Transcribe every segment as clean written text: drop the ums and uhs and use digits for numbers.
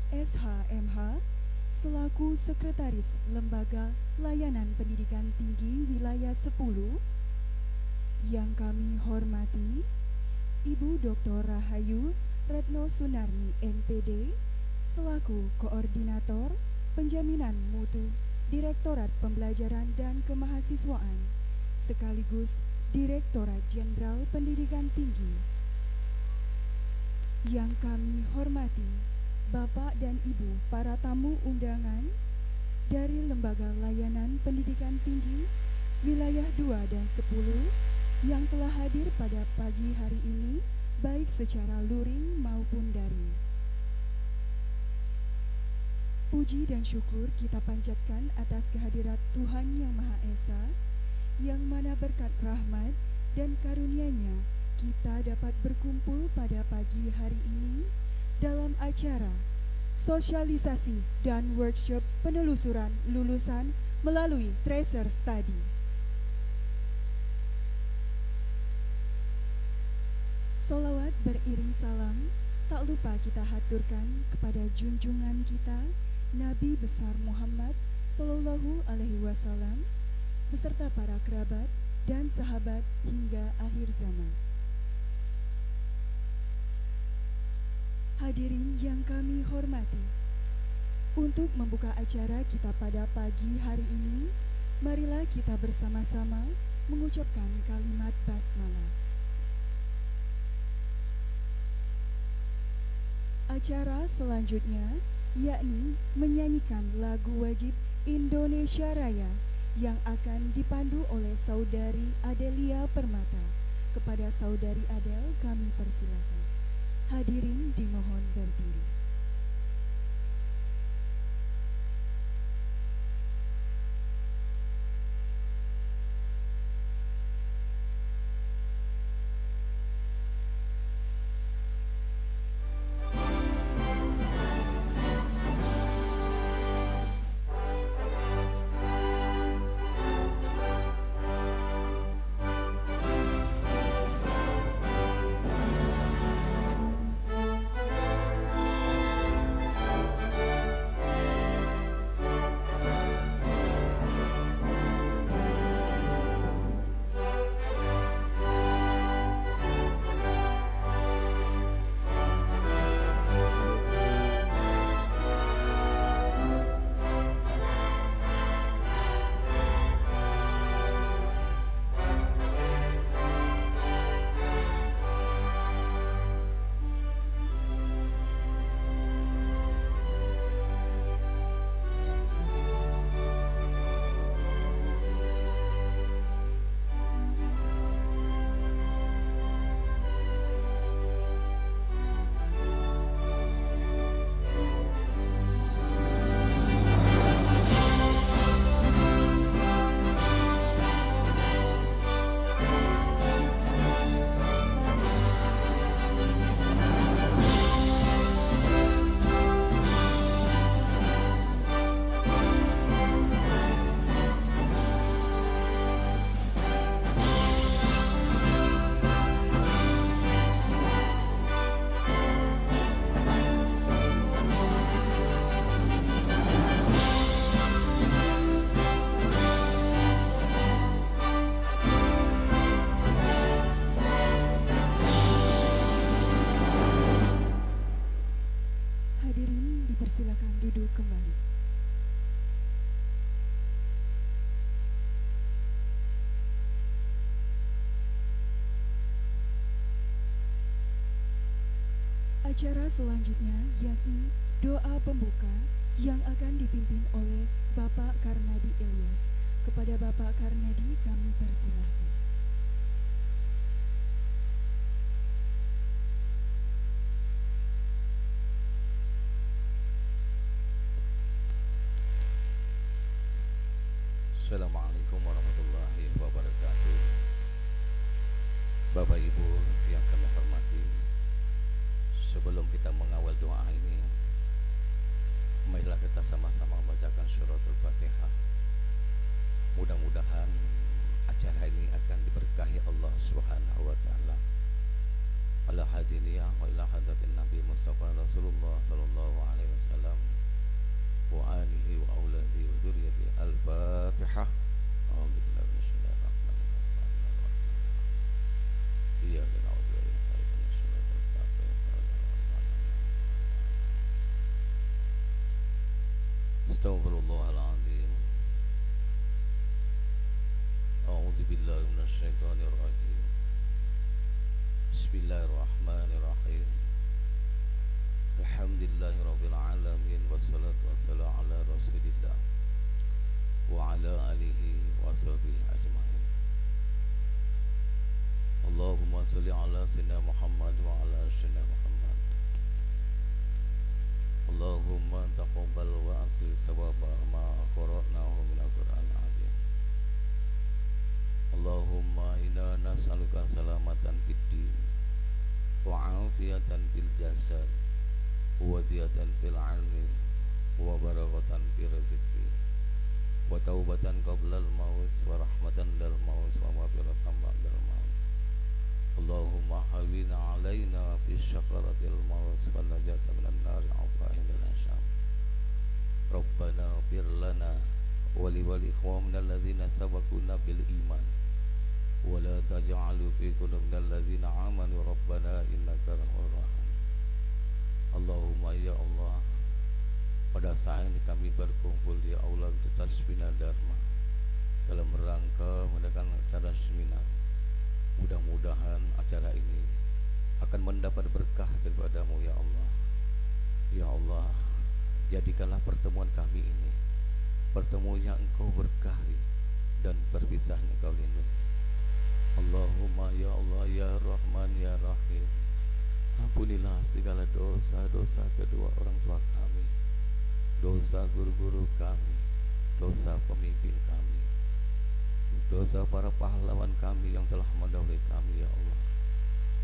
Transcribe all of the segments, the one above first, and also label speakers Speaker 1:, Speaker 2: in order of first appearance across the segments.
Speaker 1: SHMH, selaku Sekretaris Lembaga Layanan Pendidikan Tinggi Wilayah 10, yang kami hormati Ibu Dr. Rahayu Retno Sunarni MPD, selaku Koordinator Penjaminan Mutu Direktorat Pembelajaran dan Kemahasiswaan, sekaligus Direktorat Jenderal Pendidikan Tinggi. Yang kami hormati Bapak dan Ibu para tamu undangan dari Lembaga Layanan Pendidikan Tinggi Wilayah 2 dan 10 yang telah hadir pada pagi hari ini, baik secara luring maupun daring. Puji dan syukur kita panjatkan atas kehadirat Tuhan Yang Maha Esa, yang mana berkat rahmat dan karunia-Nya kita dapat berkumpul pada pagi hari ini dalam acara sosialisasi dan workshop penelusuran lulusan melalui Tracer Study. Salawat beriring salam tak lupa kita haturkan kepada junjungan kita Nabi besar Muhammad Sallallahu Alaihi Wasallam beserta para kerabat dan sahabat hingga akhir zaman. Hadirin yang kami hormati, untuk membuka acara kita pada pagi hari ini, marilah kita bersama-sama mengucapkan kalimat basmalah. Acara selanjutnya yakni menyanyikan lagu wajib Indonesia Raya yang akan dipandu oleh Saudari Adelia Permata. Kepada Saudari Adel kami persilakan. Hadirin dimohon berdiri. duduk kembali. Acara selanjutnya yakni doa pembuka yang akan dipimpin oleh Bapak Karnadi Ilyas. Kepada Bapak Karnadi kami persilahkan.
Speaker 2: Assalamualaikum warahmatullahi wabarakatuh. Bapak Ibu yang kami hormati, sebelum kita mengawal doa ini, marilah kita sama-sama membacakan suratul Fatihah. Mudah-mudahan acara ini ilahiyah wa ila hadratin Nabi Mustafa Rasulullah sallallahu alaihi wasallam wa alihi wa auladihi wa dzurriyyatihi. Al-Fatihah. A'udzu billahi minasyaitonir rajim. Iyyaka na'budu wa iyyaka nasta'in. Astaghfirullahaladzim. A'udzu billahi minasyaitonir rajim. Bismillahirrahmanirrahim. Alhamdulillahirabbil alamin wassalatu wassalamu ala rasulillah wa ala alihi wa sahbihi ajmain. Allahumma shalli ala sayyidina Muhammad wa ala sayyidina Muhammad. Allahumma taqabbal wa asli sawaba ma qara'nahu min al-Qur'an al-azim. Allahumma inna nas'aluka salamatan fid din wa afiyatan fil jasad wa ziyadatan fil ilmi wa barakatan fil rizqi wa taubatan qabla al-maut wa rahmatan lil maut wa maghfiratan ba'dal maut. Allahumma hawwin 'alaina fi syakaratil maut wa najatan minan nar wa indal syam. Rabbana ighfir lana wa li ikhwanina alladzina sabaquna bil iman wa la taj'al fi qulubina alladzina amanu rabbana innaka rahmanur rahim. Allahumma ya Allah, pada saat ini kami berkumpul di aula Tasbina Dharma dalam rangka mengadakan acara seminar. Mudah-mudahan acara ini akan mendapat berkah daripadamu ya Allah. Ya Allah, jadikanlah pertemuan kami ini pertemuan yang Engkau berkahi dan perpisahan Engkau lindungi. Allahumma ya Allah ya Rahman ya Rahim, ampunilah segala dosa-dosa kedua orang tua kami, dosa guru-guru kami, dosa pemimpin kami, dosa para pahlawan kami yang telah mendahului kami ya Allah.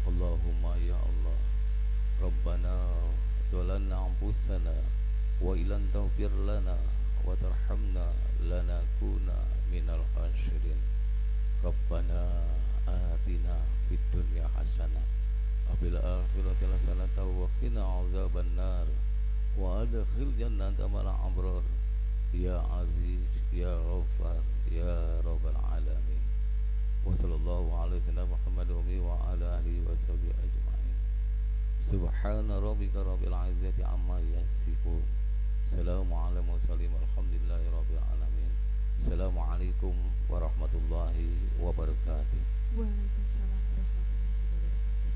Speaker 2: Allahumma ya Allah, Rabbana zalamna anfusana wa illam taghfir lana wa tarhamna lanakuna minal khasirin. Rabbana atina fid dunya hasanah wa fil akhirati hasanah wa qina adzabannar wa adkhil jannata ma'al abrar ya aziz ya ghaffar ya rabbal alamin. Wa sallallahu alaihi wasallam Muhammad wa ala alihi wa sahbihi ajma'in. Subhana rabbika rabbil izzati amma yasifun. Assalamu alaikum warahmatullahi wabarakatuh. Assalamualaikum warahmatullahi wabarakatuh.
Speaker 1: Waalaikumsalam warahmatullahi wabarakatuh.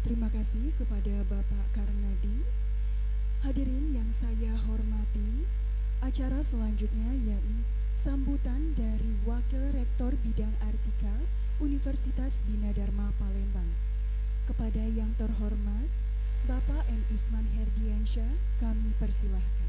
Speaker 1: Terima kasih kepada Bapak Karnadi. Hadirin yang saya hormati, acara selanjutnya yakni sambutan dari Wakil Rektor Bidang Artika Universitas Bina Dharma Palembang. Kepada yang terhormat Bapak M. Isman Herdiansyah, kami persilahkan.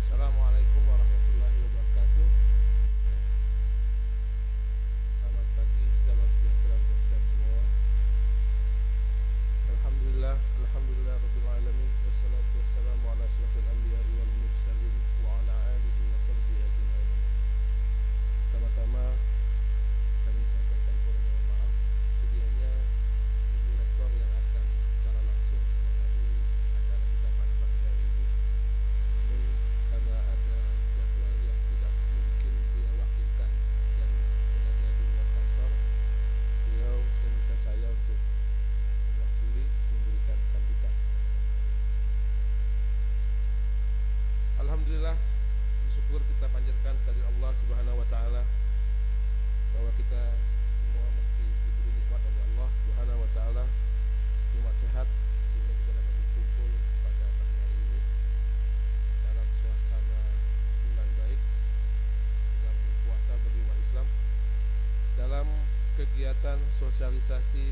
Speaker 3: Assalamualaikum warahmatullahi wabarakatuh. Selamat pagi, selamat sejahtera untuk kita semua. Alhamdulillah rabbil alamin, wassalatu wassalamu ala asyrafil anbiya'i wal mursalin wa ala alihi wa sahbihi ajma'in. Pertama-tama kami sampaikan permohonan maaf sedianya Ibu Rektor yang akan secara langsung menghadiri acara kita pada pagi hari ini. Namun karena ada jadwal yang tidak mungkin dia wakilkan dan berada di luar kantor, beliau meminta saya untuk mewakili memberikan sambutan. Alhamdulillah, bersyukur kita panjatkan dari Allah Subhanahu wa taala bahwa kita semua masih diberi nikmat oleh Allah Subhanahu wa taala, nikmat sehat sehingga kita dapat berkumpul pada pagi hari ini dalam suasana bulan baik, sedang berpuasa bagi umat Islam, dalam kegiatan sosialisasi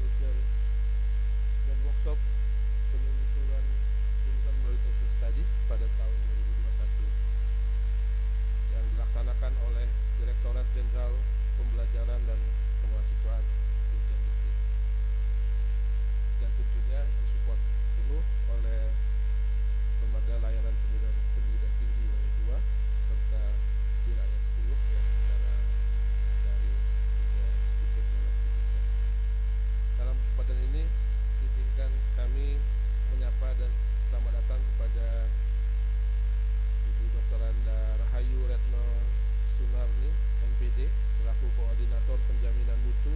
Speaker 3: user dan workshop penelusuran lulusan melalui tesis tadi pada tahun 2021 yang dilaksanakan oleh Direktur Direktorat Jenderal Pembelajaran dan Kemahasiswaan Dirjen Dikti. Dan tentunya disupport penuh oleh Lembaga Layanan Pendidikan Tinggi wilayah 2 serta wilayah 10 yang secara daring juga ikut dalam kegiatan. Dalam kesempatan ini izinkan kami menyapa dan selamat datang kepada Ibu Dr. Anda Rahayu Retno Sunarni, MPD, selaku Koordinator Penjaminan Mutu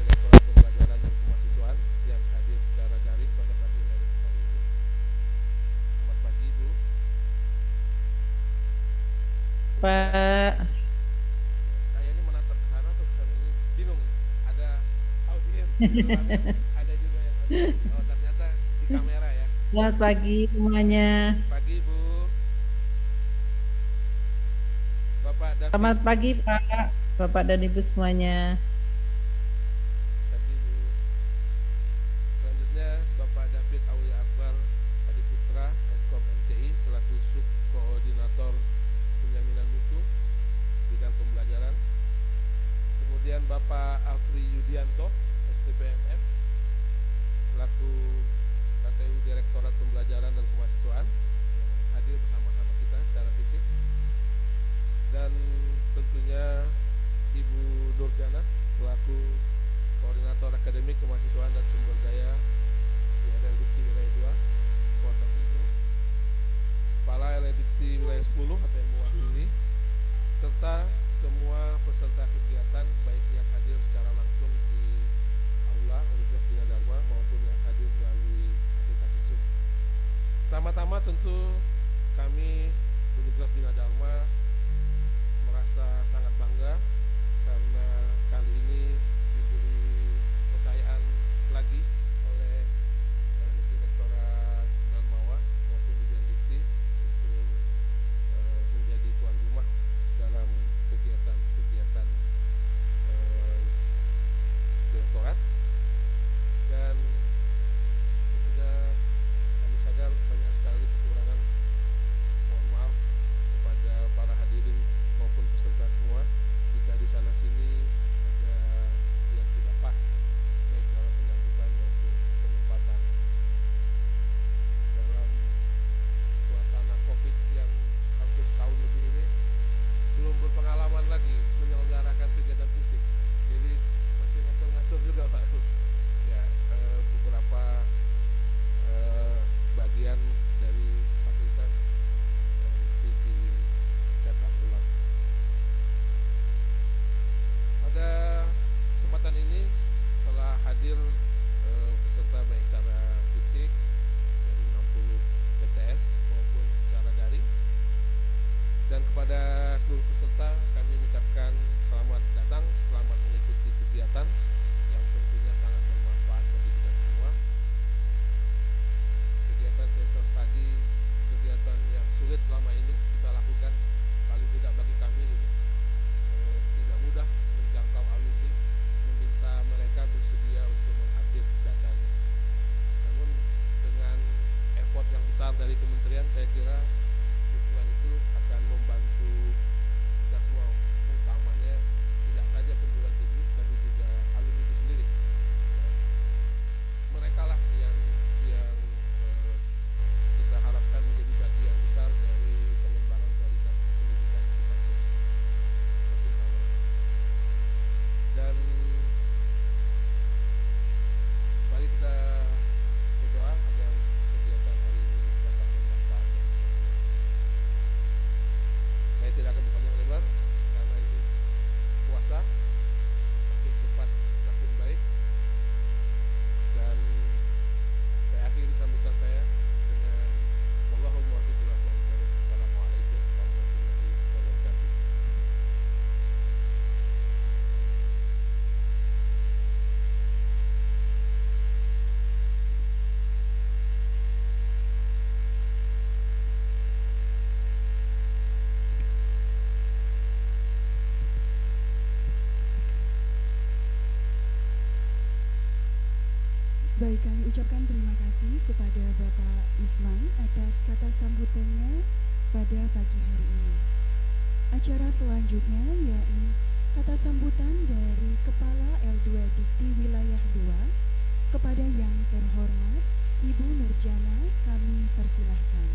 Speaker 3: Direktorat Pembelajaran dan Kemahasiswaan yang hadir secara daring pada pagi hari ini. Selamat pagi, Bu.
Speaker 4: Pak.
Speaker 3: Saya ini menatap ke sana atau ke sana, ini bingung. Ada audiens, ada juga yang audiens. Oh, ternyata di kamera ya.
Speaker 4: Selamat pagi semuanya.
Speaker 3: Pagi, Bu. Bapak David.
Speaker 4: Selamat pagi Pak, Bapak dan Ibu semuanya.
Speaker 3: Pagi, Bu. Selanjutnya Bapak David Aulia Akbar Adiputra, Eskom MTI, selaku Subkoordinator Penjaminan Mutu Bidang Pembelajaran. Kemudian Bapak Alfri Yudianto, STPMM, selaku KTU Direktorat Pembelajaran dan Kemahasiswaan, yang hadir bersama-sama kita secara fisik. Dan tentunya Ibu Nurjana, selaku Koordinator Akademik Kemahasiswaan dan Sumber Daya di LL Dikti Wilayah 2, Kota Tidung, Kepala LL Dikti Wilayah 10 atau yang mewakili, serta semua peserta kegiatan baik yang hadir secara langsung di Aula Universitas Bina Dharma maupun yang hadir melalui aplikasi Zoom. Pertama-tama tentu kami Universitas Bina Dharma merasa sangat bangga karena kali ini diberi kepercayaan lagi oleh Direktorat Dalmawa maupun Dirjen Dikti untuk menjadi tuan rumah dalam kegiatan-kegiatan direktorat. Dan tentunya kami sadar banyak sekali kekurangan. Mohon maaf kepada para hadirin maupun peserta semua jika di sana sini ada yang tidak pas baik dalam penyambutan maupun penempatan. Dalam suasana COVID yang hampir setahun lebih ini belum berpengalaman lagi menyelenggarakan kegiatan fisik, jadi masih ngatur-ngatur juga Pak. Ya, beberapa bagian dari fasilitas mesti di setup ulang. Pada kesempatan ini telah hadir peserta baik secara fisik dari 60 PTS maupun secara daring. Dan kepada seluruh peserta kami mengucapkan selamat datang, selamat mengikuti kegiatan yang tentunya sangat bermanfaat bagi kita semua. Kegiatan session tadi, kegiatan yang sulit selama ini kita lakukan, paling tidak bagi kami gitu. Tidak mudah menjangkau alumni, meminta mereka bersedia untuk mengupdate datanya. Namun dengan effort yang besar dari kementerian, saya kira dukungan itu akan membantu kita semua, utamanya tidak saja perguruan tinggi tapi juga alumni itu sendiri. Mereka lah yang kita harapkan menjadi bagian besar dari pengembangan kualitas pendidikan di kampus bersama. Dan mari kita berdoa agar kegiatan hari ini dapat bermanfaat bagi kita semua. Saya tidak akan berpanjang lebar karena ini puasa, makin cepat makin baik. Dan saya akhiri sambutan saya dengan Allahumma wa'alaikumsalam warahmatullahi wabarakatuh.
Speaker 1: Baik, kami ucapkan terima kasih kepada Bapak Isman atas kata sambutannya pada pagi hari ini. Acara selanjutnya yakni kata sambutan dari Kepala L2 Dikti Wilayah 2 kepada yang terhormat Ibu Nurjana, kami persilahkan.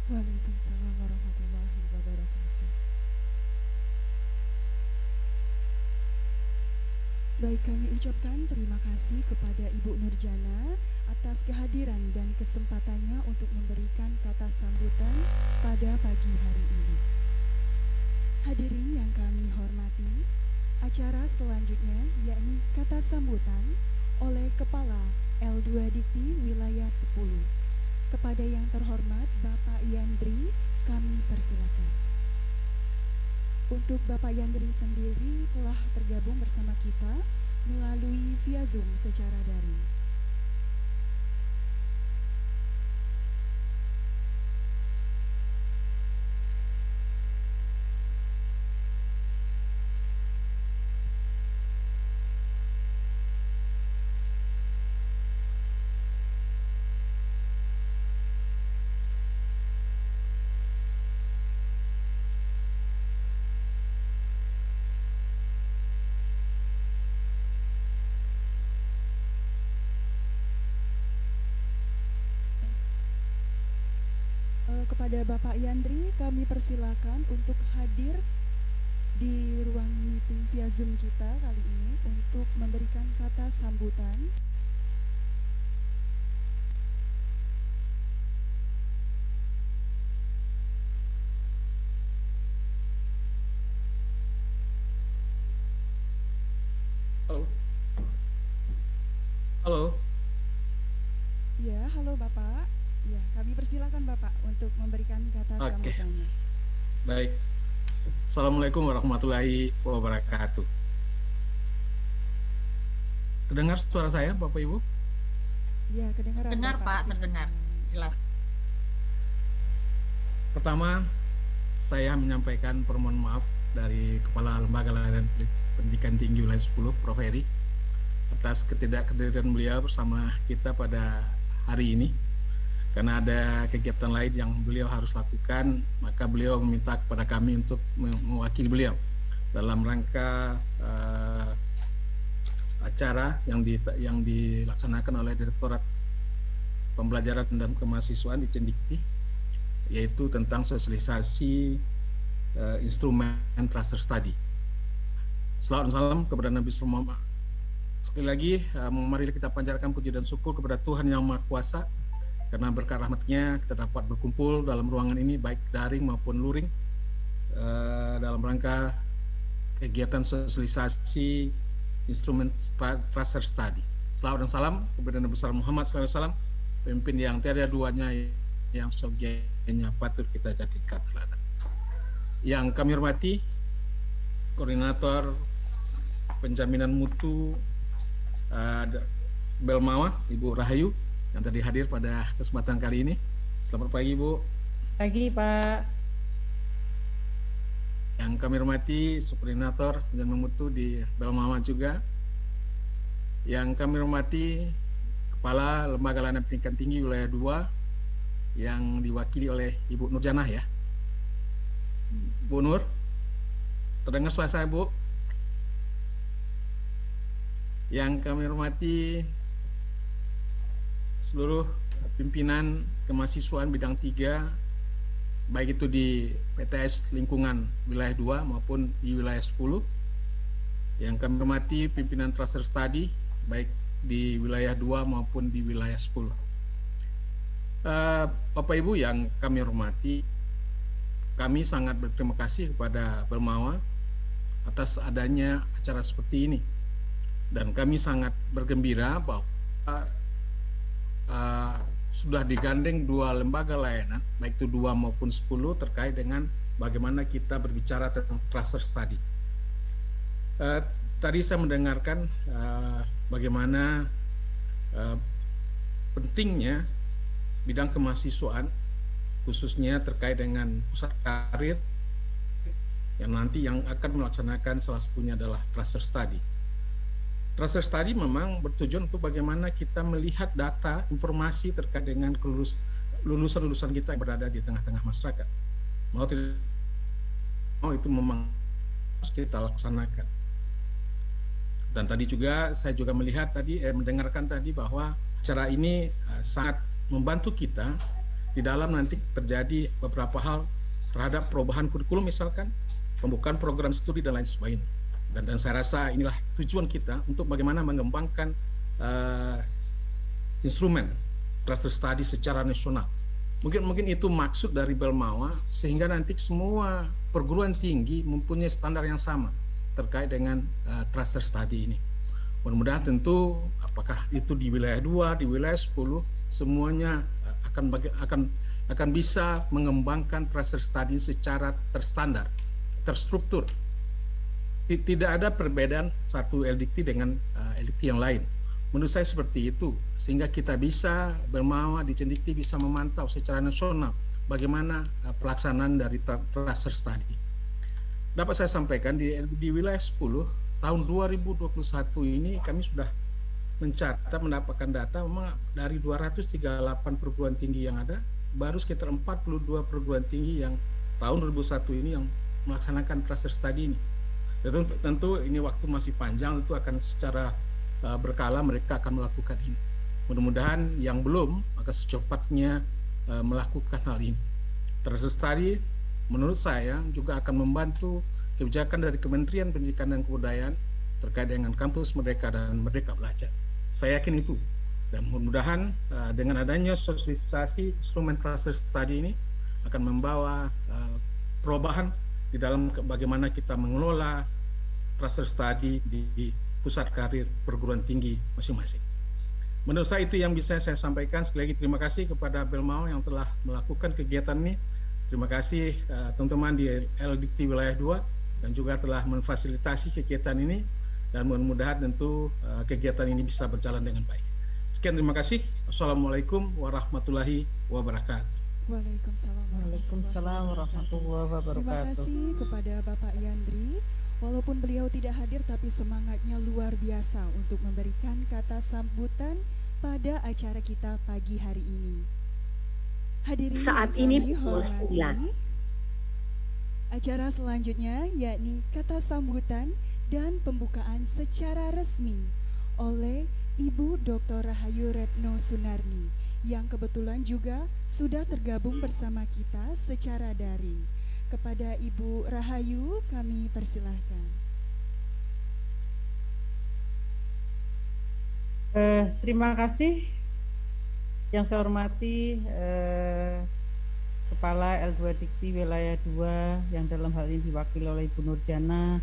Speaker 1: Waalaikumsalam warahmatullahi wabarakatuh. Baik, kami ucapkan terima kasih kepada Ibu Nurjana atas kehadiran dan kesempatannya untuk memberikan kata sambutan pada pagi hari ini. Hadirin yang kami hormati, acara selanjutnya yakni kata sambutan oleh Kepala L2 Dikti Wilayah 10. Kepada yang terhormat Bapak Yandri, kami persilakan. Untuk Bapak Yandri sendiri telah tergabung bersama kita melalui via Zoom secara daring. Kepada Bapak Yandri, kami persilakan untuk hadir di ruang meeting via Zoom kita kali ini untuk memberikan kata sambutan.
Speaker 3: Halo. Halo.
Speaker 1: Ya, halo Bapak. Ya, kami persilakan Bapak untuk memberikan kata sambutannya.
Speaker 3: Baik. Assalamualaikum warahmatullahi wabarakatuh. Terdengar suara saya, Bapak Ibu?
Speaker 1: Ya, kedengaran.
Speaker 5: Dengar Pak, terdengar jelas.
Speaker 3: Pertama, saya menyampaikan permohonan maaf dari Kepala Lembaga Layanan Pendidikan Tinggi Wilayah 10, Prof. Heri, atas ketidakhadiran beliau bersama kita pada hari ini. Karena ada kegiatan lain yang beliau harus lakukan, maka beliau meminta kepada kami untuk mewakili beliau dalam rangka acara yang dilaksanakan oleh Direktorat Pembelajaran dan Kemahasiswaan di Cendikti, yaitu tentang sosialisasi instrumen Tracer Study. Salawat dan salam kepada Nabi Sallallahu Alaihi Wasallam. Sekali lagi, mari kita panjatkan puji dan syukur kepada Tuhan Yang Maha Kuasa, karena berkat rahmat-Nya kita dapat berkumpul dalam ruangan ini baik daring maupun luring dalam rangka kegiatan sosialisasi instrumen Tracer Study. Salawat dan salam kepada Nabi besar Muhammad SAW, pemimpin yang tiada duanya, yang sogenya patut kita jadikan teladan. Yang kami hormati Koordinator Penjaminan Mutu Belmawa, Ibu Rahayu, yang tadi hadir pada kesempatan kali ini. Selamat pagi, Bu.
Speaker 4: Pagi, Pak.
Speaker 3: Yang kami hormati Superinator dan Mutu di Belmawa juga. Yang kami hormati Kepala Lembaga Layanan Pendidikan Tinggi Wilayah 2 yang diwakili oleh Ibu Nurjanah ya. Bu Nur, terdengar suara saya, Bu? Yang kami hormati seluruh pimpinan kemahasiswaan bidang 3, baik itu di PTS lingkungan wilayah 2 maupun di wilayah 10. Yang kami hormati pimpinan Tracer Study, baik di wilayah 2 maupun di wilayah 10. Bapak Ibu yang kami hormati, kami sangat berterima kasih kepada Belmawa atas adanya acara seperti ini. Dan kami sangat bergembira bahwa sudah digandeng 2 lembaga layanan, baik itu 2 maupun 10, terkait dengan bagaimana kita berbicara tentang Tracer Study. Tadi saya mendengarkan bagaimana pentingnya bidang kemahasiswaan, khususnya terkait dengan pusat karir yang nanti yang akan melaksanakan salah satunya adalah Tracer Study. Tracer Study memang bertujuan untuk bagaimana kita melihat data, informasi terkait dengan lulusan-lulusan kita yang berada di tengah-tengah masyarakat. Mau tidak mau itu memang harus kita laksanakan. Dan tadi juga saya juga melihat tadi, mendengarkan tadi bahwa acara ini sangat membantu kita di dalam nanti terjadi beberapa hal terhadap perubahan kurikulum, misalkan pembukaan program studi dan lain sebagainya. Dan saya rasa inilah tujuan kita untuk bagaimana mengembangkan instrumen Tracer Study secara nasional.
Speaker 6: Mungkin itu maksud dari Belmawa, sehingga nanti semua perguruan tinggi mempunyai standar yang sama terkait dengan cluster study ini. Mudah-mudahan tentu apakah itu di wilayah 2, di wilayah 10, semuanya akan bisa mengembangkan cluster study secara terstandar, terstruktur. Tidak ada perbedaan satu LDIKTI dengan LDIKTI yang lain. Menurut saya seperti itu, sehingga kita bisa Belmawa di Cendikti bisa memantau secara nasional bagaimana pelaksanaan dari cluster study. Dapat saya sampaikan di wilayah 10 tahun 2021 ini kami sudah mencatat mendapatkan data memang dari 238 perguruan tinggi yang ada, baru sekitar 42 perguruan tinggi yang tahun 2001 ini yang melaksanakan cluster study ini. Tentu ini waktu masih panjang, itu akan secara berkala mereka akan melakukan ini. Mudah-mudahan yang belum maka secepatnya melakukan hal ini. Cluster study menurut saya juga akan membantu kebijakan dari Kementerian Pendidikan dan Kebudayaan terkait dengan kampus Merdeka dan Merdeka Belajar. Saya yakin itu, dan mudah-mudahan dengan adanya sosialisasi instrumen cluster study ini akan membawa perubahan di dalam bagaimana kita mengelola cluster study di pusat karir perguruan tinggi masing-masing. Menurut saya itu yang bisa saya sampaikan. Sekali lagi terima kasih kepada Belmawa yang telah melakukan kegiatan ini. Terima kasih teman-teman di LDIKTI wilayah 2 dan juga telah memfasilitasi kegiatan ini, dan mudah-mudahan tentu kegiatan ini bisa berjalan dengan baik. Sekian, terima kasih. Assalamualaikum warahmatullahi wabarakatuh.
Speaker 4: Waalaikumsalam warahmatullahi wabarakatuh.
Speaker 1: Terima kasih kepada Bapak Yandri. Walaupun beliau tidak hadir, tapi semangatnya luar biasa untuk memberikan kata sambutan pada acara kita pagi hari ini. Hadirin
Speaker 7: saat ini pukul 9.
Speaker 1: Acara selanjutnya yakni kata sambutan dan pembukaan secara resmi oleh Ibu Dr. Rahayu Retno Sunarni yang kebetulan juga sudah tergabung bersama kita secara daring. Kepada Ibu Rahayu kami persilahkan.
Speaker 4: Terima kasih. Yang saya hormati Kepala L2 Dikti Wilayah 2 yang dalam hal ini diwakili oleh Ibu Nurjana,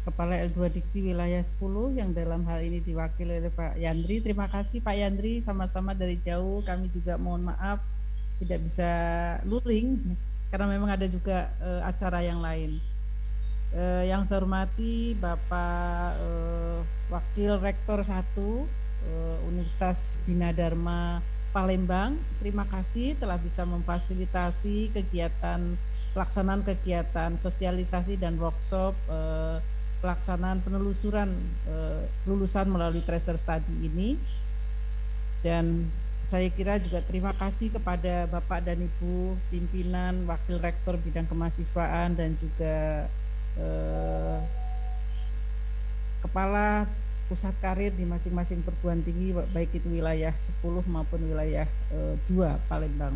Speaker 4: Kepala L2 Dikti Wilayah 10 yang dalam hal ini diwakili oleh Pak Yandri. Terima kasih Pak Yandri, sama-sama dari jauh. Kami juga mohon maaf tidak bisa luring karena memang ada juga acara yang lain. Yang saya hormati Bapak Wakil Rektor 1 Universitas Bina Dharma Palembang, terima kasih telah bisa memfasilitasi pelaksanaan kegiatan sosialisasi dan workshop pelaksanaan penelusuran lulusan melalui tracer study ini. Dan saya kira juga terima kasih kepada Bapak dan Ibu pimpinan, Wakil Rektor bidang kemahasiswaan dan juga Kepala Pusat Karir di masing-masing perguruan tinggi, baik itu wilayah 10 maupun wilayah 2 Palembang.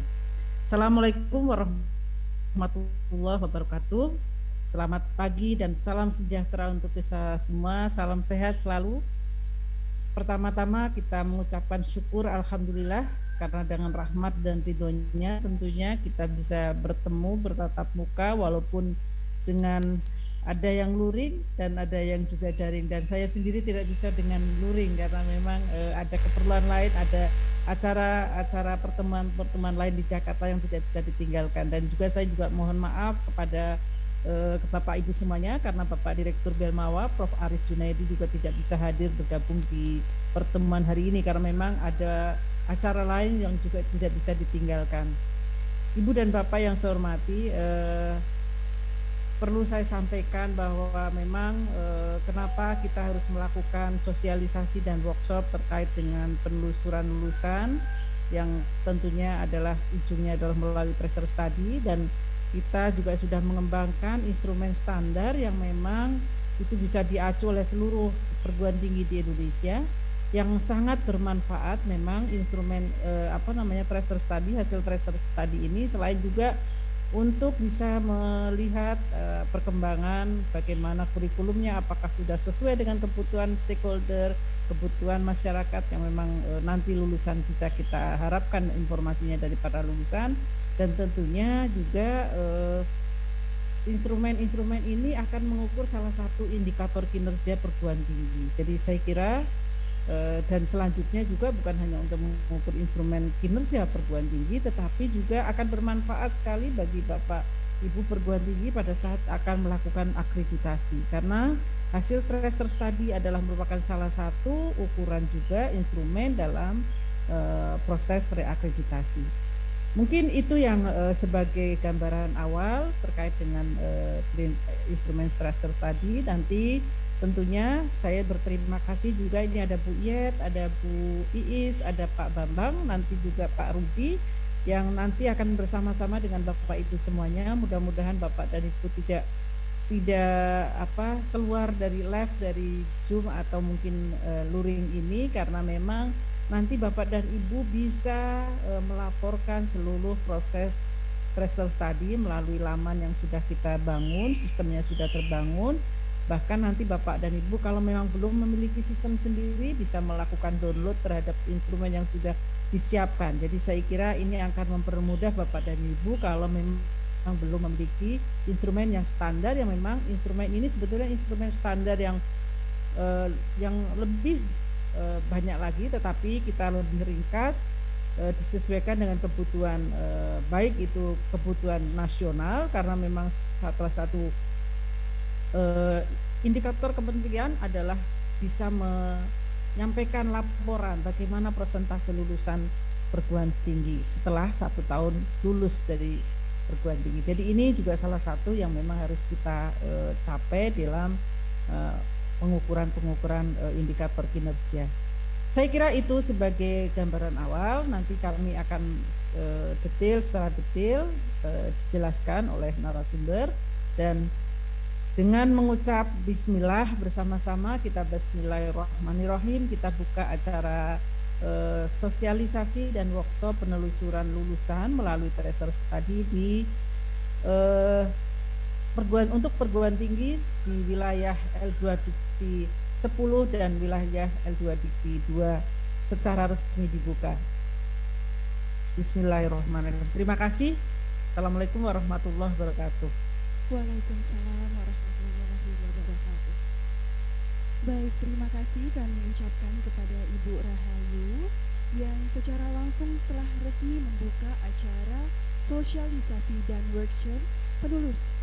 Speaker 4: Assalamualaikum warahmatullahi wabarakatuh. Selamat pagi dan salam sejahtera untuk kita semua. Salam sehat selalu. Pertama-tama kita mengucapkan syukur alhamdulillah karena dengan rahmat dan ridhonya tentunya kita bisa bertemu bertatap muka walaupun dengan ada yang luring dan ada yang juga daring, dan saya sendiri tidak bisa dengan luring karena memang ada keperluan lain, ada acara pertemuan lain di Jakarta yang tidak bisa ditinggalkan. Dan juga saya juga mohon maaf kepada Bapak Ibu semuanya karena Bapak Direktur Belmawa Prof. Aris Junaidi juga tidak bisa hadir bergabung di pertemuan hari ini karena memang ada acara lain yang juga tidak bisa ditinggalkan. Ibu dan Bapak yang saya hormati, perlu saya sampaikan bahwa memang kenapa kita harus melakukan sosialisasi dan workshop terkait dengan penelusuran lulusan yang tentunya adalah ujungnya adalah melalui tracer study, dan kita juga sudah mengembangkan instrumen standar yang memang itu bisa diacu oleh seluruh perguruan tinggi di Indonesia yang sangat bermanfaat. Memang instrumen tracer study, hasil tracer study ini selain juga untuk bisa melihat perkembangan bagaimana kurikulumnya, apakah sudah sesuai dengan kebutuhan stakeholder, kebutuhan masyarakat yang memang nanti lulusan bisa kita harapkan informasinya dari para lulusan, dan tentunya juga instrumen-instrumen ini akan mengukur salah satu indikator kinerja perguruan tinggi. Jadi saya kira dan selanjutnya juga bukan hanya untuk mengukur instrumen kinerja perguruan tinggi, tetapi juga akan bermanfaat sekali bagi Bapak Ibu perguruan tinggi pada saat akan melakukan akreditasi, karena hasil tracer study adalah merupakan salah satu ukuran juga instrumen dalam proses reakreditasi. Mungkin itu yang sebagai gambaran awal terkait dengan instrumen tracer study. Nanti tentunya saya berterima kasih juga, ini ada Bu Yet, ada Bu Iis, ada Pak Bambang, nanti juga Pak Rudi yang nanti akan bersama-sama dengan Bapak Ibu semuanya. Mudah-mudahan Bapak dan Ibu tidak keluar dari live dari Zoom atau mungkin luring ini, karena memang nanti Bapak dan Ibu bisa melaporkan seluruh proses tracer study melalui laman yang sudah kita bangun, sistemnya sudah terbangun. Bahkan nanti Bapak dan Ibu kalau memang belum memiliki sistem sendiri bisa melakukan download terhadap instrumen yang sudah disiapkan. Jadi saya kira ini akan mempermudah Bapak dan Ibu kalau memang belum memiliki instrumen yang standar, yang memang instrumen ini sebetulnya instrumen standar yang lebih banyak lagi, tetapi kita lebih ringkas, disesuaikan dengan kebutuhan baik itu kebutuhan nasional, karena memang salah satu indikator kementerian adalah bisa menyampaikan laporan bagaimana persentase lulusan perguruan tinggi setelah 1 tahun lulus dari perguruan tinggi. Jadi ini juga salah satu yang memang harus kita capai dalam pengukuran indikator kinerja. Saya kira itu sebagai gambaran awal. Nanti kami akan secara detail dijelaskan oleh narasumber, dan dengan mengucap bismillah bersama-sama, kita bismillahirrahmanirrahim, kita buka acara sosialisasi dan workshop penelusuran lulusan melalui tracer study di untuk perguruan tinggi di wilayah L2 Dikti 10 dan wilayah L2 Dikti 2 secara resmi dibuka. Bismillahirrahmanirrahim. Terima kasih. Assalamualaikum warahmatullahi wabarakatuh.
Speaker 1: Waalaikumsalam warahmatullahi wabarakatuh. Baik, terima kasih kami ucapkan kepada Ibu Rahayu yang secara langsung telah resmi membuka acara sosialisasi dan workshop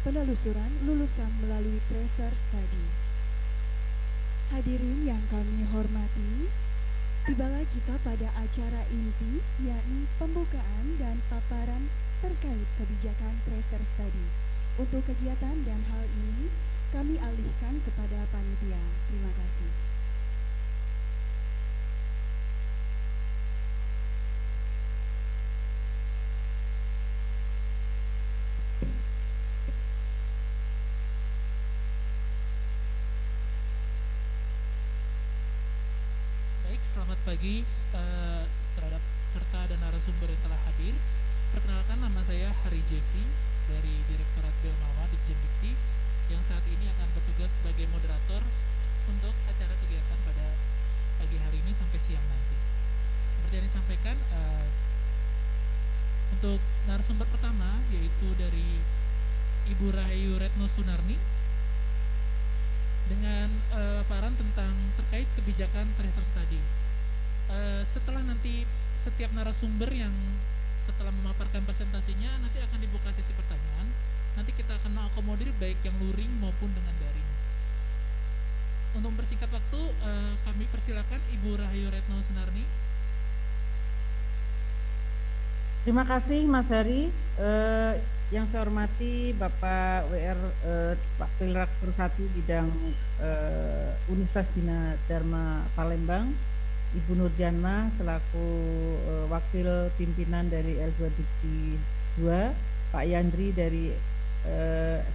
Speaker 1: penelusuran lulusan melalui tracer study. Hadirin yang kami hormati, tibalah kita pada acara inti, yakni pembukaan dan paparan terkait kebijakan tracer study. Untuk kegiatan dan hal ini kami alihkan kepada panitia. Terima kasih.
Speaker 8: Baik, selamat pagi terhadap serta dan narasumber yang telah hadir. Perkenalkan, nama saya Hari Jeffy dari Direktorat Belmawa Ditjen Dikti yang saat ini akan bertugas sebagai moderator untuk acara kegiatan pada pagi hari ini sampai siang nanti. Seperti yang disampaikan, untuk narasumber pertama yaitu dari Ibu Rahayu Retno Sunarni dengan paparan tentang terkait kebijakan tracer study. Setelah nanti setiap narasumber yang setelah memaparkan presentasinya, nanti akan dibuka sesi pertanyaan. Nanti kita akan mengakomodir baik yang luring maupun dengan daring. Untuk mempersingkat waktu, kami persilakan Ibu Rahayu Retno Sunarni.
Speaker 4: Terima kasih Mas Hari. Yang saya hormati Bapak WR Wakil Rektor 1 bidang Universitas Bina Dharma Palembang, Ibu Nurjana selaku wakil pimpinan dari L2 Dikti 2, Pak Yandri dari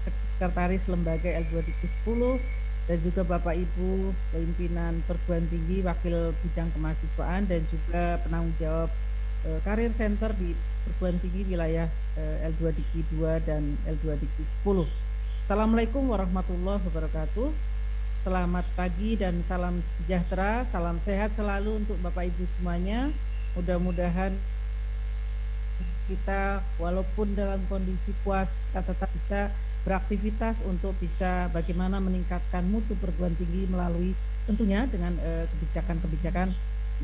Speaker 4: Sekretaris Lembaga L2 Dikti 10, dan juga Bapak Ibu pimpinan perguruan tinggi, wakil bidang kemahasiswaan, dan juga penanggung jawab Career Center di perguruan tinggi wilayah L2 Dikti 2 dan L2 Dikti 10. Assalamualaikum warahmatullahi wabarakatuh. Selamat pagi dan salam sejahtera, salam sehat selalu untuk Bapak Ibu semuanya. Mudah-mudahan kita walaupun dalam kondisi puas kita tetap bisa beraktivitas untuk bisa bagaimana meningkatkan mutu perguruan tinggi melalui tentunya dengan kebijakan-kebijakan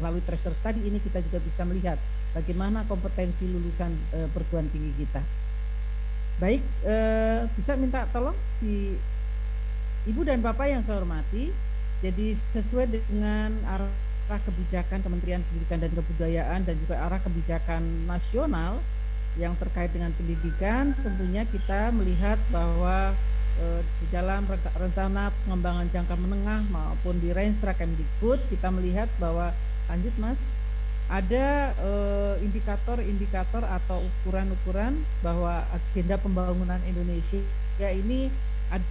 Speaker 4: melalui tracer study ini kita juga bisa melihat bagaimana kompetensi lulusan perguruan tinggi kita. Baik, bisa minta tolong di Ibu dan Bapak yang saya hormati, jadi sesuai dengan arah kebijakan Kementerian Pendidikan dan Kebudayaan dan juga arah kebijakan nasional yang terkait dengan pendidikan, tentunya kita melihat bahwa di dalam rencana pengembangan jangka menengah maupun di Renstra Kemdikbud kita melihat bahwa lanjut Mas, ada indikator-indikator atau ukuran-ukuran bahwa agenda pembangunan Indonesia ini ada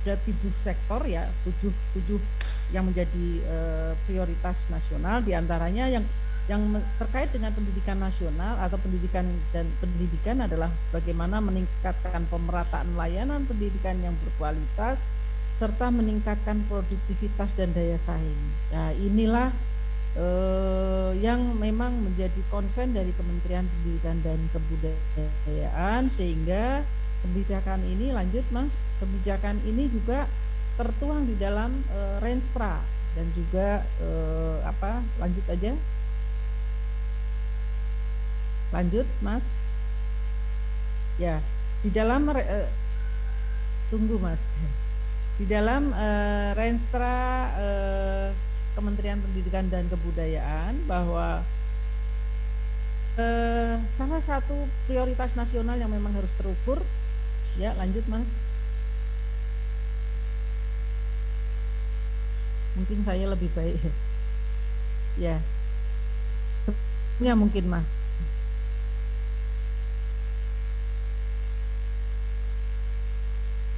Speaker 4: 7 sektor ya, 7 yang menjadi prioritas nasional, diantaranya yang terkait dengan pendidikan nasional atau pendidikan adalah bagaimana meningkatkan pemerataan layanan pendidikan yang berkualitas serta meningkatkan produktivitas dan daya saing. Nah, inilah yang memang menjadi konsen dari Kementerian Pendidikan dan Kebudayaan, sehingga kebijakan ini lanjut Mas, kebijakan ini juga tertuang di dalam Renstra dan juga lanjut aja. Lanjut Mas. Ya, di dalam tunggu Mas. Di dalam Renstra Kementerian Pendidikan dan Kebudayaan bahwa salah satu prioritas nasional yang memang harus terukur. Ya, lanjut Mas. Mungkin saya lebih baik. Ya. Sebenarnya mungkin Mas.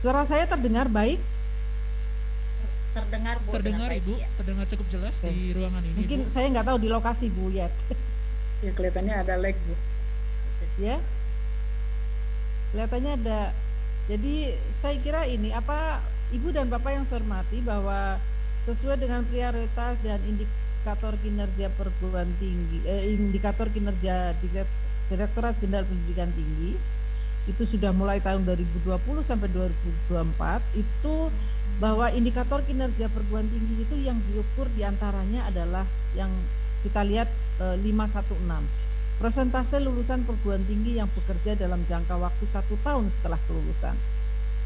Speaker 4: Suara saya terdengar baik?
Speaker 5: Terdengar Bu.
Speaker 8: Terdengar
Speaker 5: baik,
Speaker 8: Ibu,
Speaker 5: ya.
Speaker 8: Terdengar cukup jelas di ruangan ini.
Speaker 4: Mungkin
Speaker 8: Bu.
Speaker 4: saya nggak tahu di lokasi Bu ya.
Speaker 9: Ya kelihatannya ada lag Bu.
Speaker 4: Ya. Kelihatannya ada. Jadi saya kira ini Ibu dan Bapak yang saya hormati bahwa sesuai dengan prioritas dan indikator kinerja perguruan tinggi, indikator kinerja Direktorat Jenderal Pendidikan Tinggi itu sudah mulai tahun 2020 sampai 2024 itu bahwa indikator kinerja perguruan tinggi itu yang diukur diantaranya adalah yang kita lihat 516. Persentase lulusan perguruan tinggi yang bekerja dalam jangka waktu 1 tahun setelah kelulusan.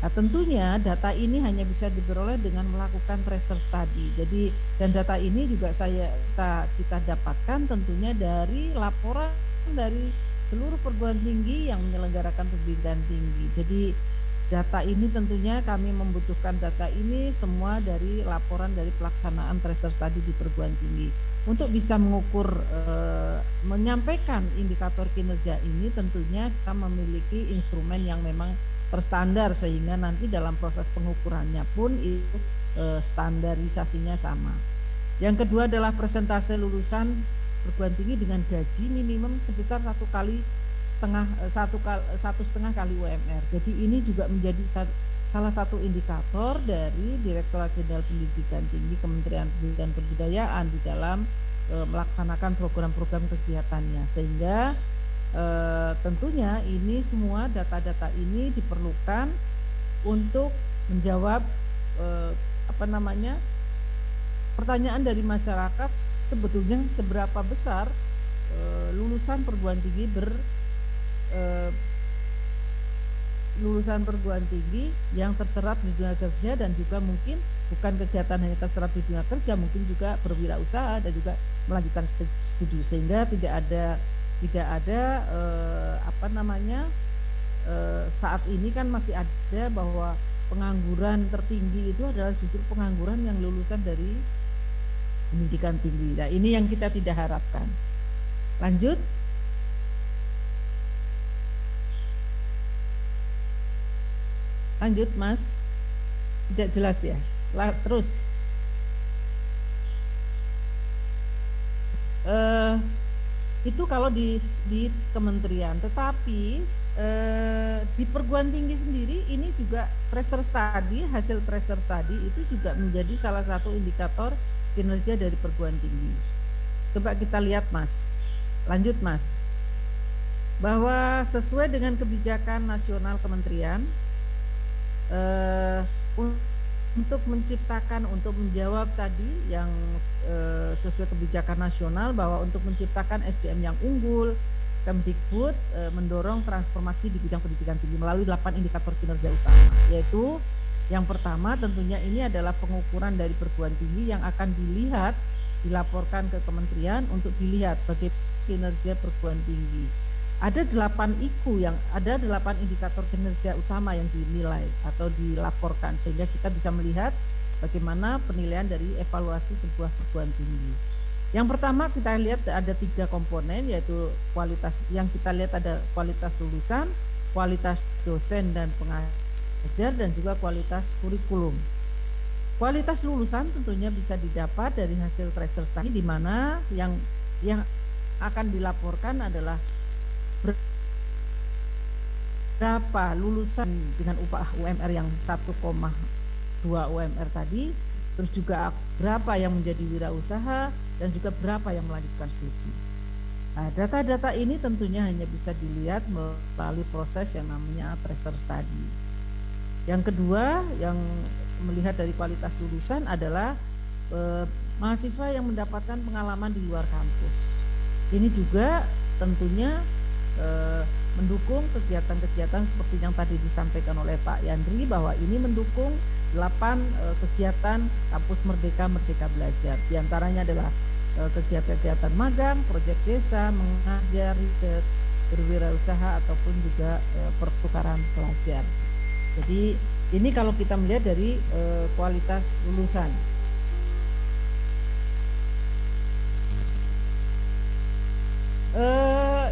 Speaker 4: Nah, tentunya data ini hanya bisa diperoleh dengan melakukan tracer study. Jadi dan data ini juga kita dapatkan tentunya dari laporan dari seluruh perguruan tinggi yang menyelenggarakan pendidikan tinggi. Jadi data ini tentunya kami membutuhkan data ini semua dari laporan dari pelaksanaan tracer study di perguruan tinggi. Untuk bisa mengukur, menyampaikan indikator kinerja ini tentunya kita memiliki instrumen yang memang terstandar sehingga nanti dalam proses pengukurannya pun itu standarisasinya sama. Yang kedua adalah persentase lulusan perguruan tinggi dengan gaji minimum sebesar 1,5 kali UMR. Jadi ini juga menjadi salah satu indikator dari Direktorat Jenderal Pendidikan Tinggi Kementerian Pendidikan dan Kebudayaan di dalam melaksanakan program-program kegiatannya, sehingga tentunya ini semua data-data ini diperlukan untuk menjawab pertanyaan dari masyarakat sebetulnya seberapa besar lulusan perguruan tinggi lulusan perguruan tinggi yang terserap di dunia kerja dan juga mungkin bukan kegiatan hanya terserap di dunia kerja, mungkin juga berwirausaha dan juga melanjutkan studi, sehingga tidak ada saat ini kan masih ada bahwa pengangguran tertinggi itu adalah justru pengangguran yang lulusan dari pendidikan tinggi. Nah, ini yang kita tidak harapkan. Lanjut. Lanjut Mas, tidak jelas ya. Terus Itu kalau di kementerian, tetapi di perguruan tinggi sendiri ini juga tracer study, hasil tracer study itu juga menjadi salah satu indikator kinerja dari perguruan tinggi. Coba kita lihat Mas, lanjut Mas, bahwa sesuai dengan kebijakan nasional kementerian untuk menciptakan, untuk menjawab tadi yang sesuai kebijakan nasional bahwa untuk menciptakan SDM yang unggul, Kemdikbud mendorong transformasi di bidang pendidikan tinggi melalui 8 indikator kinerja utama, yaitu yang pertama tentunya ini adalah pengukuran dari perguruan tinggi yang akan dilihat, dilaporkan ke kementerian untuk dilihat bagaimana kinerja perguruan tinggi. Ada 8 IKU yang ada 8 indikator kinerja utama yang dinilai atau dilaporkan sehingga kita bisa melihat bagaimana penilaian dari evaluasi sebuah perguruan tinggi. Yang pertama kita lihat ada 3 komponen, yaitu kualitas, yang kita lihat ada kualitas lulusan, kualitas dosen dan pengajar, dan juga kualitas kurikulum. Kualitas lulusan tentunya bisa didapat dari hasil tracer study, di mana yang akan dilaporkan adalah berapa lulusan dengan upah UMR yang 1,2 UMR tadi, terus juga berapa yang menjadi wirausaha, dan juga berapa yang melanjutkan studi. Nah, data-data ini tentunya hanya bisa dilihat melalui proses yang namanya tracer study. Yang kedua, yang melihat dari kualitas lulusan adalah mahasiswa yang mendapatkan pengalaman di luar kampus. Ini juga tentunya mendukung kegiatan-kegiatan seperti yang tadi disampaikan oleh Pak Yandri, bahwa ini mendukung 8 kegiatan kampus Merdeka Belajar. Di antaranya adalah kegiatan-kegiatan magang, proyek desa, mengajar, riset, berwirausaha ataupun juga pertukaran pelajar. Jadi ini kalau kita melihat dari kualitas lulusan.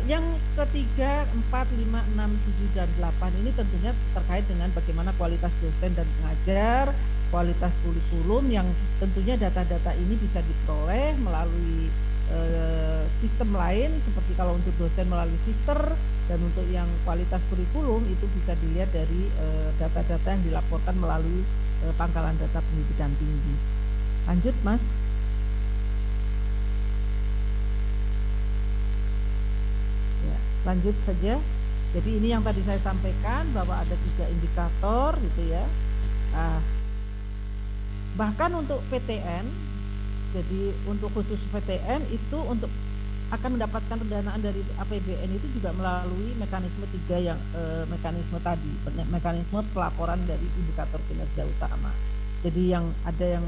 Speaker 4: Yang ketiga, 4, 5, 6, 7, dan 8 ini tentunya terkait dengan bagaimana kualitas dosen dan pengajar, kualitas kurikulum, yang tentunya data-data ini bisa diperoleh melalui sistem lain, seperti kalau untuk dosen melalui sister, dan untuk yang kualitas kurikulum itu bisa dilihat dari data-data yang dilaporkan melalui pangkalan data pendidikan tinggi. Lanjut Mas. Lanjut saja. Jadi ini yang tadi saya sampaikan bahwa ada 3 indikator gitu ya. Bahkan untuk PTN, jadi untuk khusus PTN itu untuk akan mendapatkan pendanaan dari APBN itu juga melalui mekanisme 3 yang mekanisme tadi, mekanisme pelaporan dari indikator kinerja utama. Jadi yang ada yang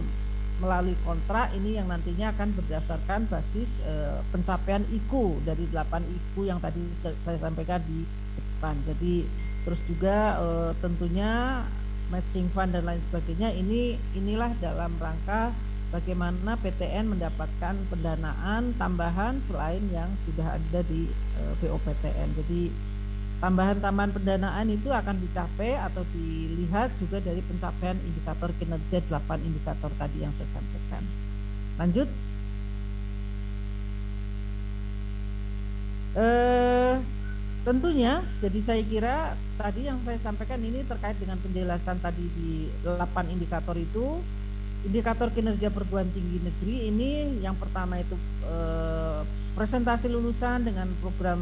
Speaker 4: melalui kontrak ini yang nantinya akan berdasarkan basis pencapaian IKU dari 8 IKU yang tadi saya sampaikan di depan. Jadi terus juga tentunya matching fund dan lain sebagainya, inilah dalam rangka bagaimana PTN mendapatkan pendanaan tambahan selain yang sudah ada di BOPTN. Jadi tambahan-tambahan pendanaan itu akan dicapai atau dilihat juga dari pencapaian indikator kinerja 8 indikator tadi yang saya sampaikan. Lanjut. Tentunya, jadi saya kira tadi yang saya sampaikan ini terkait dengan penjelasan tadi di 8 indikator itu. Indikator kinerja perguruan tinggi negeri ini yang pertama itu presentasi lulusan dengan program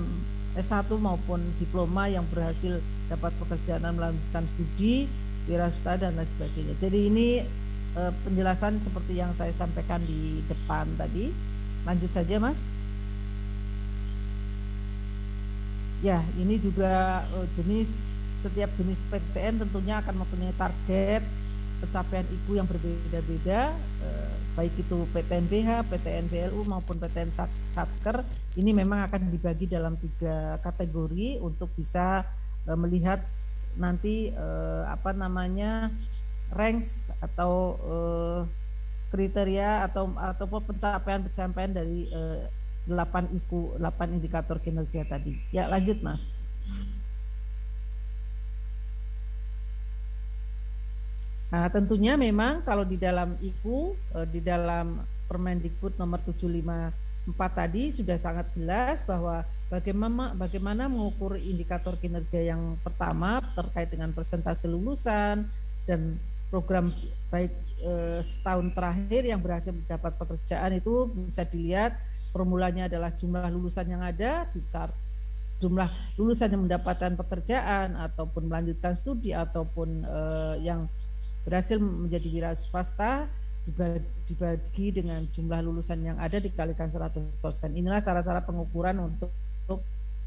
Speaker 4: S1 maupun diploma yang berhasil dapat pekerjaan melanjutkan studi, wirausaha dan lain sebagainya. Jadi ini penjelasan seperti yang saya sampaikan di depan tadi. Lanjut saja Mas. Ya, ini juga setiap jenis PTN tentunya akan mempunyai target pencapaian IKU yang berbeda-beda, baik itu PTN BH, PTN BLU maupun PTN Satker. Ini memang akan dibagi dalam 3 kategori untuk bisa melihat nanti ranks atau kriteria atau pencapaian dari 8 IKU, 8 indikator kinerja tadi. Ya, lanjut Mas. Nah, tentunya memang kalau di dalam IKU, di dalam Permendikbud nomor 75 tadi sudah sangat jelas bahwa bagaimana mengukur indikator kinerja yang pertama terkait dengan persentase lulusan dan program baik setahun terakhir yang berhasil mendapat pekerjaan itu bisa dilihat formulanya adalah jumlah lulusan yang ada jumlah lulusan yang mendapatkan pekerjaan ataupun melanjutkan studi ataupun yang berhasil menjadi wira swasta dibagi dengan jumlah lulusan yang ada dikalikan 100%. Inilah cara-cara pengukuran untuk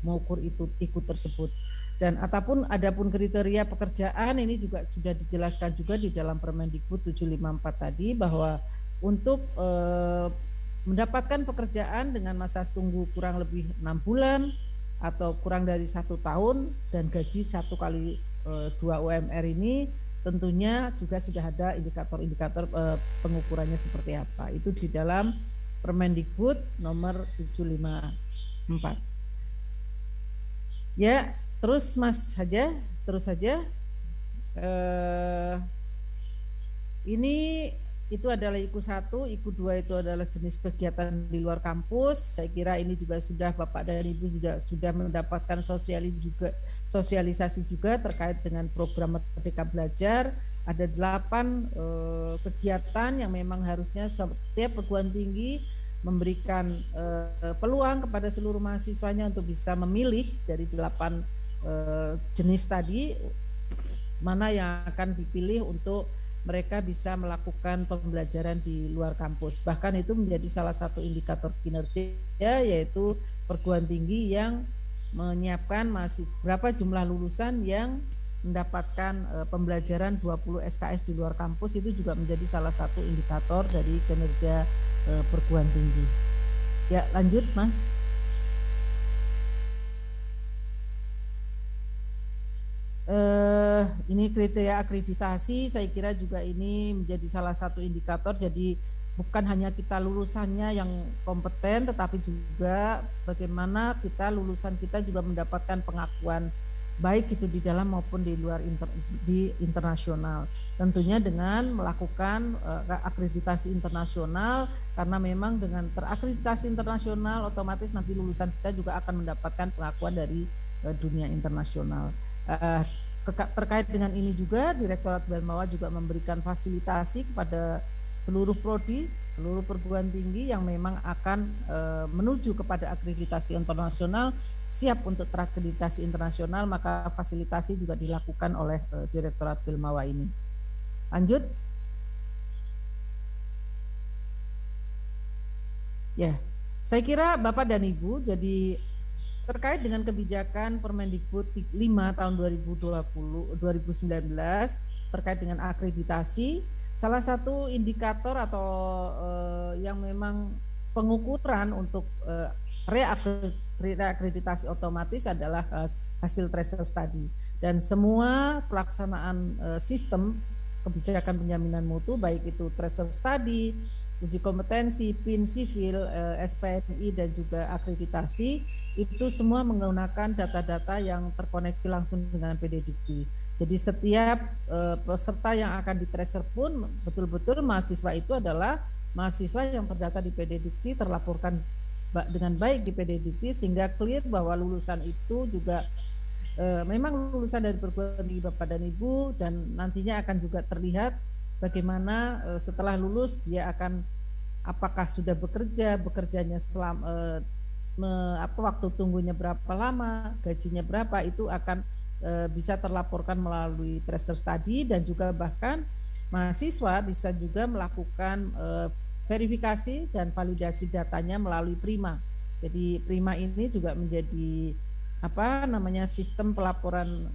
Speaker 4: mengukur ikut tersebut. Dan adapun kriteria pekerjaan ini juga sudah dijelaskan juga di dalam Permendikbud 754 tadi bahwa untuk mendapatkan pekerjaan dengan masa tunggu kurang lebih 6 bulan atau kurang dari 1 tahun dan gaji 1 kali 2 UMR ini tentunya juga sudah ada indikator-indikator pengukurannya seperti apa. Itu di dalam Permendikbud nomor 754. Ya, terus saja. Ini itu adalah IKU 1, IKU 2 itu adalah jenis kegiatan di luar kampus. Saya kira ini juga sudah Bapak dan Ibu sudah mendapatkan sosialisasi juga terkait dengan program Merdeka Belajar. Ada 8 kegiatan yang memang harusnya setiap perguruan tinggi memberikan peluang kepada seluruh mahasiswanya untuk bisa memilih dari 8 jenis tadi mana yang akan dipilih untuk mereka bisa melakukan pembelajaran di luar kampus. Bahkan itu menjadi salah satu indikator kinerja, yaitu perguruan tinggi yang menyiapkan berapa jumlah lulusan yang mendapatkan pembelajaran 20 SKS di luar kampus. Itu juga menjadi salah satu indikator dari kinerja perguruan tinggi. Ya, lanjut Mas. Ini kriteria akreditasi, saya kira juga ini menjadi salah satu indikator. Jadi bukan hanya kita lulusannya yang kompeten, tetapi juga bagaimana lulusan kita juga mendapatkan pengakuan baik itu di dalam maupun di luar di internasional. Tentunya dengan melakukan akreditasi internasional, karena memang dengan terakreditasi internasional otomatis nanti lulusan kita juga akan mendapatkan pengakuan dari dunia internasional. Terkait dengan ini juga Direktorat Belmawa juga memberikan fasilitasi kepada seluruh prodi, seluruh perguruan tinggi yang memang akan menuju kepada akreditasi internasional, siap untuk terakreditasi internasional, maka fasilitasi juga dilakukan oleh Direktorat Belmawa ini. Lanjut. Ya, saya kira Bapak dan Ibu, jadi terkait dengan kebijakan Permendikbud 5 tahun 2019 terkait dengan akreditasi, salah satu indikator atau yang memang pengukuran untuk reakreditasi otomatis adalah hasil tracer study, dan semua pelaksanaan sistem kebijakan penjaminan mutu baik itu tracer study, uji kompetensi, PIN sivil, SPNI dan juga akreditasi itu semua menggunakan data-data yang terkoneksi langsung dengan PDDikti. Jadi setiap peserta yang akan di-tracer pun betul-betul mahasiswa itu adalah mahasiswa yang terdata di PDDikti, terlaporkan dengan baik di PDDikti, sehingga clear bahwa lulusan itu juga memang lulusan dari perguruan tinggi Bapak dan Ibu, dan nantinya akan juga terlihat bagaimana setelah lulus dia akan apakah sudah bekerjanya selama waktu tunggunya berapa lama, gajinya berapa, itu akan bisa terlaporkan melalui tracer study, dan juga bahkan mahasiswa bisa juga melakukan verifikasi dan validasi datanya melalui Prima. Jadi Prima ini juga menjadi sistem pelaporan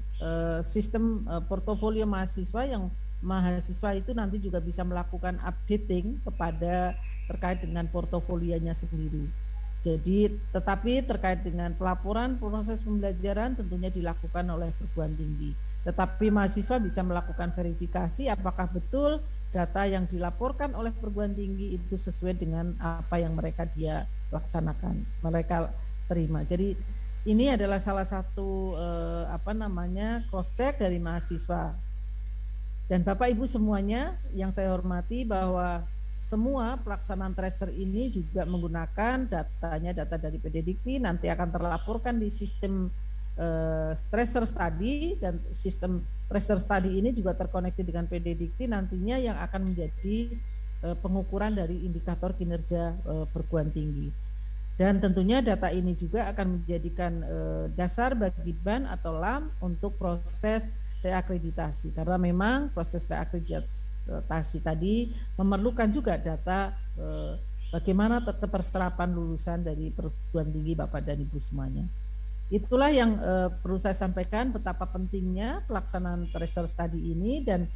Speaker 4: sistem portofolio mahasiswa, yang mahasiswa itu nanti juga bisa melakukan updating kepada terkait dengan portofolionya sendiri. Jadi tetapi terkait dengan pelaporan proses pembelajaran tentunya dilakukan oleh perguruan tinggi. Tetapi mahasiswa bisa melakukan verifikasi apakah betul data yang dilaporkan oleh perguruan tinggi itu sesuai dengan apa yang dia laksanakan, mereka terima. Jadi ini adalah salah satu cross check dari mahasiswa. Dan Bapak Ibu semuanya yang saya hormati, bahwa semua pelaksanaan tracer ini juga menggunakan data dari PDDikti, nanti akan terlaporkan di sistem tracer study, dan sistem tracer study ini juga terkoneksi dengan PDDikti nantinya yang akan menjadi pengukuran dari indikator kinerja perguruan tinggi. Dan tentunya data ini juga akan menjadikan dasar bagi BAN atau LAM untuk proses reakreditasi, karena memang proses reakreditasi tadi memerlukan juga data bagaimana keterserapan lulusan dari perguruan tinggi Bapak dan Ibu semuanya. Itulah yang perlu saya sampaikan betapa pentingnya pelaksanaan tracer study ini, dan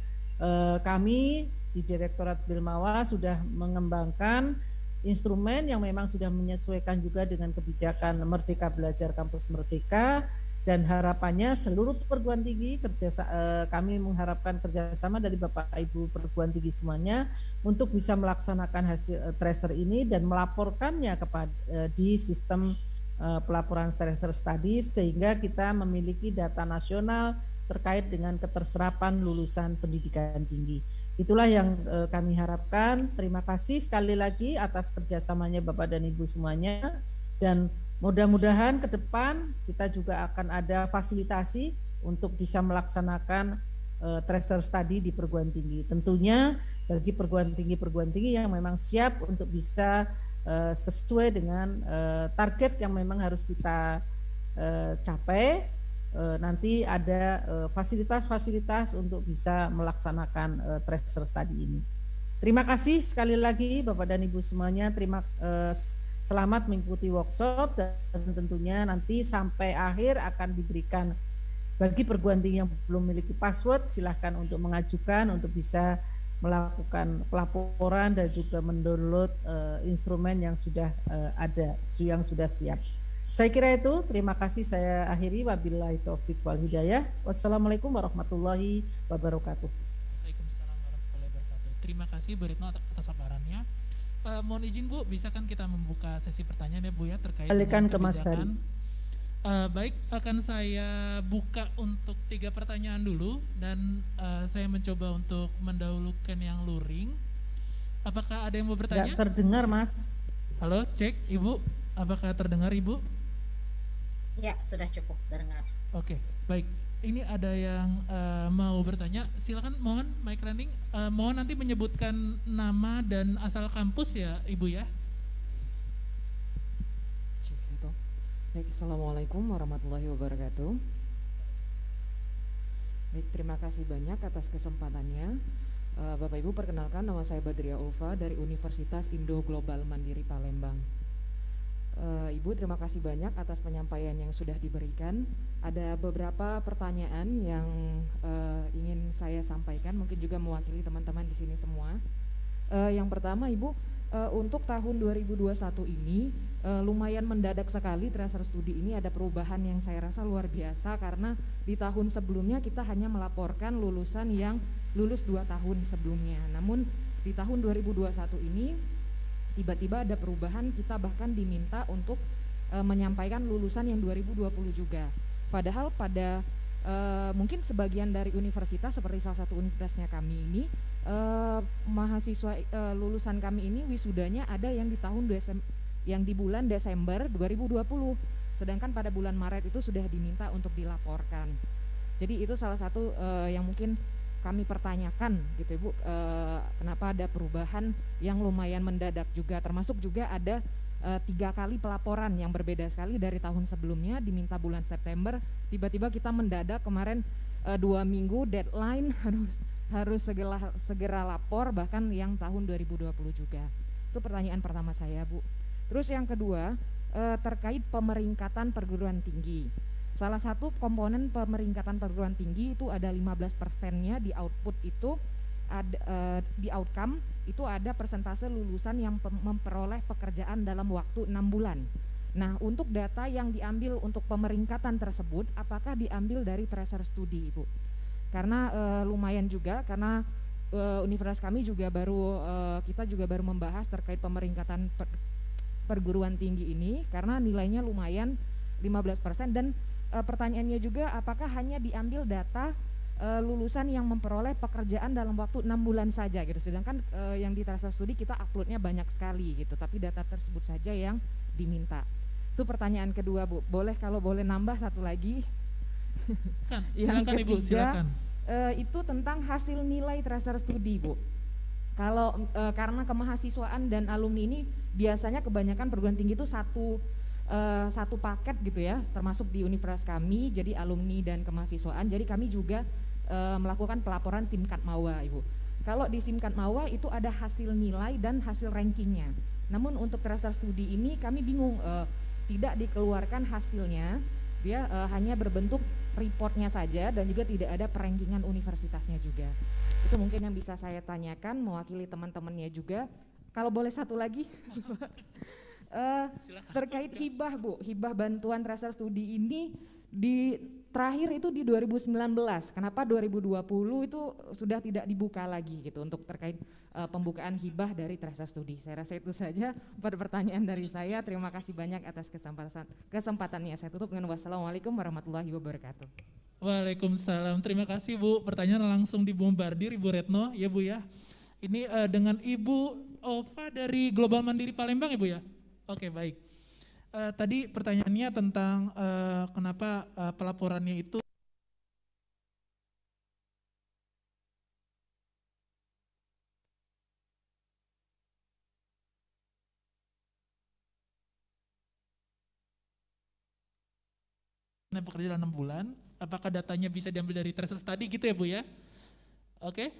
Speaker 4: kami di Direktorat Bilmawa sudah mengembangkan instrumen yang memang sudah menyesuaikan juga dengan kebijakan Merdeka Belajar Kampus Merdeka, dan harapannya seluruh perguruan tinggi kami mengharapkan kerjasama dari Bapak Ibu perguruan tinggi semuanya untuk bisa melaksanakan hasil tracer ini dan melaporkannya di sistem pelaporan tracer study, sehingga kita memiliki data nasional terkait dengan keterserapan lulusan pendidikan tinggi. Itulah yang kami harapkan. Terima kasih sekali lagi atas kerjasamanya Bapak dan Ibu semuanya, dan mudah-mudahan ke depan kita juga akan ada fasilitasi untuk bisa melaksanakan tracer study di perguruan tinggi. Tentunya bagi perguruan tinggi yang memang siap untuk bisa sesuai dengan target yang memang harus kita capai, nanti ada fasilitas-fasilitas untuk bisa melaksanakan tracer study ini. Terima kasih sekali lagi Bapak dan Ibu semuanya. Selamat mengikuti workshop, dan tentunya nanti sampai akhir akan diberikan bagi perguruan tinggi yang belum memiliki password, silahkan untuk mengajukan untuk bisa melakukan pelaporan dan juga mendownload instrumen yang sudah ada, yang sudah siap. Saya kira itu. Terima kasih, saya akhiri. Wabillahi taufiq wal hidayah. Wassalamualaikum warahmatullahi wabarakatuh.
Speaker 8: Waalaikumsalam warahmatullahi wabarakatuh. Terima kasih Bu Retno atas paparannya. Mohon izin Bu, bisa kan kita membuka sesi pertanyaan ya Bu ya, terkait dengan kebijakan. Baik, akan saya buka untuk 3 pertanyaan dulu, dan saya mencoba untuk mendahulukan yang luring. Apakah ada yang mau bertanya?
Speaker 4: Tidak terdengar Mas.
Speaker 8: Halo, cek Ibu, apakah terdengar Ibu?
Speaker 5: Ya, sudah cukup terdengar.
Speaker 8: Oke, baik. Ini ada yang mau bertanya, silakan, mohon mic running. Mohon nanti menyebutkan nama dan asal kampus ya Ibu ya.
Speaker 10: Baik, Assalamualaikum warahmatullahi wabarakatuh. Baik, terima kasih banyak atas kesempatannya. Bapak Ibu, perkenalkan, nama saya Badria Ulfa dari Universitas Indo Global Mandiri Palembang. Ibu, terima kasih banyak atas penyampaian yang sudah diberikan. Ada beberapa pertanyaan yang ingin saya sampaikan, mungkin juga mewakili teman-teman di sini semua. Yang pertama, Ibu, untuk tahun 2021 ini lumayan mendadak sekali tracer studi ini. Ada perubahan yang saya rasa luar biasa, karena di tahun sebelumnya kita hanya melaporkan lulusan yang lulus 2 tahun sebelumnya. Namun di tahun 2021 ini tiba-tiba ada perubahan, kita bahkan diminta untuk menyampaikan lulusan yang 2020 juga. Padahal pada mungkin sebagian dari universitas, seperti salah satu universitasnya kami ini, mahasiswa lulusan kami ini wisudanya ada yang di bulan Desember 2020, sedangkan pada bulan Maret itu sudah diminta untuk dilaporkan. Jadi itu salah satu yang mungkin kami pertanyakan gitu Ibu, kenapa ada perubahan yang lumayan mendadak juga, termasuk juga ada 3 kali pelaporan yang berbeda sekali dari tahun sebelumnya, diminta bulan September, tiba-tiba kita mendadak kemarin 2 minggu deadline harus segera lapor, bahkan yang tahun 2020 juga. Itu pertanyaan pertama saya Bu. Terus yang kedua, terkait pemeringkatan perguruan tinggi. Salah satu komponen pemeringkatan perguruan tinggi itu ada 15%-nya di output itu, di outcome itu ada persentase lulusan yang memperoleh pekerjaan dalam waktu 6 bulan. Nah, untuk data yang diambil untuk pemeringkatan tersebut, apakah diambil dari tracer studi Ibu? Karena lumayan juga, karena universitas kami juga kita juga baru membahas terkait pemeringkatan perguruan tinggi ini, karena nilainya lumayan 15%, dan pertanyaannya juga apakah hanya diambil data lulusan yang memperoleh pekerjaan dalam waktu 6 bulan saja gitu. Sedangkan yang di tracer studi kita uploadnya banyak sekali gitu, tapi data tersebut saja yang diminta. Itu pertanyaan kedua, Bu. Kalau boleh nambah satu lagi. Yang
Speaker 8: silakan
Speaker 10: ketiga,
Speaker 8: Ibu, silakan.
Speaker 10: Itu tentang hasil nilai tracer studi, Bu. Kalau karena kemahasiswaan dan alumni ini biasanya kebanyakan perguruan tinggi itu satu paket gitu ya, termasuk di universitas kami, jadi alumni dan kemahasiswaan. Jadi kami juga melakukan pelaporan SIMKAD MAWA, Ibu. Kalau di SIMKAD MAWA itu ada hasil nilai dan hasil rankingnya. Namun untuk tracer studi ini kami bingung, tidak dikeluarkan hasilnya, dia hanya berbentuk reportnya saja dan juga tidak ada perankingan universitasnya juga. Itu mungkin yang bisa saya tanyakan mewakili teman-temannya juga. Kalau boleh satu lagi. Terkait hibah, Bu, hibah bantuan tracer studi ini terakhir itu di 2019. Kenapa 2020 itu sudah tidak dibuka lagi gitu untuk terkait pembukaan hibah dari tracer studi. Saya rasa itu saja pada pertanyaan dari saya. Terima kasih banyak atas kesempatannya. Saya tutup dengan wassalamualaikum warahmatullahi wabarakatuh.
Speaker 8: Waalaikumsalam. Terima kasih, Bu. Pertanyaan langsung dibombardir Ibu Retno, ya Bu ya. Ini dengan Ibu Ova dari Global Mandiri Palembang, Ibu ya. Oke, baik. Tadi pertanyaannya tentang kenapa pelaporannya itu bekerja dalam 6 bulan, apakah datanya bisa diambil dari tracer study gitu ya Bu ya? Oke.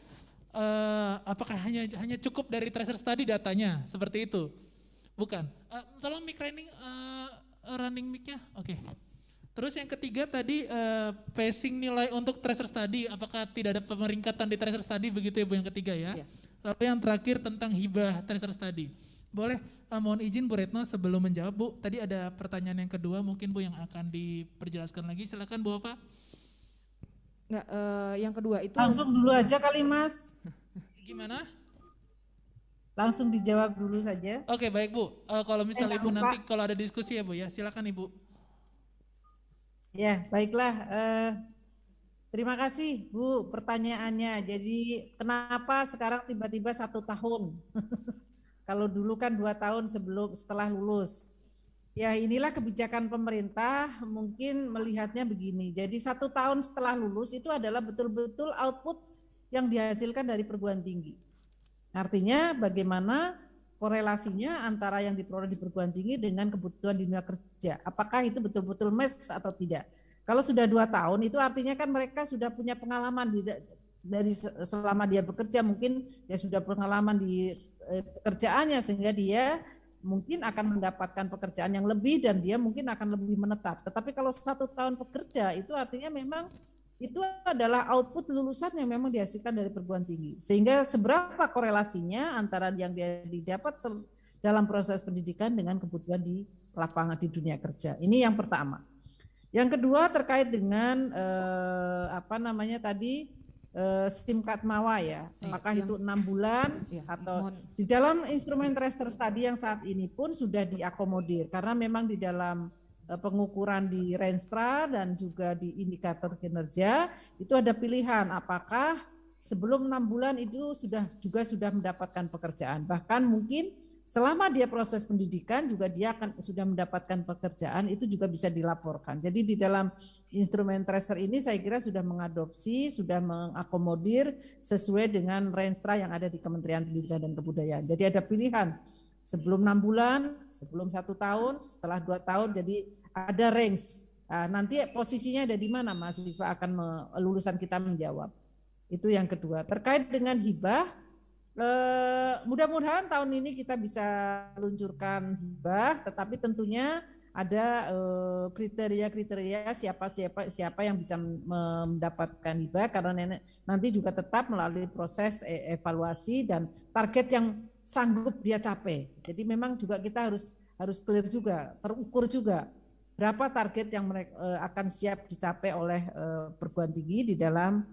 Speaker 8: Apakah hanya cukup dari tracer study datanya seperti itu? Bukan. Tolong mic running mic-nya. Oke. Terus yang ketiga tadi pacing nilai untuk tracer study, apakah tidak ada pemeringkatan di tracer study begitu ya Bu yang ketiga ya? Yeah. Lalu yang terakhir tentang hibah tracer study. Boleh mohon izin Bu Retno sebelum menjawab Bu, tadi ada pertanyaan yang kedua mungkin Bu yang akan diperjelaskan lagi. Silakan Bu Ova.
Speaker 10: Enggak, yang kedua itu
Speaker 4: langsung dulu aja kali Mas.
Speaker 8: Gimana?
Speaker 4: Langsung dijawab dulu saja.
Speaker 8: Oke, baik Bu. Kalau misalnya Ibu nanti kalau ada diskusi ya Bu ya, silakan Ibu.
Speaker 4: Ya, baiklah. Terima kasih Bu pertanyaannya. Jadi kenapa sekarang tiba-tiba 1 tahun? Kalau dulu kan 2 tahun setelah lulus. Ya inilah kebijakan pemerintah, mungkin melihatnya begini. Jadi 1 tahun setelah lulus itu adalah betul-betul output yang dihasilkan dari perguruan tinggi. Artinya bagaimana korelasinya antara yang diperoleh di perguruan tinggi dengan kebutuhan di dunia kerja. Apakah itu betul-betul match atau tidak? Kalau sudah 2 tahun itu artinya kan mereka sudah punya pengalaman dari selama dia bekerja, mungkin dia sudah pengalaman di pekerjaannya sehingga dia mungkin akan mendapatkan pekerjaan yang lebih dan dia mungkin akan lebih menetap. Tetapi kalau 1 tahun bekerja itu artinya memang itu adalah output lulusan yang memang dihasilkan dari perguruan tinggi. Sehingga seberapa korelasinya antara yang dia didapat dalam proses pendidikan dengan kebutuhan di lapangan di dunia kerja. Ini yang pertama. Yang kedua terkait dengan SIMKAD MAWA ya, apakah itu 6 bulan atau di dalam instrumen tracer study yang saat ini pun sudah diakomodir karena memang di dalam pengukuran di Renstra dan juga di indikator kinerja itu ada pilihan apakah sebelum 6 bulan itu sudah mendapatkan pekerjaan, bahkan mungkin selama dia proses pendidikan juga dia akan sudah mendapatkan pekerjaan, itu juga bisa dilaporkan. Jadi di dalam instrumen tracer ini saya kira sudah mengadopsi, sudah mengakomodir sesuai dengan Renstra yang ada di Kementerian Pendidikan dan Kebudayaan. Jadi ada pilihan sebelum 6 bulan, sebelum 1 tahun, setelah 2 tahun, jadi ada range. Nah, nanti posisinya ada di mana mahasiswa akan lulusan kita menjawab. Itu yang kedua. Terkait dengan hibah, mudah-mudahan tahun ini kita bisa luncurkan hibah, tetapi tentunya ada kriteria-kriteria siapa yang bisa mendapatkan hibah karena nanti juga tetap melalui proses evaluasi dan target yang sanggup dia capai. Jadi memang juga kita harus clear juga, terukur juga berapa target yang akan siap dicapai oleh perguruan tinggi di dalam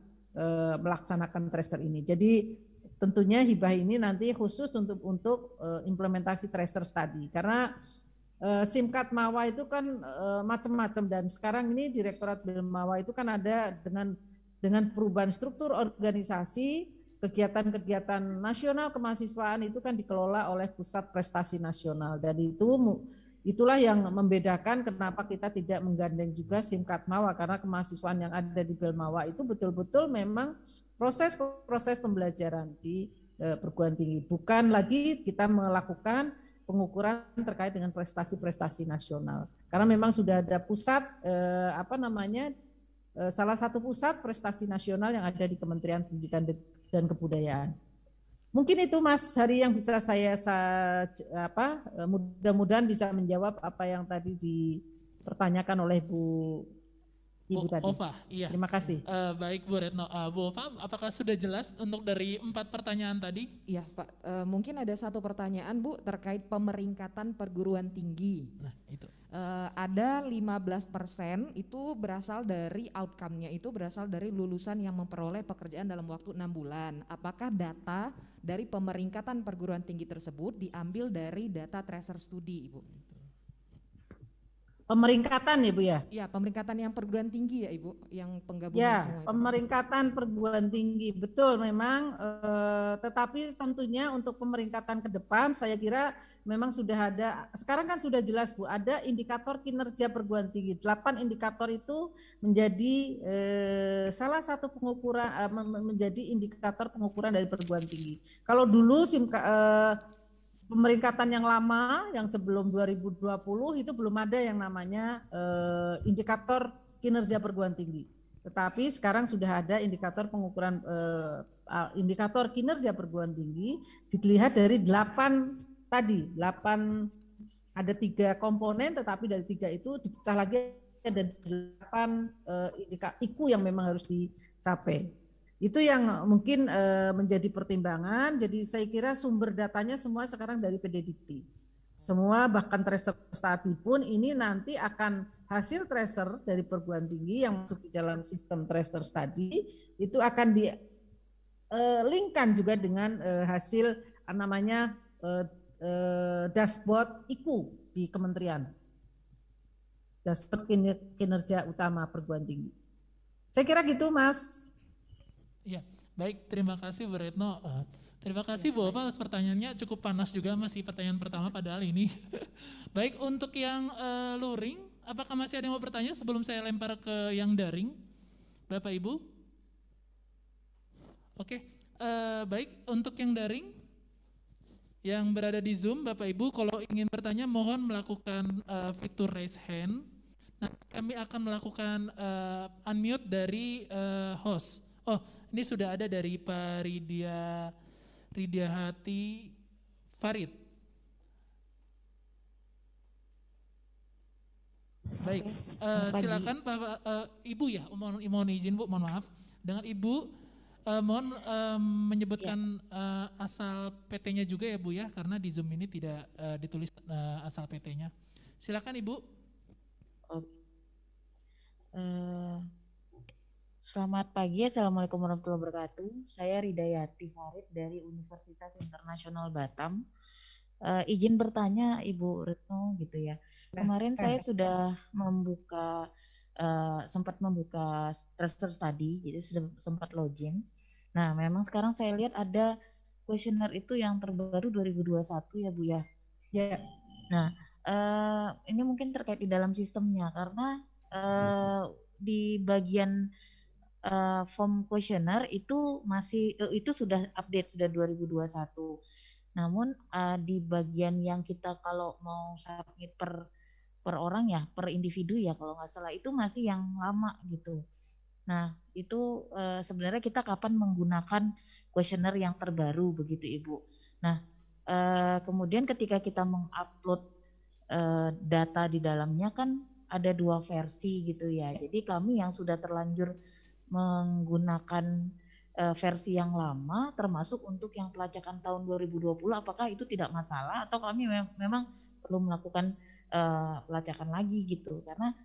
Speaker 4: melaksanakan tracer ini. Jadi tentunya hibah ini nanti khusus untuk implementasi tracer study karena SIMKAD MAWA itu kan macam-macam dan sekarang ini Direktorat BEM MAWA itu kan ada dengan dengan perubahan struktur organisasi, kegiatan-kegiatan nasional kemahasiswaan itu kan dikelola oleh Pusat Prestasi Nasional, dan itulah yang membedakan kenapa kita tidak menggandeng juga Simkatmawa, karena kemahasiswaan yang ada di Belmawa itu betul-betul memang proses pembelajaran di perguruan tinggi, bukan lagi kita melakukan pengukuran terkait dengan prestasi-prestasi nasional, karena memang sudah ada pusat salah satu pusat prestasi nasional yang ada di Kementerian Pendidikan dan Kebudayaan. Mungkin itu Mas Hari yang bisa mudah-mudahan bisa menjawab apa yang tadi dipertanyakan oleh Ibu tadi.
Speaker 8: Ova, iya.
Speaker 4: Terima kasih.
Speaker 8: Baik Bu Retno. Bu Ova, apakah sudah jelas untuk dari 4 pertanyaan tadi?
Speaker 10: Iya Pak, mungkin ada satu pertanyaan Bu terkait pemeringkatan perguruan tinggi.
Speaker 8: Nah itu.
Speaker 10: Ada 15% itu berasal dari outcome-nya, itu berasal dari lulusan yang memperoleh pekerjaan dalam waktu 6 bulan. Apakah data dari pemeringkatan perguruan tinggi tersebut diambil dari data tracer studi Ibu?
Speaker 4: Pemeringkatan ya Bu ya?
Speaker 10: Iya, pemeringkatan yang perguruan tinggi ya Ibu, yang penggabungan
Speaker 4: ya,
Speaker 10: semua itu.
Speaker 4: Pemeringkatan perguruan tinggi, betul memang, tetapi tentunya untuk pemeringkatan ke depan saya kira memang sudah ada, sekarang kan sudah jelas Bu, ada indikator kinerja perguruan tinggi, 8 indikator itu menjadi salah satu pengukuran, menjadi indikator pengukuran dari perguruan tinggi. Kalau dulu pemeringkatan yang lama, yang sebelum 2020 itu belum ada yang namanya indikator kinerja perguruan tinggi. Tetapi sekarang sudah ada indikator pengukuran indikator kinerja perguruan tinggi, dilihat dari 8 tadi, 8 ada 3 komponen, tetapi dari 3 itu dipecah lagi ada 8 indikator IQ yang memang harus dicapai. Itu yang mungkin menjadi pertimbangan. Jadi saya kira sumber datanya semua sekarang dari PDDikti. Semua bahkan tracer study pun ini nanti akan hasil tracer dari perguruan tinggi yang masuk di dalam sistem tracer study itu akan di-linkkan juga dengan hasil namanya dashboard IQ di kementerian. Dashboard kinerja utama perguruan tinggi. Saya kira gitu Mas.
Speaker 8: Ya, baik, terima kasih Bu Retno. Terima kasih Bu Ova atas pertanyaannya, cukup panas juga masih pertanyaan pertama padahal ini. Baik, untuk yang luring, apakah masih ada yang mau bertanya sebelum saya lempar ke yang daring? Bapak Ibu? Oke, baik, untuk yang daring, yang berada di Zoom, Bapak Ibu kalau ingin bertanya mohon melakukan fitur raise hand. Nah, kami akan melakukan unmute dari host. Oh, ini sudah ada dari Pak Ridya Hati Farid. Baik, silakan Pak Ibu ya, mohon izin Bu, mohon maaf. Dengan Ibu, mohon menyebutkan asal PT-nya juga ya Bu ya, karena di Zoom ini tidak ditulis asal PT-nya. Silakan Ibu.
Speaker 11: Selamat pagi, Assalamualaikum warahmatullahi wabarakatuh. Saya Ridayati Farid dari Universitas Internasional Batam. Izin bertanya Ibu Retno gitu ya. Kemarin saya sudah sempat membuka tracer study, jadi sudah sempat login. Nah, memang sekarang saya lihat ada kuesioner itu yang terbaru 2021 ya Bu ya.
Speaker 4: Ya.
Speaker 11: Nah, ini mungkin terkait di dalam sistemnya karena di bagian form questionnaire itu masih itu sudah update sudah 2021. Namun di bagian yang kita kalau mau submit per orang ya, per individu ya kalau nggak salah itu masih yang lama gitu. Nah, itu sebenarnya kita kapan menggunakan questionnaire yang terbaru begitu Ibu. Nah, kemudian ketika kita mengupload data di dalamnya kan ada 2 versi gitu ya. Jadi kami yang sudah terlanjur menggunakan versi yang lama termasuk untuk yang pelacakan tahun 2020 apakah itu tidak masalah atau kami memang perlu melakukan pelacakan lagi gitu karena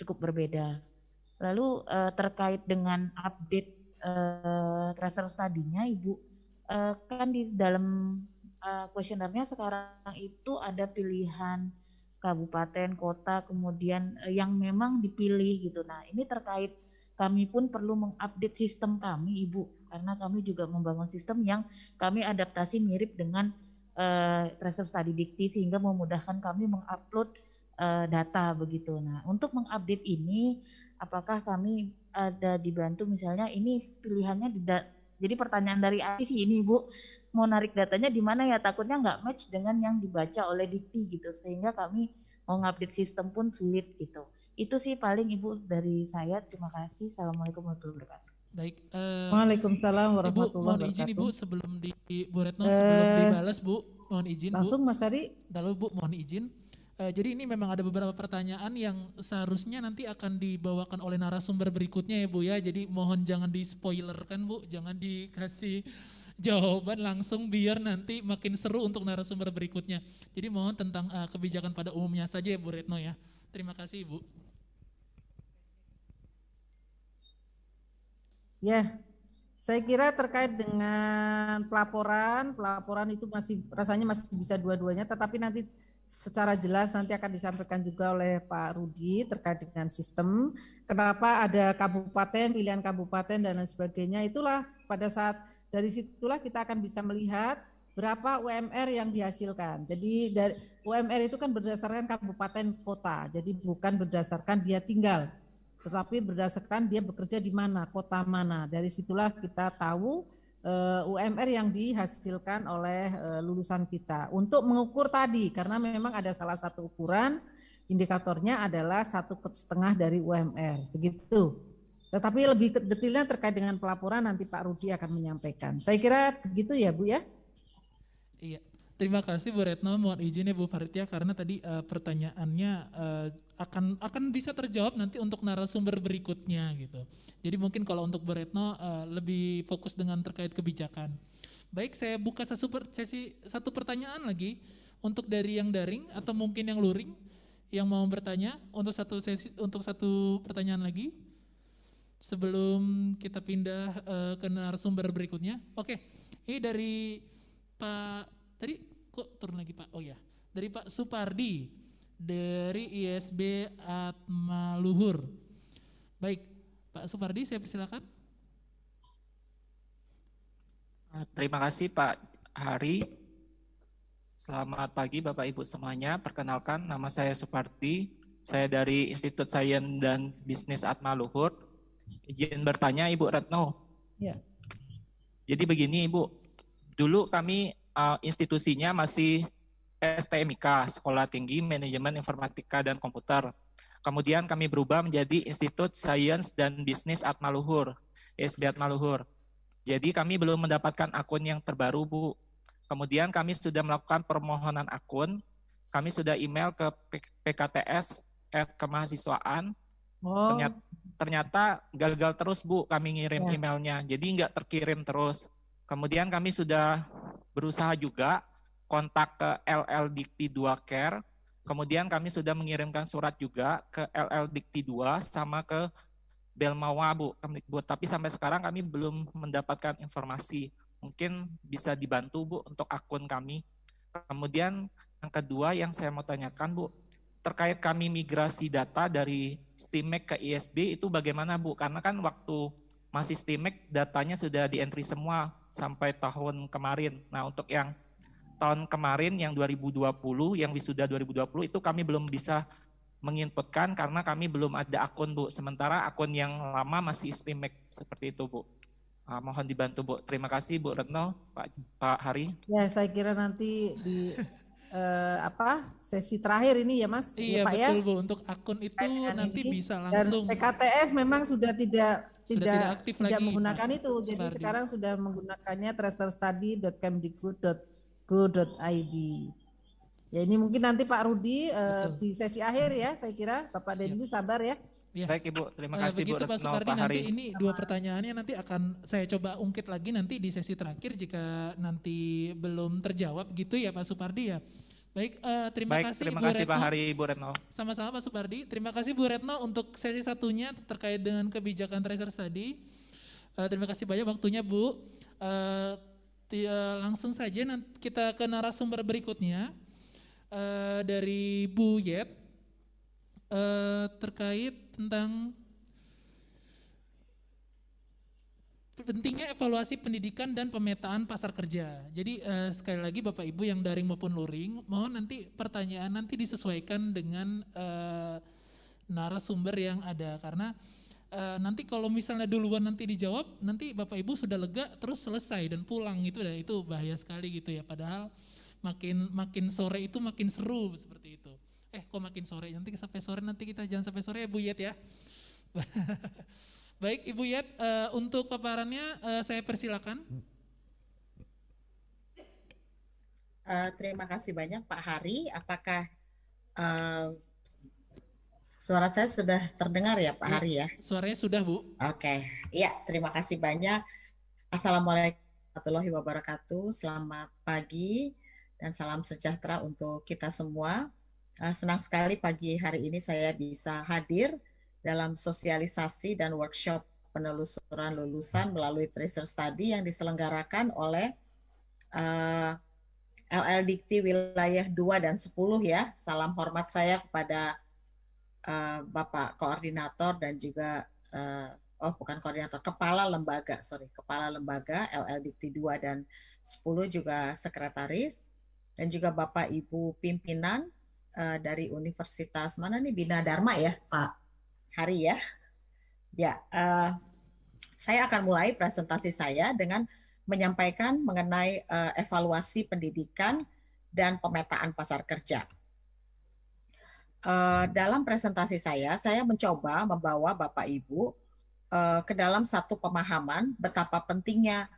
Speaker 11: cukup berbeda. Lalu terkait dengan update tracer study-nya Ibu, kan di dalam kuesionernya sekarang itu ada pilihan kabupaten, kota, kemudian yang memang dipilih gitu. Nah ini terkait kami pun perlu mengupdate sistem kami, Ibu, karena kami juga membangun sistem yang kami adaptasi mirip dengan tracer study dikti sehingga memudahkan kami mengupload data begitu. Nah, untuk mengupdate ini, apakah kami ada dibantu misalnya ini pilihannya jadi pertanyaan dari IT sih ini, Bu, mau narik datanya di mana ya, takutnya nggak match dengan yang dibaca oleh dikti gitu, sehingga kami mau ngupdate sistem pun sulit gitu. Itu sih paling Ibu dari saya. Terima kasih. Assalamualaikum warahmatullahi wabarakatuh.
Speaker 8: Baik.
Speaker 4: Waalaikumsalam
Speaker 8: Ibu,
Speaker 4: warahmatullahi
Speaker 8: mohon izin Ibu
Speaker 4: wabarakatuh.
Speaker 8: sebelum Bu Retno sebelum dibalas Bu, mohon izin
Speaker 4: Langsung
Speaker 8: Bu.
Speaker 4: Mas Ari.
Speaker 8: Lalu Bu, mohon izin. Jadi ini memang ada beberapa pertanyaan yang seharusnya nanti akan dibawakan oleh narasumber berikutnya ya Bu ya. Jadi mohon jangan di spoiler kan Bu, jangan dikasih jawaban langsung biar nanti makin seru untuk narasumber berikutnya. Jadi mohon tentang kebijakan pada umumnya saja ya Bu Retno ya. Terima kasih Ibu.
Speaker 4: Ya, saya kira terkait dengan pelaporan itu rasanya masih bisa dua-duanya, tetapi nanti secara jelas nanti akan disampaikan juga oleh Pak Rudi terkait dengan sistem. Kenapa ada kabupaten, pilihan kabupaten dan lain sebagainya, itulah pada saat dari situlah kita akan bisa melihat berapa UMR yang dihasilkan. Jadi dari UMR itu kan berdasarkan kabupaten kota, jadi bukan berdasarkan dia tinggal, tetapi berdasarkan dia bekerja di mana, kota mana. Dari situlah kita tahu UMR yang dihasilkan oleh lulusan kita. Untuk mengukur tadi, karena memang ada salah satu ukuran, indikatornya adalah 1,5 dari UMR, begitu. Tetapi lebih detailnya terkait dengan pelaporan nanti Pak Rudi akan menyampaikan. Saya kira begitu ya Bu ya.
Speaker 8: Iya, terima kasih Bu Retno. Mohon izin ya Bu Faritia karena tadi pertanyaannya akan bisa terjawab nanti untuk narasumber berikutnya gitu. Jadi mungkin kalau untuk Bu Retno lebih fokus dengan terkait kebijakan. Baik, saya buka satu pertanyaan lagi untuk dari yang daring atau mungkin yang luring yang mau bertanya untuk satu pertanyaan lagi sebelum kita pindah ke narasumber berikutnya. Oke, ini dari Pak, tadi kok turun lagi Pak? Oh ya, dari Pak Supardi dari ISB Atmaluhur. Baik, Pak Supardi saya persilakan.
Speaker 12: Terima kasih Pak Hari. Selamat pagi Bapak Ibu semuanya. Perkenalkan nama saya Supardi. Saya dari Institut Sains dan Bisnis Atmaluhur. Izin bertanya Ibu Retno.
Speaker 4: Ya.
Speaker 12: Jadi begini Ibu. Dulu kami institusinya masih STMIK, Sekolah Tinggi Manajemen Informatika dan Komputer. Kemudian kami berubah menjadi Institut Sains dan Bisnis Atmaluhur, ISB Atmaluhur. Jadi kami belum mendapatkan akun yang terbaru, Bu. Kemudian kami sudah melakukan permohonan akun, kami sudah email ke PKTS@kemahasiswaan. Ternyata gagal terus, Bu, kami ngirim emailnya, jadi nggak terkirim terus. Kemudian kami sudah berusaha juga kontak ke LL Dikti 2 Care, kemudian kami sudah mengirimkan surat juga ke LL Dikti 2 sama ke Belmawa, Bu, tapi sampai sekarang kami belum mendapatkan informasi. Mungkin bisa dibantu, Bu, untuk akun kami. Kemudian yang kedua yang saya mau tanyakan, Bu, terkait kami migrasi data dari STIMEC ke ISB itu bagaimana, Bu? Karena kan waktu masih STIMEC datanya sudah di-entry semua sampai tahun kemarin. Nah, untuk yang tahun kemarin yang 2020, yang wisuda 2020 itu kami belum bisa menginputkan karena kami belum ada akun, Bu. Sementara akun yang lama masih STIMEC seperti itu, Bu. Mohon dibantu, Bu. Terima kasih, Bu Retno, Pak Hari.
Speaker 4: Ya, saya kira nanti di sesi terakhir ini ya Mas.
Speaker 8: Iya,
Speaker 4: ya, Pak,
Speaker 8: betul
Speaker 4: ya?
Speaker 8: Bu. Untuk akun itu nanti
Speaker 4: ini.
Speaker 8: bisa langsung.
Speaker 4: Dan PKTS memang sudah tidak
Speaker 8: aktif lagi,
Speaker 4: menggunakan
Speaker 8: Pak
Speaker 4: itu. Jadi
Speaker 8: Supardi.
Speaker 4: sekarang sudah menggunakannya tracerstudy.kemdikbud.go.id. Ya ini mungkin nanti Pak Rudi di sesi akhir ya, saya kira Bapak Dendi sabar ya.
Speaker 8: Ya.
Speaker 12: Baik Ibu, terima kasih Bu
Speaker 8: Begitu Pak
Speaker 12: Retno,
Speaker 8: Supardi,
Speaker 12: Pak
Speaker 8: nanti
Speaker 12: Hari.
Speaker 8: ini dua pertanyaannya nanti akan saya coba ungkit lagi nanti di sesi terakhir jika nanti belum terjawab gitu ya Pak Supardi ya. Baik, terima kasih
Speaker 12: terima
Speaker 8: Bu
Speaker 12: kasih
Speaker 8: Retno.
Speaker 12: Pak Hari, Bu Retno.
Speaker 8: Sama-sama Pak Supardi. Terima kasih Bu Retno untuk sesi satunya terkait dengan kebijakan tracer study. Terima kasih banyak waktunya Bu. Langsung saja nanti kita ke narasumber berikutnya dari Bu Yet terkait tentang pentingnya evaluasi pendidikan dan pemetaan pasar kerja. Jadi sekali lagi Bapak Ibu yang daring maupun luring, mohon nanti pertanyaan nanti disesuaikan dengan narasumber yang ada, karena nanti kalau misalnya duluan nanti dijawab, nanti Bapak Ibu sudah lega terus selesai dan pulang itu bahaya sekali gitu ya. Padahal makin sore itu makin seru seperti itu. Kok makin sore? Nanti sampai sore, nanti kita jangan sampai sore ya Bu Yet ya. Baik Ibu Yet, untuk paparannya saya persilakan.
Speaker 5: Terima kasih banyak Pak Hari. Apakah suara saya sudah terdengar ya Pak Hari ya?
Speaker 8: Suaranya sudah Bu.
Speaker 5: Oke, ya terima kasih banyak. Assalamualaikum warahmatullahi wabarakatuh. Selamat pagi dan salam sejahtera untuk kita semua. Senang sekali pagi hari ini saya bisa hadir dalam sosialisasi dan workshop penelusuran lulusan melalui tracer study yang diselenggarakan oleh LL Dikti Wilayah 2 dan 10 ya. Salam hormat saya kepada Bapak Koordinator dan juga bukan koordinator, Kepala Lembaga LL Dikti 2 dan 10 juga sekretaris, dan juga Bapak Ibu pimpinan dari Universitas mana nih, Bina Dharma ya Pak Hari ya. Ya, saya akan mulai presentasi saya dengan menyampaikan mengenai evaluasi pendidikan dan pemetaan pasar kerja. Dalam presentasi saya mencoba membawa Bapak Ibu ke dalam satu pemahaman betapa pentingnya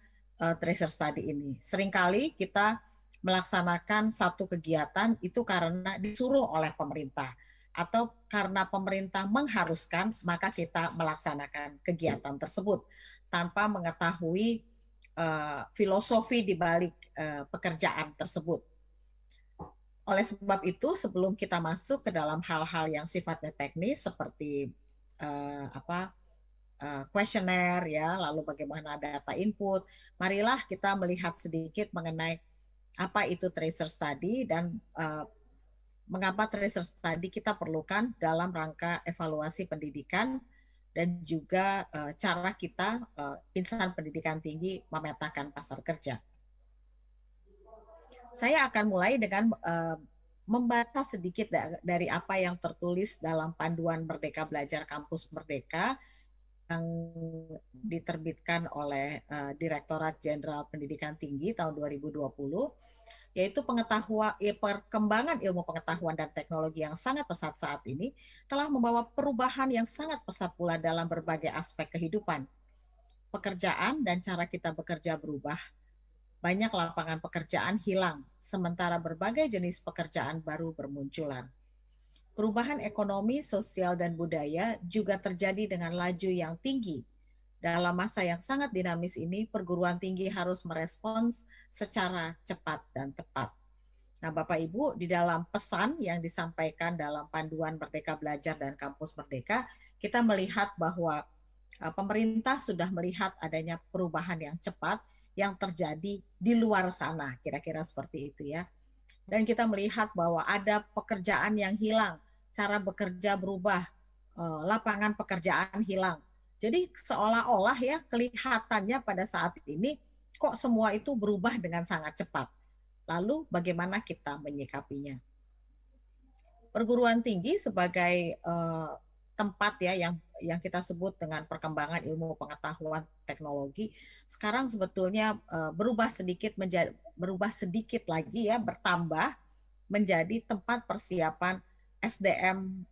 Speaker 5: tracer study ini. Seringkali kita melaksanakan satu kegiatan itu karena disuruh oleh pemerintah, atau karena pemerintah mengharuskan, maka kita melaksanakan kegiatan tersebut tanpa mengetahui filosofi di balik pekerjaan tersebut. Oleh sebab itu, sebelum kita masuk ke dalam hal-hal yang sifatnya teknis seperti kuesioner ya, lalu bagaimana data input, marilah kita melihat sedikit mengenai apa itu tracer study dan mengapa tracer study kita perlukan dalam rangka evaluasi pendidikan dan juga cara kita insan pendidikan tinggi memetakan pasar kerja. Saya akan mulai dengan membaca sedikit dari apa yang tertulis dalam panduan Merdeka Belajar Kampus Merdeka yang diterbitkan oleh Direktorat Jenderal Pendidikan Tinggi tahun 2020, yaitu perkembangan ilmu pengetahuan dan teknologi yang sangat pesat saat ini telah membawa perubahan yang sangat pesat pula dalam berbagai aspek kehidupan. Pekerjaan dan cara kita bekerja berubah. Banyak lapangan pekerjaan hilang, sementara berbagai jenis pekerjaan baru bermunculan. Perubahan ekonomi, sosial, dan budaya juga terjadi dengan laju yang tinggi. Dalam masa yang sangat dinamis ini, perguruan tinggi harus merespons secara cepat dan tepat. Nah, Bapak Ibu, di dalam pesan yang disampaikan dalam panduan Merdeka Belajar dan Kampus Merdeka, kita melihat bahwa pemerintah sudah melihat adanya perubahan yang cepat yang terjadi di luar sana, kira-kira seperti itu ya. Dan kita melihat bahwa ada pekerjaan yang hilang, cara bekerja berubah, lapangan pekerjaan hilang. Jadi seolah-olah ya kelihatannya pada saat ini kok semua itu berubah dengan sangat cepat. Lalu bagaimana kita menyikapinya? Perguruan tinggi sebagai tempat ya yang kita sebut dengan perkembangan ilmu pengetahuan teknologi sekarang sebetulnya berubah sedikit lagi ya, bertambah menjadi tempat persiapan SDM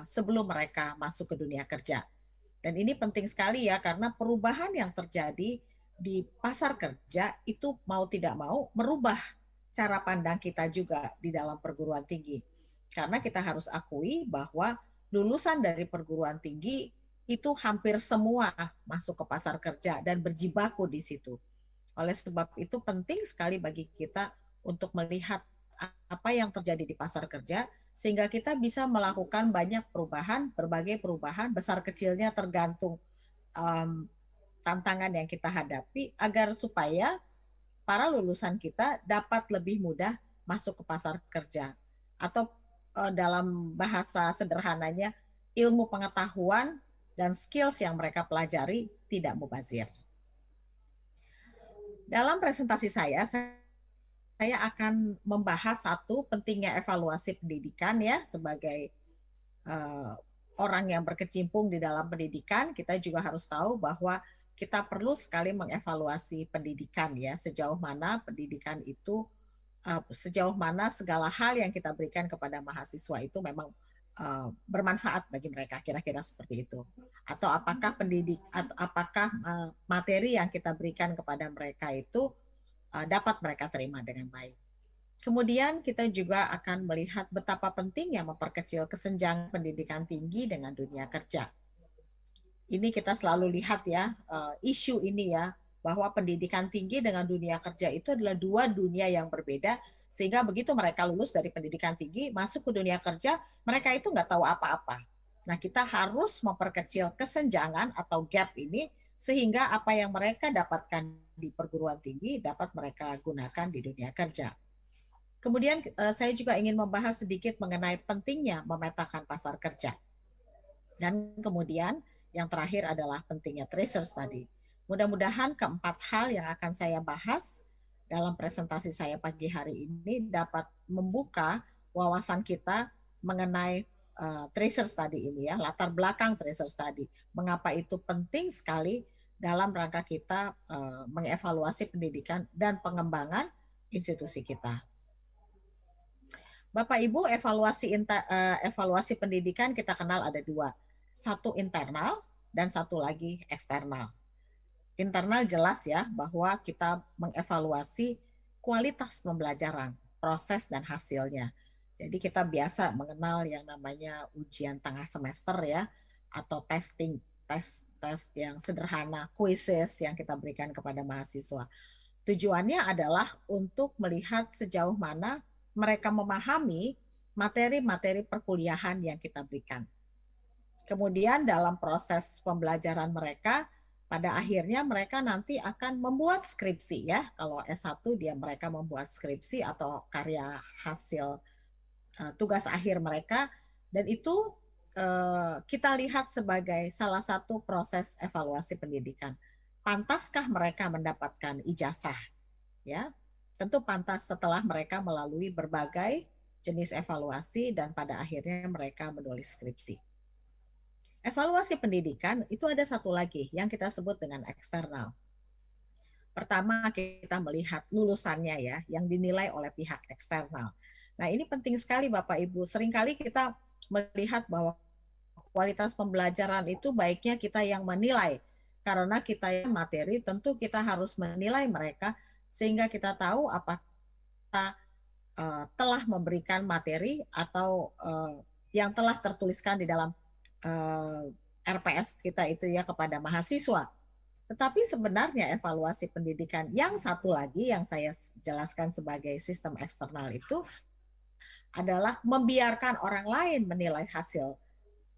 Speaker 5: sebelum mereka masuk ke dunia kerja. Dan ini penting sekali ya, karena perubahan yang terjadi di pasar kerja itu mau tidak mau merubah cara pandang kita juga di dalam perguruan tinggi. Karena kita harus akui bahwa lulusan dari perguruan tinggi itu hampir semua masuk ke pasar kerja dan berjibaku di situ. Oleh sebab itu penting sekali bagi kita untuk melihat apa yang terjadi di pasar kerja, sehingga kita bisa melakukan banyak perubahan, berbagai perubahan, besar kecilnya tergantung tantangan yang kita hadapi, agar supaya para lulusan kita dapat lebih mudah masuk ke pasar kerja. Atau dalam bahasa sederhananya, ilmu pengetahuan dan skills yang mereka pelajari tidak mubazir. Dalam presentasi saya akan membahas satu pentingnya evaluasi pendidikan ya sebagai orang yang berkecimpung di dalam pendidikan. Kita juga harus tahu bahwa kita perlu sekali mengevaluasi pendidikan ya, sejauh mana pendidikan itu, sejauh mana segala hal yang kita berikan kepada mahasiswa itu memang bermanfaat bagi mereka, kira-kira seperti itu. Atau apakah materi yang kita berikan kepada mereka itu dapat mereka terima dengan baik. Kemudian kita juga akan melihat betapa pentingnya memperkecil kesenjangan pendidikan tinggi dengan dunia kerja. Ini kita selalu lihat ya, isu ini ya, bahwa pendidikan tinggi dengan dunia kerja itu adalah dua dunia yang berbeda, sehingga begitu mereka lulus dari pendidikan tinggi, masuk ke dunia kerja, mereka itu nggak tahu apa-apa. Nah, kita harus memperkecil kesenjangan atau gap ini, sehingga apa yang mereka dapatkan di perguruan tinggi dapat mereka gunakan di dunia kerja. Kemudian saya juga ingin membahas sedikit mengenai pentingnya memetakan pasar kerja. Dan kemudian yang terakhir adalah pentingnya tracer study. Mudah-mudahan keempat hal yang akan saya bahas dalam presentasi saya pagi hari ini dapat membuka wawasan kita mengenai tracer study ini ya, latar belakang tracer study. Mengapa itu penting sekali dalam rangka kita mengevaluasi pendidikan dan pengembangan institusi kita. Bapak Ibu, evaluasi pendidikan kita kenal ada dua. Satu internal dan satu lagi eksternal. Internal jelas ya bahwa kita mengevaluasi kualitas pembelajaran, proses dan hasilnya. Jadi kita biasa mengenal yang namanya ujian tengah semester ya, atau tes yang sederhana, quizzes yang kita berikan kepada mahasiswa. Tujuannya adalah untuk melihat sejauh mana mereka memahami materi-materi perkuliahan yang kita berikan. Kemudian dalam proses pembelajaran mereka, pada akhirnya mereka nanti akan membuat skripsi ya. Kalau S1 mereka membuat skripsi atau karya hasil tugas akhir mereka, dan itu kita lihat sebagai salah satu proses evaluasi pendidikan. Pantaskah mereka mendapatkan ijazah? Ya, tentu pantas setelah mereka melalui berbagai jenis evaluasi dan pada akhirnya mereka menulis skripsi. Evaluasi pendidikan itu ada satu lagi yang kita sebut dengan eksternal. Pertama kita melihat lulusannya ya, yang dinilai oleh pihak eksternal. Nah ini penting sekali Bapak Ibu. Seringkali kita melihat bahwa kualitas pembelajaran itu baiknya kita yang menilai. Karena kita yang materi tentu kita harus menilai mereka sehingga kita tahu apakah kita telah memberikan materi atau yang telah tertuliskan di dalam RPS kita itu ya kepada mahasiswa. Tetapi sebenarnya evaluasi pendidikan yang satu lagi yang saya jelaskan sebagai sistem eksternal itu adalah membiarkan orang lain menilai hasil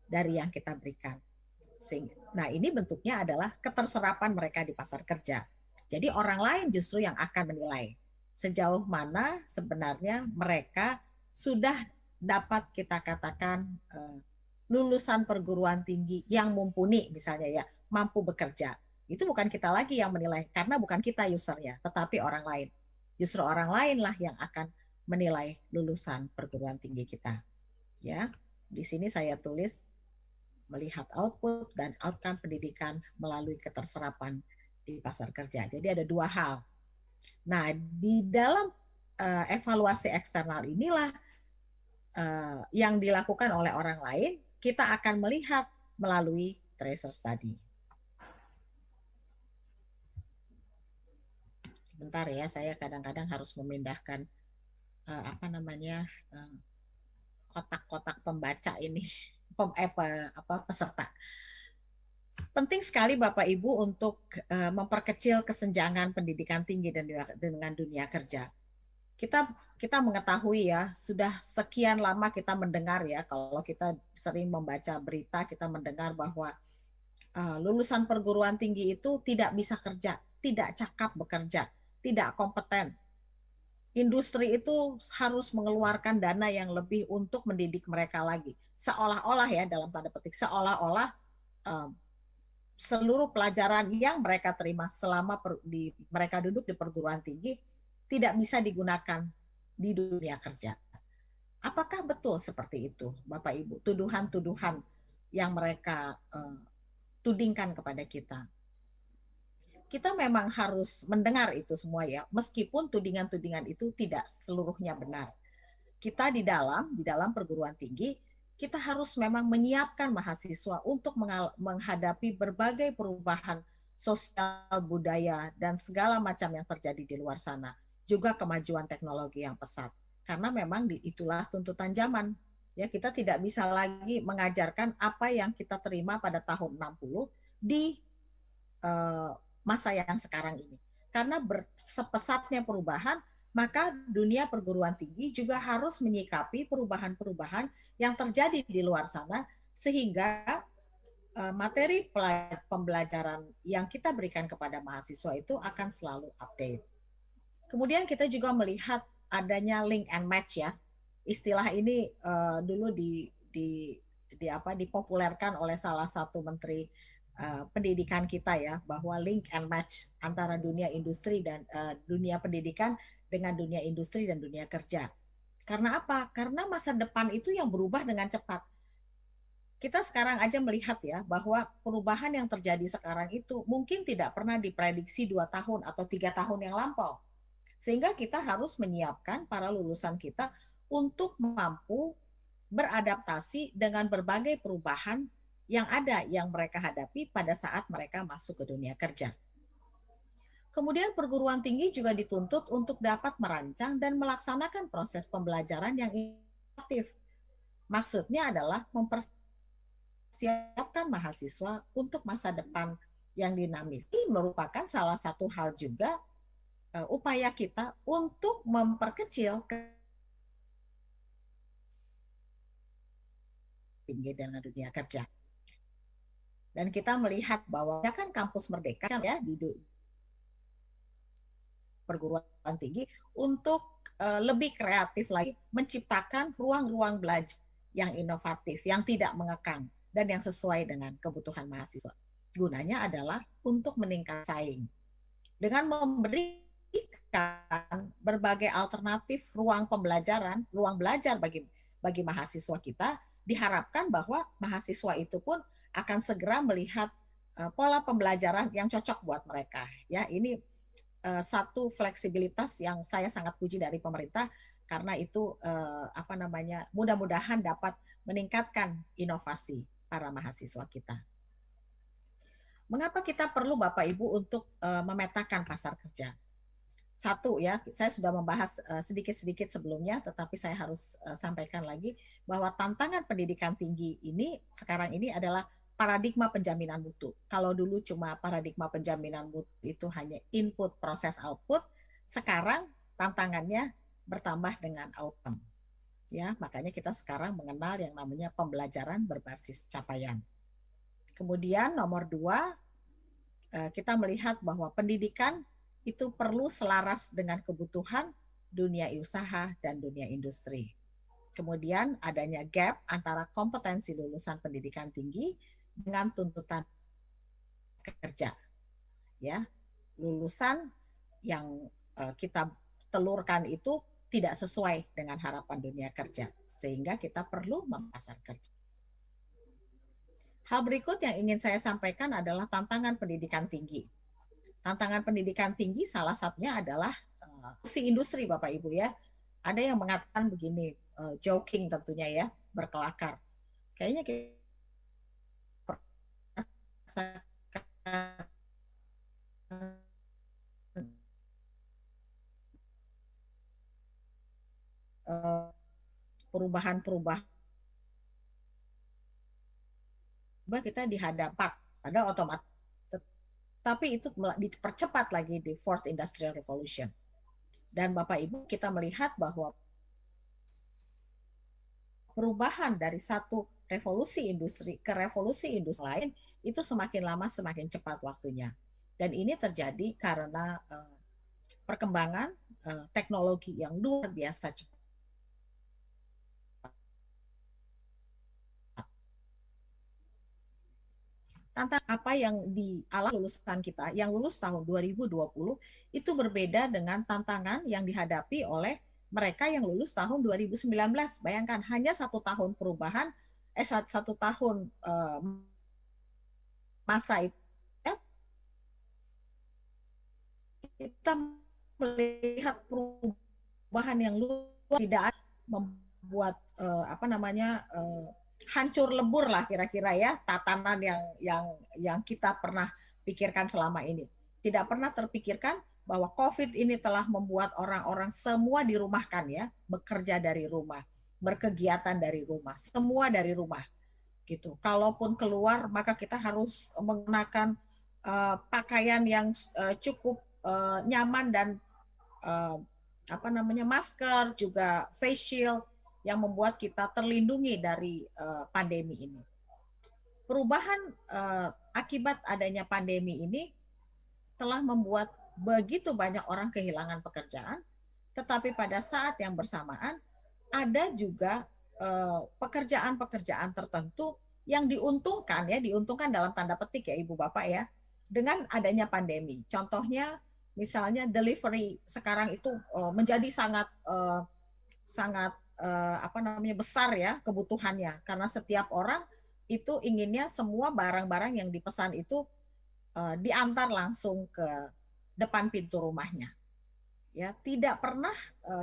Speaker 5: dari yang kita berikan. Nah ini bentuknya adalah keterserapan mereka di pasar kerja. Jadi orang lain justru yang akan menilai sejauh mana sebenarnya mereka sudah dapat kita katakan lulusan perguruan tinggi yang mumpuni misalnya ya, mampu bekerja. Itu bukan kita lagi yang menilai karena bukan kita usernya, tetapi orang lain. Justru orang lainlah yang akan menilai lulusan perguruan tinggi kita. Ya, di sini saya tulis melihat output dan outcome pendidikan melalui keterserapan di pasar kerja. Jadi ada dua hal. Nah, di dalam evaluasi eksternal inilah yang dilakukan oleh orang lain, kita akan melihat melalui tracer study. Sebentar ya, saya kadang-kadang harus memindahkan kotak-kotak pembaca ini, peserta. Penting sekali Bapak Ibu untuk memperkecil kesenjangan pendidikan tinggi dan dengan dunia kerja. Kita mengetahui ya, sudah sekian lama kita mendengar ya, kalau kita sering membaca berita, kita mendengar bahwa lulusan perguruan tinggi itu tidak bisa kerja, tidak cakap bekerja, tidak kompeten. Industri itu harus mengeluarkan dana yang lebih untuk mendidik mereka lagi. Seolah-olah ya, dalam tanda petik, seolah-olah seluruh pelajaran yang mereka terima selama mereka duduk di perguruan tinggi tidak bisa digunakan di dunia kerja. Apakah betul seperti itu, Bapak Ibu? Tuduhan-tuduhan yang mereka tudingkan kepada kita. Kita memang harus mendengar itu semua ya, meskipun tudingan-tudingan itu tidak seluruhnya benar. Kita di dalam perguruan tinggi, kita harus memang menyiapkan mahasiswa untuk menghadapi berbagai perubahan sosial, budaya, dan segala macam yang terjadi di luar sana. Juga kemajuan teknologi yang pesat. Karena memang itulah tuntutan zaman. Ya, kita tidak bisa lagi mengajarkan apa yang kita terima pada tahun 60 di masa yang sekarang ini. Karena sepesatnya perubahan, maka dunia perguruan tinggi juga harus menyikapi perubahan-perubahan yang terjadi di luar sana, sehingga materi pembelajaran yang kita berikan kepada mahasiswa itu akan selalu update. Kemudian kita juga melihat adanya link and match ya. Istilah ini dulu dipopulerkan oleh salah satu menteri pendidikan kita ya, bahwa link and match antara dunia industri dan dunia pendidikan dengan dunia industri dan dunia kerja. Karena apa? Karena masa depan itu yang berubah dengan cepat. Kita sekarang aja melihat ya, bahwa perubahan yang terjadi sekarang itu mungkin tidak pernah diprediksi 2 tahun atau 3 tahun yang lampau. Sehingga kita harus menyiapkan para lulusan kita untuk mampu beradaptasi dengan berbagai perubahan yang ada, yang mereka hadapi pada saat mereka masuk ke dunia kerja. Kemudian perguruan tinggi juga dituntut untuk dapat merancang dan melaksanakan proses pembelajaran yang inovatif. Maksudnya adalah mempersiapkan mahasiswa untuk masa depan yang dinamis. Ini merupakan salah satu hal juga upaya kita untuk memperkecil tinggi dalam dunia kerja. Dan kita melihat bahwa kan kampus Merdeka ya di perguruan tinggi untuk lebih kreatif lagi, menciptakan ruang-ruang belajar yang inovatif, yang tidak mengekang dan yang sesuai dengan kebutuhan mahasiswa. Gunanya adalah untuk meningkatkan saing dengan memberikan berbagai alternatif ruang pembelajaran, ruang belajar bagi mahasiswa kita. Diharapkan bahwa mahasiswa itu pun akan segera melihat pola pembelajaran yang cocok buat mereka. Ya, ini satu fleksibilitas yang saya sangat puji dari pemerintah, karena itu mudah-mudahan dapat meningkatkan inovasi para mahasiswa kita. Mengapa kita perlu Bapak Ibu untuk memetakan pasar kerja? Satu ya, saya sudah membahas sedikit-sedikit sebelumnya, tetapi saya harus sampaikan lagi bahwa tantangan pendidikan tinggi ini sekarang ini adalah paradigma penjaminan mutu. Kalau dulu cuma paradigma penjaminan mutu itu hanya input, proses, output, sekarang tantangannya bertambah dengan outcome. Ya, makanya kita sekarang mengenal yang namanya pembelajaran berbasis capaian. Kemudian nomor 2, kita melihat bahwa pendidikan itu perlu selaras dengan kebutuhan dunia usaha dan dunia industri. Kemudian adanya gap antara kompetensi lulusan pendidikan tinggi dengan tuntutan kerja. Ya, lulusan yang kita telurkan itu tidak sesuai dengan harapan dunia kerja, sehingga kita perlu memasar kerja. Hal berikut yang ingin saya sampaikan adalah tantangan pendidikan tinggi. Tantangan pendidikan tinggi salah satunya adalah si industri, Bapak Ibu ya. Ada yang mengatakan begini, joking tentunya ya, berkelakar. Kayaknya kita perubahan-perubahan kita dihadapkan pada otomatis, tapi itu dipercepat lagi di Fourth Industrial Revolution. Dan Bapak Ibu, kita melihat bahwa perubahan dari satu revolusi industri ke revolusi industri lain itu semakin lama semakin cepat waktunya. Dan ini terjadi karena perkembangan teknologi yang luar biasa cepat. Tantangan apa yang dialami lulusan kita yang lulus tahun 2020 itu berbeda dengan tantangan yang dihadapi oleh mereka yang lulus tahun 2019. Bayangkan hanya 1 tahun perubahan, 1 tahun masa itu ya, kita melihat perubahan yang luar tidak membuat hancur lebur lah kira-kira ya tatanan yang kita pernah pikirkan selama ini. Tidak pernah terpikirkan bahwa COVID ini telah membuat orang-orang semua dirumahkan ya, bekerja dari rumah, berkegiatan dari rumah, semua dari rumah gitu. Kalaupun keluar maka kita harus menggunakan pakaian yang cukup nyaman dan masker juga face shield yang membuat kita terlindungi dari pandemi ini. Perubahan akibat adanya pandemi ini telah membuat begitu banyak orang kehilangan pekerjaan, tetapi pada saat yang bersamaan ada juga pekerjaan-pekerjaan tertentu yang diuntungkan dalam tanda petik ya Ibu Bapak ya, dengan adanya pandemi. Contohnya misalnya delivery sekarang itu menjadi sangat besar ya kebutuhannya, karena setiap orang itu inginnya semua barang-barang yang dipesan itu diantar langsung ke depan pintu rumahnya. Ya, tidak pernah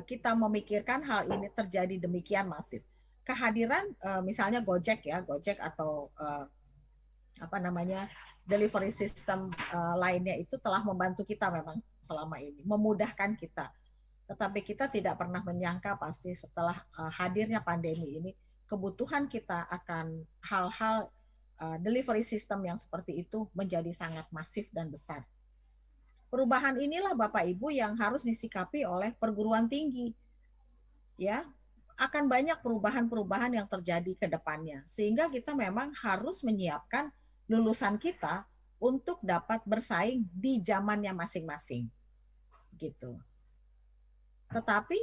Speaker 5: kita memikirkan hal ini terjadi demikian masif. Kehadiran misalnya Gojek atau delivery system lainnya itu telah membantu kita memang selama ini, memudahkan kita. Tetapi kita tidak pernah menyangka pasti setelah hadirnya pandemi ini, kebutuhan kita akan hal-hal delivery system yang seperti itu menjadi sangat masif dan besar. Perubahan inilah Bapak Ibu yang harus disikapi oleh perguruan tinggi. Ya, akan banyak perubahan-perubahan yang terjadi ke depannya. Sehingga kita memang harus menyiapkan lulusan kita untuk dapat bersaing di zamannya masing-masing. Gitu. Tetapi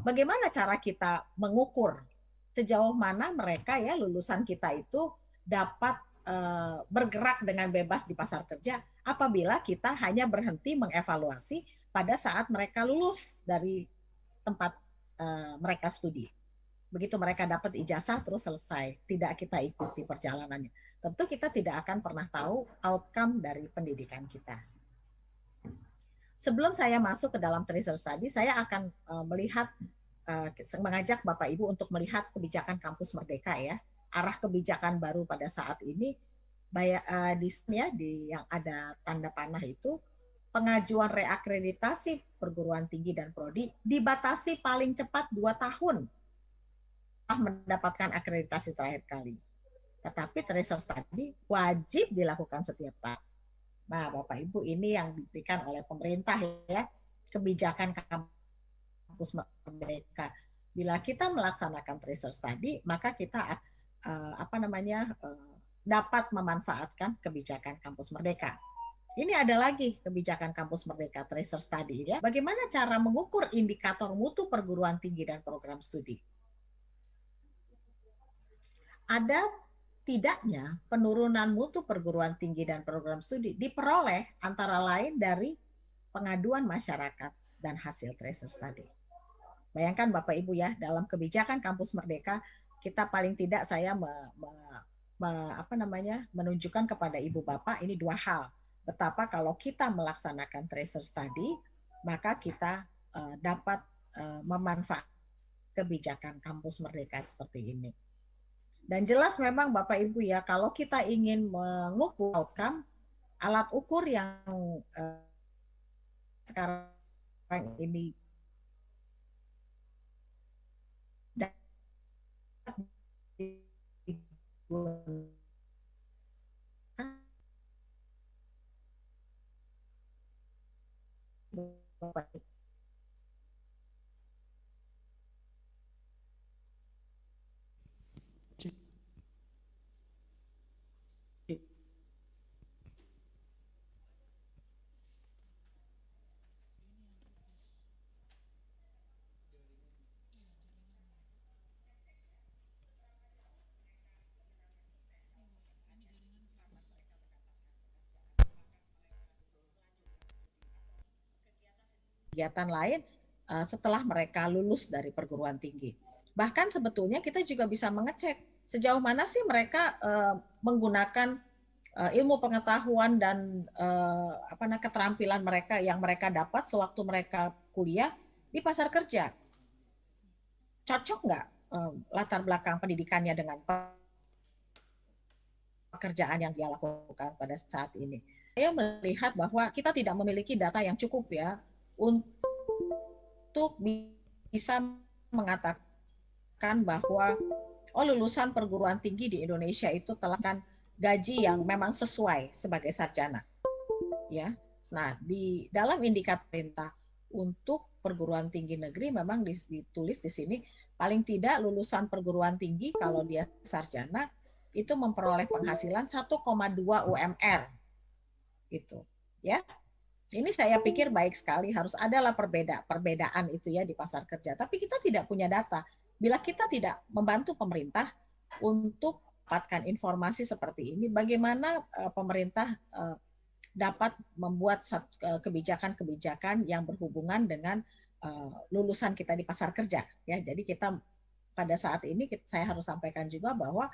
Speaker 5: bagaimana cara kita mengukur sejauh mana mereka ya lulusan kita itu dapat bergerak dengan bebas di pasar kerja apabila kita hanya berhenti mengevaluasi pada saat mereka lulus dari tempat mereka studi. Begitu mereka dapat ijazah terus selesai, tidak kita ikuti perjalanannya. Tentu kita tidak akan pernah tahu outcome dari pendidikan kita. Sebelum saya masuk ke dalam tracer study, saya akan mengajak Bapak Ibu untuk melihat kebijakan Kampus Merdeka ya. Arah kebijakan baru pada saat ini di yang ada tanda panah itu pengajuan reakreditasi perguruan tinggi dan prodi dibatasi paling cepat 2 tahun setelah mendapatkan akreditasi terakhir kali. Tetapi tracer study wajib dilakukan setiap tahun. Nah, Bapak Ibu, ini yang diberikan oleh pemerintah ya, kebijakan Kampus Merdeka. Bila kita melaksanakan tracer study, maka kita dapat memanfaatkan kebijakan Kampus Merdeka. Ini ada lagi kebijakan Kampus Merdeka Tracer Study ya. Bagaimana cara mengukur indikator mutu perguruan tinggi dan program studi? Ada tidaknya penurunan mutu perguruan tinggi dan program studi diperoleh antara lain dari pengaduan masyarakat dan hasil tracer study. Bayangkan Bapak Ibu ya, dalam kebijakan Kampus Merdeka kita paling tidak saya menunjukkan kepada Ibu Bapak ini 2 hal. Betapa kalau kita melaksanakan tracer study, maka kita dapat memanfaatkan kebijakan Kampus Merdeka seperti ini. Dan jelas memang Bapak Ibu ya, kalau kita ingin mengukur outcome, alat ukur yang sekarang ini kegiatan lain setelah mereka lulus dari perguruan tinggi. Bahkan sebetulnya kita juga bisa mengecek sejauh mana sih mereka menggunakan ilmu pengetahuan dan keterampilan mereka yang mereka dapat sewaktu mereka kuliah di pasar kerja. Cocok nggak latar belakang pendidikannya dengan pekerjaan yang dia lakukan pada saat ini? Saya melihat bahwa kita tidak memiliki data yang cukup ya untuk bisa mengatakan bahwa lulusan perguruan tinggi di Indonesia itu telah kan gaji yang memang sesuai sebagai sarjana. Ya. Nah, di dalam indikator pemerintah untuk perguruan tinggi negeri memang ditulis di sini paling tidak lulusan perguruan tinggi kalau dia sarjana itu memperoleh penghasilan 1,2 UMR. Gitu. Ya. Ini saya pikir baik sekali, harus adalah perbedaan itu ya di pasar kerja. Tapi kita tidak punya data. Bila kita tidak membantu pemerintah untuk mendapatkan informasi seperti ini, bagaimana pemerintah dapat membuat kebijakan-kebijakan yang berhubungan dengan lulusan kita di pasar kerja. Ya, jadi kita pada saat ini saya harus sampaikan juga bahwa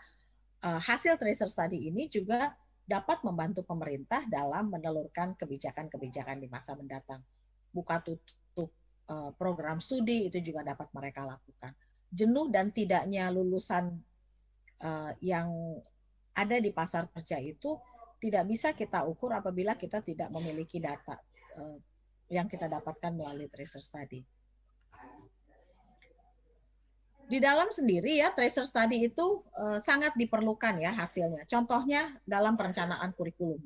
Speaker 5: hasil tracer study ini juga dapat membantu pemerintah dalam menelurkan kebijakan-kebijakan di masa mendatang. Buka tutup program studi itu juga dapat mereka lakukan. Jenuh dan tidaknya lulusan yang ada di pasar kerja itu tidak bisa kita ukur apabila kita tidak memiliki data yang kita dapatkan melalui tracer study. Di dalam sendiri ya tracer study itu sangat diperlukan ya hasilnya. Contohnya dalam perencanaan kurikulum.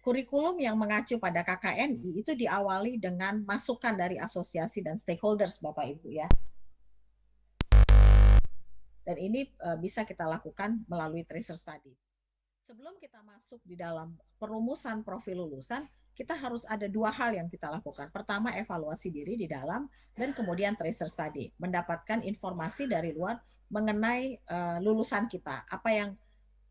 Speaker 5: Kurikulum yang mengacu pada KKNI itu diawali dengan masukan dari asosiasi dan stakeholders Bapak Ibu ya. Dan ini bisa kita lakukan melalui tracer study. Sebelum kita masuk di dalam perumusan profil lulusan, kita harus ada dua hal yang kita lakukan. Pertama, evaluasi diri di dalam, dan kemudian tracer study. Mendapatkan informasi dari luar mengenai lulusan kita. Apa yang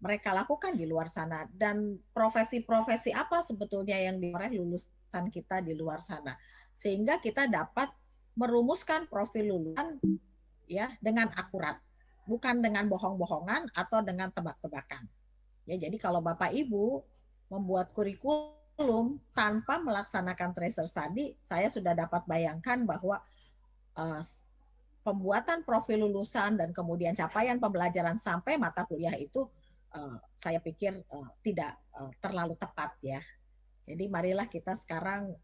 Speaker 5: mereka lakukan di luar sana. Dan profesi-profesi apa sebetulnya yang dimiliki lulusan kita di luar sana. Sehingga kita dapat merumuskan profil lulusan ya dengan akurat. Bukan dengan bohong-bohongan atau dengan tebak-tebakan. Ya, jadi kalau Bapak Ibu membuat kurikulum tanpa melaksanakan tracer study, saya sudah dapat bayangkan bahwa pembuatan profil lulusan dan kemudian capaian pembelajaran sampai mata kuliah itu saya pikir tidak terlalu tepat ya. Jadi marilah kita sekarang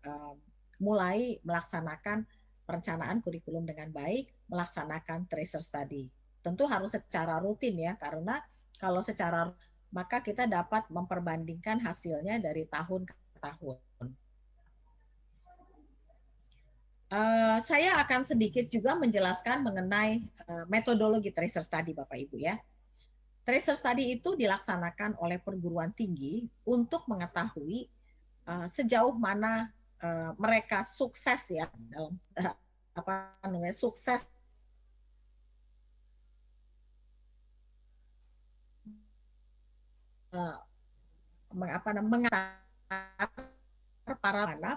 Speaker 5: mulai melaksanakan perencanaan kurikulum dengan baik, melaksanakan tracer study. Tentu harus secara rutin ya, karena kalau secara maka kita dapat memperbandingkan hasilnya dari tahun ke tahun. Saya akan sedikit juga menjelaskan mengenai metodologi tracer study Bapak Ibu ya. Tracer study itu dilaksanakan oleh perguruan tinggi untuk mengetahui sejauh mana mereka sukses ya dalam sukses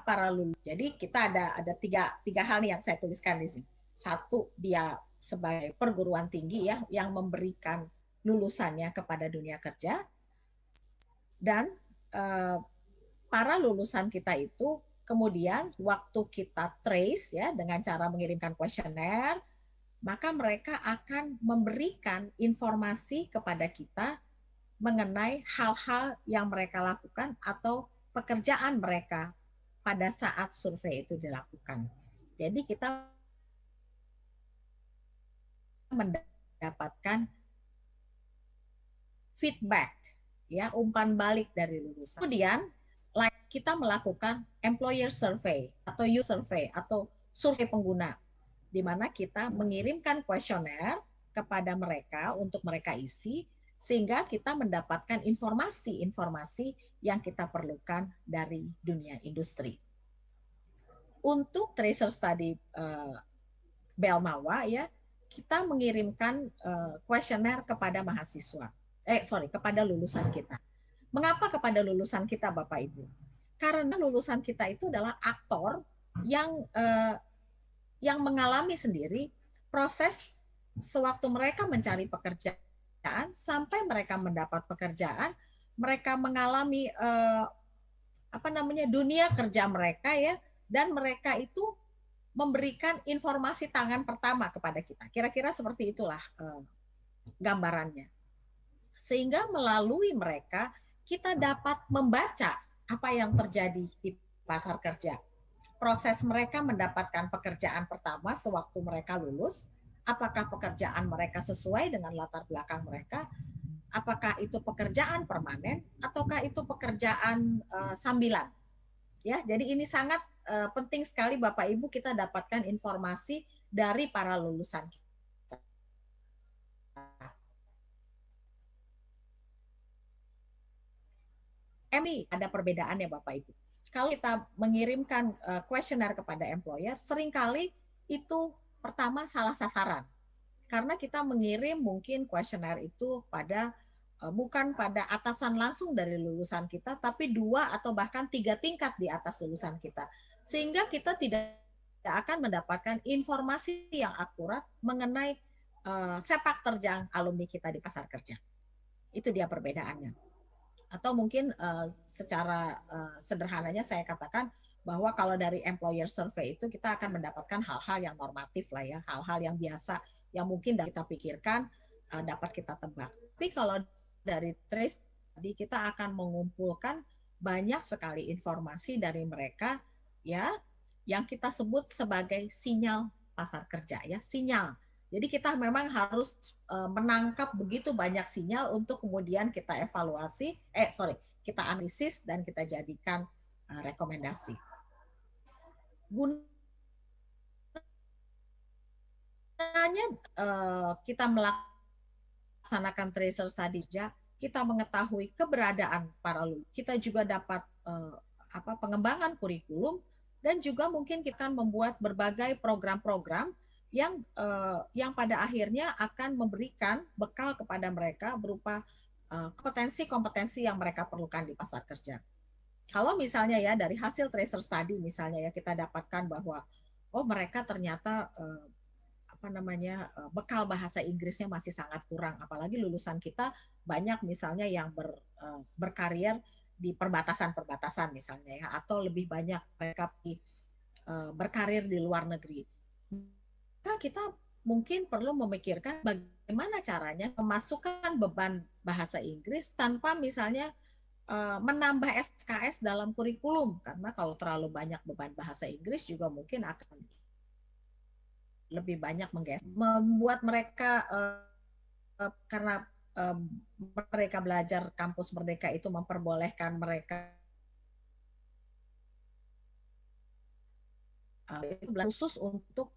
Speaker 5: para lulus. Jadi kita ada tiga hal yang saya tuliskan di sini. Satu, dia sebagai perguruan tinggi ya yang memberikan lulusannya kepada dunia kerja, dan para lulusan kita itu kemudian waktu kita trace ya dengan cara mengirimkan kuesioner, maka mereka akan memberikan informasi kepada kita mengenai hal-hal yang mereka lakukan atau pekerjaan mereka pada saat survei itu dilakukan. Jadi kita mendapatkan feedback, ya umpan balik dari lulusan. Kemudian kita melakukan employer survey atau user survey atau survei pengguna, di mana kita mengirimkan kuesioner kepada mereka untuk mereka isi, sehingga kita mendapatkan informasi-informasi yang kita perlukan dari dunia industri. Untuk tracer study Belmawa ya, kita mengirimkan kuesioner kepada kepada lulusan kita. Mengapa kepada lulusan kita Bapak Ibu? Karena lulusan kita itu adalah aktor yang mengalami sendiri proses sewaktu mereka mencari pekerjaan sampai mereka mendapat pekerjaan, mereka mengalami dunia kerja mereka ya, dan mereka itu memberikan informasi tangan pertama kepada kita. Kira-kira seperti itulah gambarannya. Sehingga melalui mereka kita dapat membaca apa yang terjadi di pasar kerja. Proses mereka mendapatkan pekerjaan pertama sewaktu mereka lulus, apakah pekerjaan mereka sesuai dengan latar belakang mereka, apakah itu pekerjaan permanen ataukah itu pekerjaan sambilan. Ya, jadi ini sangat penting sekali Bapak Ibu kita dapatkan informasi dari para lulusan kita. Ada perbedaannya Bapak Ibu. Kalau kita mengirimkan kuesioner kepada employer, seringkali itu pertama salah sasaran. Karena kita mengirim mungkin kuesioner itu pada bukan pada atasan langsung dari lulusan kita, tapi 2 atau bahkan 3 tingkat di atas lulusan kita. Sehingga kita tidak akan mendapatkan informasi yang akurat mengenai sepak terjang alumni kita di pasar kerja. Itu dia perbedaannya. Atau mungkin secara sederhananya saya katakan bahwa kalau dari employer survey itu kita akan mendapatkan hal-hal yang normatif lah ya, hal-hal yang biasa yang mungkin kita pikirkan dapat kita tebak. Tapi kalau dari trace tadi kita akan mengumpulkan banyak sekali informasi dari mereka ya yang kita sebut sebagai sinyal pasar kerja ya, sinyal. Jadi kita memang harus menangkap begitu banyak sinyal untuk kemudian kita evaluasi, kita analisis dan kita jadikan rekomendasi. Gunanya kita melaksanakan tracer study, kita mengetahui keberadaan para lulus. Kita juga dapat pengembangan kurikulum dan juga mungkin kita membuat berbagai program-program yang pada akhirnya akan memberikan bekal kepada mereka berupa kompetensi-kompetensi yang mereka perlukan di pasar kerja. Kalau misalnya ya dari hasil tracer study misalnya ya kita dapatkan bahwa mereka ternyata bekal bahasa Inggrisnya masih sangat kurang, apalagi lulusan kita banyak misalnya yang berkarir di perbatasan-perbatasan misalnya ya, atau lebih banyak mereka berkarir di luar negeri. Kita mungkin perlu memikirkan bagaimana caranya memasukkan beban bahasa Inggris tanpa misalnya menambah SKS dalam kurikulum, karena kalau terlalu banyak beban bahasa Inggris juga mungkin akan lebih banyak membuat mereka karena mereka belajar kampus Merdeka itu memperbolehkan mereka khusus untuk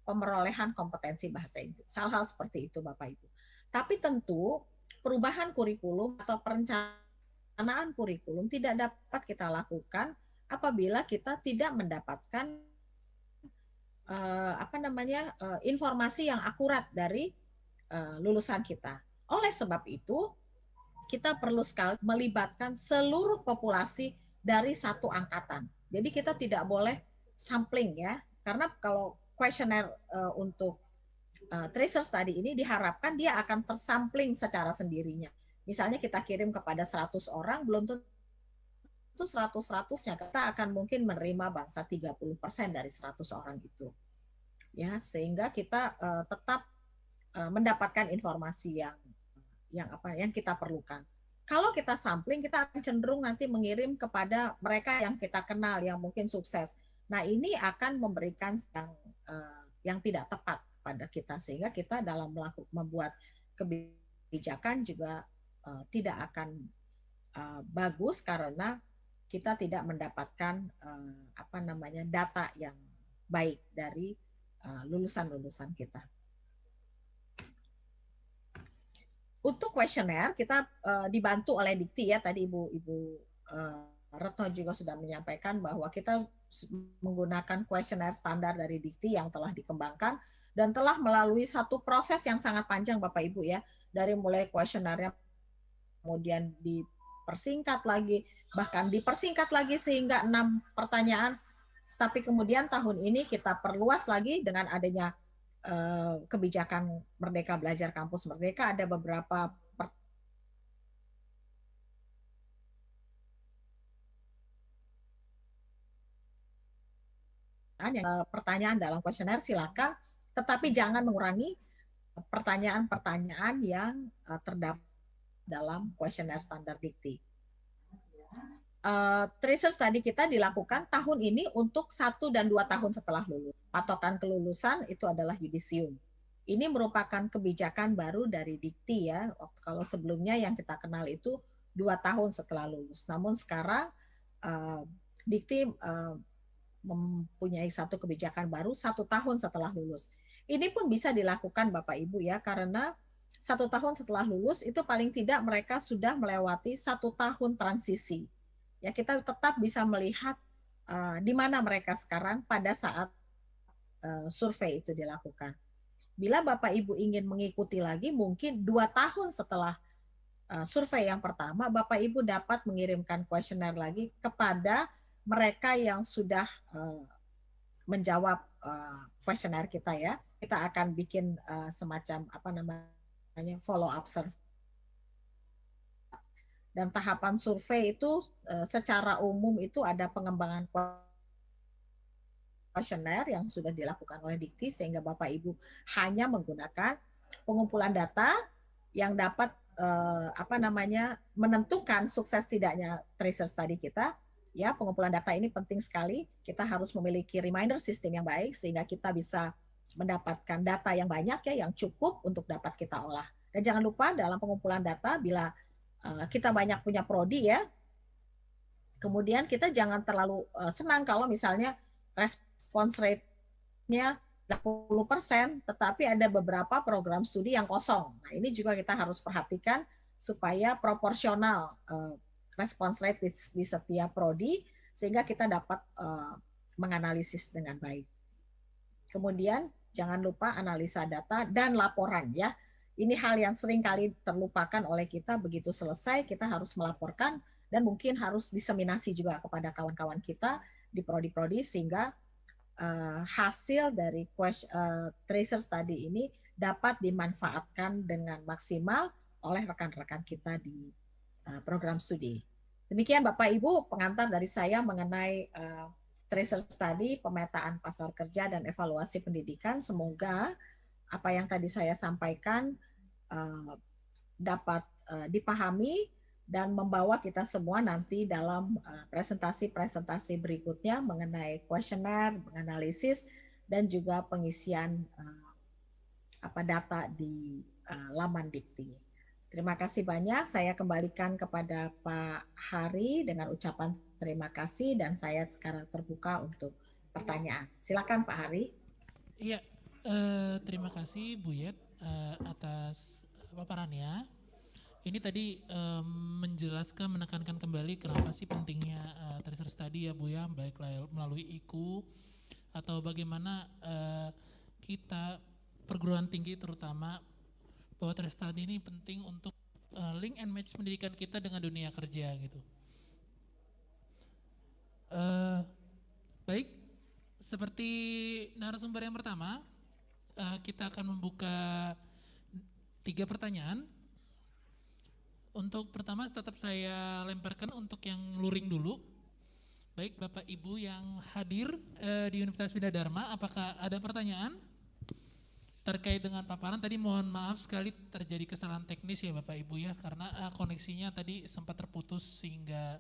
Speaker 5: pemerolehan kompetensi bahasa Inggris. Hal-hal seperti itu Bapak Ibu. Tapi tentu perubahan kurikulum atau perencanaan kurikulum tidak dapat kita lakukan apabila kita tidak mendapatkan informasi yang akurat dari lulusan kita. Oleh sebab itu, kita perlu sekali melibatkan seluruh populasi dari satu angkatan. Jadi kita tidak boleh sampling ya, karena kalau kuesioner untuk tracer study ini diharapkan dia akan tersampling secara sendirinya. Misalnya kita kirim kepada 100 orang, belum tentu 100-100-nya kita akan mungkin menerima bangsa 30% dari 100 orang itu. Ya, sehingga kita tetap mendapatkan informasi yang kita perlukan. Kalau kita sampling, kita akan cenderung nanti mengirim kepada mereka yang kita kenal, yang mungkin sukses. Nah, ini akan memberikan yang tidak tepat pada kita, sehingga kita dalam membuat kebijakan juga tidak akan bagus karena kita tidak mendapatkan data yang baik dari lulusan-lulusan kita. Untuk kuesioner kita dibantu oleh Dikti ya, tadi Ibu Retno juga sudah menyampaikan bahwa kita menggunakan kuesioner standar dari Dikti yang telah dikembangkan dan telah melalui satu proses yang sangat panjang Bapak Ibu ya, dari mulai kuesionernya kemudian dipersingkat lagi, bahkan dipersingkat lagi sehingga 6 pertanyaan Tapi kemudian tahun ini kita perluas lagi dengan adanya kebijakan Merdeka Belajar Kampus Merdeka. Ada beberapa pertanyaan dalam kuesioner, silakan, tetapi jangan mengurangi pertanyaan-pertanyaan yang terdapat dalam kuesioner standar dikti. Tracer study kita dilakukan tahun ini untuk 1 dan 2 tahun setelah lulus. Patokan kelulusan itu adalah yudisium. Ini merupakan kebijakan baru dari Dikti ya. Kalau sebelumnya yang kita kenal itu 2 tahun setelah lulus. Namun sekarang Dikti mempunyai satu kebijakan baru 1 tahun setelah lulus. Ini pun bisa dilakukan Bapak Ibu ya, karena 1 tahun setelah lulus itu paling tidak mereka sudah melewati 1 tahun transisi. Ya, kita tetap bisa melihat di mana mereka sekarang pada saat survei itu dilakukan. Bila Bapak Ibu ingin mengikuti lagi, mungkin 2 tahun setelah survei yang pertama, Bapak Ibu dapat mengirimkan kuesioner lagi kepada mereka yang sudah menjawab kuesioner kita ya. Kita akan bikin semacam follow up survey. Dan tahapan survei itu secara umum itu ada pengembangan kuesioner yang sudah dilakukan oleh Dikti, sehingga Bapak Ibu hanya menggunakan pengumpulan data yang dapat menentukan sukses tidaknya tracer study kita. Ya, pengumpulan data ini penting sekali. Kita harus memiliki reminder system yang baik sehingga kita bisa mendapatkan data yang banyak ya, yang cukup untuk dapat kita olah. Dan jangan lupa dalam pengumpulan data, bila kita banyak punya prodi ya, kemudian kita jangan terlalu senang kalau misalnya response rate-nya 80%, tetapi ada beberapa program studi yang kosong. Nah, ini juga kita harus perhatikan supaya proporsional response rate di setiap prodi, sehingga kita dapat menganalisis dengan baik. Kemudian jangan lupa analisa data dan laporan ya. Ini hal yang sering kali terlupakan oleh kita. Begitu selesai kita harus melaporkan dan mungkin harus diseminasi juga kepada kawan-kawan kita di prodi-prodi, sehingga hasil dari tracer study ini dapat dimanfaatkan dengan maksimal oleh rekan-rekan kita di program studi. Demikian Bapak Ibu pengantar dari saya mengenai tracer study, pemetaan pasar kerja dan evaluasi pendidikan. Semoga apa yang tadi saya sampaikan dapat dipahami dan membawa kita semua nanti dalam presentasi-presentasi berikutnya mengenai kuesioner, menganalisis, dan juga pengisian data di laman Dikti. Terima kasih banyak. Saya kembalikan kepada Pak Hari dengan ucapan terima kasih, dan saya sekarang terbuka untuk pertanyaan. Silakan Pak Hari.
Speaker 8: Iya, terima kasih Bu Yet atas paparannya. Ini tadi menjelaskan, menekankan kembali kenapa sih pentingnya tracer study ya Bu ya, baik melalui IKU atau bagaimana kita perguruan tinggi terutama, bahwa tracer study ini penting untuk link and match pendidikan kita dengan dunia kerja gitu. Baik, seperti narasumber yang pertama, kita akan membuka 3 pertanyaan. Untuk pertama tetap saya lemparkan untuk yang luring dulu. Baik, Bapak Ibu yang hadir di Universitas Bina Dharma, apakah ada pertanyaan terkait dengan paparan? Tadi mohon maaf sekali terjadi kesalahan teknis ya Bapak Ibu ya, karena koneksinya tadi sempat terputus sehingga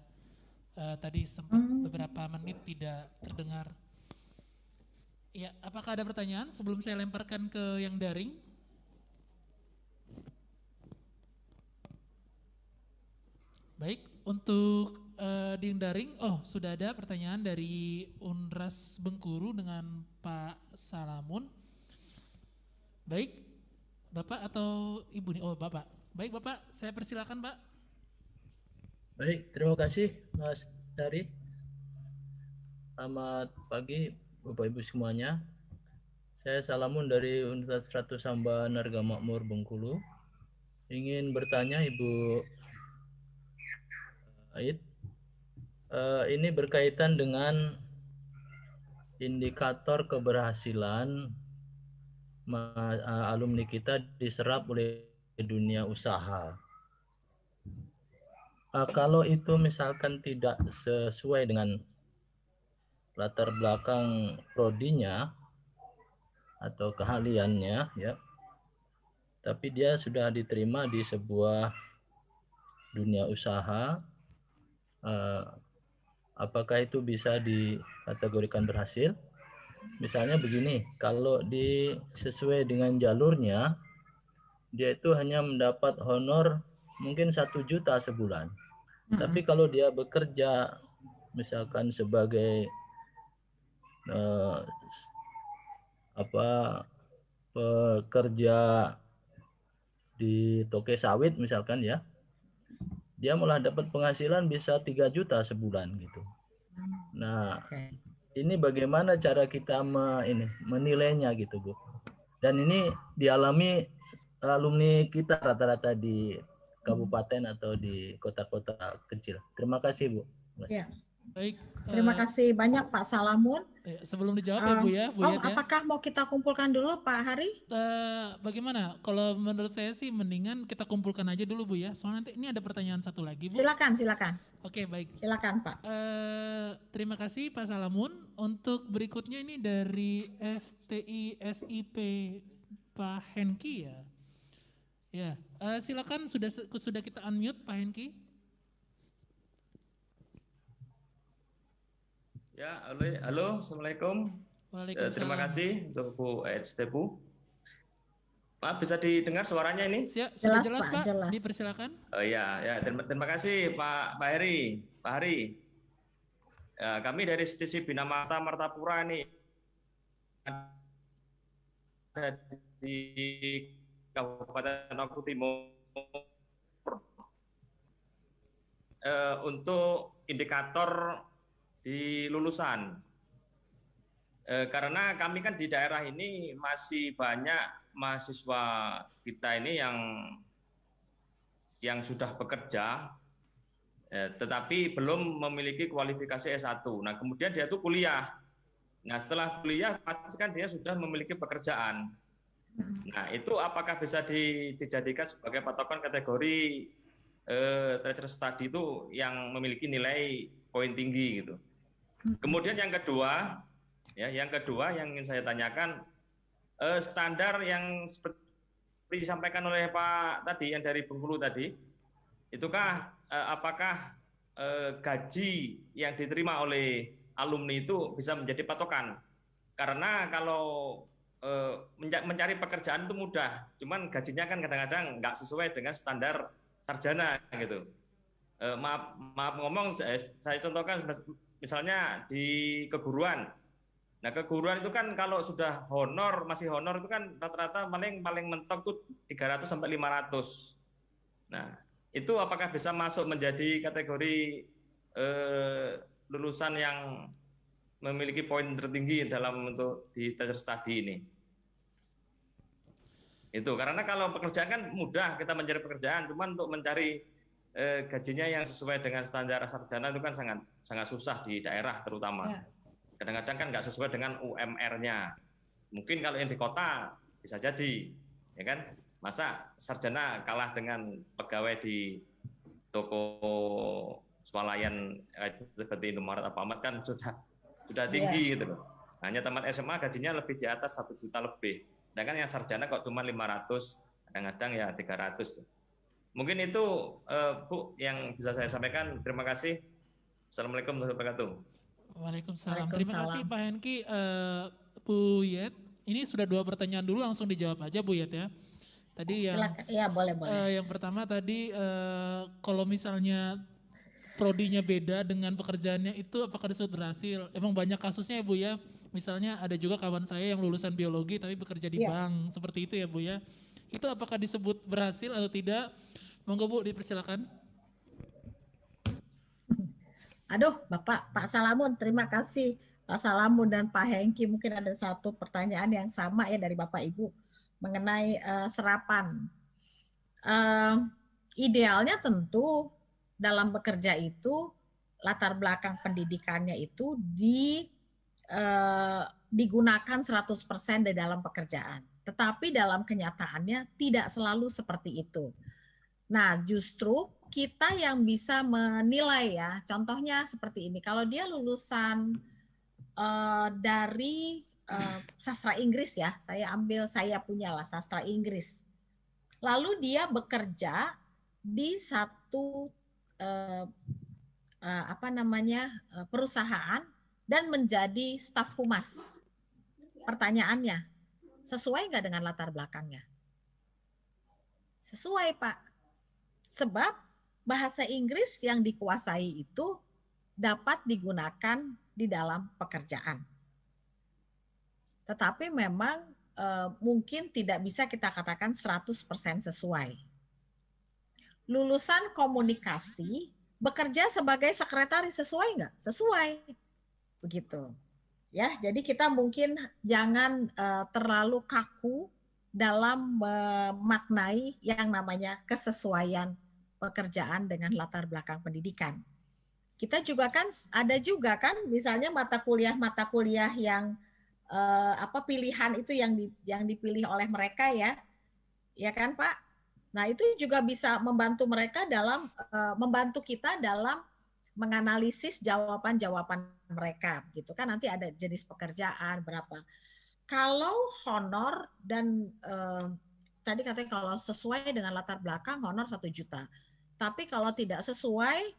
Speaker 8: tadi sempat beberapa menit tidak terdengar. Ya, apakah ada pertanyaan sebelum saya lemparkan ke yang daring? Baik, untuk di yang daring, sudah ada pertanyaan dari Unras Bengkulu dengan Pak Salamun. Baik, Bapak atau Ibu nih? Oh, Bapak. Baik, Bapak, saya persilakan, Pak.
Speaker 13: Baik, terima kasih Mas Hari. Selamat pagi Bapak Ibu semuanya. Saya Salamun dari Universitas Ratu Samba Narga Makmur Bengkulu. Ingin bertanya Ibu Ait, ini berkaitan dengan indikator keberhasilan alumni kita diserap oleh dunia usaha. Kalau itu misalkan tidak sesuai dengan latar belakang prodinya atau keahliannya, ya, tapi dia sudah diterima di sebuah dunia usaha, apakah itu bisa dikategorikan berhasil? Misalnya begini, kalau sesuai dengan jalurnya, dia itu hanya mendapat honor mungkin 1 juta sebulan. Tapi kalau dia bekerja misalkan sebagai pekerja di toke sawit misalkan, ya, dia malah dapat penghasilan bisa 3 juta sebulan gitu. Nah, ini bagaimana cara kita menilainya gitu, Bu? Dan ini dialami alumni kita rata-rata di kabupaten atau di kota-kota kecil. Terima kasih, Bu.
Speaker 5: Ya.
Speaker 8: Baik.
Speaker 5: Terima kasih banyak Pak Salamun.
Speaker 8: Sebelum dijawab ya Bu ya. Bu
Speaker 5: apakah mau kita kumpulkan dulu Pak Hari?
Speaker 8: Bagaimana? Kalau menurut saya sih mendingan kita kumpulkan aja dulu Bu ya. Soalnya nanti ini ada pertanyaan satu lagi Bu.
Speaker 5: Silakan.
Speaker 8: Oke, baik.
Speaker 5: Silakan Pak.
Speaker 8: Terima kasih Pak Salamun. Untuk berikutnya ini dari STI SIP Pak Henki ya. Ya, silakan sudah kita unmute Pak Henki.
Speaker 14: Ya, halo, assalamualaikum.
Speaker 8: Waalaikumsalam.
Speaker 14: Terima kasih untuk Bu Estepu. Maaf, bisa didengar suaranya ini?
Speaker 8: Sudah jelas Pak, dipersilakan.
Speaker 14: Oh ya, terima kasih Pak Heri. Pak Hari, ya, kami dari STC Bina Martapura ini ada di Kabupaten Oku Timur untuk indikator di lulusan. Karena kami kan di daerah ini masih banyak mahasiswa kita ini yang sudah bekerja, tetapi belum memiliki kualifikasi S1. Nah, kemudian dia tuh kuliah. Nah, setelah kuliah pasti kan dia sudah memiliki pekerjaan. Nah, itu apakah bisa dijadikan sebagai patokan kategori treasure study itu yang memiliki nilai poin tinggi gitu. Kemudian yang kedua yang ingin saya tanyakan, standar yang seperti disampaikan oleh Pak tadi yang dari Bengkulu tadi, itukah apakah gaji yang diterima oleh alumni itu bisa menjadi patokan? Karena kalau mencari pekerjaan itu mudah, cuman gajinya kan kadang-kadang nggak sesuai dengan standar sarjana gitu. Maaf ngomong, saya contohkan misalnya di keguruan. Nah, keguruan itu kan kalau sudah masih honor itu kan rata-rata paling mentok tuh 300 sampai 500. Nah, itu apakah bisa masuk menjadi kategori lulusan yang memiliki poin tertinggi dalam untuk di treasure study ini? Itu karena kalau pekerjaan kan mudah kita mencari pekerjaan, cuman untuk mencari gajinya yang sesuai dengan standar sarjana itu kan sangat susah di daerah terutama. Kadang-kadang kan nggak sesuai dengan UMR-nya. Mungkin kalau yang di kota bisa jadi, ya kan? Masa sarjana kalah dengan pegawai di toko swalayan seperti Indomaret apa amat kan sudah tinggi gitu loh. Hanya tamat SMA gajinya lebih di atas 1 juta lebih. Sedangkan yang sarjana kok cuma 500, kadang-kadang ya 300 tuh. Mungkin itu Bu yang bisa saya sampaikan. Terima kasih. Assalamualaikum warahmatullahi wabarakatuh.
Speaker 8: Waalaikumsalam. Terima kasih Pak Henki. Bu Yet, ini sudah 2 pertanyaan dulu, langsung dijawab aja Bu Yet ya. Tadi yang
Speaker 5: silakan. Ya, boleh.
Speaker 8: Yang pertama tadi kalau misalnya prodinya beda dengan pekerjaannya itu apakah disebut berhasil? Emang banyak kasusnya ya Bu ya. Misalnya ada juga kawan saya yang lulusan biologi tapi bekerja di bank, seperti itu ya Bu ya. Itu apakah disebut berhasil atau tidak? Monggo Bu, dipersilakan.
Speaker 5: Aduh, Pak Salamun, terima kasih Pak Salamun dan Pak Hengki. Mungkin ada satu pertanyaan yang sama ya dari Bapak Ibu mengenai serapan. Idealnya tentu dalam bekerja itu latar belakang pendidikannya itu digunakan 100% di dalam pekerjaan. Tetapi dalam kenyataannya tidak selalu seperti itu. Nah, justru kita yang bisa menilai ya, contohnya seperti ini. Kalau dia lulusan dari sastra Inggris ya, saya punyalah sastra Inggris. Lalu dia bekerja di satu perusahaan dan menjadi staf humas. Pertanyaannya, sesuai nggak dengan latar belakangnya? Sesuai, Pak. Sebab bahasa Inggris yang dikuasai itu dapat digunakan di dalam pekerjaan. Tetapi memang mungkin tidak bisa kita katakan 100% sesuai. Lulusan komunikasi bekerja sebagai sekretaris sesuai nggak? Sesuai. Begitu. Ya, jadi kita mungkin jangan terlalu kaku dalam memaknai yang namanya kesesuaian pekerjaan dengan latar belakang pendidikan. Kita juga kan ada juga kan misalnya mata kuliah yang pilihan itu yang dipilih oleh mereka ya kan Pak. Nah itu juga bisa membantu mereka dalam membantu kita dalam menganalisis jawaban-jawaban mereka, gitu kan. Nanti ada jenis pekerjaan berapa. Kalau honor dan tadi katanya kalau sesuai dengan latar belakang honor 1 juta. Tapi kalau tidak sesuai,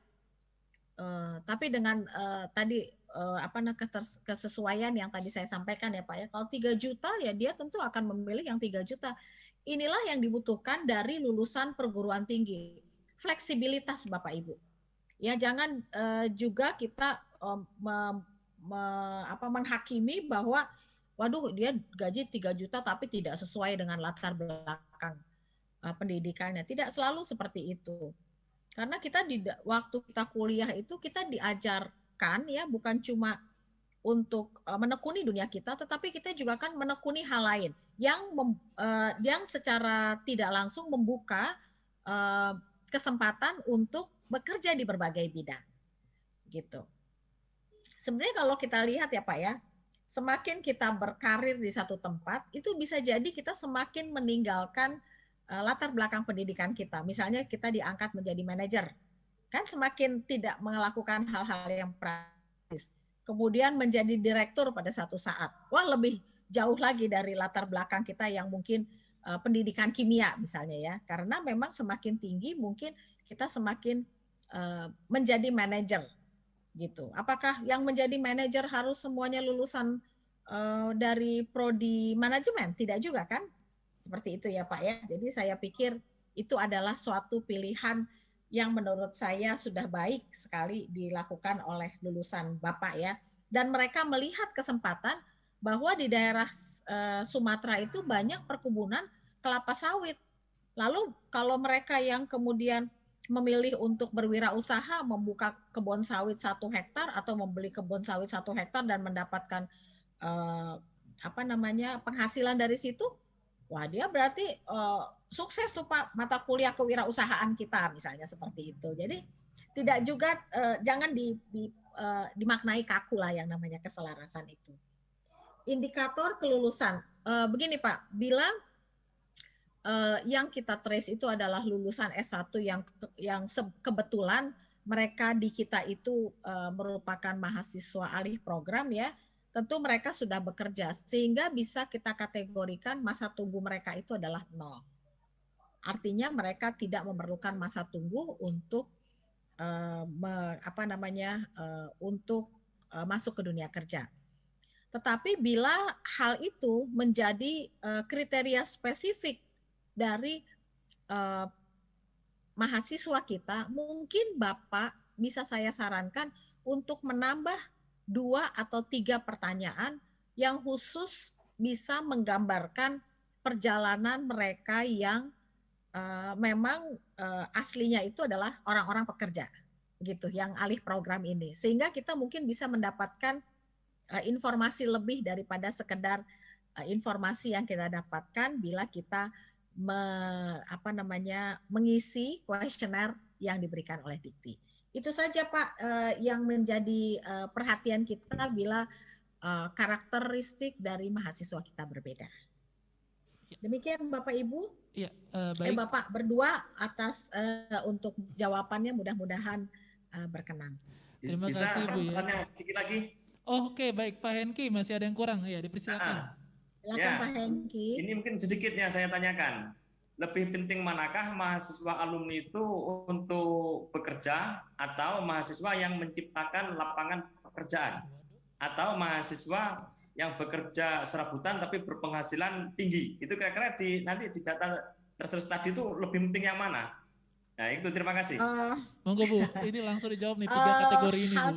Speaker 5: tapi dengan tadi kesesuaian yang tadi saya sampaikan ya Pak ya. Kalau 3 juta ya dia tentu akan memilih yang 3 juta. Inilah yang dibutuhkan dari lulusan perguruan tinggi. Fleksibilitas Bapak Ibu. Ya jangan juga kita menghakimi bahwa waduh dia gaji 3 juta tapi tidak sesuai dengan latar belakang pendidikannya. Tidak selalu seperti itu. Karena kita waktu kita kuliah itu kita diajarkan ya bukan cuma untuk menekuni dunia kita, tetapi kita juga kan menekuni hal lain yang secara tidak langsung membuka kesempatan untuk bekerja di berbagai bidang, gitu. Sebenarnya kalau kita lihat ya Pak ya, semakin kita berkarir di satu tempat, itu bisa jadi kita semakin meninggalkan latar belakang pendidikan kita. Misalnya kita diangkat menjadi manajer, kan semakin tidak melakukan hal-hal yang praktis. Kemudian menjadi direktur pada satu saat, wah lebih jauh lagi dari latar belakang kita yang mungkin pendidikan kimia misalnya ya, karena memang semakin tinggi mungkin kita semakin menjadi manajer gitu. Apakah yang menjadi manajer harus semuanya lulusan dari prodi manajemen? Tidak juga kan? Seperti itu ya Pak ya. Jadi saya pikir itu adalah suatu pilihan yang menurut saya sudah baik sekali dilakukan oleh lulusan Bapak ya. Dan mereka melihat kesempatan bahwa di daerah Sumatera itu banyak perkebunan kelapa sawit. Lalu kalau mereka yang kemudian memilih untuk berwirausaha membuka kebun sawit 1 hektar atau membeli kebun sawit 1 hektar dan mendapatkan penghasilan dari situ, wah dia berarti sukses tuh Pak mata kuliah kewirausahaan kita misalnya seperti itu. Jadi tidak juga jangan dimaknai kaku lah yang namanya keselarasan itu. Indikator kelulusan begini Pak, bila yang kita trace itu adalah lulusan S1 yang kebetulan mereka di kita itu merupakan mahasiswa alih program ya, tentu mereka sudah bekerja sehingga bisa kita kategorikan masa tunggu mereka itu adalah 0. Artinya mereka tidak memerlukan masa tunggu untuk masuk ke dunia kerja. Tetapi bila hal itu menjadi kriteria spesifik dari mahasiswa kita, mungkin Bapak bisa saya sarankan untuk menambah 2 atau 3 pertanyaan yang khusus bisa menggambarkan perjalanan mereka yang memang aslinya itu adalah orang-orang pekerja, gitu, yang alih program ini, sehingga kita mungkin bisa mendapatkan informasi lebih daripada sekedar informasi yang kita dapatkan bila kita mengisi kuesioner yang diberikan oleh Dikti. Itu saja Pak yang menjadi perhatian kita bila karakteristik dari mahasiswa kita berbeda. Demikian Bapak Ibu.
Speaker 8: Iya, baik.
Speaker 5: Bapak berdua atas untuk jawabannya, mudah-mudahan berkenan.
Speaker 8: Terima
Speaker 14: Bisa
Speaker 8: kasih Bu ya.
Speaker 14: tanya dikit lagi?
Speaker 8: Oh, oke, baik Pak Henki, masih ada yang kurang ya, dipersilakan.
Speaker 5: Silakan Pak Henki.
Speaker 14: Ini mungkin sedikitnya saya tanyakan. Lebih penting manakah mahasiswa alumni itu untuk bekerja atau mahasiswa yang menciptakan lapangan pekerjaan? Atau mahasiswa yang bekerja serabutan tapi berpenghasilan tinggi? Itu kira-kira nanti di data tracer study itu lebih penting yang mana? Nah, itu terima kasih.
Speaker 8: Monggo Bu, ini langsung dijawab nih 3 kategori ini Bu.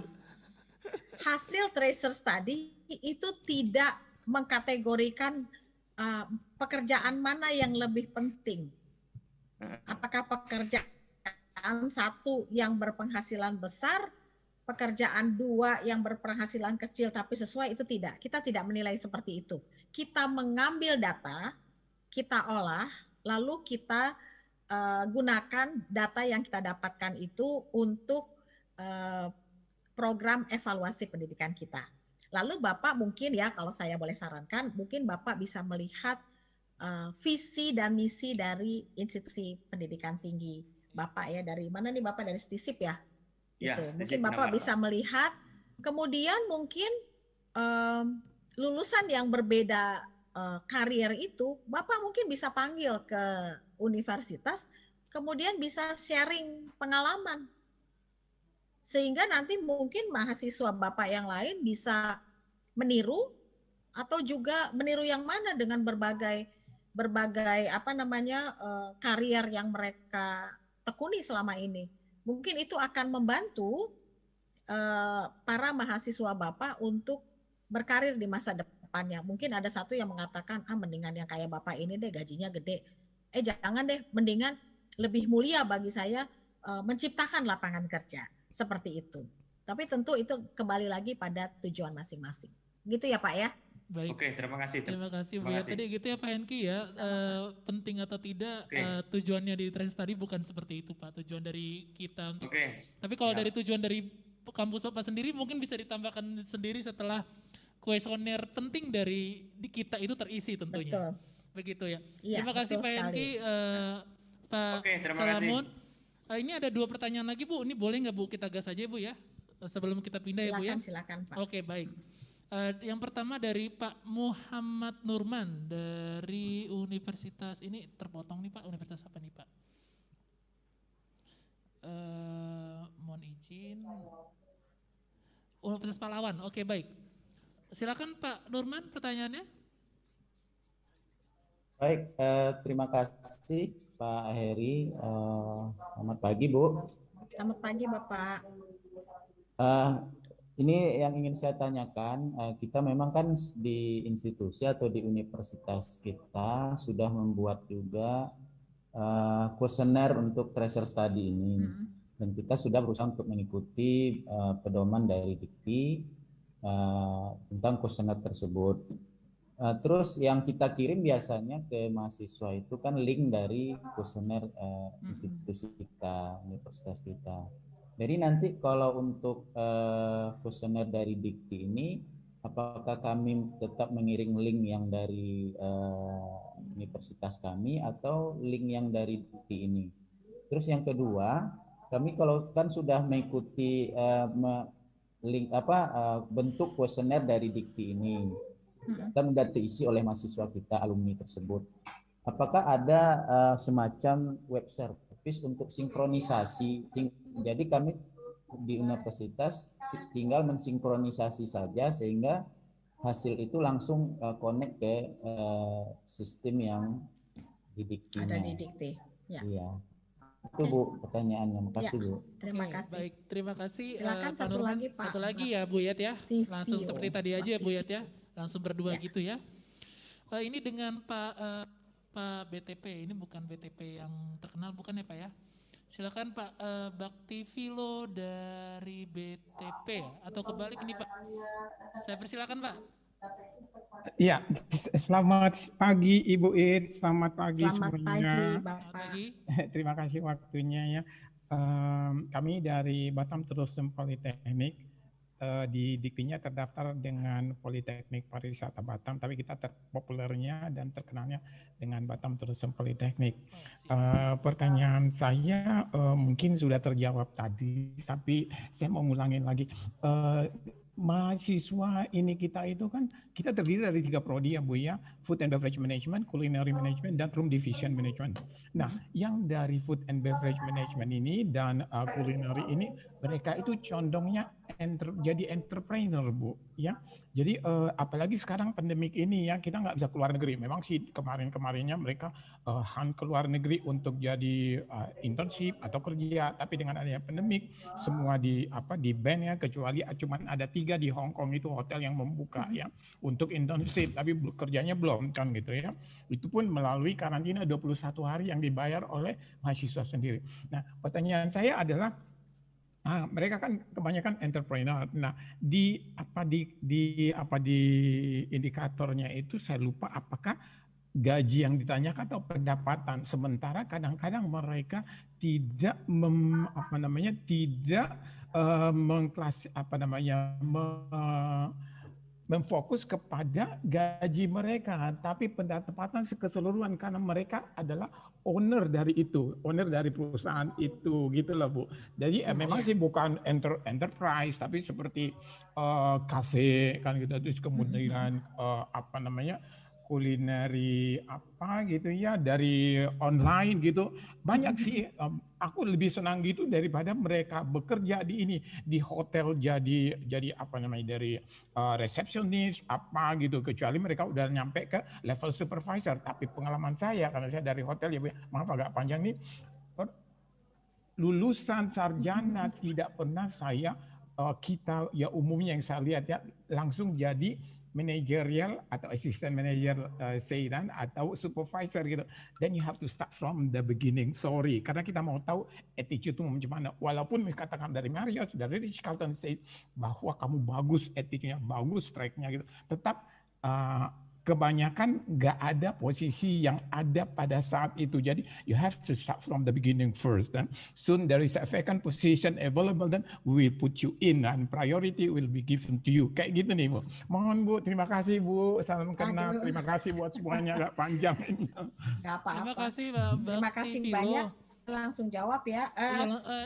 Speaker 5: Hasil tracer study itu tidak mengkategorikan pekerjaan mana yang lebih penting. Apakah pekerjaan satu yang berpenghasilan besar, pekerjaan dua yang berpenghasilan kecil tapi sesuai, itu tidak. Kita tidak menilai seperti itu. Kita mengambil data, kita olah, lalu kita gunakan data yang kita dapatkan itu untuk program evaluasi pendidikan kita. Lalu Bapak mungkin ya, kalau saya boleh sarankan, mungkin Bapak bisa melihat visi dan misi dari institusi pendidikan tinggi Bapak ya. Dari mana nih Bapak? Dari STISIP ya?
Speaker 14: Ya,
Speaker 5: gitu. Mungkin Bapak bisa melihat, kemudian mungkin lulusan yang berbeda karier itu, Bapak mungkin bisa panggil ke universitas, kemudian bisa sharing pengalaman. Sehingga nanti mungkin mahasiswa Bapak yang lain bisa meniru, atau juga meniru yang mana dengan berbagai karier yang mereka tekuni selama ini. Mungkin itu akan membantu para mahasiswa Bapak untuk berkarir di masa depannya. Mungkin ada satu yang mengatakan, mendingan yang kayak Bapak ini deh, gajinya gede. Jangan deh, mendingan lebih mulia bagi saya menciptakan lapangan kerja. Seperti itu. Tapi tentu itu kembali lagi pada tujuan masing-masing. Gitu ya Pak ya?
Speaker 8: Baik.
Speaker 14: Oke, terima kasih.
Speaker 8: Terima kasih Bu. Ya, tadi gitu ya Pak Henki ya. Penting atau tidak tujuannya di tracer study bukan seperti itu Pak. Tujuan dari kita untuk. Tapi kalau dari tujuan dari kampus Bapak sendiri mungkin bisa ditambahkan sendiri setelah kuesioner penting dari kita itu terisi tentunya.
Speaker 5: Betul.
Speaker 8: Begitu ya.
Speaker 5: Iya,
Speaker 8: terima kasih Pak Henki, Pak Salamun. Ini ada 2 pertanyaan lagi Bu, ini boleh nggak Bu kita gas aja Bu ya, sebelum kita pindah ya Bu ya?
Speaker 5: Silakan Pak.
Speaker 8: Oke baik. Yang pertama dari Pak Muhammad Nurman dari Universitas, ini terpotong nih Pak, Universitas apa nih Pak? Mohon izin. Universitas Pahlawan, oke baik. Silakan Pak Nurman pertanyaannya.
Speaker 15: Baik, terima kasih Pak Heri. Selamat pagi Bu.
Speaker 5: Selamat pagi Bapak.
Speaker 15: Ini yang ingin saya tanyakan, kita memang kan di institusi atau di universitas kita sudah membuat juga kuesioner untuk tracer study ini. Dan kita sudah berusaha untuk mengikuti pedoman dari Dikti tentang kuesioner tersebut. Terus yang kita kirim biasanya ke mahasiswa itu kan link dari kuesioner institusi kita, universitas kita. Jadi nanti kalau untuk kuesioner dari Dikti ini, apakah kami tetap mengirim link yang dari universitas kami atau link yang dari Dikti ini? Terus yang kedua, kami kalau kan sudah mengikuti bentuk kuesioner dari Dikti ini, dan sudah diisi oleh mahasiswa kita, alumni tersebut. Apakah ada semacam web service untuk sinkronisasi? Jadi kami di universitas tinggal mensinkronisasi saja sehingga hasil itu langsung connect ke sistem yang di Diktinya.
Speaker 5: Ada di Dikti. Ya.
Speaker 15: Iya. Itu Bu pertanyaannya. Makasih Bu.
Speaker 5: Terima kasih.
Speaker 8: Baik, terima kasih.
Speaker 5: Silakan
Speaker 8: Pak Nurman. Satu lagi ya Bu Yat ya. Langsung seperti tadi aja ya Bu Yat ya. Langsung berdua gitu ya. Ini dengan Pak BTP, ini bukan BTP yang terkenal bukan ya Pak ya? Silakan Pak Bakti Vilo dari BTP ya? Atau kebalik ini Pak? Saya persilakan Pak.
Speaker 16: Iya, selamat pagi Ibu It, selamat pagi
Speaker 5: semuanya.
Speaker 16: Pagi,
Speaker 5: Bapak.
Speaker 16: Terima kasih waktunya ya. Kami dari Batam Tourism Politeknik. di Diktinya terdaftar dengan Politeknik Pariwisata Batam, tapi kita terpopulernya dan terkenalnya dengan Batam Tourism Politeknik. Pertanyaan saya mungkin sudah terjawab tadi, tapi saya mau ngulangin lagi. Mahasiswa ini kita itu kan kita terdiri dari 3 prodi ya Bu ya, Food and Beverage Management, Culinary Management, dan Room Division Management. Nah, yang dari Food and Beverage Management ini dan Culinary ini mereka itu condongnya jadi entrepreneur Bu ya. Jadi apalagi sekarang pandemik ini ya, kita nggak bisa keluar negeri. Memang sih kemarin-kemarinnya mereka keluar negeri untuk jadi internship atau kerja, tapi dengan adanya pandemik semua di ban ya, kecuali cuman ada 3 di Hong Kong itu hotel yang membuka ya untuk internship, tapi kerjanya belum kan gitu ya. Itu pun melalui karantina 21 hari yang dibayar oleh mahasiswa sendiri. Nah, pertanyaan saya adalah mereka kan kebanyakan entrepreneur. Nah, di indikatornya itu saya lupa apakah gaji yang ditanyakan atau pendapatan. Sementara kadang-kadang mereka tidak memfokus kepada gaji mereka, tapi pendapatan keseluruhan karena mereka adalah owner dari itu, owner dari perusahaan itu, gitu lah Bu. Jadi memang sih bukan enterprise, tapi seperti cafe kan gitu, terus kemudian kulineri gitu ya dari online gitu. Banyak sih, aku lebih senang gitu daripada mereka bekerja di hotel jadi dari resepsionis gitu, kecuali mereka udah nyampe ke level supervisor. Tapi pengalaman saya karena saya dari hotel ya, maaf agak panjang nih, lulusan sarjana tidak pernah kita ya umumnya yang saya lihat ya langsung jadi managerial atau assistant manager atau supervisor gitu. Then you have to start from the beginning. Sorry, karena kita mau tahu attitude itu macam mana. Walaupun dikatakan dari Marriott, dari Ritz-Carlton say bahwa kamu bagus, attitude-nya bagus, strike-nya gitu. Tetap kebanyakan nggak ada posisi yang ada pada saat itu. Jadi you have to start from the beginning first. Dan soon there is a vacant position available, then we will put you in and priority will be given to you. Kayak gitu nih Bu. Mohon Bu, terima kasih Bu. Salam kenal. Terima kasih buat semuanya, agak panjang ini.
Speaker 5: Nggak apa-apa.
Speaker 8: Terima kasih
Speaker 5: Terima kasih banyak. Langsung jawab ya.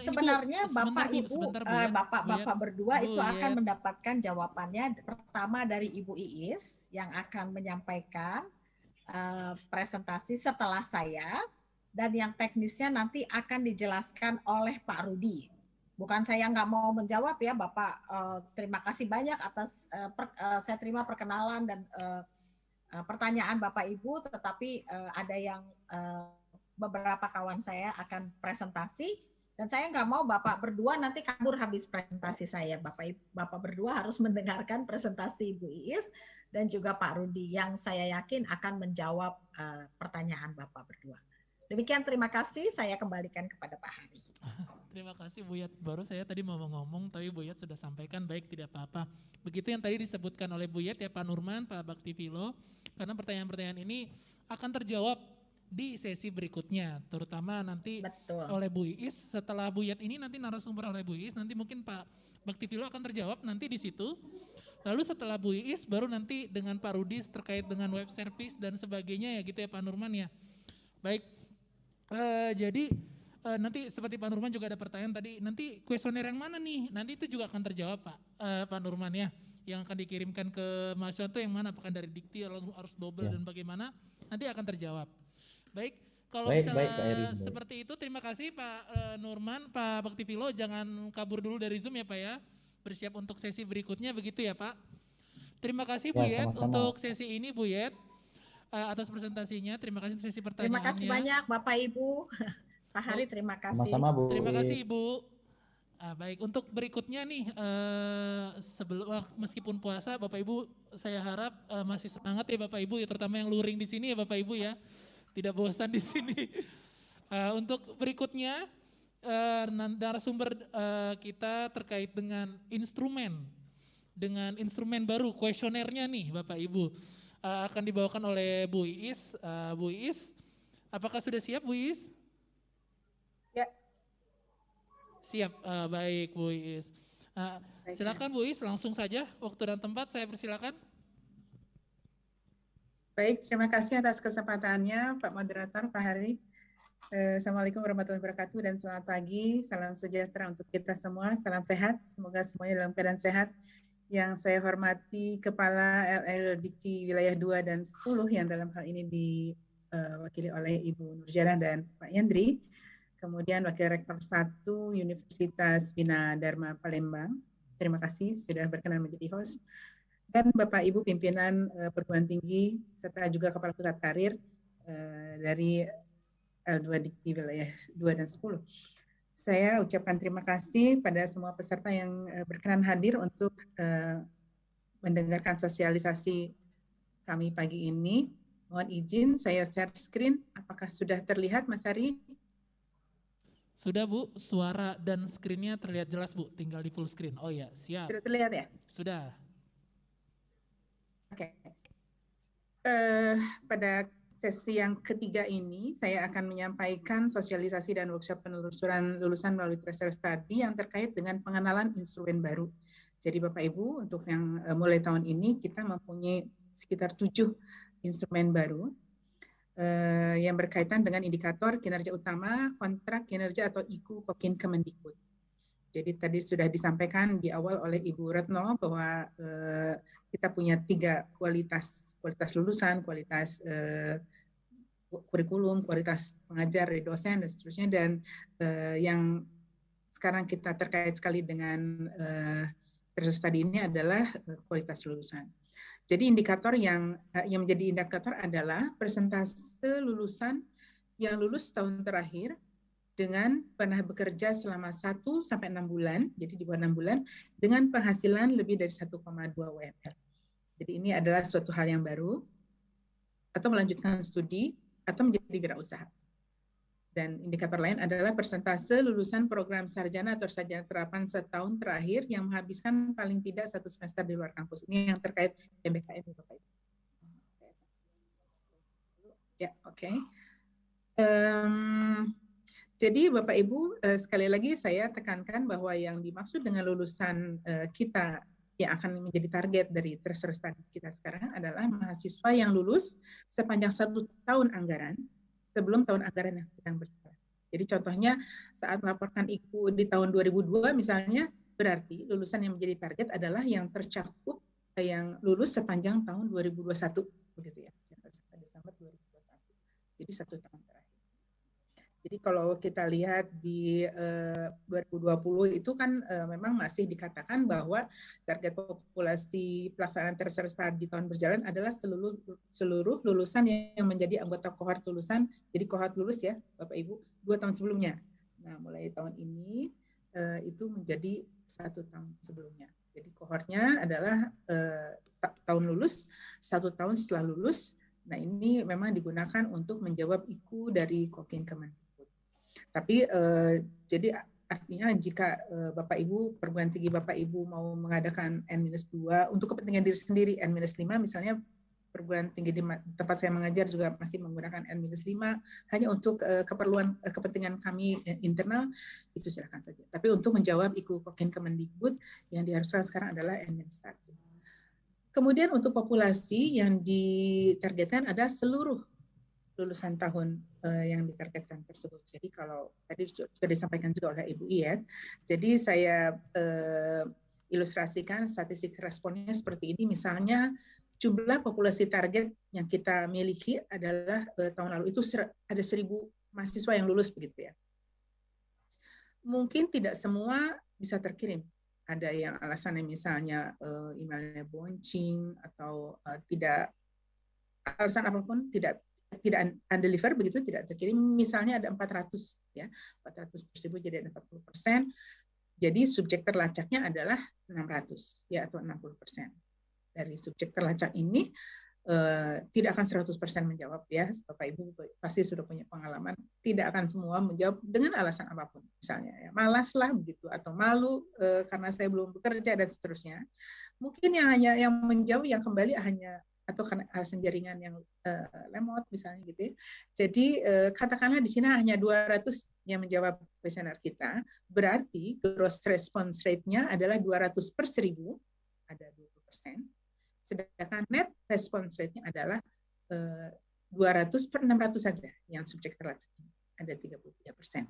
Speaker 5: Sebenarnya Bapak Ibu, Bapak berdua itu akan mendapatkan jawabannya pertama dari Ibu Iis yang akan menyampaikan presentasi setelah saya, dan yang teknisnya nanti akan dijelaskan oleh Pak Rudi. Bukan saya nggak mau menjawab ya Bapak. Terima kasih banyak atas saya terima perkenalan dan pertanyaan Bapak Ibu, tetapi ada yang beberapa kawan saya akan presentasi, dan saya nggak mau Bapak berdua nanti kabur habis presentasi saya. Bapak berdua harus mendengarkan presentasi Ibu Iis dan juga Pak Rudi yang saya yakin akan menjawab pertanyaan Bapak berdua. Demikian, terima kasih. Saya kembalikan kepada Pak Hari.
Speaker 8: Terima kasih Bu Yat. Baru saya tadi mau ngomong, tapi Bu Yat sudah sampaikan, baik tidak apa-apa. Begitu yang tadi disebutkan oleh Bu Yat ya Pak Nurman, Pak Baktivilo, karena pertanyaan-pertanyaan ini akan terjawab di sesi berikutnya, terutama nanti oleh Bu Iis. Setelah Bu Yat ini nanti narasumber oleh Bu Iis, nanti mungkin Pak Baktivilo akan terjawab nanti di situ. Lalu setelah Bu Iis baru nanti dengan Pak Rudi terkait dengan web service dan sebagainya ya gitu ya Pak Nurman ya. Baik, jadi nanti seperti Pak Nurman juga ada pertanyaan tadi, nanti kuesioner yang mana nih? Nanti itu juga akan terjawab Pak Nurman ya. Yang akan dikirimkan ke mahasiswa itu yang mana? Apakah dari Dikti harus double dan bagaimana? Nanti akan terjawab. Baik, kalau misalnya seperti itu, terima kasih Pak Nurman, Pak Baktivilo, jangan kabur dulu dari Zoom ya Pak ya, bersiap untuk sesi berikutnya begitu ya Pak. Terima kasih Bu Yet untuk sesi ini Bu Yet, atas presentasinya, terima kasih sesi pertanyaannya.
Speaker 5: Terima kasih banyak Bapak Ibu, Pak Hari terima kasih.
Speaker 15: Sama-sama Bu.
Speaker 8: Terima kasih Ibu. Baik, untuk berikutnya nih, meskipun puasa Bapak Ibu saya harap masih semangat ya Bapak Ibu ya, terutama yang luring di sini ya Bapak Ibu ya. Tidak bosan di sini. Untuk berikutnya narasumber kita terkait dengan instrumen baru, kuesionernya nih Bapak Ibu, akan dibawakan oleh Bu Iis. Bu Iis, apakah sudah siap Bu Iis?
Speaker 9: Ya.
Speaker 8: Siap, baik Bu Iis. Nah, silakan Bu Is, langsung saja waktu dan tempat saya persilakan.
Speaker 9: Baik, terima kasih atas kesempatannya Pak Moderator, Pak Hari. Assalamualaikum warahmatullahi wabarakatuh dan selamat pagi, salam sejahtera untuk kita semua, salam sehat, semoga semuanya dalam keadaan sehat. Yang saya hormati Kepala LL Dikti Wilayah 2 dan 10 yang dalam hal ini diwakili oleh Ibu Nurjana dan Pak Yandri, kemudian Wakil Rektor 1 Universitas Bina Dharma Palembang, terima kasih sudah berkenan menjadi host, dan Bapak Ibu pimpinan perguruan tinggi serta juga Kepala Pusat Karir dari L2 Dikti Wilayah 2 dan 10. Saya ucapkan terima kasih pada semua peserta yang berkenan hadir untuk mendengarkan sosialisasi kami pagi ini. Mohon izin saya share screen. Apakah sudah terlihat, Mas Hari?
Speaker 8: Sudah Bu, suara dan screen-nya terlihat jelas Bu, tinggal di full screen. Oh ya, siap.
Speaker 9: Sudah terlihat ya?
Speaker 8: Sudah.
Speaker 9: Oke. Pada sesi yang ketiga ini, saya akan menyampaikan sosialisasi dan workshop penelusuran lulusan melalui Tracer Study yang terkait dengan pengenalan instrumen baru. Jadi Bapak Ibu, untuk yang mulai tahun ini, kita mempunyai sekitar 7 instrumen baru yang berkaitan dengan indikator kinerja utama, kontrak kinerja atau IKU Kokin Kemendikbud. Jadi tadi sudah disampaikan di awal oleh Ibu Retno bahwa kita punya 3 kualitas lulusan, kualitas kurikulum, kualitas pengajar dari dosen dan seterusnya, dan yang sekarang kita terkait sekali dengan Tracer Study ini adalah kualitas lulusan. Jadi indikator yang menjadi indikator adalah persentase lulusan yang lulus tahun terakhir dengan pernah bekerja selama 1 sampai 6 bulan, jadi di bawah 6 bulan, dengan penghasilan lebih dari 1,2 UMR. Jadi ini adalah suatu hal yang baru, atau melanjutkan studi, atau menjadi wirausaha. Dan indikator lain adalah persentase lulusan program sarjana atau sarjana terapan setahun terakhir yang menghabiskan paling tidak 1 semester di luar kampus. Ini yang terkait MBKM, Bapak Ibu. Ya, oke. Jadi Bapak Ibu, sekali lagi saya tekankan bahwa yang dimaksud dengan lulusan kita yang akan menjadi target dari Tracer Study kita sekarang adalah mahasiswa yang lulus sepanjang 1 tahun anggaran sebelum tahun anggaran yang sedang berjalan. Jadi contohnya saat melaporkan IKU di tahun 2002 misalnya, berarti lulusan yang menjadi target adalah yang tercakup yang lulus sepanjang tahun 2021, begitu ya, Desember 2021. Jadi 1 tahun terakhir. Jadi kalau kita lihat di 2020 itu kan memang masih dikatakan bahwa target populasi pelaksanaan Tracer Study di tahun berjalan adalah seluruh lulusan yang menjadi anggota kohort lulusan, jadi kohort lulus ya Bapak Ibu, 2 tahun sebelumnya. Nah mulai tahun ini itu menjadi 1 tahun sebelumnya. Jadi kohortnya adalah tahun lulus, 1 tahun setelah lulus. Nah ini memang digunakan untuk menjawab IKU dari Kokin Kemendikbud. Tapi jadi artinya jika Bapak Ibu, perguruan tinggi Bapak Ibu mau mengadakan N-2 untuk kepentingan diri sendiri, N-5 misalnya perguruan tinggi di tempat saya mengajar juga masih menggunakan N-5 hanya untuk kepentingan kami internal, itu silakan saja. Tapi untuk menjawab IKU Kokin Kemendikbud yang diharuskan sekarang adalah N-1. Kemudian untuk populasi yang ditargetkan ada seluruh lulusan tahun yang ditargetkan tersebut. Jadi kalau tadi sudah disampaikan juga oleh Ibu Iyet, jadi saya ilustrasikan statistik responnya seperti ini. Misalnya jumlah populasi target yang kita miliki adalah tahun lalu itu ada 1.000 mahasiswa yang lulus begitu ya. Mungkin tidak semua bisa terkirim. Ada yang alasannya misalnya emailnya boncing atau tidak, alasan apapun tidak undeliver begitu, tidak terkirim. Misalnya ada 400 ya, 400 tersebut jadi ada 40%. Jadi subjek terlacaknya adalah 600 ya, atau 60%. Dari subjek terlacak ini tidak akan 100% menjawab ya, Bapak Ibu pasti sudah punya pengalaman, tidak akan semua menjawab dengan alasan apapun, misalnya ya, malas lah begitu, atau malu karena saya belum bekerja dan seterusnya. Mungkin yang menjawab yang kembali hanya atau karena alasan jaringan yang lemot misalnya gitu ya. Jadi katakanlah di sini hanya 200 yang menjawab kuesioner kita, berarti gross response rate-nya adalah 200 per 1000, ada 20%. Sedangkan net response rate-nya adalah 200 per 600 saja yang subjek terlacak, ada 33%.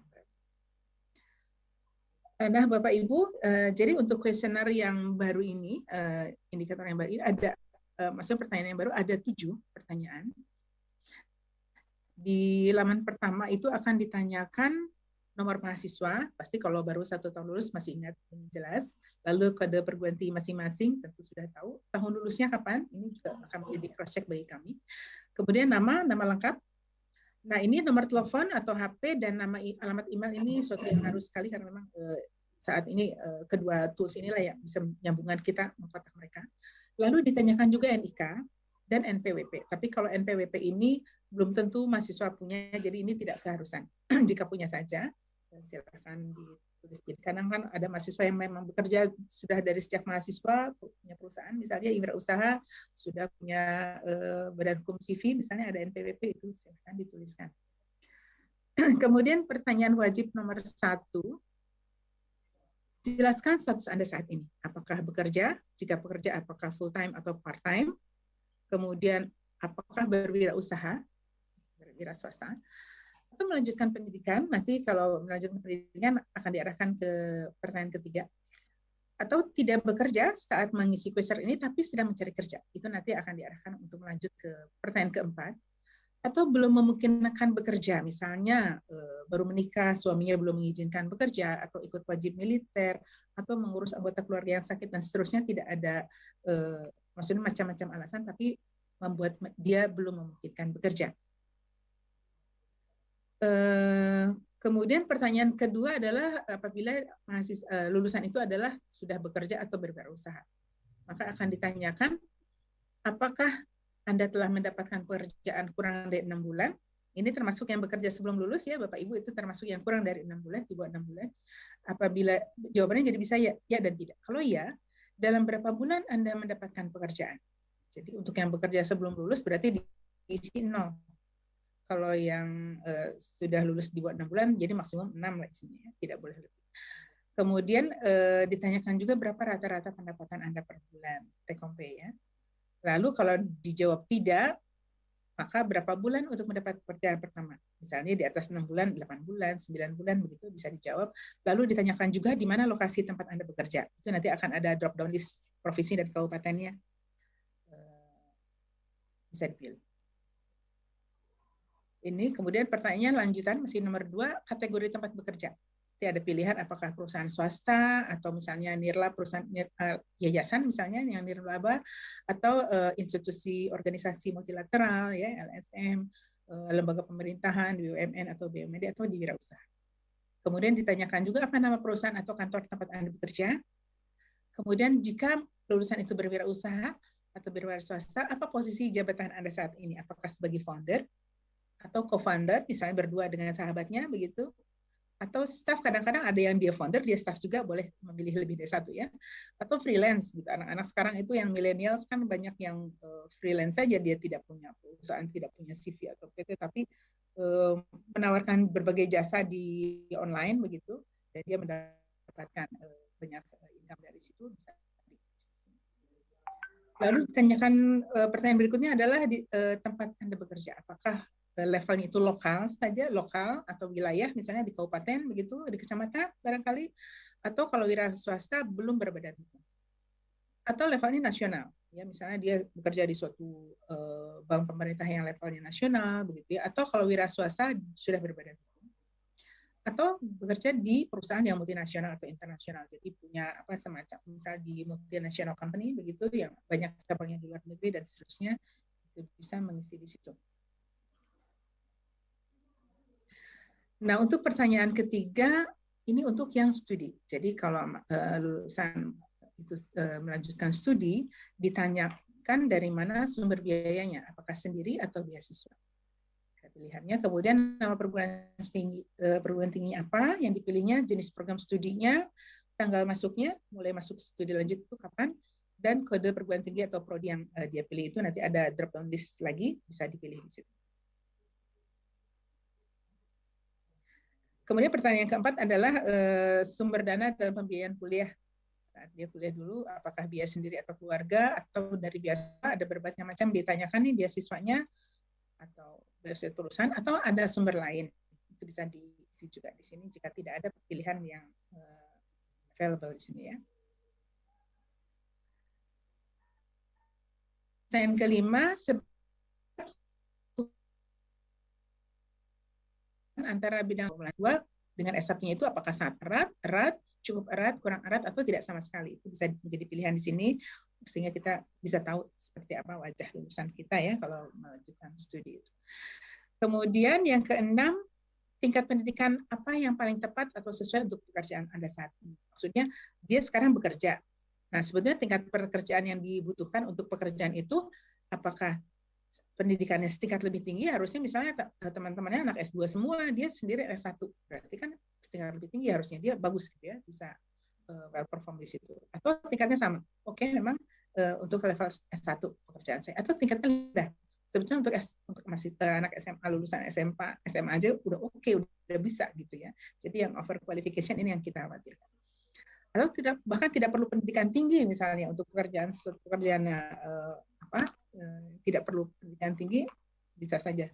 Speaker 9: Nah, Bapak Ibu, jadi untuk kuesioner yang baru ini, indikator yang baru ini ada, maksudnya pertanyaan yang baru ada 7 pertanyaan. Di laman pertama itu akan ditanyakan nomor mahasiswa, pasti kalau baru 1 tahun lulus masih ingat ini jelas. Lalu kode perguruan tinggi masing-masing tentu sudah tahu. Tahun lulusnya kapan? Ini juga akan menjadi cross check bagi kami. Kemudian nama lengkap. Nah, ini nomor telepon atau HP dan nama alamat email ini suatu yang harus sekali karena memang saat ini kedua tools inilah yang bisa menyambungkan kita mengkontak mereka. Lalu ditanyakan juga NIK dan NPWP. Tapi kalau NPWP ini belum tentu mahasiswa punya, jadi ini tidak keharusan. Jika punya saja, silakan ditulis. Jadi kadang kan ada mahasiswa yang memang bekerja sudah dari sejak mahasiswa, punya perusahaan, misalnya wirausaha, sudah punya badan hukum CV, misalnya ada NPWP, itu silakan dituliskan. Kemudian pertanyaan wajib nomor 1, jelaskan status Anda saat ini. Apakah bekerja? Jika bekerja, apakah full-time atau part-time? Kemudian, apakah berwirausaha? Berwira swasta? Atau melanjutkan pendidikan? Nanti kalau melanjutkan pendidikan akan diarahkan ke pertanyaan ketiga. Atau tidak bekerja saat mengisi kuesioner ini, tapi sedang mencari kerja. Itu nanti akan diarahkan untuk melanjut ke pertanyaan keempat. Atau belum memungkinkan bekerja, misalnya baru menikah, suaminya belum mengizinkan bekerja, atau ikut wajib militer, atau mengurus anggota keluarga yang sakit, dan seterusnya, tidak ada, maksudnya macam-macam alasan, tapi membuat dia belum memungkinkan bekerja. Kemudian pertanyaan kedua adalah apabila lulusan itu adalah sudah bekerja atau berwirausaha, maka akan ditanyakan, apakah Anda telah mendapatkan pekerjaan kurang dari 6 bulan. Ini termasuk yang bekerja sebelum lulus ya, Bapak Ibu, itu termasuk yang kurang dari 6 bulan, di bawah 6 bulan. Apabila jawabannya jadi bisa ya dan tidak. Kalau ya, dalam berapa bulan Anda mendapatkan pekerjaan? Jadi untuk yang bekerja sebelum lulus berarti diisi 0. Kalau yang sudah lulus di bawah 6 bulan, jadi maksimum 6 lah isinya, ya. Tidak boleh lebih. Kemudian ditanyakan juga berapa rata-rata pendapatan Anda per bulan, take home pay ya. Lalu kalau dijawab tidak, maka berapa bulan untuk mendapat pekerjaan pertama? Misalnya di atas 6 bulan, 8 bulan, 9 bulan, begitu bisa dijawab. Lalu ditanyakan juga di mana lokasi tempat Anda bekerja. Itu nanti akan ada drop down list provinsi dan kabupatennya. Bisa dipilih. Ini kemudian pertanyaan lanjutan, masih nomor 2, kategori tempat bekerja. Ada pilihan apakah perusahaan swasta atau misalnya nirlaba, perusahaan yayasan misalnya yang nirlaba, atau institusi organisasi multilateral ya, LSM, lembaga pemerintahan, BUMN atau BUMD atau di wirausaha. Kemudian ditanyakan juga apa nama perusahaan atau kantor tempat Anda bekerja. Kemudian jika lulusan itu berwirausaha atau berwira swasta, apa posisi jabatan Anda saat ini? Apakah sebagai founder atau co-founder, misalnya berdua dengan sahabatnya begitu? Atau staff, kadang-kadang ada yang dia founder, dia staff juga, boleh memilih lebih dari satu ya. Atau freelance gitu. Anak-anak sekarang itu yang millennials kan banyak yang freelance saja, dia tidak punya perusahaan, tidak punya CV atau PT, tapi menawarkan berbagai jasa di online begitu, dan dia mendapatkan banyak income dari situ. Lalu ditanyakan pertanyaan berikutnya adalah di tempat Anda bekerja, apakah levelnya itu lokal saja, lokal atau wilayah, misalnya di kabupaten begitu, di kecamatan barangkali, atau kalau wira swasta belum berbadan hukum, atau levelnya nasional, ya misalnya dia bekerja di suatu bank pemerintah yang levelnya nasional begitu ya, atau kalau wira swasta sudah berbadan hukum, atau bekerja di perusahaan yang multinasional atau internasional, jadi punya apa semacam misalnya di multinational company begitu yang banyak cabangnya di luar negeri dan seterusnya, itu bisa mengisi di situ. Nah, untuk pertanyaan ketiga, ini untuk yang studi. Jadi kalau lulusan itu melanjutkan studi, ditanyakan dari mana sumber biayanya, apakah sendiri atau beasiswa. Pilihannya, kemudian nama perguruan tinggi apa yang dipilihnya, jenis program studinya, tanggal masuknya, mulai masuk studi lanjut itu kapan, dan kode perguruan tinggi atau prodi yang dia pilih itu nanti ada drop down list lagi, bisa dipilih di situ. Kemudian pertanyaan yang keempat adalah sumber dana dalam pembiayaan kuliah. Saat dia kuliah dulu, apakah biaya sendiri atau keluarga, atau dari biasa, ada berbagai macam ditanyakan nih beasiswanya, atau beasiswa perusahaan, atau ada sumber lain. Itu bisa diisi juga di sini jika tidak ada pilihan yang available di sini ya. Pertanyaan kelima, antara bidang dua dengan S1-nya itu apakah sangat erat, cukup erat, kurang erat, atau tidak sama sekali. Itu bisa menjadi pilihan di sini, sehingga kita bisa tahu seperti apa wajah lulusan kita ya kalau melanjutkan studi itu. Kemudian yang keenam, tingkat pendidikan apa yang paling tepat atau sesuai untuk pekerjaan Anda saat ini. Maksudnya dia sekarang bekerja. Nah, sebetulnya tingkat pekerjaan yang dibutuhkan untuk pekerjaan itu, apakah pendidikannya setingkat lebih tinggi, harusnya misalnya teman-temannya anak S2 semua, dia sendiri S1. Berarti kan setingkat lebih tinggi harusnya dia bagus gitu ya, bisa well perform di situ. Atau tingkatnya sama. Oke, memang untuk level S1 pekerjaan saya. Atau tingkatnya rendah. Sebetulnya untuk masih anak SMA, lulusan SMA aja udah oke, udah bisa gitu ya. Jadi yang over qualification ini yang kita khawatirkan. Atau bahkan tidak perlu pendidikan tinggi misalnya untuk pekerjaannya tidak perlu pendidikan tinggi, bisa saja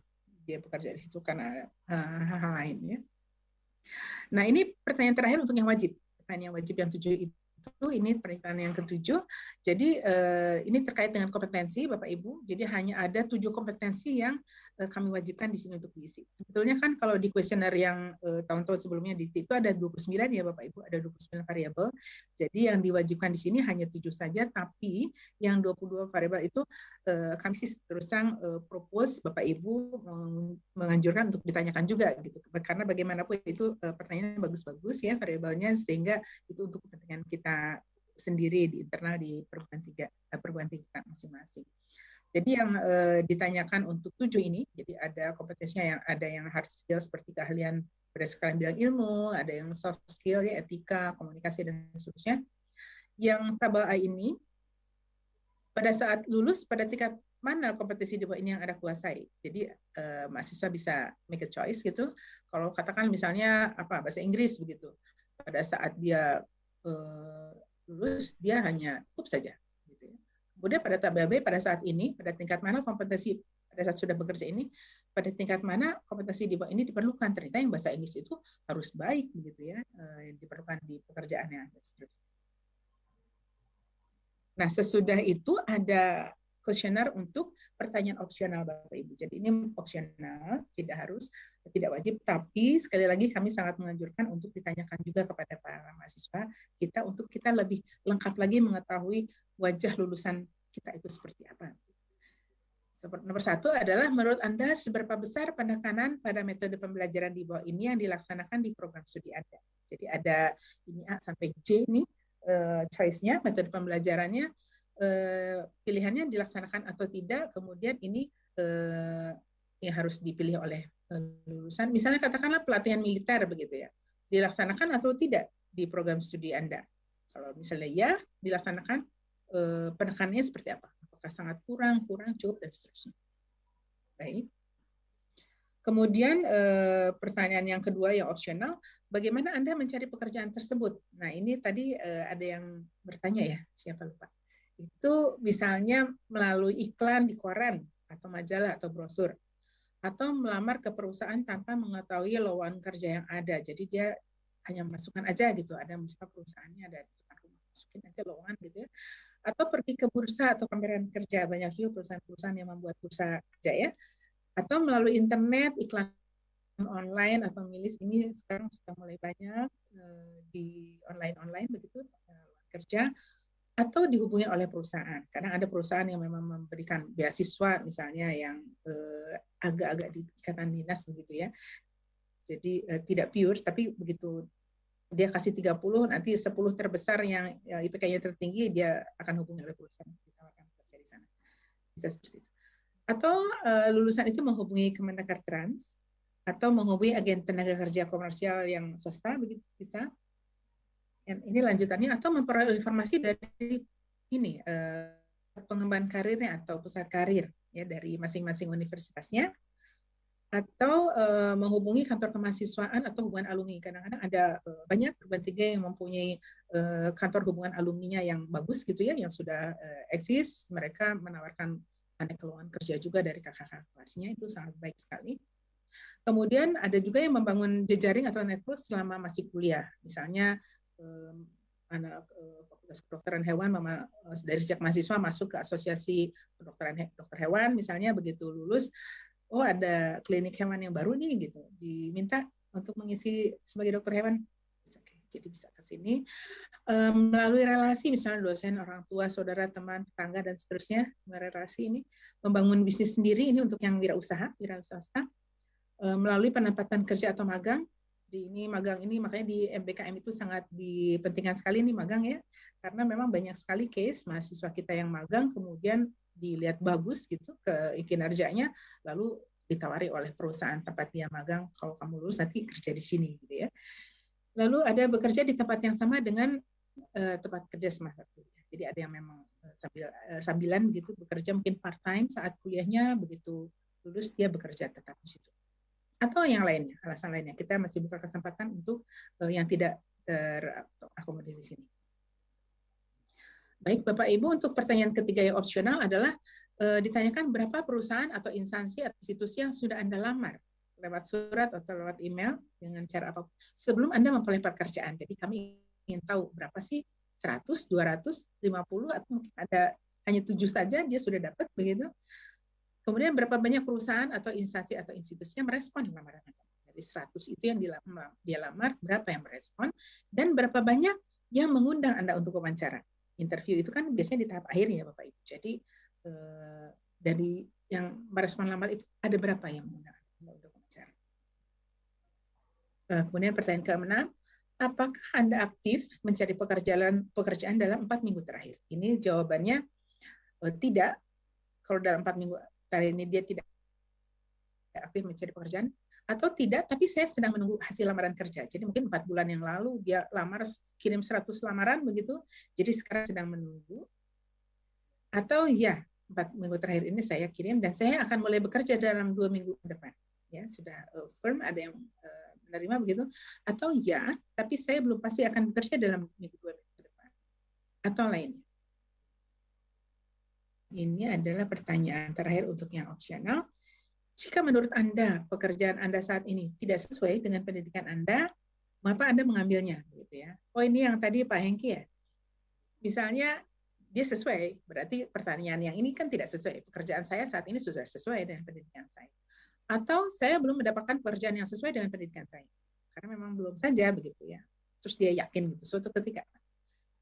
Speaker 9: dia bekerja di situ karena hal-hal lain ya. Nah, ini pertanyaan terakhir untuk yang wajib. Pertanyaan yang wajib yang 7 itu, ini pertanyaan yang ke-7. Jadi ini terkait dengan kompetensi Bapak Ibu. Jadi hanya ada 7 kompetensi yang kami wajibkan di sini untuk diisi. Sebetulnya kan kalau di kuesioner yang tahun-tahun sebelumnya itu ada 29 ya Bapak Ibu, ada 29 variabel. Jadi yang diwajibkan di sini hanya 7 saja, tapi yang 22 variabel itu kami sih terus terang propose Bapak Ibu menganjurkan untuk ditanyakan juga gitu. Karena bagaimanapun itu pertanyaannya bagus-bagus ya variabelnya, sehingga itu untuk kepentingan kita sendiri di internal di perguruan tinggi kita masing-masing. Jadi yang ditanyakan untuk 7 ini, jadi ada kompetensinya yang ada yang hard skill seperti keahlian berdasarkan bidang ilmu, ada yang soft skill ya etika, komunikasi dan seterusnya. Yang tabel A ini pada saat lulus pada tingkat mana kompetensi di bawah ini yang Anda kuasai. Jadi mahasiswa bisa make a choice gitu. Kalau katakan misalnya bahasa Inggris begitu. Pada saat dia lulus dia hanya cukup saja. Kemudian pada tabel B pada saat ini, pada tingkat mana kompetensi pada saat sudah bekerja ini, pada tingkat mana kompetensi di bawah ini diperlukan. Ternyata yang bahasa Inggris itu harus baik begitu ya, yang diperlukan di pekerjaannya. Nah, sesudah itu ada kuesioner untuk pertanyaan opsional Bapak Ibu. Jadi ini opsional, tidak harus, tidak wajib, tapi sekali lagi kami sangat menganjurkan untuk ditanyakan juga kepada para mahasiswa kita untuk kita lebih lengkap lagi mengetahui wajah lulusan kita itu seperti apa. Nomor 1 adalah menurut Anda seberapa besar penekanan pada metode pembelajaran di bawah ini yang dilaksanakan di program studi Anda. Jadi ada ini A sampai J ini choice-nya, metode pembelajarannya, pilihannya dilaksanakan atau tidak, kemudian ini yang harus dipilih oleh lulusan. Misalnya katakanlah pelatihan militer begitu ya, dilaksanakan atau tidak di program studi Anda. Kalau misalnya ya, dilaksanakan, penekanannya seperti apa? Apakah sangat kurang, cukup, dan seterusnya. Baik. Kemudian pertanyaan yang kedua yang opsional, bagaimana Anda mencari pekerjaan tersebut? Nah ini tadi ada yang bertanya ya, siapa lupa. Itu misalnya melalui iklan di koran, atau majalah, atau brosur. Atau melamar ke perusahaan tanpa mengetahui lowongan kerja yang ada. Jadi dia hanya masukkan aja gitu, ada misalnya perusahaannya, ada masukin aja lowongan gitu ya. Atau pergi ke bursa atau pameran kerja, banyak juga perusahaan-perusahaan yang membuat bursa kerja ya. Atau melalui internet, iklan online atau milis ini sekarang sudah mulai banyak di online begitu kerja, atau dihubungi oleh perusahaan. Kadang ada perusahaan yang memang memberikan beasiswa misalnya yang agak-agak di ikatan dinas begitu ya. Jadi tidak pure, tapi begitu dia kasih 30, nanti 10 terbesar yang IPK-nya tertinggi, dia akan hubungi oleh perusahaan ditawarkan kerja di sana. Bisa seperti itu. Atau lulusan itu menghubungi Kemendekartrans, atau menghubungi agen tenaga kerja komersial yang swasta, begitu bisa. Dan ini lanjutannya, atau memperoleh informasi dari ini pengembangan karirnya atau pusat karir ya dari masing-masing universitasnya, atau menghubungi kantor kemahasiswaan atau hubungan alumni. Kadang-kadang ada banyak perguruan tinggi yang mempunyai kantor hubungan alumninya yang bagus gitu ya, yang sudah eksis. Mereka menawarkan aneka lowongan kerja juga dari kakak-kakak kelasnya, itu sangat baik sekali. Kemudian ada juga yang membangun jejaring atau network selama masih kuliah. Misalnya anak Fakultas Kedokteran Hewan dari sejak mahasiswa masuk ke asosiasi dokter hewan, misalnya begitu lulus, oh ada klinik hewan yang baru nih gitu, diminta untuk mengisi sebagai dokter hewan, jadi bisa ke sini melalui relasi, misalnya dosen, orang tua, saudara, teman, tetangga, dan seterusnya. Relasi ini membangun bisnis sendiri, ini untuk yang wirausaha swasta, melalui penempatan kerja atau magang. Magang ini makanya di MBKM itu sangat dipentingkan sekali nih magang ya, karena memang banyak sekali case mahasiswa kita yang magang kemudian dilihat bagus gitu ke kinerjanya, lalu ditawari oleh perusahaan tempat dia magang, kalau kamu lulus nanti kerja di sini gitu ya. Lalu ada bekerja di tempat yang sama dengan tempat kerja semasa kuliah. Jadi ada yang memang sambilan gitu bekerja mungkin part time saat kuliahnya, begitu lulus dia bekerja tetap di situ. Atau yang lainnya, alasan lainnya, kita masih buka kesempatan untuk yang tidak terakomodir di sini. Baik, Bapak Ibu, untuk pertanyaan ketiga yang opsional adalah ditanyakan berapa perusahaan atau instansi atau institusi yang sudah Anda lamar lewat surat atau lewat email dengan cara apa sebelum Anda mempelai pekerjaan. Jadi kami ingin tahu berapa sih, 100, 200, 50, atau mungkin ada hanya 7 saja dia sudah dapat begitu. Kemudian berapa banyak perusahaan atau instansi atau institusi yang merespon lamaran Anda. Dari 100 itu yang dia lamar, berapa yang merespon, dan berapa banyak yang mengundang Anda untuk wawancara. Interview itu kan biasanya di tahap akhir ya Bapak Ibu. Jadi dari yang merespon lamar itu ada berapa yang mengundang Anda untuk wawancara. Kemudian pertanyaan ke-6, apakah Anda aktif mencari pekerjaan dalam 4 minggu terakhir? Ini jawabannya tidak. Kalau dalam 4 minggu terakhir ini dia tidak aktif mencari pekerjaan, atau tidak, tapi saya sedang menunggu hasil lamaran kerja. Jadi mungkin 4 bulan yang lalu dia lamar, kirim 100 lamaran begitu, jadi sekarang sedang menunggu. Atau ya, 4 minggu terakhir ini saya kirim dan saya akan mulai bekerja dalam 2 minggu ke depan. Ya, sudah firm, ada yang menerima begitu. Atau ya, tapi saya belum pasti akan bekerja dalam 2 minggu ke depan. Atau lainnya. Ini adalah pertanyaan terakhir untuk yang opsional. Jika menurut Anda pekerjaan Anda saat ini tidak sesuai dengan pendidikan Anda, mengapa Anda mengambilnya? Gitu ya. Oh, ini yang tadi Pak Hengki ya. Misalnya dia sesuai, berarti pertanyaan yang ini kan tidak sesuai. Pekerjaan saya saat ini sudah sesuai dengan pendidikan saya. Atau saya belum mendapatkan pekerjaan yang sesuai dengan pendidikan saya. Karena memang belum saja begitu ya. Terus dia yakin gitu suatu ketika.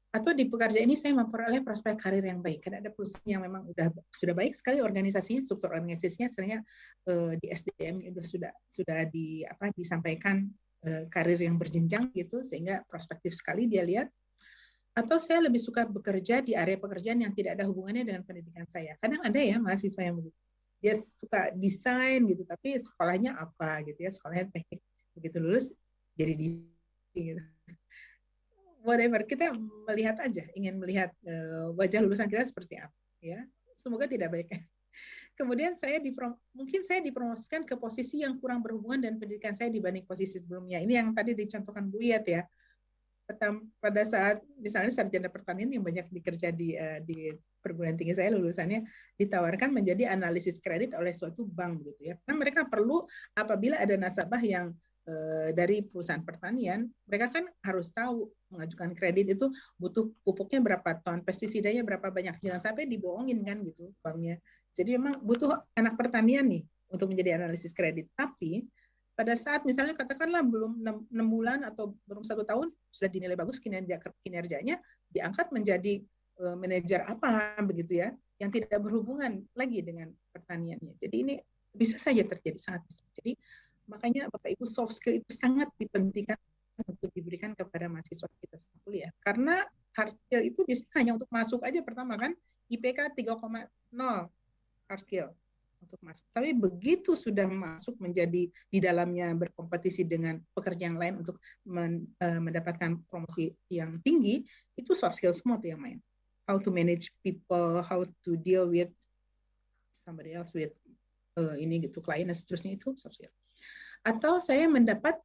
Speaker 9: Atau di pekerjaan ini saya memperoleh prospek karir yang baik. Karena ada perusahaan yang memang sudah baik sekali organisasinya, struktur organisasinya, sebenarnya di SDM sudah disampaikan karir yang berjenjang gitu, sehingga prospektif sekali dia lihat. Atau saya lebih suka bekerja di area pekerjaan yang tidak ada hubungannya dengan pendidikan saya. Kadang ada ya mahasiswa yang begitu. Dia suka desain gitu, tapi sekolahnya apa gitu ya, sekolahnya teknik. Begitu lulus jadi desain gitu. Whatever, kita melihat aja, ingin melihat wajah lulusan kita seperti apa, ya. Semoga tidak baik. Kemudian mungkin saya dipromosikan ke posisi yang kurang berhubungan dengan pendidikan saya dibanding posisi sebelumnya. Ini yang tadi dicontohkan Bu Iyat ya. Pada saat misalnya sarjana pertanian yang banyak dikerja di perguruan tinggi saya lulusannya ditawarkan menjadi analisis kredit oleh suatu bank gitu ya. Karena mereka perlu apabila ada nasabah yang dari perusahaan pertanian, mereka kan harus tahu mengajukan kredit itu butuh pupuknya berapa ton, pestisidanya berapa banyak, jangan sampai dibohongin kan gitu banknya. Jadi memang butuh anak pertanian nih untuk menjadi analisis kredit. Tapi pada saat misalnya katakanlah belum 6 bulan atau belum 1 tahun sudah dinilai bagus kinerjanya, diangkat menjadi manajer apa begitu ya, yang tidak berhubungan lagi dengan pertaniannya. Jadi ini bisa saja terjadi, sangat bisa. Jadi makanya Bapak Ibu, soft skill itu sangat dipentingkan untuk diberikan kepada mahasiswa kita saat kuliah. Karena hard skill itu biasanya hanya untuk masuk aja pertama kan, IPK 3,0 hard skill untuk masuk. Tapi begitu sudah masuk menjadi di dalamnya berkompetisi dengan pekerjaan lain untuk mendapatkan promosi yang tinggi, itu soft skill semua tuh yang main. how to manage people, how to deal with somebody else with ini gitu, klien dan seterusnya, itu soft skill. Atau saya mendapat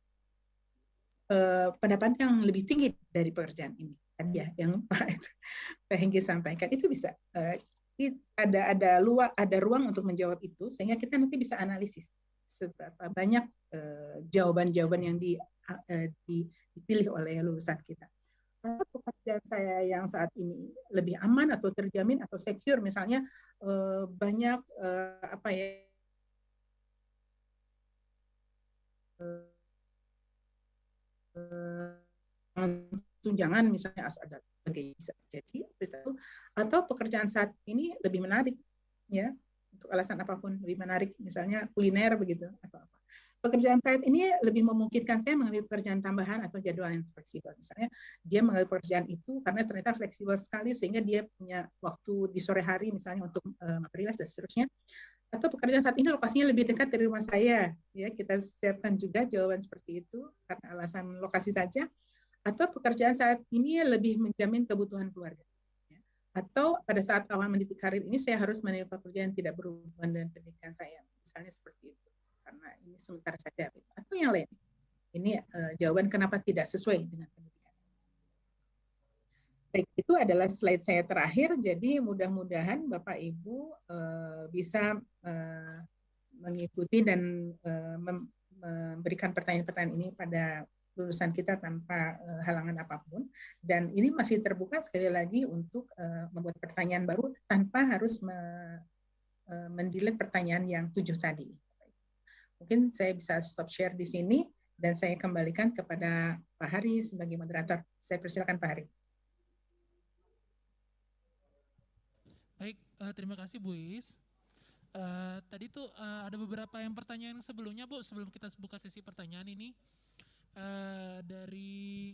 Speaker 9: pendapat yang lebih tinggi dari pekerjaan ini tadi ya, yang Pak Hengki sampaikan, itu bisa ada ruang untuk menjawab itu, sehingga kita nanti bisa analisis seberapa banyak jawaban-jawaban yang dipilih oleh lulusan kita. Atau pekerjaan saya yang saat ini lebih aman atau terjamin atau secure, misalnya banyak apa ya, tunjangan misalnya ada bisa jadi, atau pekerjaan saat ini lebih menarik ya, untuk alasan apapun lebih menarik, misalnya kuliner begitu atau apa. Pekerjaan saat ini lebih memungkinkan saya mengambil pekerjaan tambahan atau jadwal yang fleksibel. Misalnya dia mengambil pekerjaan itu karena ternyata fleksibel sekali, sehingga dia punya waktu di sore hari misalnya untuk material dan seterusnya. Atau pekerjaan saat ini lokasinya lebih dekat dari rumah saya, ya kita siapkan juga jawaban seperti itu karena alasan lokasi saja. Atau pekerjaan saat ini lebih menjamin kebutuhan keluarga. Atau pada saat awal meniti karir ini saya harus menerima pekerjaan yang tidak berhubungan dengan pendidikan saya, misalnya seperti itu, karena ini sementara saja. Atau yang lain. Ini jawaban kenapa tidak sesuai dengan pendidikan. Baik, itu adalah slide saya terakhir. Jadi mudah-mudahan Bapak Ibu bisa mengikuti dan memberikan pertanyaan-pertanyaan ini pada lulusan kita tanpa halangan apapun, dan ini masih terbuka sekali lagi untuk membuat pertanyaan baru tanpa harus mendelete pertanyaan yang 7 tadi. Mungkin saya bisa stop share di sini dan saya kembalikan kepada Pak Hari sebagai moderator. Saya persilakan Pak Hari.
Speaker 8: Baik, terima kasih Bu Is. Tadi tuh ada beberapa yang pertanyaan sebelumnya Bu, sebelum kita buka sesi pertanyaan ini. Dari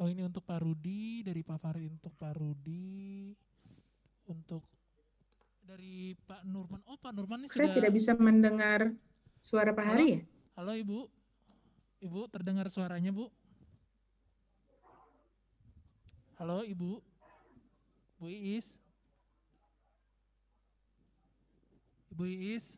Speaker 8: ini untuk Pak Rudi, dari Pak Farid untuk Pak Rudi, untuk dari Pak Nurman. Oh, Pak Nurman ini
Speaker 9: saya
Speaker 8: sudah.
Speaker 9: Tidak bisa mendengar suara Pak Hari ya?
Speaker 8: Halo Ibu, Ibu terdengar suaranya Bu? Halo Ibu, Bu Iis, Ibu Iis.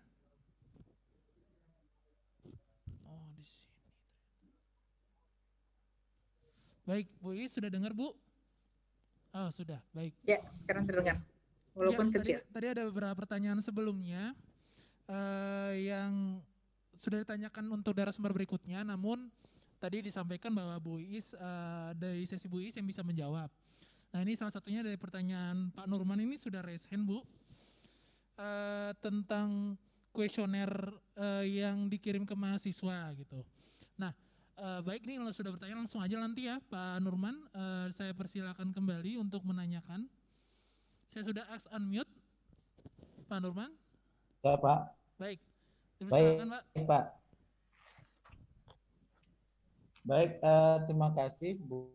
Speaker 8: Baik, Bu Iis sudah dengar Bu? Oh sudah, baik.
Speaker 9: Ya, sekarang terdengar, walaupun
Speaker 8: ya,
Speaker 9: kecil.
Speaker 8: Tadi ada beberapa pertanyaan sebelumnya yang sudah ditanyakan untuk narasumber berikutnya, namun tadi disampaikan bahwa Bu Iis, dari sesi Bu Iis yang bisa menjawab. Nah ini salah satunya dari pertanyaan Pak Nurman, ini sudah raise hand Bu, tentang kuesioner yang dikirim ke mahasiswa gitu. Nah, baik, nih kalau sudah bertanya langsung aja nanti ya Pak Nurman, saya persilakan kembali untuk menanyakan. Saya sudah ask unmute Pak Nurman.
Speaker 15: Ya Pak.
Speaker 8: Baik,
Speaker 15: baik
Speaker 8: Pak.
Speaker 15: Pak. Baik, terima kasih Bu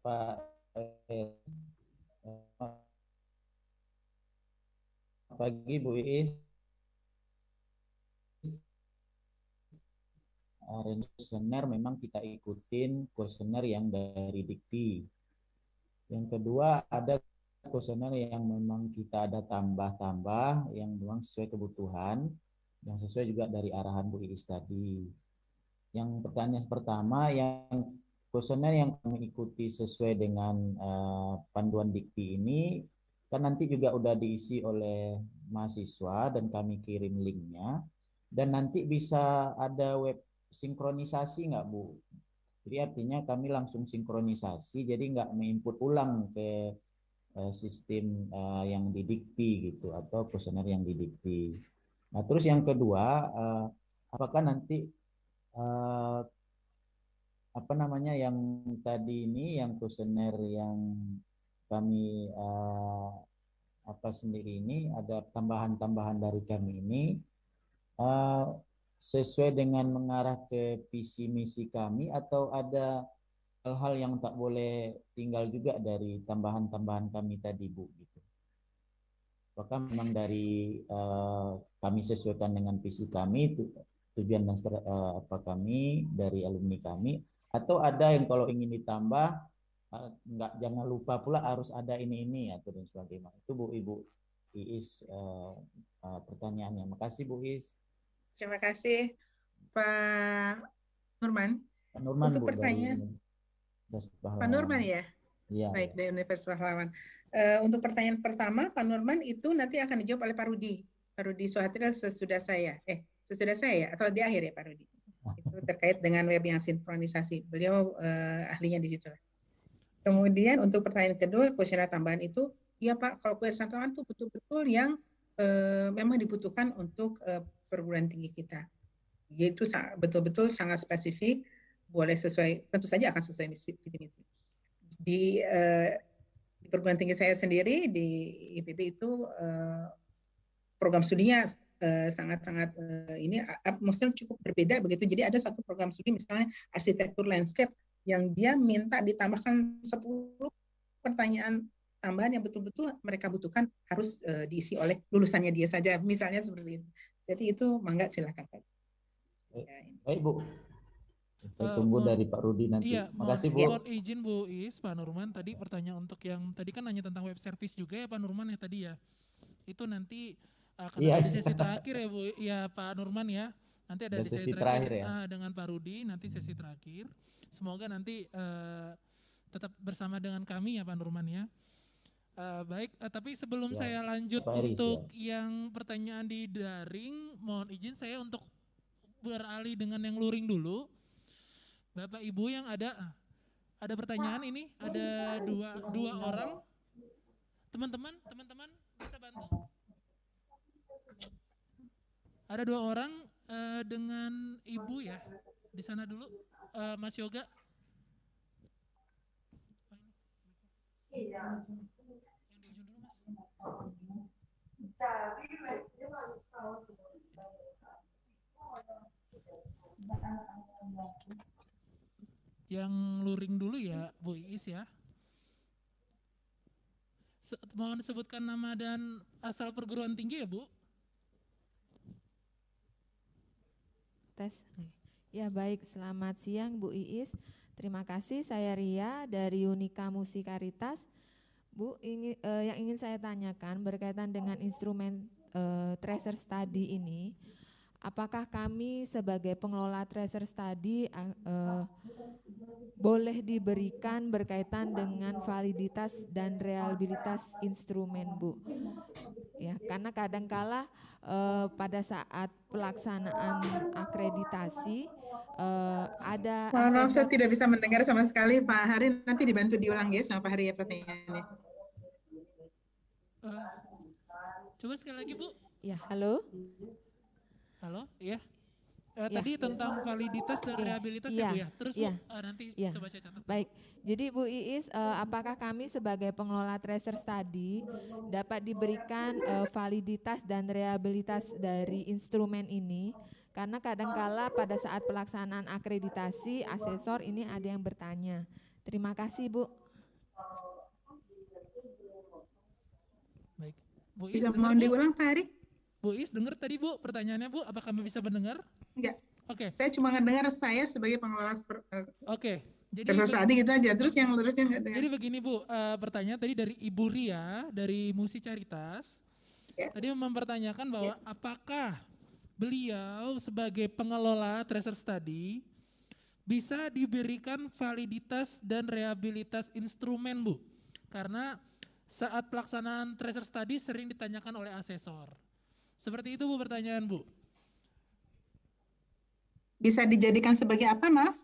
Speaker 15: Pak. Pagi Bu Iis. Kuesioner memang kita ikutin kuesioner yang dari Dikti. Yang kedua ada kuesioner yang memang kita ada tambah-tambah yang memang sesuai kebutuhan, yang sesuai juga dari arahan Bu Iis tadi. Yang pertanyaan pertama, yang kuesioner yang kami ikuti sesuai dengan panduan Dikti ini kan nanti juga udah diisi oleh mahasiswa dan kami kirim linknya, dan nanti bisa ada web sinkronisasi nggak Bu? Jadi artinya kami langsung sinkronisasi, jadi nggak menginput ulang ke sistem yang didikti gitu, atau kuesioner yang didikti. Nah terus yang kedua, apakah nanti apa namanya yang tadi ini, yang kuesioner yang kami sendiri ini, ada tambahan-tambahan dari kami ini sesuai dengan mengarah ke visi misi kami, atau ada hal-hal yang tak boleh tinggal juga dari tambahan-tambahan kami tadi Bu gitu. Apakah memang dari kami sesuaikan dengan visi kami itu tujuan dan kami dari alumni kami, atau ada yang kalau ingin ditambah jangan lupa pula harus ada ini atau dan sebagainya. Itu Bu Ibu Iis pertanyaannya. Makasih Bu Iis.
Speaker 9: Terima kasih Pak Nurman.
Speaker 15: Pak Nurman,
Speaker 9: untuk
Speaker 15: Bu,
Speaker 9: pertanyaan Pak Nurman ya?
Speaker 15: Iya.
Speaker 9: Baik, dari Universitas Pahlawan. Untuk pertanyaan pertama Pak Nurman itu nanti akan dijawab oleh Pak Rudi Suhatria sesudah saya ya, atau di akhir ya Pak Rudi. Itu terkait dengan web yang sinkronisasi. Beliau ahlinya di situ. Kemudian untuk pertanyaan kedua, kuesioner tambahan itu, ya Pak, kalau kuesioner tambahan itu betul-betul yang memang dibutuhkan untuk perguruan tinggi kita. Yaitu betul-betul sangat spesifik, boleh sesuai, tentu saja akan sesuai visi misi. Di perguruan tinggi saya sendiri, di IPB itu program studinya sangat-sangat ini maksudnya cukup berbeda begitu. Jadi ada satu program studi misalnya arsitektur landscape yang dia minta ditambahkan 10 pertanyaan tambahan yang betul-betul mereka butuhkan harus diisi oleh lulusannya dia saja, misalnya seperti itu. Jadi itu mangga silakan saja.
Speaker 15: Baik Bu, saya tunggu dari Pak Rudi nanti.
Speaker 8: Iya,
Speaker 15: makasih Bu.
Speaker 8: Mohon izin Bu Is, Pak Nurman, tadi pertanyaan untuk yang tadi kan nanya tentang web service juga ya Pak Nurman ya tadi ya. Itu nanti akan ada di sesi terakhir ya Bu, ya Pak Nurman ya. Nanti ada di sesi terakhir ya. Dengan Pak Rudi, nanti sesi terakhir. Semoga nanti tetap bersama dengan kami ya Pak Nurman ya. Baik, tapi sebelum saya lanjut untuk yang pertanyaan di daring, mohon izin saya untuk beralih dengan yang luring dulu. Bapak Ibu yang ada pertanyaan ini, ada dua orang. Teman-teman bisa bantu? Ada 2 orang dengan Ibu ya. Di sana dulu, Mas Yoga. Yang di ujung dulu, Mas. Yang luring dulu ya, Bu Iis ya. Mohon sebutkan nama dan asal perguruan tinggi ya, Bu.
Speaker 17: Tes. Ya baik, selamat siang Bu Iis. Terima kasih, saya Ria dari Unika Musikaritas. Bu, yang ingin saya tanyakan berkaitan dengan instrumen tracer study ini, apakah kami sebagai pengelola tracer study boleh diberikan berkaitan dengan validitas dan reliabilitas instrumen, Bu? Ya, karena kadangkala pada saat pelaksanaan akreditasi ada.
Speaker 9: Mohon maaf, saya tidak bisa mendengar sama sekali Pak Hari. Nanti dibantu diulang ya sama Pak Hari ya pertanyaannya.
Speaker 8: Coba sekali lagi Bu.
Speaker 17: Ya, halo.
Speaker 8: Halo, iya. Tadi tentang validitas dan reliabilitas ya Bu ya. Terus Bu, nanti coba saya catat.
Speaker 17: Baik, jadi Bu Iis, apakah kami sebagai pengelola tracer study dapat diberikan validitas dan reliabilitas dari instrumen ini? Karena kadangkala pada saat pelaksanaan akreditasi, asesor ini ada yang bertanya. Terima kasih Bu.
Speaker 8: Baik, Bu Iis,
Speaker 9: bisa mohon diulang Pak Hari?
Speaker 8: Bu Is, dengar tadi Bu pertanyaannya Bu, apakah kami bisa mendengar?
Speaker 9: Enggak.
Speaker 8: Oke.
Speaker 9: Saya cuma ngedengar saya sebagai pengelola.
Speaker 8: Oke. Jadi
Speaker 9: tadi gitu aja. Terus yang terusnya nggak dengar.
Speaker 8: Jadi begini Bu, pertanyaan tadi dari Ibu Ria dari Musikaritas. Tadi mempertanyakan bahwa apakah beliau sebagai pengelola tracer study bisa diberikan validitas dan reliabilitas instrumen Bu? Karena saat pelaksanaan tracer study sering ditanyakan oleh asesor. Seperti itu Bu pertanyaan Bu.
Speaker 9: Bisa dijadikan sebagai apa, maaf?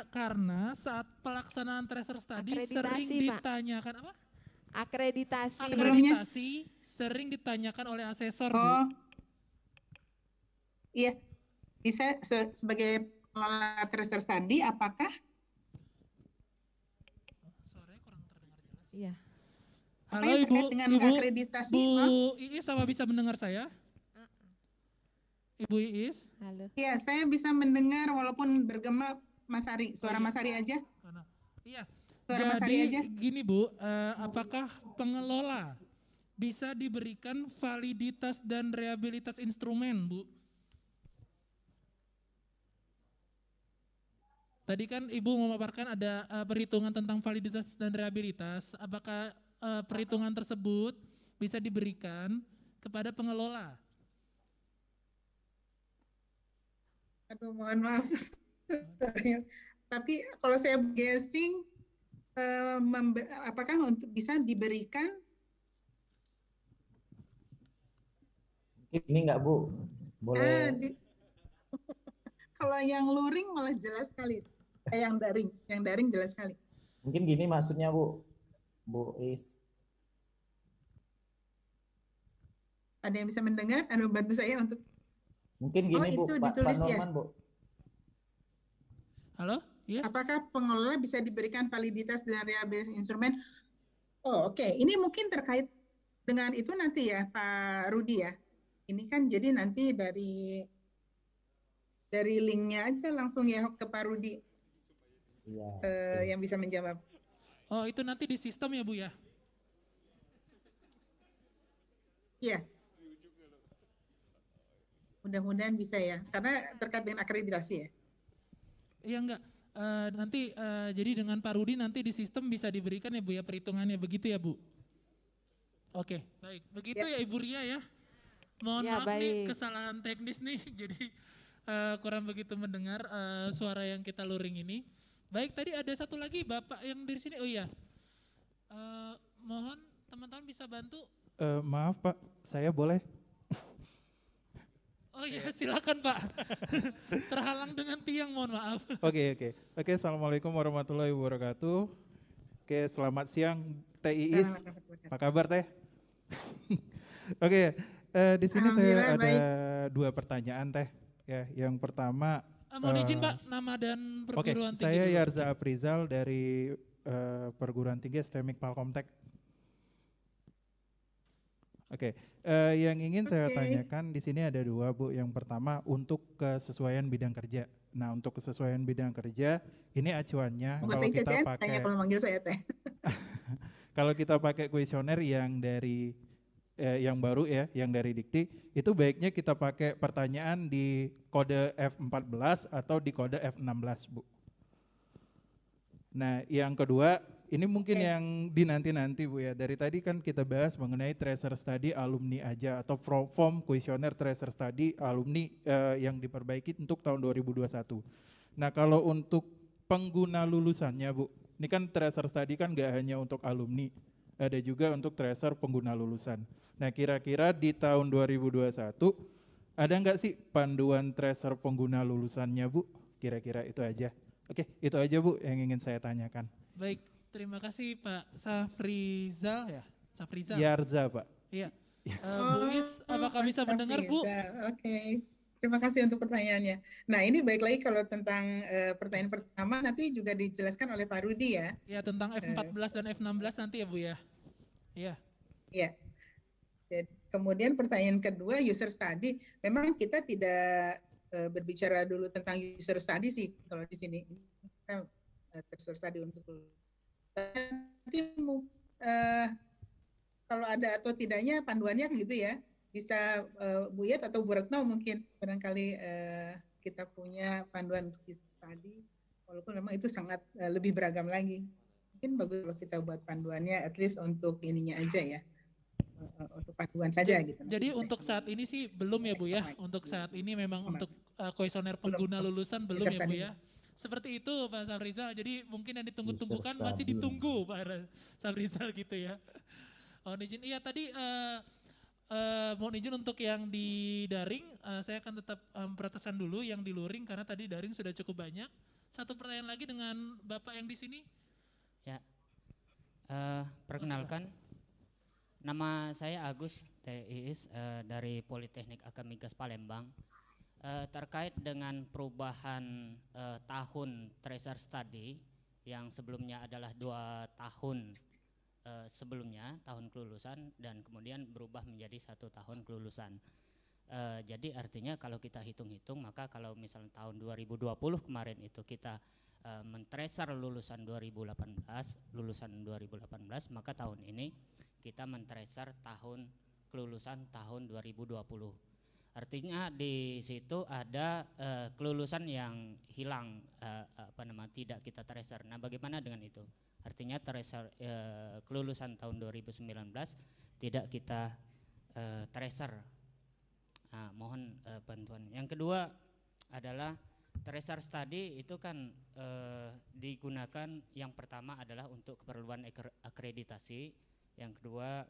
Speaker 8: Karena saat pelaksanaan tracer study sering ditanyakan apa?
Speaker 17: Akreditasi.
Speaker 8: Akreditasi sering ditanyakan oleh asesor Bu.
Speaker 9: Iya, bisa sebagai pengelola tracer study apakah?
Speaker 8: Suaranya kurang terdengar jelas.
Speaker 17: Iya.
Speaker 8: Halo Ibu, Bu Iis sama bisa mendengar saya? Ibu Iis?
Speaker 17: Halo.
Speaker 9: Iya, saya bisa mendengar walaupun bergema Mas Ari, suara Mas Ari aja.
Speaker 8: Iya.
Speaker 9: Suara Mas Ari aja.
Speaker 8: Gini Bu, apakah pengelola bisa diberikan validitas dan reliabilitas instrumen Bu? Tadi kan Ibu memaparkan ada perhitungan tentang validitas dan reliabilitas. Apakah perhitungan tersebut bisa diberikan kepada pengelola?
Speaker 9: Aduh, mohon maaf. Tapi kalau saya guessing, apakah untuk bisa diberikan?
Speaker 15: Ini enggak Bu? Boleh.
Speaker 9: Kalau yang luring malah jelas sekali. Yang daring jelas sekali.
Speaker 15: Mungkin gini maksudnya Bu Is.
Speaker 9: Ada yang bisa mendengar? Anda bantu saya untuk.
Speaker 15: Mungkin gini Bu, Pak Norman Bu.
Speaker 8: Halo? Ya.
Speaker 9: Apakah pengelola bisa diberikan validitas dan reliabilitas instrumen? Oh, oke. Ini mungkin terkait dengan itu nanti ya, Pak Rudi ya. Ini kan jadi nanti dari linknya aja langsung ya ke Pak Rudi.
Speaker 15: Iya.
Speaker 9: Yang bisa menjawab.
Speaker 8: Oh, itu nanti di sistem ya, Bu ya?
Speaker 9: Iya. Mudah-mudahan bisa ya, karena terkait dengan akreditasi ya.
Speaker 8: Iya enggak. Nanti jadi dengan Pak Rudi nanti di sistem bisa diberikan ya Bu ya perhitungannya, begitu ya Bu? Oke, baik. Begitu ya Ibu Ria ya. Mohon
Speaker 17: Ya,
Speaker 8: maaf
Speaker 17: baik.
Speaker 8: nih kesalahan teknis nih, jadi kurang begitu mendengar suara yang kita luring ini. Baik, tadi ada satu lagi Bapak yang dari sini. Oh iya, mohon teman-teman bisa bantu.
Speaker 18: Maaf Pak, saya boleh?
Speaker 8: Oh iya, silakan Pak. Terhalang dengan tiang, mohon maaf.
Speaker 18: Oke, Assalamualaikum warahmatullahi wabarakatuh. Oke, selamat siang Teh Iis. Apa kabar Teh? Oke, di sini saya ada dua pertanyaan Teh. Ya, yang pertama.
Speaker 8: Mohon izin Pak, nama dan perguruan tinggi.
Speaker 18: Saya Yarza Aprizal dari perguruan tinggi STMIK Palkomtek. Oke, yang ingin saya tanyakan di sini ada dua Bu. Yang pertama untuk kesesuaian bidang kerja. Nah, untuk kesesuaian bidang kerja ini acuannya kalau kita pakai
Speaker 9: kalau manggil saya Teh.
Speaker 18: Kalau kita pakai kuesioner yang dari yang baru ya, yang dari Dikti, itu baiknya kita pakai pertanyaan di kode F14 atau di kode F16, Bu. Nah, yang kedua, ini mungkin yang di nanti-nanti Bu ya. Dari tadi kan kita bahas mengenai tracer study alumni aja atau form kuesioner tracer study alumni yang diperbaiki untuk tahun 2021. Nah, kalau untuk pengguna lulusannya Bu, ini kan tracer study kan nggak hanya untuk alumni, ada juga untuk tracer pengguna lulusan. Nah, kira-kira di tahun 2021 ada nggak sih panduan tracer pengguna lulusannya Bu? Kira-kira itu aja. Oke, itu aja Bu yang ingin saya tanyakan.
Speaker 8: Baik, terima kasih Pak Safrizal ya? Safrizal?
Speaker 18: Yarza Pak.
Speaker 8: Iya. Bu Is, apakah bisa mendengar Bu?
Speaker 9: Oke. Terima kasih untuk pertanyaannya. Nah, ini baik lagi kalau tentang pertanyaan pertama nanti juga dijelaskan oleh Pak Rudi ya.
Speaker 8: Ya, tentang F14 dan F16 nanti ya Bu ya. Iya.
Speaker 9: Iya. Kemudian pertanyaan kedua user study, memang kita tidak berbicara dulu tentang user study sih kalau di sini. Kita user study untuk nanti kalau ada atau tidaknya panduannya gitu ya. Bisa Bu Yat atau Bu Retno mungkin barangkali kita punya panduan untuk user study, walaupun memang itu sangat lebih beragam lagi. Mungkin bagus kalau kita buat panduannya at least untuk ininya aja ya, untuk panduan saja gitu.
Speaker 8: Jadi untuk saat ini sih belum ya Bu ya, untuk saat ini memang untuk kuesioner pengguna lulusan belum ya Bu ya. Seperti itu Pak Safrizal, jadi mungkin yang ditunggu-tunggu kan masih ditunggu Pak Safrizal gitu ya. Mohon izin, iya tadi mohon izin untuk yang di daring, saya akan tetap memperhatikan dulu yang di luring karena tadi daring sudah cukup banyak. Satu pertanyaan lagi dengan Bapak yang di sini.
Speaker 19: Ya, perkenalkan, nama saya Agus T.I.S. Dari Politeknik Akamigas Palembang. Terkait dengan perubahan tahun tracer study yang sebelumnya adalah 2 tahun sebelumnya, tahun kelulusan, dan kemudian berubah menjadi 1 tahun kelulusan. Jadi artinya kalau kita hitung-hitung, maka kalau misalnya tahun 2020 kemarin itu kita mentracer lulusan 2018, maka tahun ini kita mentracer tahun kelulusan tahun 2020. Artinya di situ ada kelulusan yang hilang, tidak kita tracer. Nah, bagaimana dengan itu? Artinya tracer kelulusan tahun 2019 tidak kita tracer. Nah, mohon bantuan. Yang kedua adalah tracer study itu kan digunakan, yang pertama adalah untuk keperluan akreditasi, yang kedua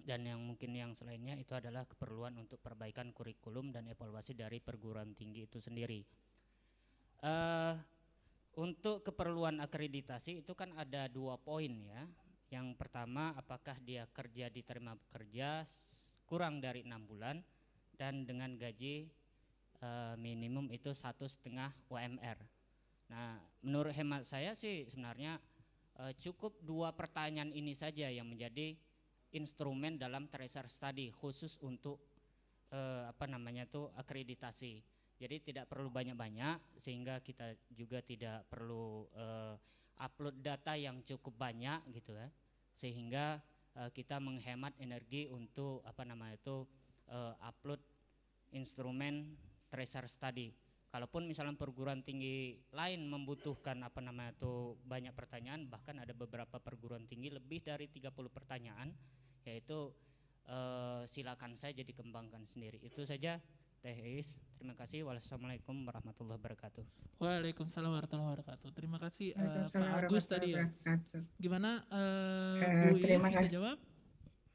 Speaker 19: dan yang mungkin yang selainnya itu adalah keperluan untuk perbaikan kurikulum dan evaluasi dari perguruan tinggi itu sendiri. Untuk keperluan akreditasi itu kan ada 2 poin ya. Yang pertama, apakah dia diterima bekerja kurang dari 6 bulan dan dengan gaji minimum itu 1,5 UMR. Nah, menurut hemat saya sih sebenarnya cukup 2 pertanyaan ini saja yang menjadi instrumen dalam tracer study khusus untuk akreditasi. Jadi tidak perlu banyak-banyak sehingga kita juga tidak perlu upload data yang cukup banyak gitu ya. Sehingga kita menghemat energi untuk upload instrumen tracer study. Kalaupun misalnya perguruan tinggi lain membutuhkan banyak pertanyaan, bahkan ada beberapa perguruan tinggi lebih dari 30 pertanyaan, yaitu silakan saja dikembangkan sendiri. Itu saja Teh Iis. Terima kasih. Wassalamualaikum warahmatullahi wabarakatuh.
Speaker 8: Waalaikumsalam warahmatullahi wabarakatuh. Terima kasih Pak Agus tadi ya. Gimana Bu Iis bisa jawab?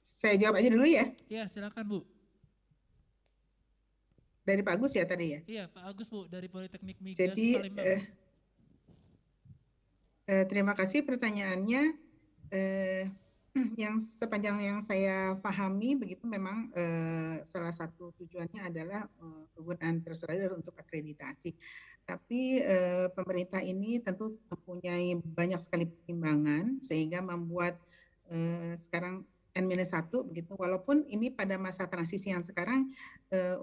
Speaker 9: Saya jawab aja dulu ya.
Speaker 8: Iya, silakan Bu.
Speaker 9: Dari Pak Agus ya tadi ya?
Speaker 8: Iya, Pak Agus Bu, dari Politeknik Migas
Speaker 9: Jadi,
Speaker 8: Palembang.
Speaker 9: Terima kasih pertanyaannya. Yang sepanjang yang saya pahami begitu memang salah satu tujuannya adalah penggunaan tracer untuk akreditasi. Tapi pemerintah ini tentu mempunyai banyak sekali pertimbangan sehingga membuat sekarang N-1 begitu, walaupun ini pada masa transisi yang sekarang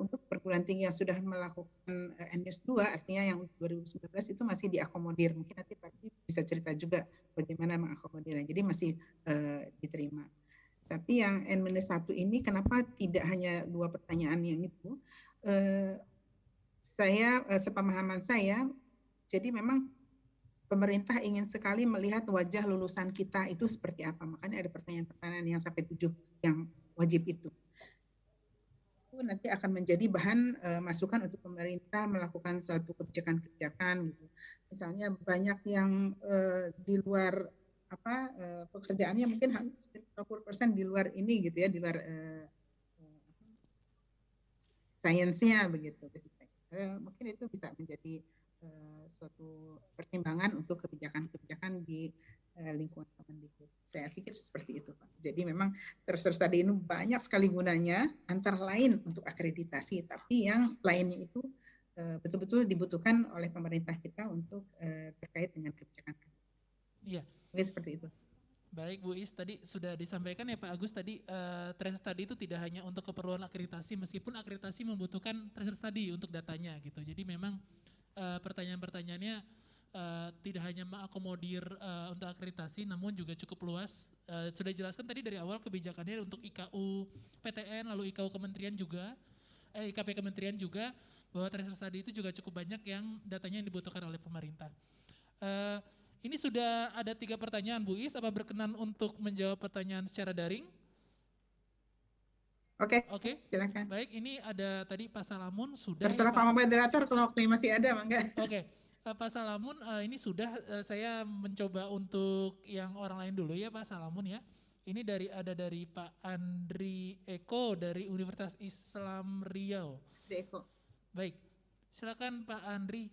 Speaker 9: untuk perguruan tinggi yang sudah melakukan N-2 artinya yang 2019 itu masih diakomodir. Mungkin nanti Pak bisa cerita juga bagaimana mengakomodirnya, jadi masih diterima. Tapi yang N-1 ini kenapa tidak hanya 2 pertanyaan yang itu, sepemahaman saya, jadi memang pemerintah ingin sekali melihat wajah lulusan kita itu seperti apa. Makanya ada pertanyaan-pertanyaan yang sampai 7 yang wajib itu. Itu nanti akan menjadi bahan masukan untuk pemerintah melakukan suatu kebijakan-kebijakan gitu. Misalnya banyak yang di luar pekerjaannya mungkin 50% di luar ini gitu ya, di luar sainsnya begitu. Mungkin itu bisa menjadi suatu pertimbangan untuk kebijakan-kebijakan di lingkungan Kemendikbud. Saya pikir seperti itu, Pak. Jadi memang tracer study ini banyak sekali gunanya, antara lain untuk akreditasi, tapi yang lainnya itu betul-betul dibutuhkan oleh pemerintah kita untuk terkait dengan kebijakan.
Speaker 8: Iya.
Speaker 9: Mungkin seperti itu.
Speaker 8: Baik Bu Iis, tadi sudah disampaikan ya Pak Agus tadi tracer study itu tidak hanya untuk keperluan akreditasi, meskipun akreditasi membutuhkan tracer study untuk datanya gitu. Jadi memang pertanyaan-pertanyaannya tidak hanya mengakomodir untuk akreditasi, namun juga cukup luas. Sudah dijelaskan tadi dari awal kebijakannya untuk IKU PTN, lalu IKU Kementerian juga, IKP Kementerian juga, bahwa tracer study itu juga cukup banyak yang datanya yang dibutuhkan oleh pemerintah. Ini sudah ada 3 pertanyaan Bu Iis, apa berkenan untuk menjawab pertanyaan secara daring? Oke,
Speaker 9: silakan.
Speaker 8: Baik, ini ada tadi Pak Salamun sudah.
Speaker 9: Terserah Pak Moderator kalau waktunya masih ada, mangga.
Speaker 8: Oke, Pak Salamun ini sudah saya mencoba untuk yang orang lain dulu ya Pak Salamun ya. Ini ada dari Pak Andri Eko dari Universitas Islam Riau.
Speaker 9: Eko.
Speaker 8: Baik, silakan Pak Andri.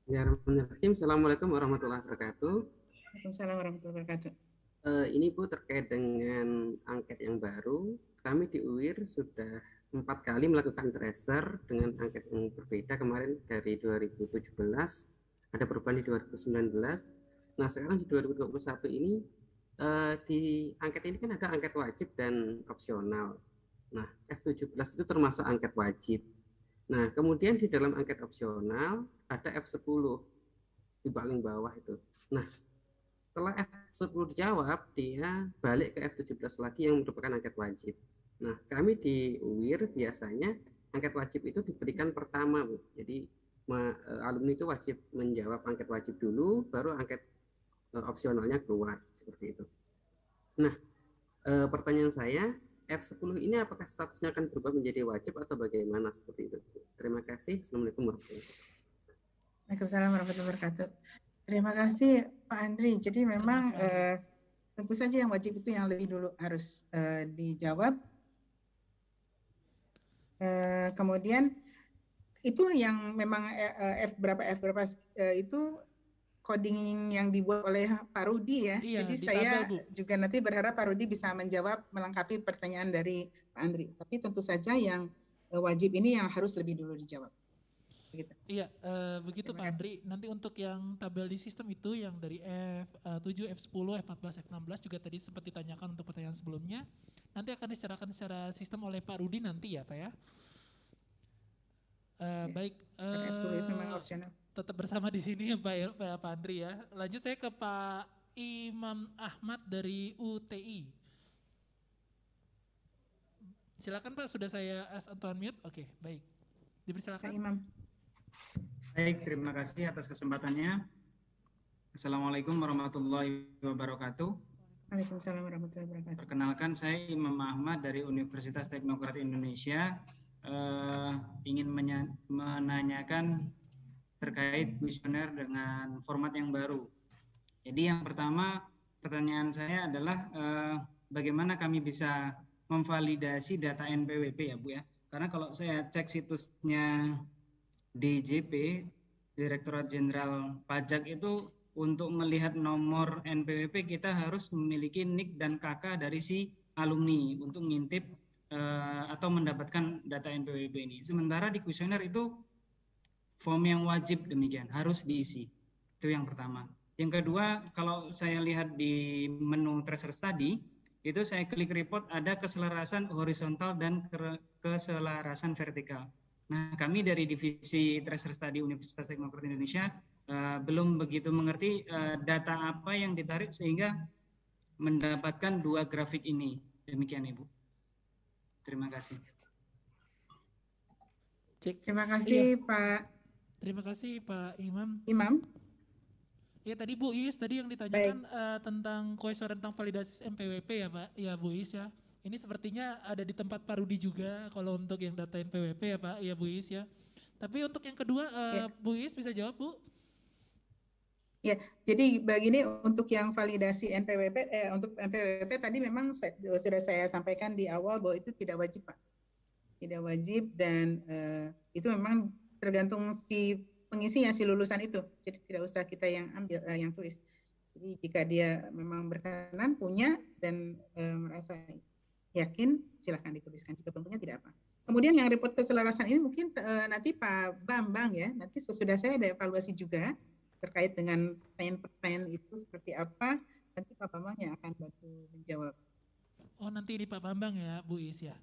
Speaker 20: Bismillahirrahmanirrahim. Assalamualaikum warahmatullahi wabarakatuh.
Speaker 9: Waalaikumsalam warahmatullahi wabarakatuh.
Speaker 20: Ini Bu terkait dengan angket yang baru, kami di UIR sudah 4 kali melakukan tracer dengan angket yang berbeda. Kemarin dari 2017, ada perubahan di 2019. Nah sekarang di 2021 ini, di angket ini kan ada angket wajib dan opsional. Nah F17 itu termasuk angket wajib. Nah kemudian di dalam angket opsional ada F10 di paling bawah itu. Nah setelah F10 dijawab, dia balik ke F17 lagi yang merupakan angket wajib. Nah, kami di UIR biasanya angket wajib itu diberikan pertama, Bu. Jadi alumni itu wajib menjawab angket wajib dulu, baru angket opsionalnya keluar, seperti itu. Nah, pertanyaan saya, F10 ini apakah statusnya akan berubah menjadi wajib atau bagaimana seperti itu? Terima kasih. Assalamualaikum warahmatullahi wabarakatuh.
Speaker 9: Waalaikumsalam warahmatullahi wabarakatuh. Terima kasih Pak Andri. Jadi memang tentu saja yang wajib itu yang lebih dulu harus dijawab. Kemudian itu yang memang F berapa itu coding yang dibuat oleh Pak Rudi ya.
Speaker 8: Iya,
Speaker 9: jadi
Speaker 8: di
Speaker 9: saya
Speaker 8: tabel, Bu.
Speaker 9: juga nanti berharap Pak Rudi bisa menjawab melengkapi pertanyaan dari Pak Andri. Tapi tentu saja yang wajib ini yang harus lebih dulu dijawab. Begitu.
Speaker 8: Iya, begitu Pak Andri. Nanti untuk yang tabel di sistem itu yang dari F7, F10, F14, F16 juga tadi sempat ditanyakan untuk pertanyaan sebelumnya. Nanti akan dibicarakan secara sistem oleh Pak Rudi nanti ya Pak ya. Baik, tetap bersama di sini ya Pak Andri ya. Lanjut saya ke Pak Imam Ahmad dari UTI. Silakan Pak, sudah saya ask untuk unmute. Oke, baik. Dipersilakan.
Speaker 9: Imam.
Speaker 21: Baik, terima kasih atas kesempatannya. Assalamualaikum warahmatullahi wabarakatuh.
Speaker 9: Waalaikumsalam warahmatullahi wabarakatuh.
Speaker 21: Perkenalkan, saya Imam Ahmad dari Universitas Teknokratik Indonesia. Ingin menanyakan terkait kuesioner dengan format yang baru. Jadi yang pertama, pertanyaan saya adalah bagaimana kami bisa memvalidasi data NPWP ya Bu ya. Karena kalau saya cek situsnya DJP, Direktorat Jenderal Pajak, itu untuk melihat nomor NPWP kita harus memiliki NIK dan KK dari si alumni untuk ngintip atau mendapatkan data NPWP ini. Sementara di kuesioner itu form yang wajib demikian, harus diisi. Itu yang pertama. Yang kedua, kalau saya lihat di menu tracer study, itu saya klik report ada keselarasan horizontal dan keselarasan vertikal. Nah, kami dari divisi tracer study Universitas Teknokratik Indonesia belum begitu mengerti data apa yang ditarik sehingga mendapatkan dua grafik ini. Demikian Ibu. Terima kasih.
Speaker 9: Terima kasih
Speaker 8: Iya.
Speaker 9: Pak.
Speaker 8: Terima kasih Pak Imam.
Speaker 9: Ya
Speaker 8: tadi Bu Is tadi yang ditanyakan tentang kuesioner tentang validasi MPWP ya Pak. Ya Bu Is ya. Ini sepertinya ada di tempat Pak Rudi juga kalau untuk yang data NPWP ya Pak. Ya Bu Is ya. Tapi untuk yang kedua Bu Is bisa jawab Bu?
Speaker 9: Ya, jadi begini untuk yang validasi NPWP, untuk NPWP tadi memang sudah saya sampaikan di awal bahwa itu tidak wajib Pak. Tidak wajib dan itu memang tergantung si pengisinya, si lulusan itu. Jadi tidak usah kita yang ambil, yang tulis. Jadi jika dia memang berkenan, punya dan merasa yakin, silahkan dituliskan. Jika belum punya tidak apa. Kemudian yang report keselarasan ini mungkin nanti Pak Bambang ya, nanti sesudah saya ada evaluasi juga terkait dengan pertanyaan-pertanyaan itu seperti apa, nanti Pak Bambang yang akan bantu menjawab.
Speaker 8: Oh nanti di Pak Bambang ya Bu Is ya.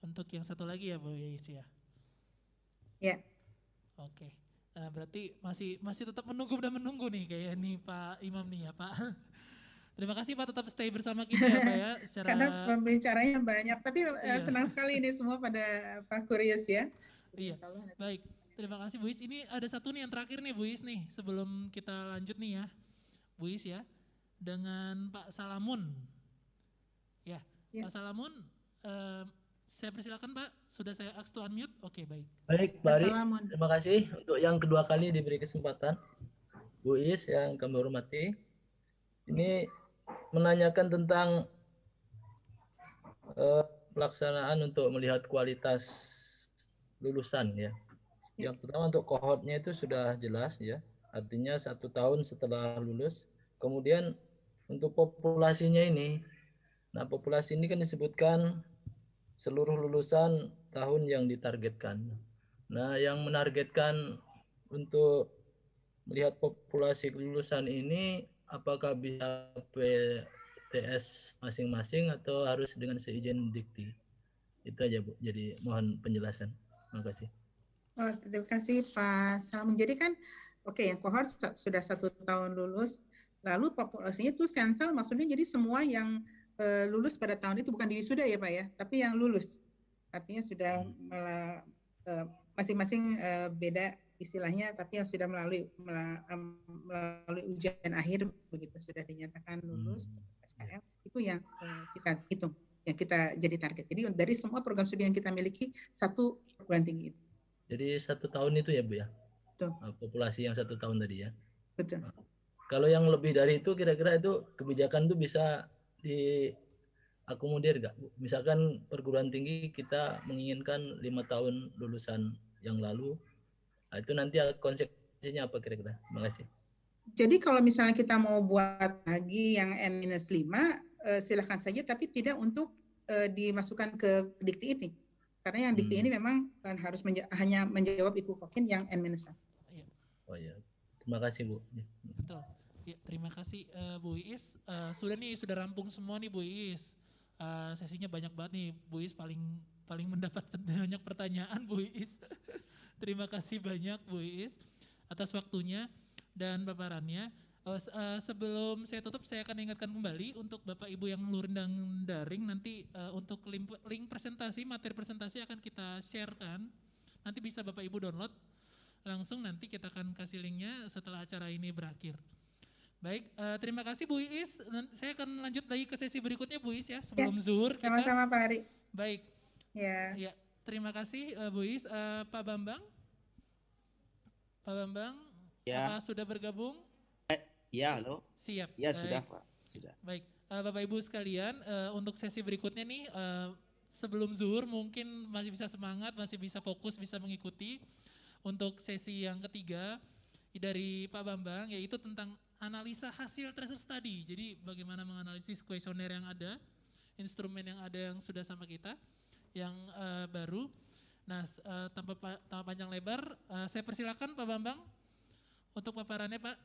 Speaker 8: Untuk yang satu lagi ya Bu Is ya.
Speaker 9: Ya.
Speaker 8: Oke. Nah, berarti masih tetap menunggu nih kayak nih Pak Imam nih ya Pak. Terima kasih Pak, tetap stay bersama kita ya Pak ya.
Speaker 9: Karena pembicaranya banyak, tapi senang sekali ini semua pada Pak Kurius ya.
Speaker 8: Iya. Baik. Terima kasih Bu Is. Ini ada satu nih yang terakhir nih Bu Is nih sebelum kita lanjut nih ya Bu Is ya dengan Pak Salamun ya. Pak Salamun saya persilakan Pak, sudah saya ask to unmute. Oke baik.
Speaker 13: Baik Pak Ari, terima kasih untuk yang kedua kali diberi kesempatan Bu Is yang kami hormati. Ini menanyakan tentang pelaksanaan untuk melihat kualitas lulusan ya. Yang pertama untuk kohortnya itu sudah jelas ya, artinya 1 tahun setelah lulus. Kemudian untuk populasinya ini, nah populasi ini kan disebutkan seluruh lulusan tahun yang ditargetkan. Nah yang menargetkan untuk melihat populasi lulusan ini apakah bisa PTS masing-masing atau harus dengan seizin dikti? Itu aja Bu, jadi mohon penjelasan. Terima kasih.
Speaker 9: Oh, terima kasih Pak Salamun. Jadi kan, yang kohort sudah 1 tahun lulus, lalu populasinya itu sensal, maksudnya jadi semua yang lulus pada tahun itu, bukan di wisuda ya Pak ya, tapi yang lulus. Artinya sudah masing-masing beda istilahnya, tapi yang sudah melalui ujian akhir begitu, sudah dinyatakan lulus SKM, itu yang kita hitung, yang kita jadi target. Jadi dari semua program studi yang kita miliki, 1 perguruan tinggi itu.
Speaker 13: Jadi 1 tahun itu ya Bu ya?
Speaker 9: Betul.
Speaker 13: Populasi yang 1 tahun tadi ya?
Speaker 9: Betul.
Speaker 13: Kalau yang lebih dari itu, kira-kira itu kebijakan itu bisa diakomodir nggak Bu? Misalkan perguruan tinggi kita menginginkan 5 tahun lulusan yang lalu, nah, itu nanti konsekuensinya apa kira-kira? Terima kasih.
Speaker 9: Jadi kalau misalnya kita mau buat lagi yang N-5, silakan saja, tapi tidak untuk dimasukkan ke dikti ini. Karena yang dikti ini memang kan harus hanya menjawab IKU Kokin yang N-1.
Speaker 13: Oh ya, terima kasih Bu.
Speaker 8: Betul. Ya, terima kasih Bu Iis. Sudah rampung semua nih Bu Iis. Sesinya banyak banget nih Bu Iis, paling mendapat banyak pertanyaan Bu Iis. Terima kasih banyak Bu Iis atas waktunya dan paparannya. Sebelum saya tutup, saya akan ingatkan kembali untuk Bapak Ibu yang luring dan daring, nanti untuk link presentasi, materi presentasi akan kita sharekan. Nanti bisa Bapak Ibu download langsung, nanti kita akan kasih linknya setelah acara ini berakhir. Baik, terima kasih Bu Iis. Saya akan lanjut lagi ke sesi berikutnya Bu Iis ya, sebelum zuhur.
Speaker 9: Sama-sama Pak Hari.
Speaker 8: Baik. Ya, terima kasih Bu Iis. Pak Bambang? Pak Bambang,
Speaker 2: ya.
Speaker 8: Apa sudah bergabung?
Speaker 2: Ya, halo.
Speaker 8: Siap.
Speaker 2: Ya,
Speaker 8: baik.
Speaker 2: sudah Pak. Sudah.
Speaker 8: Baik, Bapak Ibu sekalian, untuk sesi berikutnya nih, sebelum zuhur mungkin masih bisa semangat, masih bisa fokus, bisa mengikuti. Untuk sesi yang ketiga dari Pak Bambang, yaitu tentang analisa hasil tracer study. Jadi bagaimana menganalisis kuesioner yang ada, instrumen yang ada yang sudah sama kita, yang baru. Nah, tanpa panjang lebar, saya persilakan Pak Bambang untuk paparannya Pak.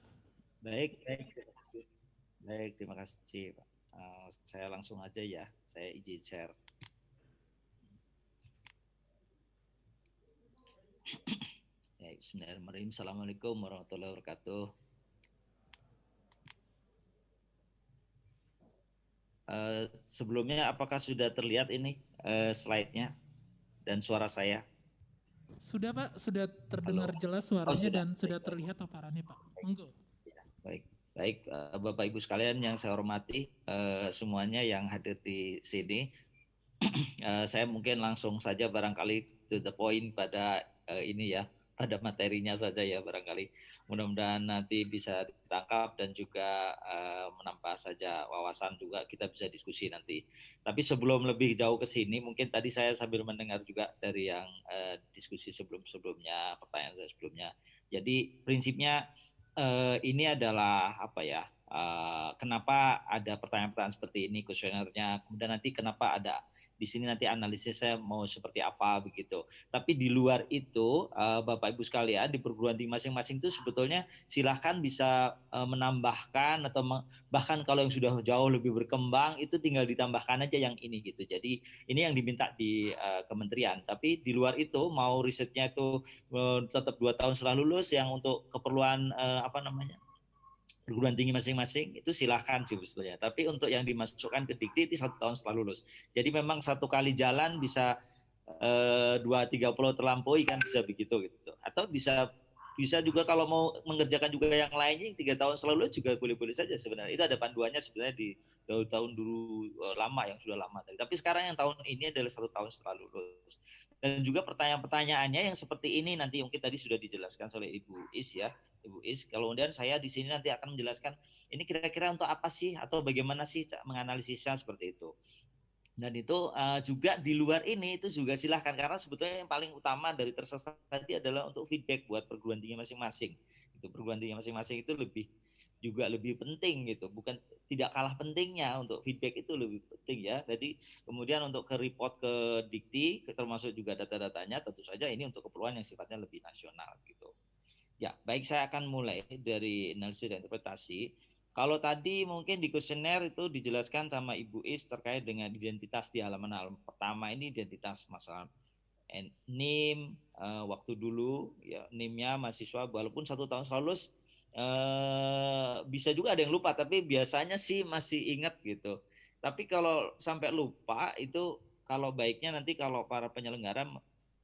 Speaker 2: Baik, terima kasih. Baik, terima kasih Pak. Saya langsung aja ya, saya izin share. Ya, bismillahirrahmanirrahim. Assalamualaikum warahmatullahi wabarakatuh. Sebelumnya apakah sudah terlihat ini slide-nya dan suara saya?
Speaker 8: Sudah Pak, sudah terdengar jelas suaranya dan sudah terlihat paparannya Pak. Monggo.
Speaker 2: Baik, Bapak Ibu sekalian yang saya hormati, semuanya yang hadir di sini, saya mungkin langsung saja barangkali to the point pada ini ya, pada materinya saja ya barangkali. Mudah-mudahan nanti bisa ditangkap dan juga menambah saja wawasan, juga kita bisa diskusi nanti. Tapi sebelum lebih jauh ke sini, mungkin tadi saya sambil mendengar juga dari yang diskusi sebelumnya, pertanyaan sebelumnya. Jadi prinsipnya ini adalah apa ya? Kenapa ada pertanyaan-pertanyaan seperti ini, kuesionernya, kemudian nanti kenapa ada di sini nanti analisisnya mau seperti apa begitu. Tapi di luar itu, Bapak Ibu sekalian, di perguruan tinggi masing-masing itu sebetulnya silahkan bisa menambahkan atau bahkan kalau yang sudah jauh lebih berkembang itu tinggal ditambahkan aja yang ini gitu. Jadi ini yang diminta di kementerian. Tapi di luar itu mau risetnya itu tetap 2 tahun setelah lulus, yang untuk keperluan perguruan tinggi masing-masing itu silahkan sebetulnya. Tapi untuk yang dimasukkan ke dikti itu 1 tahun setelah lulus. Jadi memang 1 kali jalan bisa 2-3 pulau terlampaui kan, bisa begitu gitu. Atau bisa juga kalau mau mengerjakan juga yang lainnya 3 tahun setelah lulus juga boleh-boleh saja sebenarnya. Itu ada panduannya sebenarnya di tahun dulu lama, yang sudah lama tadi. Tapi sekarang yang tahun ini adalah 1 tahun setelah lulus. Dan juga pertanyaan-pertanyaannya yang seperti ini nanti mungkin tadi sudah dijelaskan oleh Ibu Is ya. Ibu Is, kalau kemudian saya di sini nanti akan menjelaskan ini kira-kira untuk apa sih atau bagaimana sih menganalisisnya seperti itu. Dan itu juga di luar ini itu juga silahkan, karena sebetulnya yang paling utama dari tersesat tadi adalah untuk feedback buat perguruan tinggi masing-masing. Itu perguruan tinggi masing-masing itu lebih penting gitu, bukan tidak kalah pentingnya untuk feedback itu lebih penting ya. Jadi kemudian untuk ke report ke dikti termasuk juga data-datanya tentu saja ini untuk keperluan yang sifatnya lebih nasional gitu. Ya, baik, saya akan mulai dari analisis dan interpretasi. Kalau tadi mungkin di kuesioner itu dijelaskan sama Ibu Is terkait dengan identitas di halaman pertama ini, identitas masalah NIM, waktu dulu ya NIM-nya mahasiswa walaupun 1 tahun setelah lulus bisa juga ada yang lupa, tapi biasanya sih masih ingat gitu. Tapi kalau sampai lupa itu, kalau baiknya nanti kalau para penyelenggara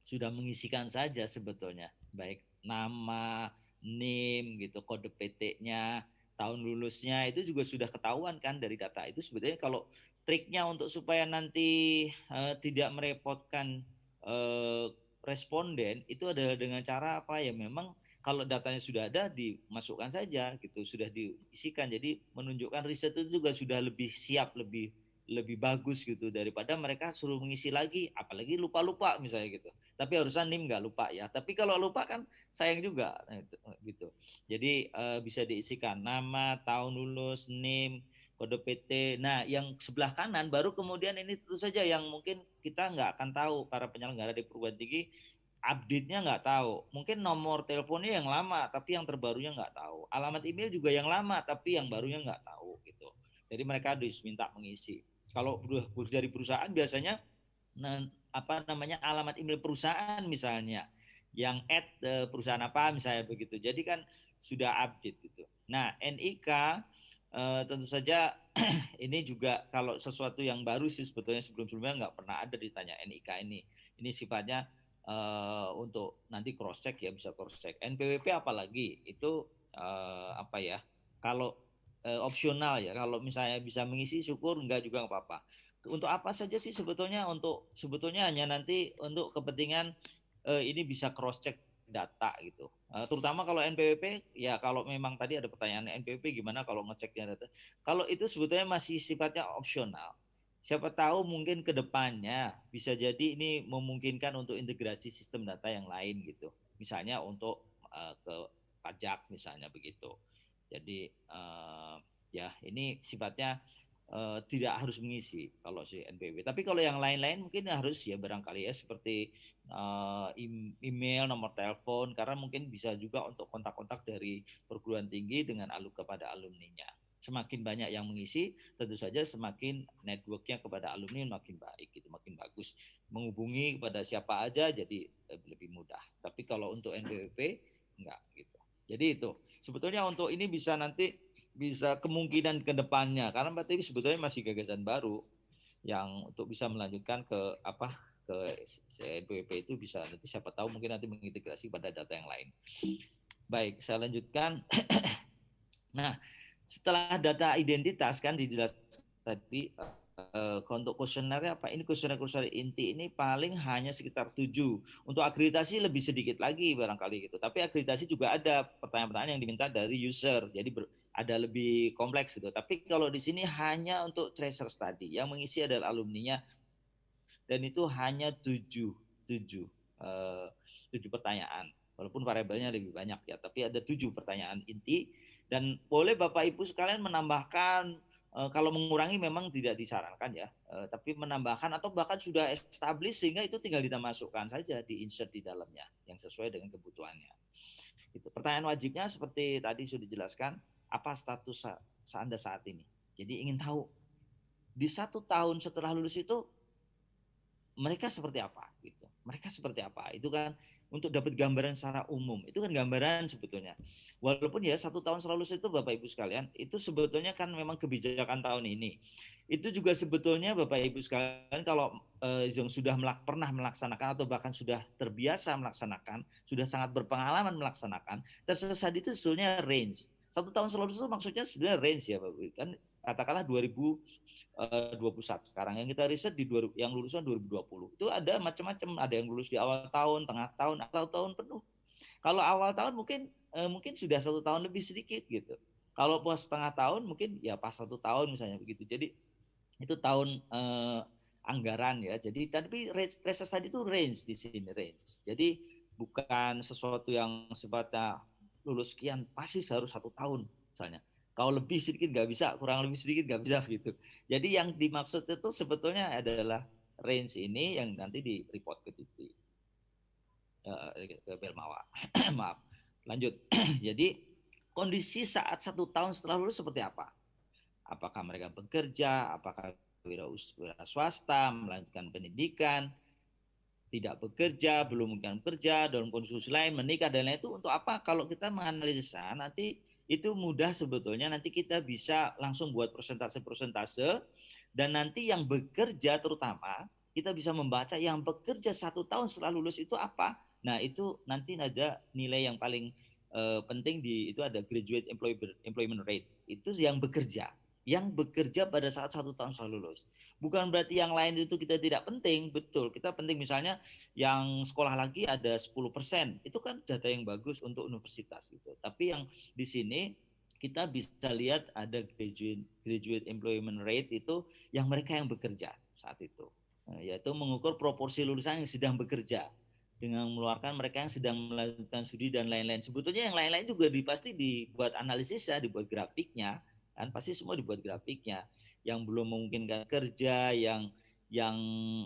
Speaker 2: sudah mengisikan saja sebetulnya, baik nama, NIM gitu, kode PT-nya, tahun lulusnya itu juga sudah ketahuan kan dari data itu. Sebetulnya kalau triknya untuk supaya nanti tidak merepotkan responden itu adalah dengan cara apa ya, memang kalau datanya sudah ada dimasukkan saja gitu, sudah diisikan. Jadi menunjukkan riset itu juga sudah lebih siap, lebih bagus gitu daripada mereka suruh mengisi lagi, apalagi lupa-lupa misalnya gitu. Tapi harusnya NIM nggak lupa ya. Tapi kalau lupa kan sayang juga gitu. Jadi bisa diisikan nama, tahun lulus, NIM, kode PT. Nah, yang sebelah kanan baru kemudian ini tentu saja yang mungkin kita nggak akan tahu, para penyelenggara di perguruan tinggi update-nya nggak tahu. Mungkin nomor teleponnya yang lama, tapi yang terbarunya nggak tahu. Alamat email juga yang lama, tapi yang barunya nggak tahu gitu. Jadi mereka diminta mengisi. Kalau dari perusahaan biasanya alamat email perusahaan misalnya, yang perusahaan apa misalnya begitu. Jadi kan sudah update gitu. Nah, NIK tentu saja ini juga kalau sesuatu yang baru sih sebetulnya, sebelum-sebelumnya nggak pernah ada ditanya NIK ini. Ini sifatnya untuk nanti cross check ya, bisa cross check. NPWP apalagi itu kalau opsional ya, kalau misalnya bisa mengisi syukur, enggak juga nggak apa-apa. Untuk apa saja sih sebetulnya? Sebetulnya hanya nanti untuk kepentingan ini bisa cross check data gitu. Terutama kalau NPWP ya, kalau memang tadi ada pertanyaan NPWP gimana kalau ngeceknya data. Kalau itu sebetulnya masih sifatnya opsional. Siapa tahu mungkin ke depannya bisa jadi ini memungkinkan untuk integrasi sistem data yang lain gitu. Misalnya untuk ke pajak misalnya begitu. Jadi ya ini sifatnya tidak harus mengisi kalau si NPWP. Tapi kalau yang lain-lain mungkin harus ya, barangkali ya, seperti email, nomor telepon, karena mungkin bisa juga untuk kontak-kontak dari perguruan tinggi dengan kepada alumninya. Semakin banyak yang mengisi, tentu saja semakin networknya kepada alumni makin baik, gitu, makin bagus. Menghubungi kepada siapa aja jadi lebih mudah. Tapi kalau untuk NPWP enggak gitu. Jadi itu sebetulnya untuk ini bisa nanti bisa kemungkinan ke depannya, karena berarti sebetulnya masih gagasan baru yang untuk bisa melanjutkan ke NPWP itu bisa nanti siapa tahu mungkin nanti mengintegrasi pada data yang lain. Baik, saya lanjutkan. Nah, setelah data identitas kan dijelaskan tadi, untuk kuesionernya apa? Ini kuesioner inti ini paling hanya sekitar 7. Untuk akreditasi lebih sedikit lagi barangkali gitu. Tapi akreditasi juga ada pertanyaan-pertanyaan yang diminta dari user. Jadi ada lebih kompleks gitu. Tapi kalau di sini hanya untuk tracer study, yang mengisi adalah alumninya, dan itu hanya 7 pertanyaan. Walaupun variabelnya lebih banyak ya, tapi ada 7 pertanyaan inti. Dan boleh Bapak Ibu sekalian menambahkan, kalau mengurangi memang tidak disarankan ya, tapi menambahkan atau bahkan sudah established sehingga itu tinggal kita masukkan saja, di-insert di dalamnya yang sesuai dengan kebutuhannya. Gitu. Pertanyaan wajibnya seperti tadi sudah dijelaskan, apa status Anda saat ini? Jadi ingin tahu di 1 tahun setelah lulus itu mereka seperti apa gitu. Mereka seperti apa? Itu kan untuk dapat gambaran secara umum. Itu kan gambaran sebetulnya. Walaupun ya 1 tahun setelah lulus itu Bapak Ibu sekalian, itu sebetulnya kan memang kebijakan tahun ini. Itu juga sebetulnya Bapak Ibu sekalian kalau yang sudah pernah melaksanakan atau bahkan sudah terbiasa melaksanakan, sudah sangat berpengalaman melaksanakan, tersesat itu sebetulnya range. 1 tahun setelah lulus itu maksudnya sebenarnya range ya Bapak Ibu. Kan katakanlah 2021 sekarang yang kita riset yang lulusan 2020 itu ada macam-macam, ada yang lulus di awal tahun, tengah tahun, atau tahun penuh. Kalau awal tahun mungkin sudah 1 tahun lebih sedikit gitu. Kalau pas setengah tahun mungkin ya pas 1 tahun misalnya begitu. Jadi itu tahun anggaran ya. Jadi tapi tracer study itu range di sini, range. Jadi bukan sesuatu yang sifatnya lulus sekian pasti harus 1 tahun misalnya. Kalau lebih sedikit nggak bisa, kurang lebih sedikit nggak bisa gitu. Jadi yang dimaksud itu sebetulnya adalah range ini yang nanti di report ke Belmawa. Maaf. Lanjut. Jadi kondisi saat 1 tahun setelah lulus seperti apa? Apakah mereka bekerja? Apakah wira swasta, melanjutkan pendidikan, tidak bekerja, belum mungkin bekerja, dalam kondisi lain, menikah dan lain itu untuk apa? Kalau kita menganalisa nanti itu mudah sebetulnya. Nanti kita bisa langsung buat persentase-persentase, dan nanti yang bekerja terutama kita bisa membaca yang bekerja 1 tahun setelah lulus itu apa. Nah itu nanti ada nilai yang paling penting itu ada graduate employment rate, itu yang bekerja pada saat 1 tahun setelah lulus. Bukan berarti yang lain itu kita tidak penting, betul kita penting. Misalnya yang sekolah lagi ada 10%, itu kan data yang bagus untuk universitas gitu. Tapi yang di sini kita bisa lihat ada graduate employment rate itu yang mereka yang bekerja saat itu, yaitu mengukur proporsi lulusan yang sedang bekerja dengan mengeluarkan mereka yang sedang melanjutkan studi dan lain-lain. Sebetulnya yang lain-lain juga pasti dibuat analisisnya, dibuat grafiknya, kan pasti semua dibuat grafiknya. Yang belum memungkinkan kerja, yang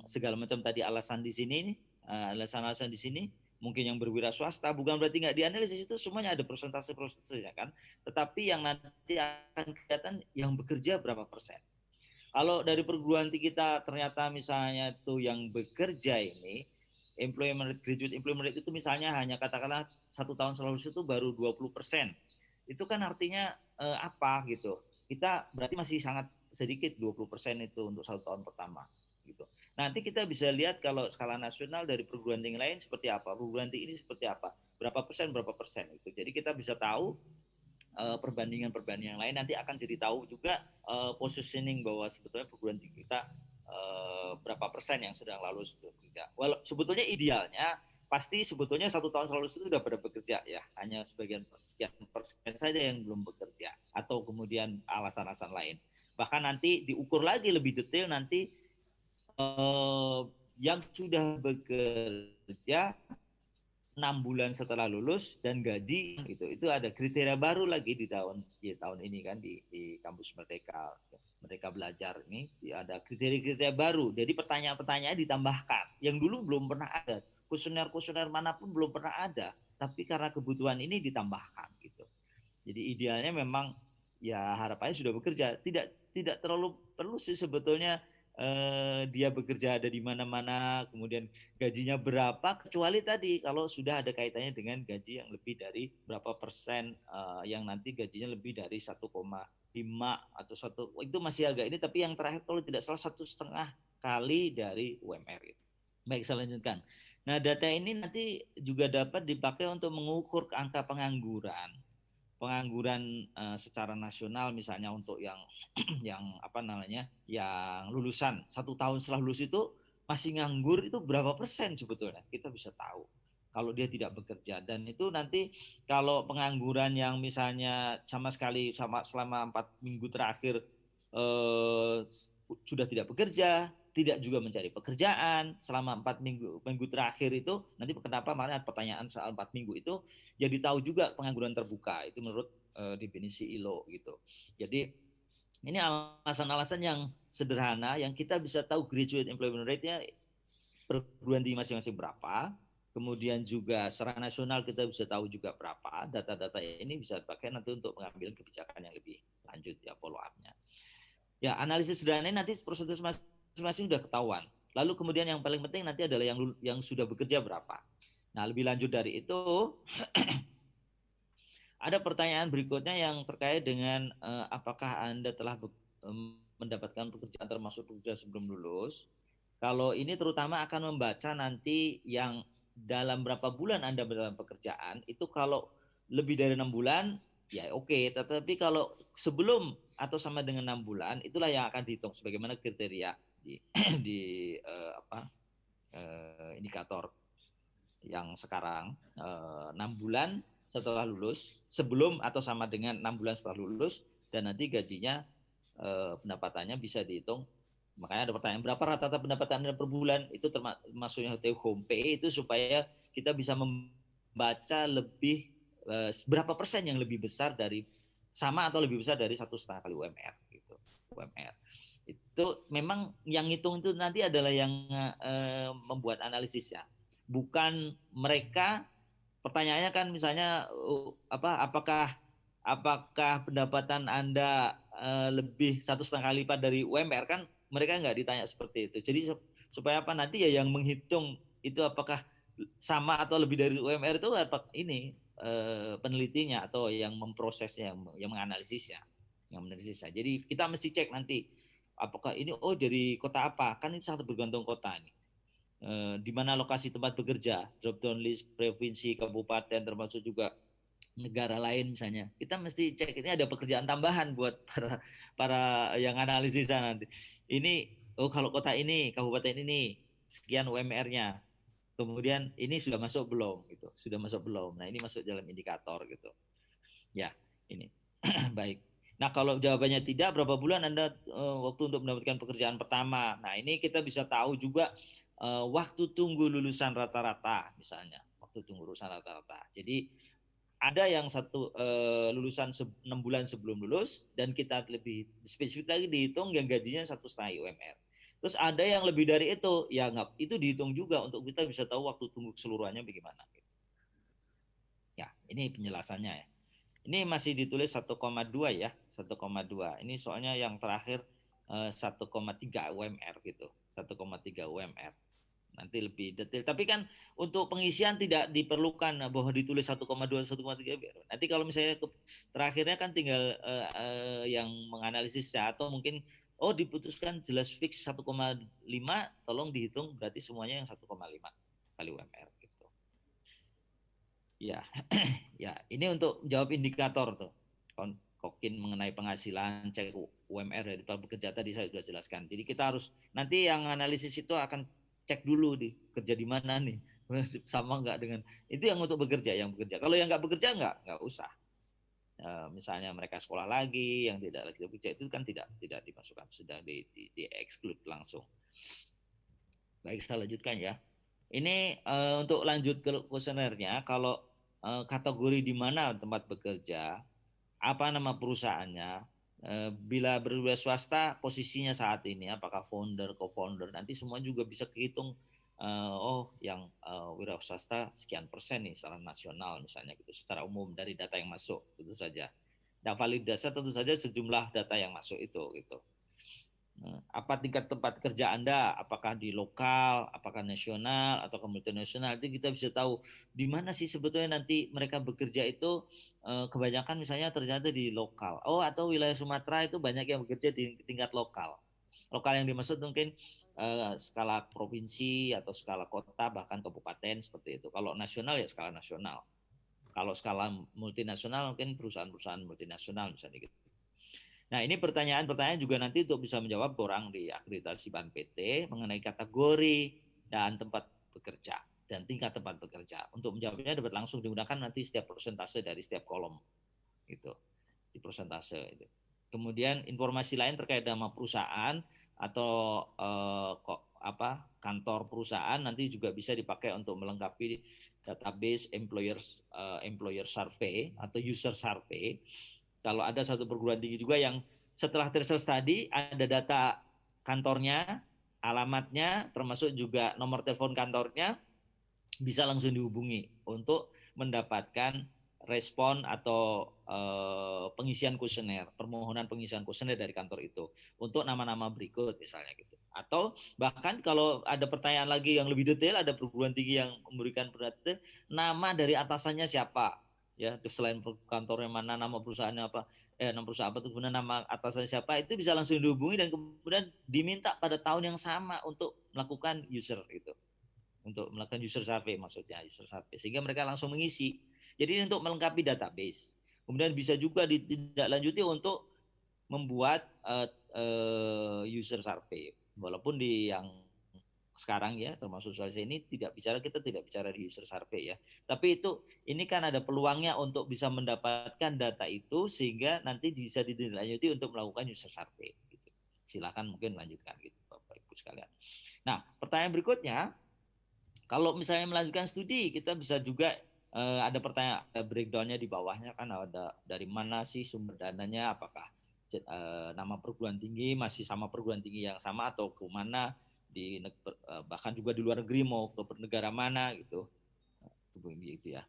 Speaker 2: segala macam tadi alasan di sini, alasan-alasan di sini, mungkin yang berwira swasta, bukan berarti nggak dianalisis, itu semuanya ada persentase-persentasenya kan. Tetapi yang nanti akan kelihatan yang bekerja berapa persen. Kalau dari perguruan tinggi kita ternyata misalnya tuh yang bekerja ini graduate employment rate itu misalnya hanya katakanlah 1 tahun setelah lulus itu baru 20%. Itu kan artinya apa gitu. Kita berarti masih sangat sedikit 20% itu untuk 1 tahun pertama gitu. Nanti kita bisa lihat kalau skala nasional dari perguruan tinggi lain seperti apa, perguruan tinggi ini seperti apa, berapa persen itu. Jadi kita bisa tahu perbandingan-perbandingan lain, nanti akan jadi tahu juga positioning bahwa sebetulnya perguruan tinggi kita berapa persen yang sedang lulus itu tidak. Sebetulnya idealnya pasti sebetulnya 1 tahun lulus itu sudah pada bekerja ya, hanya sebagian persen saja yang belum bekerja atau kemudian alasan-alasan lain. Bahkan nanti diukur lagi lebih detail nanti yang sudah bekerja 6 bulan setelah lulus dan gaji itu ada kriteria baru lagi di tahun ini kan di kampus Merdeka Belajar ini ada kriteria-kriteria baru. Jadi pertanyaan-pertanyaan ditambahkan yang dulu belum pernah ada. Kuesioner manapun belum pernah ada, tapi karena kebutuhan ini ditambahkan gitu. Jadi idealnya memang ya harapannya sudah bekerja, tidak terlalu perlu sih sebetulnya dia bekerja ada di mana-mana, kemudian gajinya berapa, kecuali tadi kalau sudah ada kaitannya dengan gaji yang lebih dari berapa persen, yang nanti gajinya lebih dari 1,5 atau 1, itu masih agak ini, tapi yang terakhir kalau tidak salah 1,5 kali dari UMR itu. Baik, saya lanjutkan. Nah, data ini nanti juga dapat dipakai untuk mengukur angka pengangguran secara nasional, misalnya untuk yang yang lulusan 1 tahun setelah lulus itu masih nganggur itu berapa persen sebetulnya kita bisa tahu kalau dia tidak bekerja. Dan itu nanti kalau pengangguran yang misalnya sama sekali selama 4 minggu terakhir sudah tidak bekerja, tidak juga mencari pekerjaan selama 4 minggu terakhir itu, nanti kenapa kemarin pertanyaan soal 4 minggu itu, jadi tahu juga pengangguran terbuka itu menurut definisi ILO gitu. Jadi ini alasan-alasan yang sederhana yang kita bisa tahu graduate employment rate-nya perguruan tinggi masing-masing berapa, kemudian juga secara nasional kita bisa tahu juga berapa. Data-data ini bisa dipakai nanti untuk pengambilan kebijakan yang lebih lanjut ya, follow up-nya. Ya, analisis sederhana nanti persentase masing-masing sudah ketahuan. Lalu kemudian yang paling penting nanti adalah yang sudah bekerja berapa. Nah, lebih lanjut dari itu ada pertanyaan berikutnya yang terkait dengan apakah Anda telah mendapatkan pekerjaan termasuk pekerja sebelum lulus. Kalau ini terutama akan membaca nanti yang dalam berapa bulan Anda dalam pekerjaan, itu kalau lebih dari 6 bulan ya oke, tetapi kalau sebelum atau sama dengan 6 bulan itulah yang akan dihitung sebagaimana kriteria di indikator yang sekarang 6 bulan setelah lulus, sebelum atau sama dengan 6 bulan setelah lulus, dan nanti gajinya pendapatannya bisa dihitung. Makanya ada pertanyaan berapa rata-rata pendapatan Anda per bulan, itu termasuknya home pay, itu supaya kita bisa membaca lebih berapa persen yang lebih besar dari sama atau lebih besar dari 1,5 kali UMR gitu. UMR itu memang yang ngitung itu nanti adalah yang membuat analisisnya, bukan mereka. Pertanyaannya kan misalnya apakah pendapatan Anda lebih 1,5 kali lipat dari UMR, kan mereka nggak ditanya seperti itu. Jadi supaya apa nanti ya yang menghitung itu apakah sama atau lebih dari UMR itu apa ini penelitinya atau yang memprosesnya, yang menganalisisnya, Jadi kita mesti cek nanti apakah ini dari kota apa, kan ini sangat bergantung kota nih. Di mana lokasi tempat bekerja, drop down list provinsi, kabupaten, termasuk juga negara lain misalnya. Kita mesti cek ini ada pekerjaan tambahan buat para yang analisis nanti. Ini kalau kota ini, kabupaten ini sekian UMR-nya. Kemudian ini sudah masuk belum gitu. Sudah masuk belum. Nah, ini masuk dalam indikator gitu. Ya, ini. Baik. Nah, kalau jawabannya tidak, berapa bulan Anda waktu untuk mendapatkan pekerjaan pertama? Nah, ini kita bisa tahu juga waktu tunggu lulusan rata-rata misalnya. Waktu tunggu lulusan rata-rata. Jadi ada yang lulusan 6 bulan sebelum lulus, dan kita lebih spesifik lagi dihitung yang gajinya 1,5 UMR. Terus ada yang lebih dari itu, ya nggak, itu dihitung juga untuk kita bisa tahu waktu tunggu keseluruhannya bagaimana. Ya, ini penjelasannya ya. Ini masih ditulis 1,2 ya, 1,2. Ini soalnya yang terakhir 1,3 UMR gitu, 1,3 UMR. Nanti lebih detail. Tapi kan untuk pengisian tidak diperlukan bahwa ditulis 1,2, 1,3. Nanti kalau misalnya terakhirnya kan tinggal yang menganalisisnya, atau mungkin diputuskan jelas fix 1,5, tolong dihitung berarti semuanya yang 1,5 kali UMR gitu. Ya. Ya, ini untuk jawab indikator tuh. Kokin mengenai penghasilan, cek UMR dari pekerja tadi saya sudah jelaskan. Jadi kita harus nanti yang analisis itu akan cek dulu kerja di mana nih, sama nggak dengan itu yang untuk bekerja, Kalau yang nggak bekerja nggak usah. Misalnya mereka sekolah lagi, yang tidak lagi bekerja itu kan tidak dimasukkan, sudah di exclude langsung. Baik, saya lanjutkan ya. Ini untuk lanjut ke kuesionernya, kalau kategori di mana tempat bekerja, apa nama perusahaannya, bila berwira swasta posisinya saat ini, apakah founder, co-founder, nanti semua juga bisa kehitung. Yang wira swasta sekian persen nih secara nasional misalnya gitu, secara umum dari data yang masuk, itu saja. Dan validasi tentu saja sejumlah data yang masuk itu gitu. Apa tingkat tempat kerja Anda, apakah di lokal, apakah nasional, atau multinasional, itu kita bisa tahu di mana sih sebetulnya nanti mereka bekerja itu. Kebanyakan misalnya ternyata di lokal, atau wilayah Sumatera itu banyak yang bekerja di tingkat lokal. Lokal yang dimaksud mungkin skala provinsi atau skala kota, bahkan kabupaten seperti itu. Kalau nasional ya skala nasional. Kalau skala multinasional mungkin perusahaan-perusahaan multinasional misalnya gitu. Nah, ini pertanyaan-pertanyaan juga nanti untuk bisa menjawab orang di akreditasi Ban PT mengenai kategori dan tempat bekerja dan tingkat tempat bekerja. Untuk menjawabnya dapat langsung digunakan nanti setiap persentase dari setiap kolom gitu, di persentase itu. Kemudian informasi lain terkait nama perusahaan atau kantor perusahaan nanti juga bisa dipakai untuk melengkapi database employer survey atau user survey. Kalau ada satu perguruan tinggi juga yang setelah tertial study ada data kantornya, alamatnya, termasuk juga nomor telepon kantornya, bisa langsung dihubungi untuk mendapatkan respon atau pengisian kuesioner, permohonan pengisian kuesioner dari kantor itu untuk nama-nama berikut misalnya gitu. Atau bahkan kalau ada pertanyaan lagi yang lebih detail, ada perguruan tinggi yang memberikan perhatian nama dari atasannya siapa. Ya, selain kantornya mana, nama perusahaannya apa, nama perusahaan apa, kemudian nama atasannya siapa, itu bisa langsung dihubungi dan kemudian diminta pada tahun yang sama untuk melakukan user itu, untuk melakukan user survey maksudnya user survey, sehingga mereka langsung mengisi. Jadi ini untuk melengkapi database. Kemudian bisa juga ditindaklanjuti untuk membuat user survey, walaupun di yang sekarang ya termasuk selesai ini kita tidak bicara di user survey ya, tapi ini kan ada peluangnya untuk bisa mendapatkan data itu sehingga nanti bisa ditindaklanjuti untuk melakukan user survey gitu. Silakan mungkin lanjutkan gitu Bapak Ibu sekalian. Nah, pertanyaan berikutnya, kalau misalnya melanjutkan studi, kita bisa juga ada pertanyaan, breakdown-nya di bawahnya kan ada dari mana sih sumber dananya, apakah nama perguruan tinggi masih sama perguruan tinggi yang sama atau ke mana, bahkan juga di luar negeri mau ke negara mana gitu ya.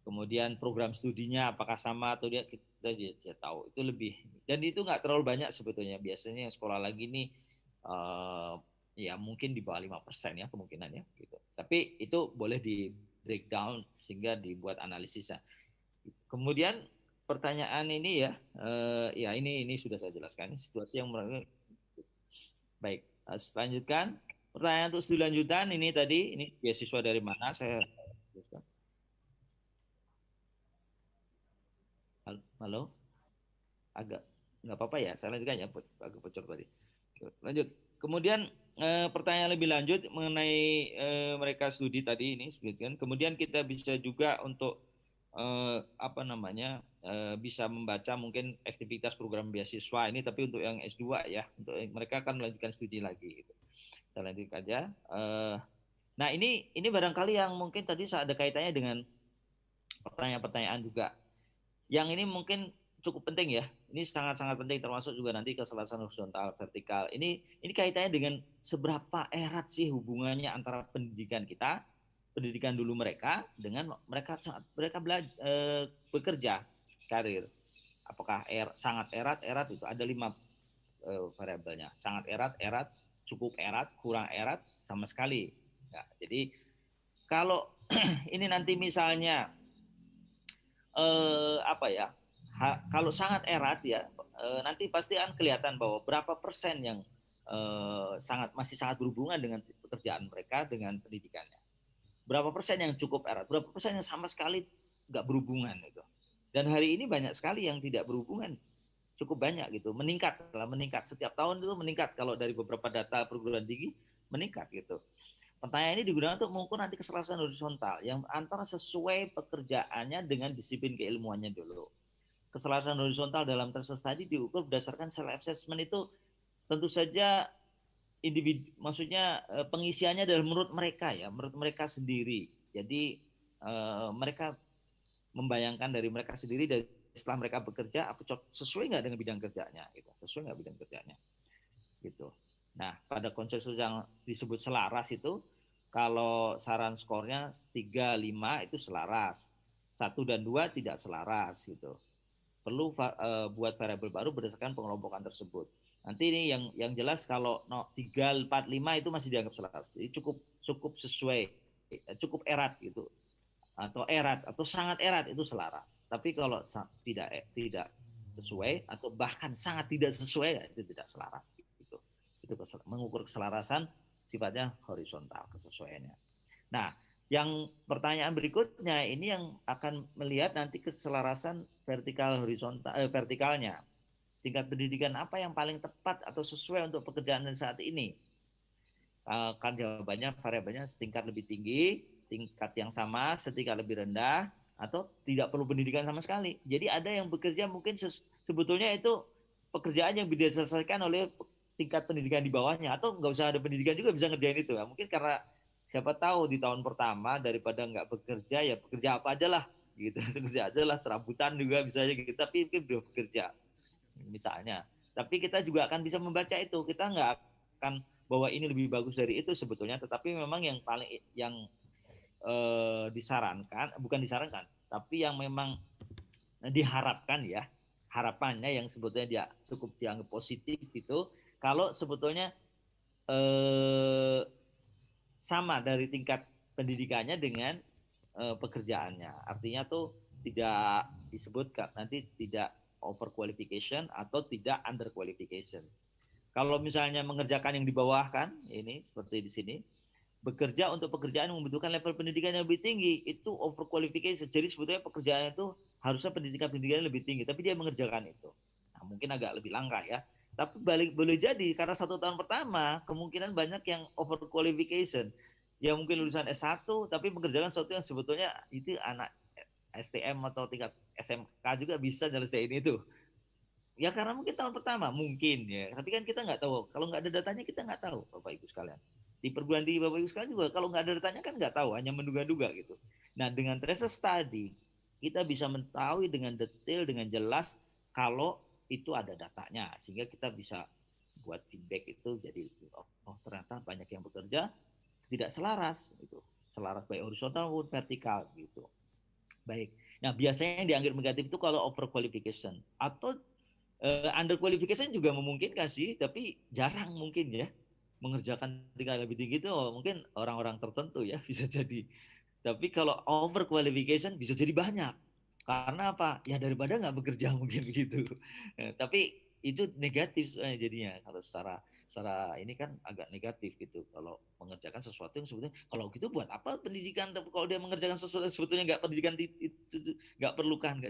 Speaker 2: Kemudian program studinya apakah sama atau kita bisa tahu itu lebih, dan itu nggak terlalu banyak sebetulnya. Biasanya yang sekolah lagi nih ya mungkin di bawah 5% ya kemungkinannya gitu. Tapi Itu boleh di breakdown sehingga dibuat analisisnya. Kemudian pertanyaan ini ya, ya ini sudah saya jelaskan situasi yang baik. Selanjutkan pertanyaan untuk studi lanjutan ini tadi ini beasiswa dari mana saya jelaskan. Halo, agak nggak apa-apa ya, saya lanjutkan ya, agak bocor tadi. Lanjut. Kemudian pertanyaan lebih lanjut mengenai mereka studi tadi ini, kemudian kita bisa juga untuk bisa membaca mungkin aktivitas program beasiswa ini, tapi untuk yang S2 ya, untuk mereka akan melanjutkan studi lagi. Gitu. Kita lanjut aja. Nah ini barangkali yang mungkin tadi ada kaitannya dengan pertanyaan-pertanyaan juga. Yang ini mungkin cukup penting ya. Ini sangat-sangat penting, termasuk juga nanti keselarasan horizontal vertikal. Ini kaitannya dengan seberapa erat sih hubungannya antara pendidikan kita, pendidikan dulu mereka dengan mereka bekerja karir. Apakah sangat erat itu ada 5 variabelnya. Sangat erat, cukup erat, kurang erat, sama sekali. Ya, jadi kalau ini nanti misalnya kalau sangat erat ya, nanti pasti akan kelihatan bahwa berapa persen yang masih sangat berhubungan dengan pekerjaan mereka dengan pendidikannya. Berapa persen yang cukup erat, berapa persen yang sama sekali nggak berhubungan itu. Dan hari ini banyak sekali yang tidak berhubungan, cukup banyak gitu, meningkat setiap tahun itu meningkat kalau dari beberapa data perguruan tinggi meningkat gitu. Pertanyaan ini digunakan untuk mengukur nanti keselarasan horizontal yang antara sesuai pekerjaannya dengan disiplin keilmuannya dulu. Keselarasan horizontal dalam tracer study diukur berdasarkan self assessment itu tentu saja individu, maksudnya pengisiannya adalah menurut mereka sendiri. Jadi mereka membayangkan dari mereka sendiri dari setelah mereka bekerja sesuai nggak dengan bidang kerjanya, gitu. Sesuai nggak bidang kerjanya, gitu. Nah pada konsep yang disebut selaras itu kalau saran skornya 3, 5 itu selaras, 1 dan 2 tidak selaras gitu. Perlu buat variabel baru berdasarkan pengelompokan tersebut. Nanti ini yang jelas kalau 3, 4, 5 itu masih dianggap selaras. Jadi cukup sesuai, cukup erat gitu. Atau sangat erat itu selaras. Tapi kalau tidak sesuai atau bahkan sangat tidak sesuai itu tidak selaras gitu. Itu mengukur keselarasan sifatnya horizontal kesesuaiannya. Nah, yang pertanyaan berikutnya ini yang akan melihat nanti keselarasan vertikalnya. Tingkat pendidikan apa yang paling tepat atau sesuai untuk pekerjaan saat ini? Kan jawabannya variabelnya setingkat lebih tinggi, tingkat yang sama, setingkat lebih rendah, atau tidak perlu pendidikan sama sekali. Jadi ada yang bekerja mungkin sebetulnya itu pekerjaan yang bisa diselesaikan oleh tingkat pendidikan di bawahnya, atau nggak usah ada pendidikan juga bisa ngerjain itu. Ya, mungkin karena siapa tahu di tahun pertama daripada nggak bekerja ya bekerja apa aja lah gitu, bekerja aja lah, serabutan juga bisa aja gitu, tapi mungkin belum bekerja misalnya. Tapi kita juga akan bisa membaca itu, kita nggak akan bahwa ini lebih bagus dari itu sebetulnya, tetapi memang yang paling bukan disarankan, tapi yang memang diharapkan ya, harapannya yang sebetulnya dia cukup dianggap positif itu kalau sebetulnya sama dari tingkat pendidikannya dengan pekerjaannya. Artinya tuh tidak disebutkan nanti tidak overqualification atau tidak underqualification. Kalau misalnya mengerjakan yang di bawah kan, ini seperti di sini, bekerja untuk pekerjaan yang membutuhkan level pendidikan yang lebih tinggi, itu overqualification. Jadi sebetulnya pekerjaannya itu harusnya pendidikan lebih tinggi, tapi dia mengerjakan itu. Nah, mungkin agak lebih langka ya. Tapi boleh jadi karena 1 tahun pertama kemungkinan banyak yang overqualification. Ya mungkin lulusan S1 tapi mengerjakan sesuatu yang sebetulnya itu anak STM atau tingkat SMK juga bisa nyelesain itu. Ya karena mungkin tahun pertama mungkin ya. Tapi kan kita nggak tahu. Kalau nggak ada datanya kita nggak tahu, Bapak Ibu sekalian. Di perguruan tinggi Bapak Ibu sekalian juga kalau nggak ada datanya kan nggak tahu, hanya menduga-duga gitu. Nah dengan tracer study kita bisa mengetahui dengan detail, dengan jelas kalau itu ada datanya, sehingga kita bisa buat feedback itu jadi oh ternyata banyak yang bekerja tidak selaras itu, selaras baik horizontal maupun vertikal gitu. Baik. Nah biasanya yang dianggap negatif itu kalau overqualification atau underqualification juga memungkinkan sih, tapi jarang mungkin ya. mengerjakan tingkat lebih tinggi itu mungkin orang-orang tertentu ya bisa jadi. Tapi kalau over qualification bisa jadi banyak. Karena apa? Ya daripada nggak bekerja mungkin begitu. Tapi itu negatif sebenarnya jadinya kalau secara ini kan agak negatif gitu kalau mengerjakan sesuatu yang sebetulnya kalau gitu buat apa pendidikan, tapi kalau dia mengerjakan sesuatu yang sebetulnya nggak pendidikan itu nggak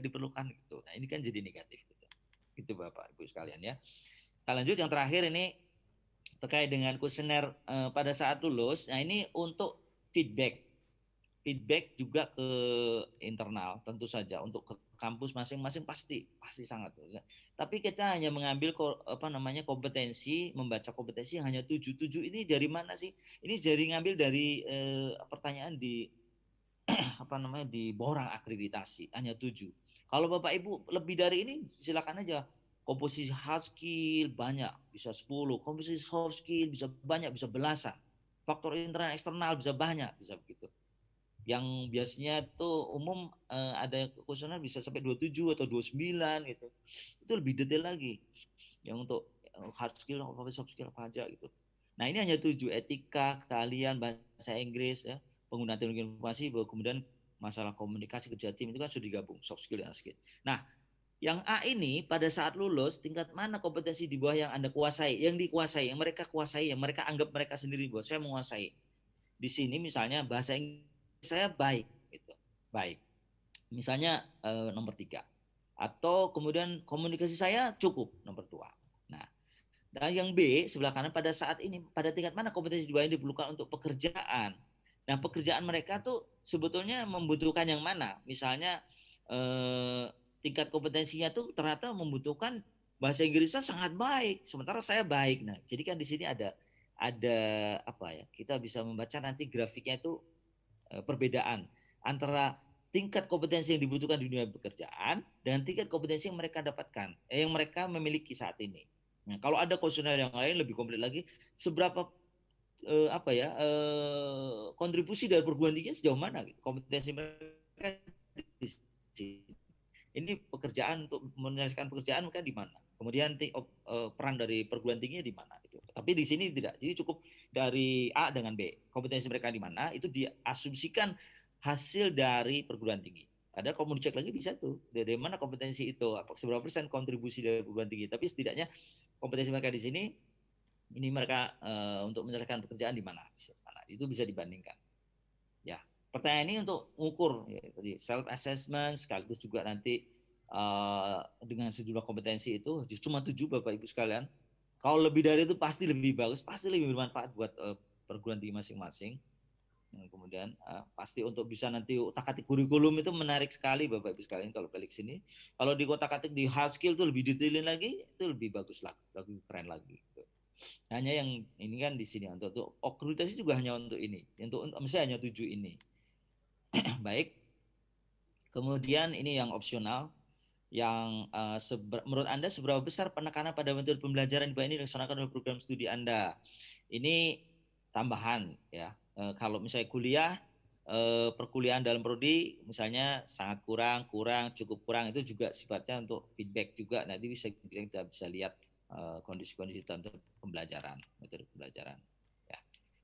Speaker 2: diperlukan gitu. Nah ini kan jadi negatif gitu Bapak Ibu sekalian ya. Kita lanjut yang terakhir ini terkait dengan kuesioner pada saat lulus. Nah ini untuk feedback juga ke internal tentu saja, untuk ke kampus masing-masing pasti sangat. Tapi kita hanya mengambil kompetensi, membaca kompetensi hanya 7 ini dari mana sih? Ini ngambil dari pertanyaan di di borang akreditasi hanya 7. Kalau Bapak Ibu lebih dari ini silakan aja. Komposisi hard skill banyak, bisa 10. Komposisi soft skill bisa banyak, bisa belasan. Faktor internal eksternal bisa banyak, bisa begitu. Yang biasanya itu umum ada kuesioner bisa sampai 27 atau 29 gitu. Itu lebih detail lagi. Yang untuk hard skill, soft skill apa aja gitu. Nah ini hanya 7, etika, keahlian, bahasa Inggris, ya, penggunaan teknologi informasi, kemudian masalah komunikasi, kerja tim itu kan sudah digabung, soft skill dan hard skill. Nah yang A ini pada saat lulus tingkat mana kompetensi di bawah yang Anda kuasai, yang dikuasai, yang mereka kuasai, yang mereka anggap mereka sendiri bahwa saya menguasai. Di sini misalnya bahasa Inggris saya baik gitu. Baik. Misalnya nomor 3. Atau kemudian komunikasi saya cukup nomor 2. Nah, dan yang B sebelah kanan pada saat ini pada tingkat mana kompetensi di bawah yang diperlukan untuk pekerjaan. Nah, pekerjaan mereka tuh sebetulnya membutuhkan yang mana? Misalnya tingkat kompetensinya tuh ternyata membutuhkan bahasa Inggrisnya sangat baik, sementara saya baik. Nah, jadi kan di sini ada apa ya? Kita bisa membaca nanti grafiknya itu perbedaan antara tingkat kompetensi yang dibutuhkan di dunia pekerjaan dengan tingkat kompetensi yang mereka dapatkan, yang mereka memiliki saat ini. Nah, kalau ada kuesioner yang lain lebih komplit lagi, seberapa kontribusi dari perguruan tinggi sejauh mana gitu, kompetensi mereka di sini. Ini pekerjaan untuk menyelesaikan pekerjaan mereka di mana? Kemudian peran dari perguruan tingginya di mana? Gitu. Tapi di sini tidak. Jadi cukup dari A dengan B. Kompetensi mereka di mana? Itu diasumsikan hasil dari perguruan tinggi. Ada kalau mau dicek lagi bisa tuh dari mana kompetensi itu, seberapa persen kontribusi dari perguruan tinggi. Tapi setidaknya kompetensi mereka di sini, ini mereka untuk menyelesaikan pekerjaan di mana? Itu bisa dibandingkan. Ya. Pertanyaan ini untuk mengukur ya, self assessment sekaligus juga nanti dengan sejumlah kompetensi itu cuma 7 Bapak Ibu sekalian. Kalau lebih dari itu pasti lebih bagus, pasti lebih bermanfaat buat perguruan tinggi masing-masing. Kemudian pasti untuk bisa nanti otak-atik kurikulum itu menarik sekali Bapak Ibu sekalian kalau balik sini. Kalau di otak-atik di hard skill itu lebih detailin lagi, itu lebih bagus lagi, lebih keren lagi. Hanya yang ini kan di sini untuk akreditasi juga hanya untuk ini, untuk misalnya hanya 7 ini. Baik. Kemudian ini yang opsional, yang menurut Anda seberapa besar penekanan pada metode pembelajaran di bawah ini dilaksanakan oleh program studi Anda? Ini tambahan ya. Kalau misalnya kuliah, perkuliahan dalam prodi misalnya sangat kurang, cukup kurang, itu juga sifatnya untuk feedback juga. Nanti kita bisa lihat kondisi-kondisi tertentu pembelajaran, metode pembelajaran.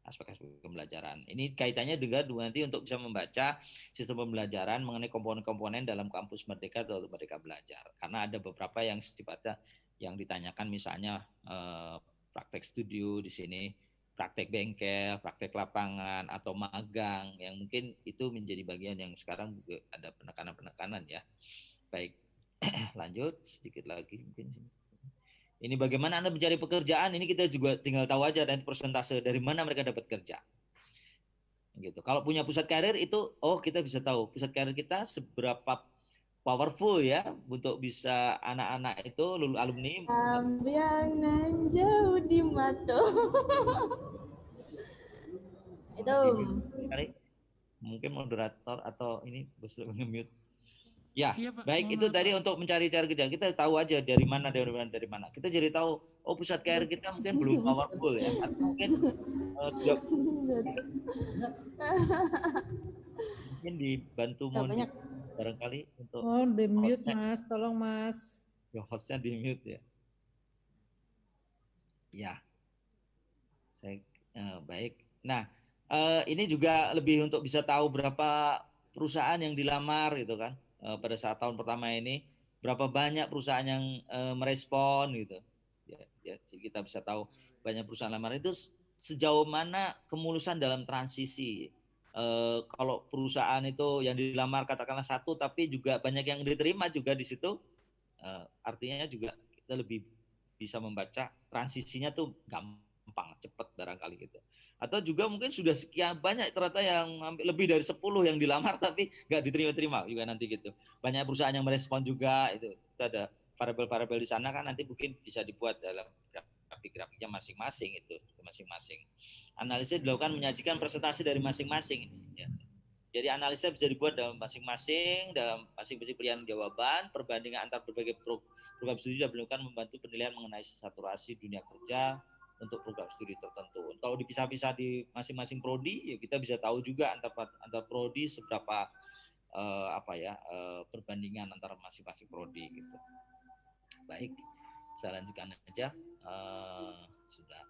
Speaker 2: Aspek-aspek pembelajaran. Ini kaitannya dengan nanti untuk bisa membaca sistem pembelajaran mengenai komponen-komponen dalam kampus Merdeka atau Merdeka Belajar. Karena ada beberapa yang sifatnya yang ditanyakan misalnya praktek studio di sini, praktek bengkel, praktek lapangan atau magang yang mungkin itu menjadi bagian yang sekarang juga ada penekanan-penekanan ya. Baik. Lanjut sedikit lagi mungkin sini. Ini bagaimana Anda mencari pekerjaan, ini kita juga tinggal tahu aja dan persentase dari mana mereka dapat kerja. Gitu. Kalau punya pusat karir itu, kita bisa tahu pusat karir kita seberapa powerful ya untuk bisa anak-anak itu lulus alumni.
Speaker 3: Ambiangan jauh di mata. Itu.
Speaker 2: Mungkin moderator atau ini bisa nge-mute. Ya,
Speaker 8: iya, Pak,
Speaker 2: baik itu tadi untuk mencari cara kerja. Kita tahu aja dari mana. Kita jadi tahu, pusat karir kita mungkin belum powerful ya. Atau mungkin mungkin dibantu barangkali untuk
Speaker 4: di mute Mas, tolong Mas.
Speaker 2: Ya, hostnya di mute ya. Ya. Baik. Nah, ini juga lebih untuk bisa tahu berapa perusahaan yang dilamar gitu kan pada saat tahun pertama ini, berapa banyak perusahaan yang merespon gitu. Ya, jadi kita bisa tahu banyak perusahaan lamar itu sejauh mana kemulusan dalam transisi. Kalau perusahaan itu yang dilamar katakanlah satu, tapi juga banyak yang diterima juga di situ, artinya juga kita lebih bisa membaca transisinya tuh gampang, cepat barangkali gitu. Atau juga mungkin sudah sekian banyak ternyata yang lebih dari 10 yang dilamar tapi nggak diterima-terima juga nanti gitu. Banyak perusahaan yang merespon juga itu. Kita ada variabel-variabel di sana kan nanti mungkin bisa dibuat dalam grafik-grafiknya masing-masing itu masing-masing. Analisis dilakukan menyajikan presentasi dari masing-masing. Ya. Jadi analisa bisa dibuat dalam masing-masing pilihan jawaban, perbandingan antar berbagai program studi dilakukan membantu penilaian mengenai saturasi dunia kerja untuk program studi tertentu. Kalau dipisah-pisah di masing-masing prodi, ya kita bisa tahu juga antar prodi seberapa perbandingan antara masing-masing prodi gitu. Baik, saya lanjutkan aja. Sudah.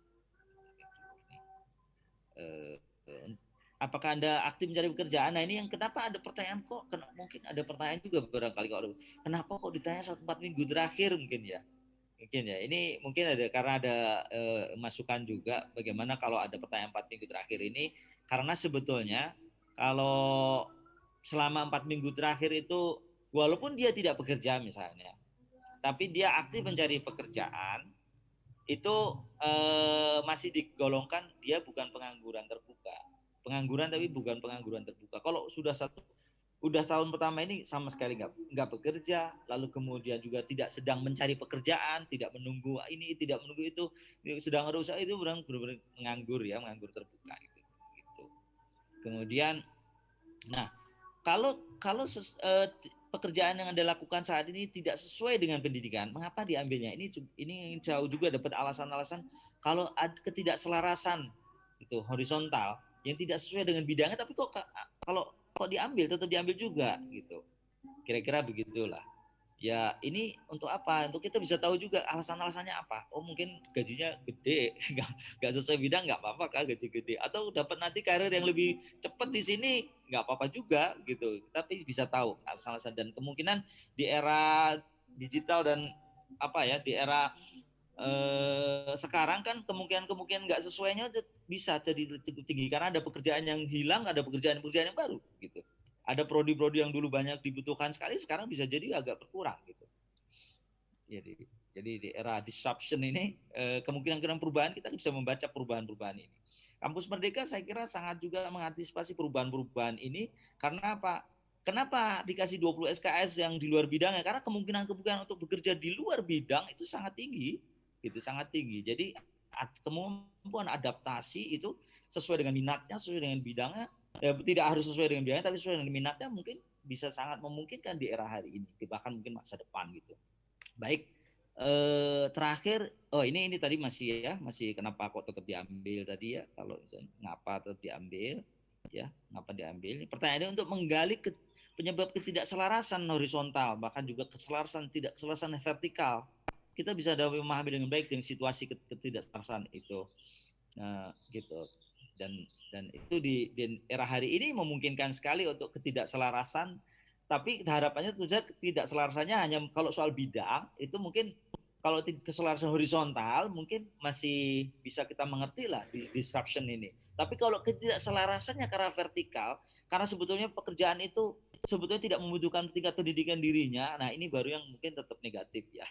Speaker 2: Apakah Anda aktif mencari pekerjaan? Nah ini yang kenapa ada pertanyaan kok, mungkin ada pertanyaan juga barangkali kalau kenapa kok ditanya 4 minggu terakhir mungkin ya. Mungkin ya, ini mungkin ada karena ada masukan juga bagaimana kalau ada pertanyaan 4 minggu terakhir ini, karena sebetulnya kalau selama 4 minggu terakhir itu walaupun dia tidak bekerja misalnya, tapi dia aktif mencari pekerjaan, itu masih digolongkan dia bukan pengangguran terbuka. Pengangguran tapi bukan pengangguran terbuka. Kalau sudah tahun pertama ini sama sekali nggak bekerja, lalu kemudian juga tidak sedang mencari pekerjaan, tidak menunggu ini, tidak menunggu itu, sedang rusak, itu benar-benar menganggur terbuka gitu. Kemudian, nah kalau pekerjaan yang Anda lakukan saat ini tidak sesuai dengan pendidikan, mengapa diambilnya? Ini jauh juga dapat alasan-alasan kalau ada ketidakselarasan itu horizontal yang tidak sesuai dengan bidangnya, tapi kok diambil, tetap diambil juga gitu. Kira-kira begitulah. Ya ini untuk apa? Untuk kita bisa tahu juga alasan-alasannya apa. Oh mungkin gajinya gede, nggak sesuai bidang, nggak apa-apa kan gaji gede. Atau dapat nanti karir yang lebih cepat di sini, nggak apa-apa juga gitu. Tapi bisa tahu alasan-alasan, dan kemungkinan di era digital dan di era sekarang kan kemungkinan nggak sesuainya bisa jadi cukup tinggi karena ada pekerjaan yang hilang, ada pekerjaan yang baru gitu. Ada prodi-prodi yang dulu banyak dibutuhkan sekali, sekarang bisa jadi agak berkurang gitu. Jadi di era disruption ini kemungkinan perubahan kita bisa membaca perubahan-perubahan ini. Kampus Merdeka saya kira sangat juga mengantisipasi perubahan-perubahan ini karena apa? Kenapa dikasih 20 SKS yang di luar bidangnya? Karena kemungkinan untuk bekerja di luar bidang itu sangat tinggi. Jadi kemampuan adaptasi itu sesuai dengan minatnya, sesuai dengan bidangnya. Ya, tidak harus sesuai dengan bidangnya, tapi sesuai dengan minatnya mungkin bisa sangat memungkinkan di era hari ini, bahkan mungkin masa depan gitu. Baik, terakhir, ini tadi masih kenapa kok tetap diambil tadi ya? Kalau ngapa tetap diambil? Ya, ngapa diambil? Pertanyaannya untuk menggali penyebab ketidakselarasan horizontal, bahkan juga keselarasan vertikal. Kita bisa memahami dengan baik dengan situasi ketidakselarasan itu, gitu. Dan itu di era hari ini memungkinkan sekali untuk ketidakselarasan, tapi harapannya ketidakselarasannya hanya kalau soal bidang itu mungkin kalau keselarasan horizontal mungkin masih bisa kita mengerti lah di disruption ini. Tapi kalau ketidakselarasannya karena vertikal, karena sebetulnya pekerjaan itu sebetulnya tidak membutuhkan tingkat pendidikan dirinya, nah ini baru yang mungkin tetap negatif ya,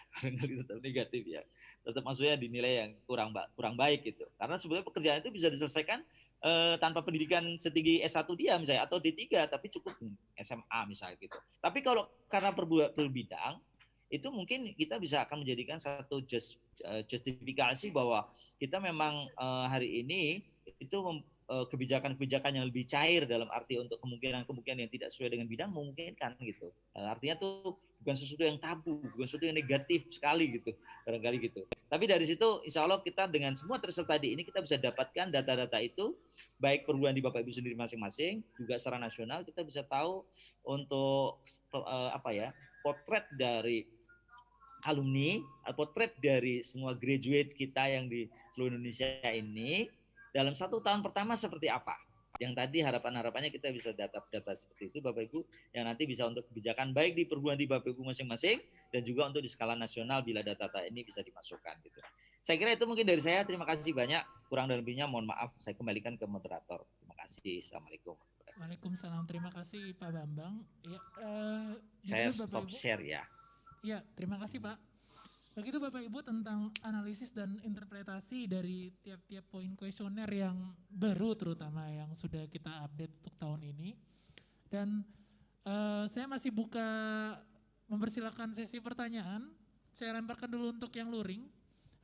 Speaker 2: tetap maksudnya dinilai yang kurang baik gitu. Karena sebetulnya pekerjaan itu bisa diselesaikan tanpa pendidikan setinggi S1 dia misalnya atau D3, tapi cukup SMA misalnya gitu. Tapi kalau karena per bidang itu mungkin kita bisa akan menjadikan satu justifikasi bahwa kita memang hari ini itu kebijakan-kebijakan yang lebih cair dalam arti untuk kemungkinan yang tidak sesuai dengan bidang memungkinkan gitu. Artinya tuh bukan sesuatu yang tabu, bukan sesuatu yang negatif sekali gitu, barangkali gitu. Tapi dari situ insya Allah kita dengan semua tracer tadi ini kita bisa dapatkan data-data itu, baik perguruan di Bapak Ibu sendiri masing-masing, juga secara nasional kita bisa tahu untuk potret dari alumni, potret dari semua graduate kita yang di seluruh Indonesia ini, dalam 1 tahun pertama seperti apa. Yang tadi harapan-harapannya kita bisa data seperti itu Bapak Ibu, yang nanti bisa untuk kebijakan baik di perguruan di Bapak Ibu masing-masing dan juga untuk di skala nasional bila data-data ini bisa dimasukkan gitu. Saya kira itu mungkin dari saya. Terima kasih banyak. Kurang dan lebihnya mohon maaf. Saya kembalikan ke moderator. Terima kasih. Assalamualaikum.
Speaker 8: Waalaikumsalam. Terima kasih Pak Bambang. Ya,
Speaker 2: saya
Speaker 8: Bapak
Speaker 2: stop
Speaker 8: Ibu.
Speaker 2: share ya.
Speaker 8: Ya, terima kasih Pak. Begitu Bapak Ibu tentang analisis dan interpretasi dari tiap-tiap poin kuesioner yang baru terutama yang sudah kita update untuk tahun ini. Dan saya masih buka mempersilakan sesi pertanyaan. Saya lemparkan dulu untuk yang luring.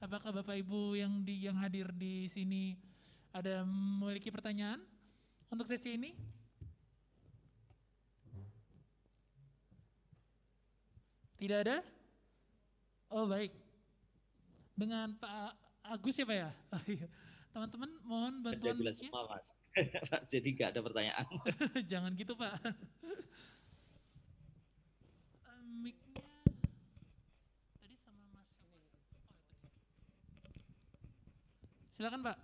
Speaker 8: Apakah Bapak Ibu yang hadir di sini ada memiliki pertanyaan untuk sesi ini? Tidak ada? Oh baik, dengan Pak Agus ya Pak ya? Oh, iya. Teman-teman mohon bantuan.
Speaker 2: Sudah jelas semua Mas, jadi nggak ada pertanyaan.
Speaker 8: Jangan gitu Pak. Mic-nya tadi sama Mas. Silakan Pak.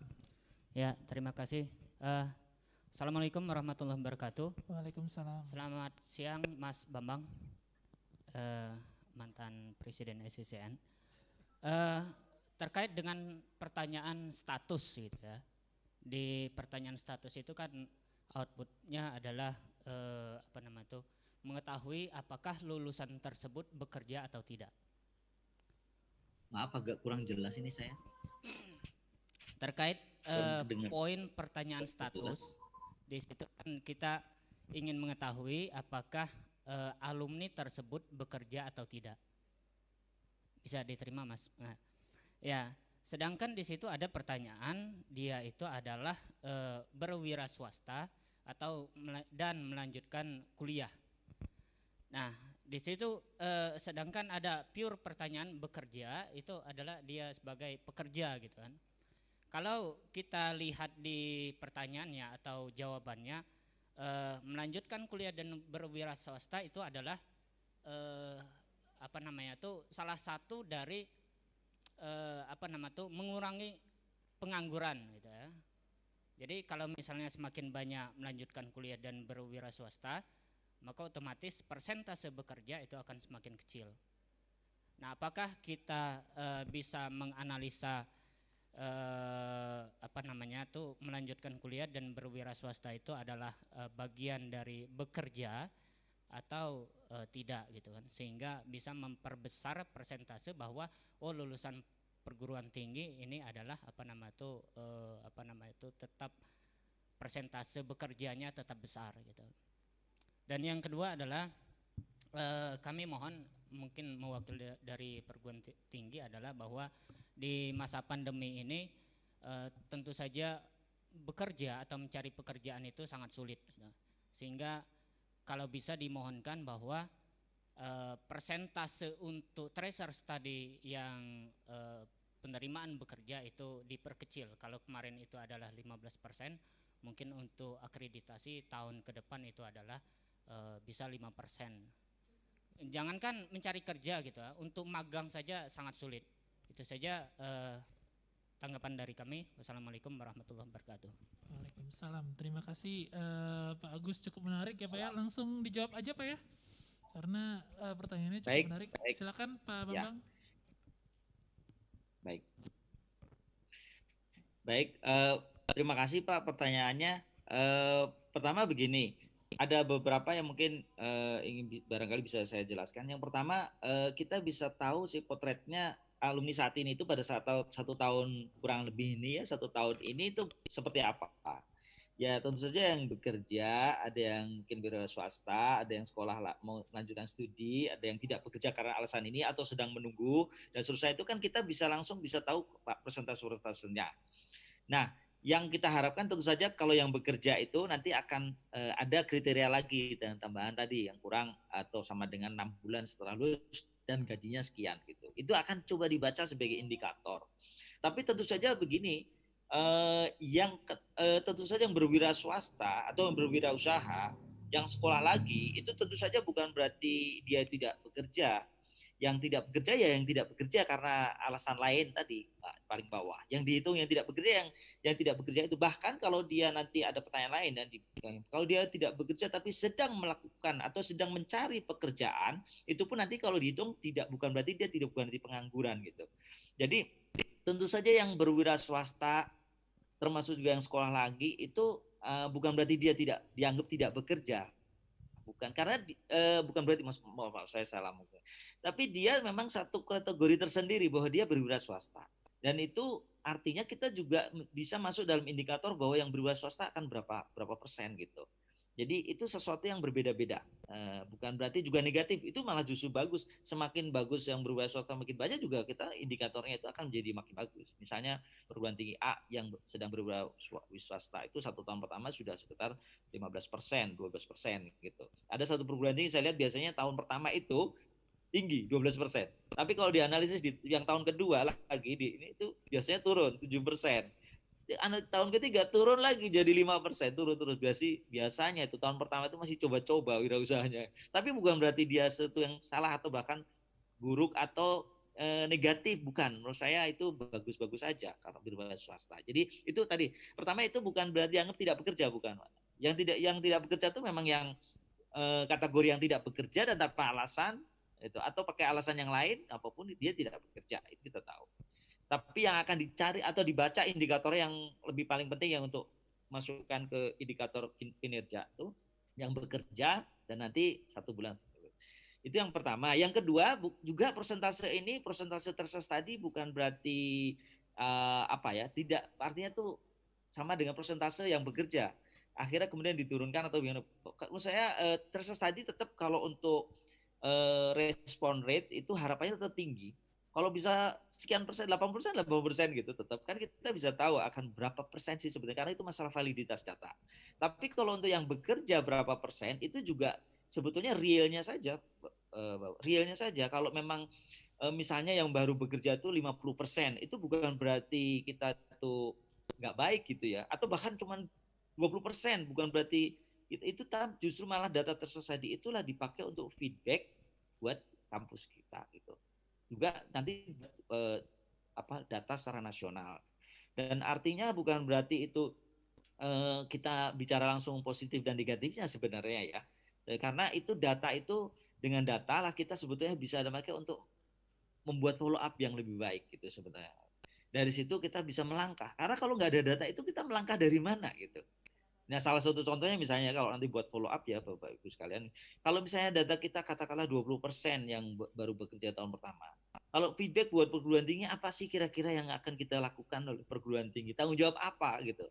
Speaker 19: Ya, terima kasih. Assalamualaikum warahmatullahi wabarakatuh.
Speaker 8: Waalaikumsalam.
Speaker 19: Selamat siang Mas Bambang. Mantan Presiden SCCN, terkait dengan pertanyaan status gitu ya. Di pertanyaan status itu kan outputnya adalah mengetahui apakah lulusan tersebut bekerja atau tidak.
Speaker 2: Maaf agak kurang jelas ini saya.
Speaker 19: Terkait poin pertanyaan status, di situ kan kita ingin mengetahui apakah alumni tersebut bekerja atau tidak. Bisa diterima Mas? Nah, ya, sedangkan di situ ada pertanyaan dia itu adalah berwira swasta atau dan melanjutkan kuliah. Nah, di situ sedangkan ada pure pertanyaan bekerja itu adalah dia sebagai pekerja gitu kan. Kalau kita lihat di pertanyaannya atau jawabannya, melanjutkan kuliah dan berwira swasta itu adalah salah satu dari mengurangi pengangguran gitu ya. Jadi kalau misalnya semakin banyak melanjutkan kuliah dan berwira swasta, maka otomatis persentase bekerja itu akan semakin kecil. Nah, apakah kita bisa menganalisa melanjutkan kuliah dan berwira swasta itu adalah bagian dari bekerja atau tidak gitu kan, sehingga bisa memperbesar persentase bahwa lulusan perguruan tinggi ini adalah tetap persentase bekerjanya tetap besar gitu. Dan yang kedua adalah kami mohon mungkin mewakili dari perguruan tinggi adalah bahwa di masa pandemi ini tentu saja bekerja atau mencari pekerjaan itu sangat sulit gitu. Sehingga kalau bisa dimohonkan bahwa persentase untuk tracer study yang penerimaan bekerja itu diperkecil. Kalau kemarin itu adalah 15%, mungkin untuk akreditasi tahun ke depan itu adalah bisa 5%. Jangankan mencari kerja gitu, untuk magang saja sangat sulit. Itu saja tanggapan dari kami. Wassalamualaikum warahmatullahi wabarakatuh.
Speaker 8: Waalaikumsalam. Terima kasih Pak Agus, cukup menarik ya Pak ya. Langsung dijawab aja Pak ya, karena pertanyaannya cukup menarik. Silakan Pak Bambang.
Speaker 2: Baik, terima kasih Pak pertanyaannya. Pertama begini, ada beberapa yang mungkin ingin barangkali bisa saya jelaskan. Yang pertama, kita bisa tahu sih potretnya alumni saat ini itu pada saat 1 tahun kurang lebih ini ya, 1 tahun ini itu seperti apa Pak? Ya tentu saja yang bekerja, ada yang mungkin wira swasta, ada yang sekolah mau melanjutkan studi, ada yang tidak bekerja karena alasan ini atau sedang menunggu dan seterusnya. Itu kan kita bisa langsung bisa tahu Pak persentase-persentasenya. Nah, yang kita harapkan tentu saja kalau yang bekerja itu nanti akan ada kriteria lagi dan tambahan tadi yang kurang atau sama dengan 6 bulan setelah lulus dan gajinya sekian gitu. Itu akan coba dibaca sebagai indikator. Tapi tentu saja begini, tentu saja yang berwira swasta atau yang berwirausaha yang sekolah lagi itu tentu saja bukan berarti dia tidak bekerja. Yang tidak bekerja ya yang tidak bekerja karena alasan lain tadi, paling bawah. Yang dihitung yang tidak bekerja, yang tidak bekerja itu bahkan kalau dia nanti ada pertanyaan lain dan kalau dia tidak bekerja tapi sedang melakukan atau sedang mencari pekerjaan, itu pun nanti kalau dihitung bukan berarti dia bukan berarti pengangguran gitu. Jadi tentu saja yang berwira swasta termasuk juga yang sekolah lagi itu bukan berarti dia dianggap tidak bekerja. Bukan, karena bukan berarti maaf saya salah mungkin. Tapi dia memang satu kategori tersendiri bahwa dia berwira swasta. Dan itu artinya kita juga bisa masuk dalam indikator bahwa yang berwira swasta akan berapa persen gitu. Jadi itu sesuatu yang berbeda-beda. Bukan berarti juga negatif, itu malah justru bagus. Semakin bagus yang berwira swasta makin banyak juga kita indikatornya itu akan menjadi makin bagus. Misalnya perguruan tinggi A yang sedang berwira swasta itu 1 tahun pertama sudah sekitar 15%, 12% gitu. Ada satu perguruan tinggi saya lihat biasanya tahun pertama itu tinggi 12%. Tapi kalau dianalisis yang tahun kedua lagi ini itu biasanya turun 7%. Tahun ketiga turun lagi jadi 5%, turun terus. Biasanya itu tahun pertama itu masih coba-coba wirausahanya. Tapi bukan berarti dia sesuatu yang salah atau bahkan buruk atau negatif, bukan. Menurut saya itu bagus-bagus saja kalau berwira swasta. Jadi itu tadi pertama itu bukan berarti anggap tidak bekerja, bukan. Yang tidak bekerja itu memang yang kategori yang tidak bekerja dan tanpa alasan itu, atau pakai alasan yang lain apapun dia tidak bekerja, itu kita tahu. Tapi yang akan dicari atau dibaca indikator yang lebih paling penting yang untuk masukkan ke indikator kinerja itu yang bekerja dan nanti 1 bulan. Itu yang pertama. Yang kedua juga persentase tracer study bukan berarti tidak, artinya tuh sama dengan persentase yang bekerja. Akhirnya kemudian diturunkan atau gimana. Menurut saya tracer study tetap kalau untuk respon rate itu harapannya tetap tinggi. Kalau bisa sekian persen, 80% gitu, tetap kan kita bisa tahu akan berapa persen sih sebenarnya, karena itu masalah validitas data. Tapi kalau untuk yang bekerja berapa persen, itu juga sebetulnya realnya saja. Kalau memang misalnya yang baru bekerja itu 50%, itu bukan berarti kita tuh nggak baik gitu ya, atau bahkan cuma 20%, bukan berarti itu justru malah data tersesadi itulah dipakai untuk feedback buat kampus kita gitu. Juga nanti data secara nasional. Dan artinya bukan berarti itu kita bicara langsung positif dan negatifnya sebenarnya ya. Karena itu data itu dengan data lah kita sebetulnya bisa pakai untuk membuat follow up yang lebih baik gitu sebenarnya. Dari situ kita bisa melangkah. Karena kalau nggak ada data itu kita melangkah dari mana gitu. Nah, salah satu contohnya misalnya kalau nanti buat follow up ya Bapak Ibu sekalian, kalau misalnya data kita katakanlah 20% yang baru bekerja tahun pertama. Kalau feedback buat perguruan tinggi apa sih kira-kira yang akan kita lakukan oleh perguruan tinggi? Tanggung jawab apa gitu.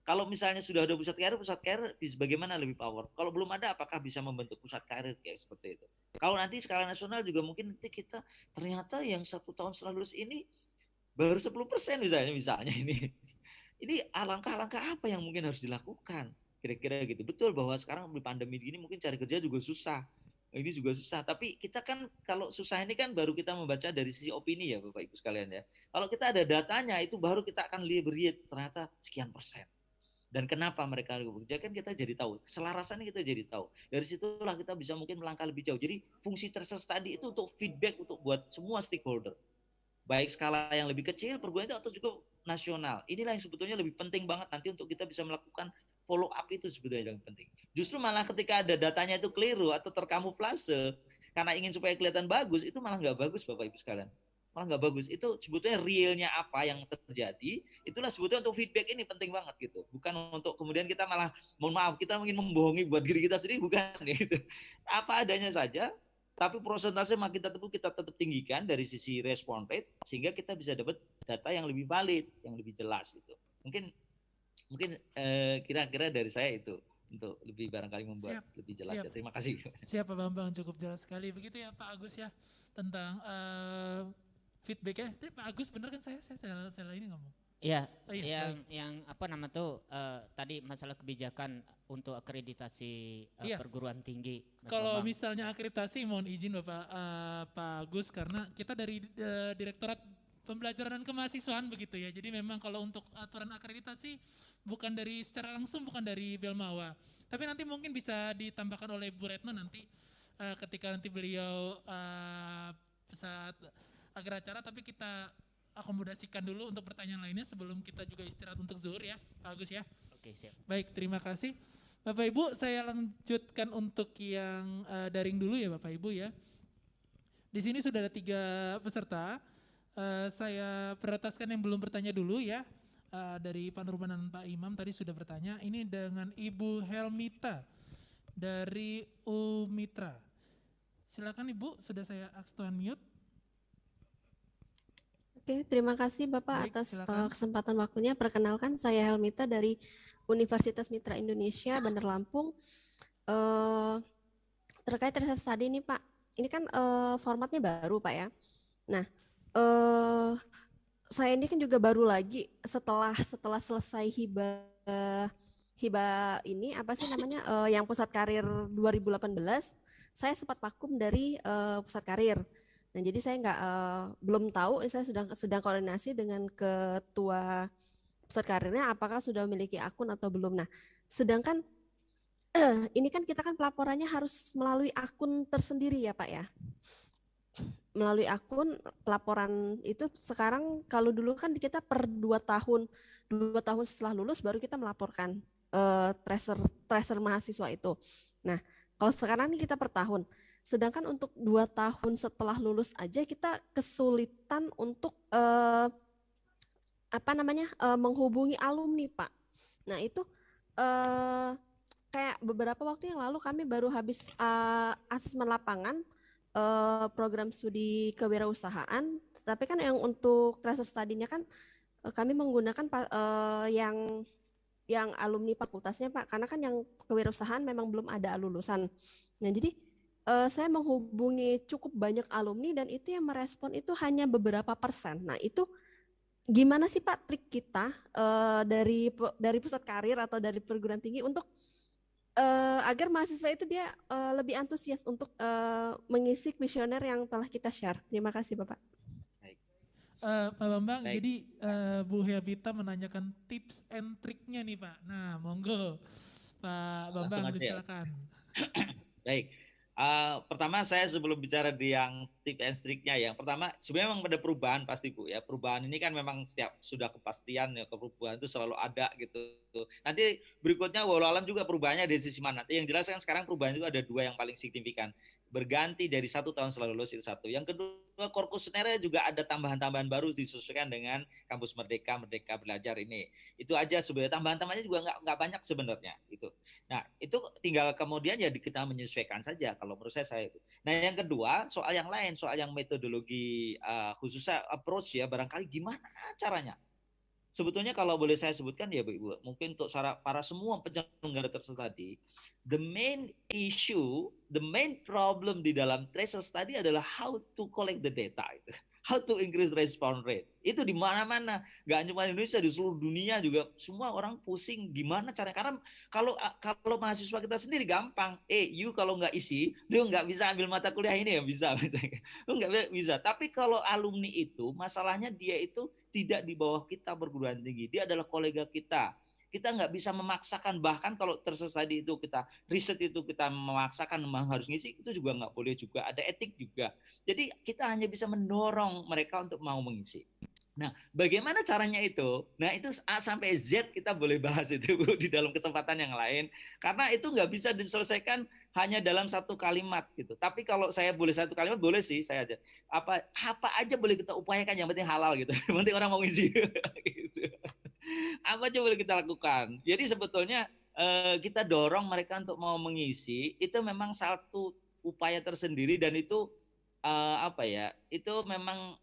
Speaker 2: Kalau misalnya sudah ada pusat karir bagaimana lebih power? Kalau belum ada apakah bisa membentuk pusat karir kayak seperti itu? Kalau nanti skala nasional juga mungkin nanti kita ternyata yang 1 tahun setelah lulus ini baru 10% misalnya ini. Ini langkah-langkah apa yang mungkin harus dilakukan? Kira-kira gitu. Betul bahwa sekarang di pandemi gini mungkin cari kerja juga susah. Ini juga susah. Tapi kita kan kalau susah ini kan baru kita membaca dari sisi opini ya Bapak Ibu sekalian ya. Kalau kita ada datanya itu baru kita akan lihat ternyata sekian persen. Dan kenapa mereka bekerja kan kita jadi tahu. Keselarasannya kita jadi tahu. Dari situlah kita bisa mungkin melangkah lebih jauh. Jadi fungsi tracer study itu untuk feedback untuk buat semua stakeholder. Baik skala yang lebih kecil, perguruan tinggi atau juga nasional. Inilah yang sebetulnya lebih penting banget nanti untuk kita bisa melakukan follow up itu sebetulnya yang penting. Justru malah ketika ada datanya itu keliru atau terkamuflase karena ingin supaya kelihatan bagus, itu malah nggak bagus Bapak Ibu sekalian. Malah nggak bagus. Itu sebetulnya realnya apa yang terjadi, itulah sebetulnya untuk feedback ini penting banget gitu. Bukan untuk kemudian kita malah, mohon maaf, kita ingin membohongi buat diri kita sendiri, bukan gitu. Apa adanya saja, tapi prosentase makin kita tetap tinggikan dari sisi respon rate sehingga kita bisa dapat data yang lebih valid, yang lebih jelas gitu. Mungkin kira-kira dari saya itu untuk lebih barangkali membuat lebih jelas ya. Terima kasih.
Speaker 8: Siap Pak Bambang, cukup jelas sekali. Begitu ya Pak Agus ya tentang feedback ya. Tapi Pak Agus benar kan saya ini ngomong.
Speaker 19: Iya, yang apa nama tuh tadi masalah kebijakan untuk akreditasi perguruan tinggi.
Speaker 8: Kalau misalnya akreditasi mohon izin Bapak Pak Agus karena kita dari Direktorat Pembelajaran dan Kemahasiswaan begitu ya. Jadi memang kalau untuk aturan akreditasi bukan dari secara langsung bukan dari Belmawa. Tapi nanti mungkin bisa ditambahkan oleh Bu Retno nanti ketika nanti beliau saat akhir acara, tapi kita akomodasikan dulu untuk pertanyaan lainnya sebelum kita juga istirahat untuk zuhur ya, Pak Agus ya.
Speaker 19: Oke, siap.
Speaker 8: Baik, terima kasih. Bapak Ibu, saya lanjutkan untuk yang daring dulu ya Bapak Ibu ya. Di sini sudah ada 3 peserta. Saya prioritaskan yang belum bertanya dulu ya. Dari Pak Nurman dan Pak Imam tadi sudah bertanya. Ini dengan Ibu Helmita dari Umitra. Silakan Ibu, sudah saya unmute.
Speaker 6: Oke, terima kasih Bapak atas kesempatan waktunya. Perkenalkan, saya Helmita dari Universitas Mitra Indonesia, Bandar Lampung. Terkait research study ini Pak, ini kan formatnya baru Pak ya. Nah, saya ini kan juga baru lagi setelah selesai hibah ini apa sih namanya yang pusat karir 2018, saya sempat vakum dari pusat karir. Nah, jadi saya belum tahu, saya sedang koordinasi dengan ketua pusat karirnya apakah sudah memiliki akun atau belum. Nah, sedangkan ini kan kita kan pelaporannya harus melalui akun tersendiri ya Pak ya. Melalui akun pelaporan itu sekarang, kalau dulu kan kita per 2 tahun setelah lulus baru kita melaporkan tracer mahasiswa itu. Nah, kalau sekarang ini kita per tahun. Sedangkan untuk 2 tahun setelah lulus aja kita kesulitan untuk menghubungi alumni Pak. Nah itu kayak beberapa waktu yang lalu kami baru habis asesmen lapangan program studi kewirausahaan, tapi kan yang untuk tracer study-nya kan kami menggunakan yang alumni fakultasnya Pak, karena kan yang kewirausahaan memang belum ada lulusan. Nah jadi saya menghubungi cukup banyak alumni dan itu yang merespon itu hanya beberapa persen. Nah itu gimana sih Pak trik kita dari pusat karir atau dari perguruan tinggi untuk agar mahasiswa itu dia lebih antusias untuk mengisi kuesioner yang telah kita share. Terima kasih Bapak.
Speaker 8: Pak Bambang, jadi Bu Helmita menanyakan tips and triknya nih Pak. Nah, monggo Pak Bambang, silakan.
Speaker 2: Baik. Pertama saya sebelum bicara di yang tips and triknya, yang pertama sebenarnya memang ada perubahan pasti Bu ya. Perubahan ini kan memang setiap sudah kepastian ya, perubahan itu selalu ada gitu. Nanti berikutnya walau alam juga perubahannya dari sisi mana. Yang jelas kan sekarang perubahan itu ada 2 yang paling signifikan. Berganti dari 1 tahun setelah lulus itu 1. Yang kedua, core kuesionernya juga ada tambahan-tambahan baru disesuaikan dengan kampus Merdeka Belajar ini. Itu aja sebenarnya, tambahan-tambahannya juga nggak banyak sebenarnya itu. Nah itu tinggal kemudian ya kita menyesuaikan saja kalau menurut saya itu. Nah yang kedua soal yang lain, soal yang metodologi khususnya approach ya, barangkali gimana caranya. Sebetulnya kalau boleh saya sebutkan ya Bu Ibu, mungkin untuk para semua penyelenggara tracer study, the main issue, the main problem di dalam tracer study adalah how to collect the data itu. How to increase response rate. Itu di mana-mana, nggak cuma di Indonesia, di seluruh dunia juga semua orang pusing gimana caranya. Karena kalau mahasiswa kita sendiri gampang, you kalau nggak isi, lu nggak bisa ambil mata kuliah ini ya bisa, lu nggak bisa. Tapi kalau alumni itu masalahnya dia itu tidak di bawah kita perguruan tinggi, dia adalah kolega kita. Kita nggak bisa memaksakan, bahkan kalau tracer study itu kita riset itu kita memaksakan memang harus ngisi, itu juga nggak boleh juga, ada etik juga. Jadi kita hanya bisa mendorong mereka untuk mau mengisi. Nah, bagaimana caranya itu? Nah, itu A sampai Z kita boleh bahas itu Bu, di dalam kesempatan yang lain, karena itu nggak bisa diselesaikan hanya dalam 1 kalimat gitu. Tapi kalau saya boleh 1 kalimat, boleh sih saya aja. Apa aja boleh kita upayakan, yang penting halal gitu. Yang penting orang mau ngisi. Gitu. Apa aja boleh kita lakukan. Jadi sebetulnya kita dorong mereka untuk mau mengisi, itu memang satu upaya tersendiri, dan itu itu memang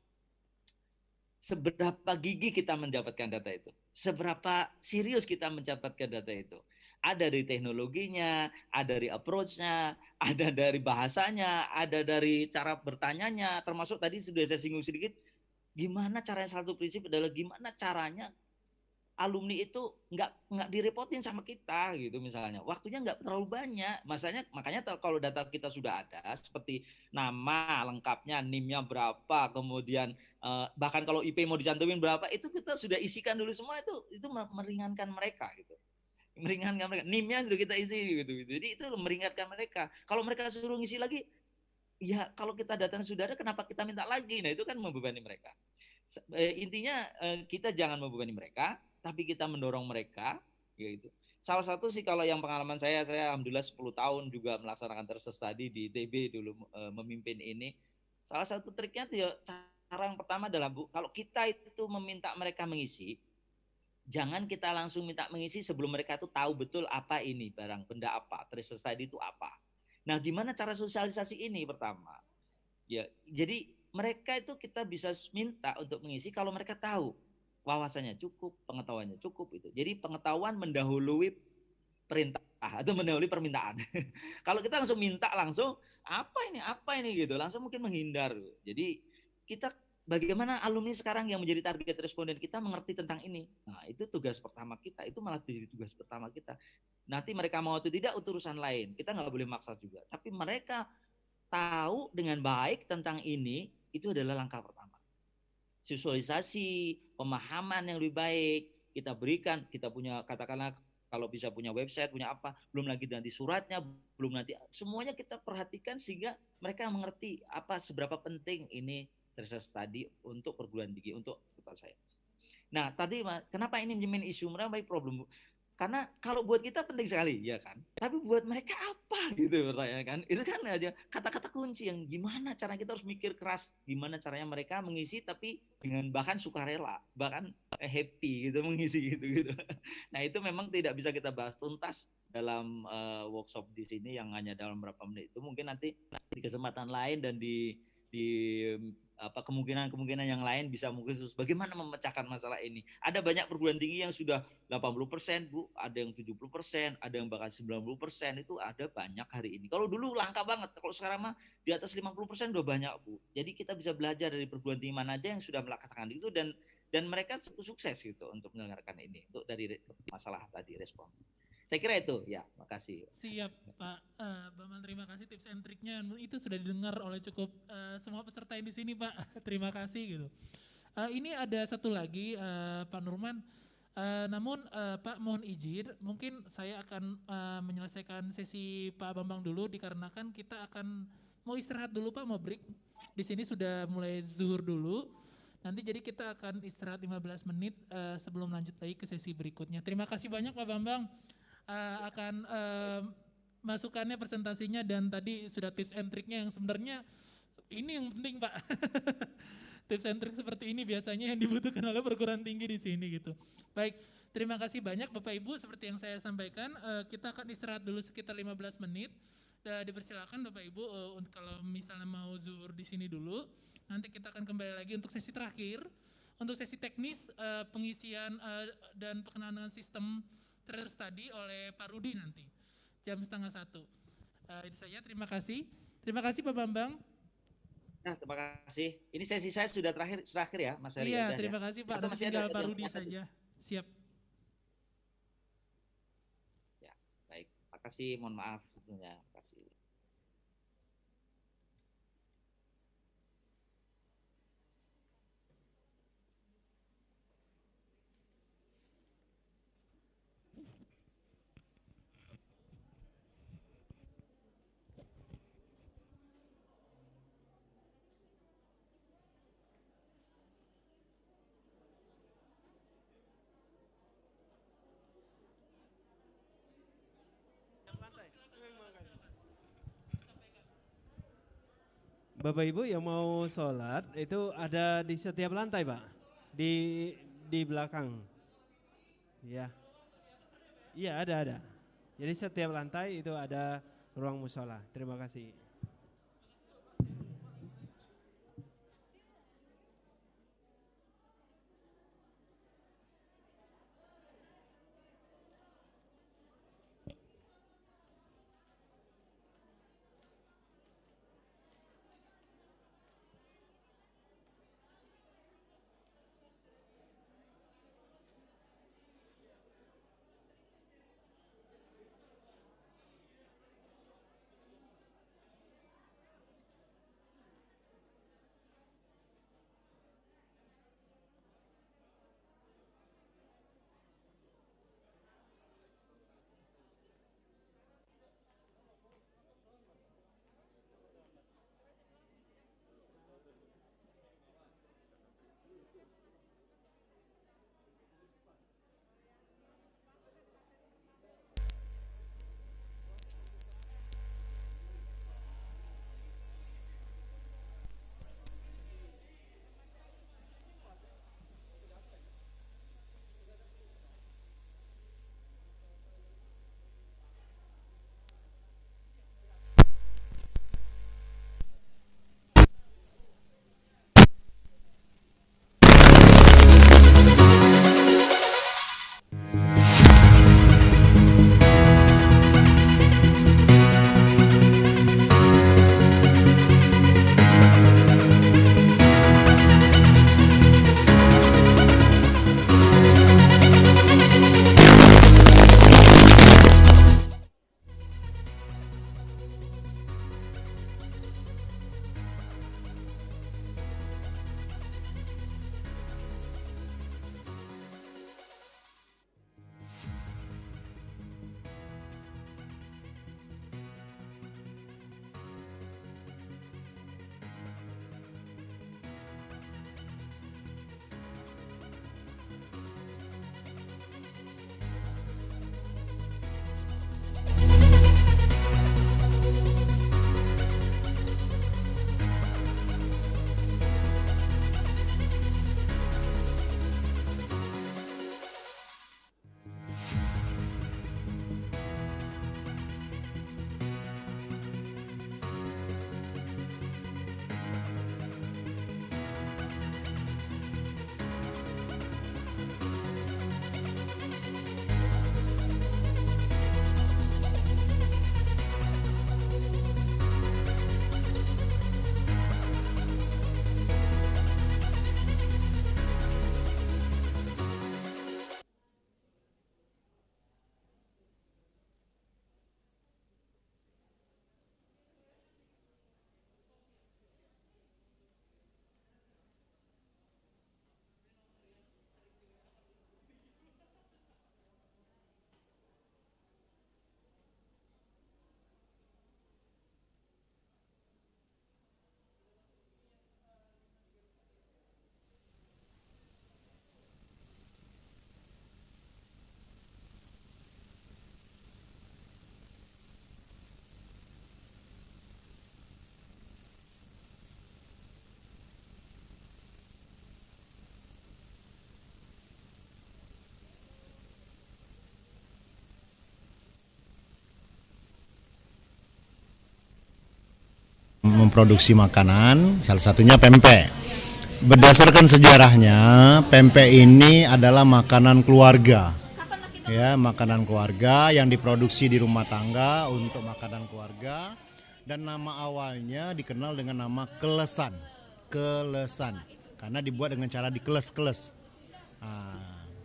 Speaker 2: seberapa gigih kita mendapatkan data itu, seberapa serius kita mendapatkan data itu. Ada dari teknologinya, ada dari approach-nya, ada dari bahasanya, ada dari cara bertanyanya, termasuk tadi sudah saya singgung sedikit, gimana caranya, satu prinsip adalah gimana caranya alumni itu nggak direpotin sama kita gitu misalnya, waktunya nggak terlalu banyak, makanya kalau data kita sudah ada seperti nama lengkapnya, NIM-nya berapa, kemudian bahkan kalau IP mau dicantumin berapa, itu kita sudah isikan dulu semua, itu meringankan mereka gitu, meringankan mereka. NIM-nya sudah kita isi gitu. Jadi itu meringankan mereka. Kalau mereka suruh ngisi lagi, ya kalau kita datanya sudah ada, kenapa kita minta lagi? Nah itu kan membebani mereka. Intinya kita jangan membebani mereka, tapi kita mendorong mereka, gitu. Salah satu sih kalau yang pengalaman saya alhamdulillah 10 tahun juga melaksanakan tracer study di ITB dulu memimpin ini. Salah satu triknya tuh ya, cara yang pertama adalah Bu, kalau kita itu meminta mereka mengisi, jangan kita langsung minta mengisi sebelum mereka tuh tahu betul apa ini barang, benda apa, tracer study itu apa. Nah, gimana cara sosialisasi ini pertama? Ya, jadi mereka itu kita bisa minta untuk mengisi kalau mereka tahu wawasannya cukup, pengetahuannya cukup itu. Jadi pengetahuan mendahului perintah atau mendahului permintaan. Kalau kita langsung minta langsung apa ini gitu, langsung mungkin menghindar. Jadi kita bagaimana alumni sekarang yang menjadi target responden kita mengerti tentang ini. Nah, itu tugas pertama kita, itu malah jadi tugas pertama kita. Nanti mereka mau atau tidak itu urusan lain. Kita nggak boleh maksa juga. Tapi mereka tahu dengan baik tentang ini, itu adalah langkah pertama. Visualisasi, pemahaman yang lebih baik kita berikan, kita punya katakanlah kalau bisa punya website, punya apa, belum lagi nanti suratnya, belum nanti semuanya kita perhatikan sehingga mereka mengerti apa seberapa penting ini tracer study untuk perguruan tinggi untuk saya. Nah, tadi kenapa ini menjadi isu mereka problem? Karena kalau buat kita penting sekali, ya kan? Tapi buat mereka apa gitu pertanyaan kan? Itu kan aja kata-kata kunci yang gimana cara kita harus mikir keras, gimana caranya mereka mengisi tapi dengan bahkan sukarela, bahkan happy gitu mengisi gitu. Nah, itu memang tidak bisa kita bahas tuntas dalam workshop di sini yang hanya dalam beberapa menit. Itu mungkin nanti di kesempatan lain dan di kemungkinan yang lain bisa mungkin bagaimana memecahkan masalah ini. Ada banyak perguruan tinggi yang sudah 80%, Bu, ada yang 70%, ada yang bahkan 90%, itu ada banyak hari ini. Kalau dulu langka banget, kalau sekarang mah di atas 50% udah banyak, Bu. Jadi kita bisa belajar dari perguruan tinggi mana aja yang sudah melaksanakan itu dan mereka sukses gitu untuk mendengarkan ini, untuk dari masalah tadi respon. Saya kira itu, ya, makasih.
Speaker 8: Siap, Pak Bambang, terima kasih tips and triknya. Itu sudah didengar oleh cukup semua peserta yang di sini, Pak. Terima kasih gitu. Ini ada satu lagi, Pak Nurman. Namun, Pak mohon izin, mungkin saya akan menyelesaikan sesi Pak Bambang dulu, dikarenakan kita akan mau istirahat dulu, Pak, mau break. Di sini sudah mulai zuhur dulu. Nanti jadi kita akan istirahat 15 menit sebelum lanjut lagi ke sesi berikutnya. Terima kasih banyak, Pak Bambang. Akan masukannya, presentasinya, dan tadi sudah tips and triknya yang sebenarnya ini yang penting, Pak. Tips and trik seperti ini biasanya yang dibutuhkan oleh perguruan tinggi di sini gitu. Baik, terima kasih banyak Bapak Ibu. Seperti yang saya sampaikan, kita akan istirahat dulu sekitar 15 menit. Dipersilakan Bapak Ibu kalau misalnya mau zuhur di sini dulu. Nanti kita akan kembali lagi untuk sesi terakhir, untuk sesi teknis pengisian dan perkenalan dengan sistem tracer study oleh Pak Rudi nanti jam 12:30. Itu saja, terima kasih. Terima kasih Pak Bambang.
Speaker 2: Nah, terima kasih. Ini sesi saya sudah terakhir ya, Mas Heri.
Speaker 8: Iya, terima kasih Pak. Masih tinggal Pak Rudi saja. Siap.
Speaker 2: Ya, baik. Makasih, mohon maaf tentunya. Makasih.
Speaker 7: Bapak Ibu yang mau sholat itu ada di setiap lantai, Pak, di belakang. Ya, iya ada. Jadi setiap lantai itu ada ruang mushola. Terima kasih.
Speaker 1: memproduksi makanan, salah satunya pempek. Berdasarkan sejarahnya, pempek ini adalah makanan keluarga. Ya, makanan keluarga yang diproduksi di rumah tangga untuk makanan keluarga, dan nama awalnya dikenal dengan nama kelesan. Kelesan karena dibuat dengan cara dikeles-keles.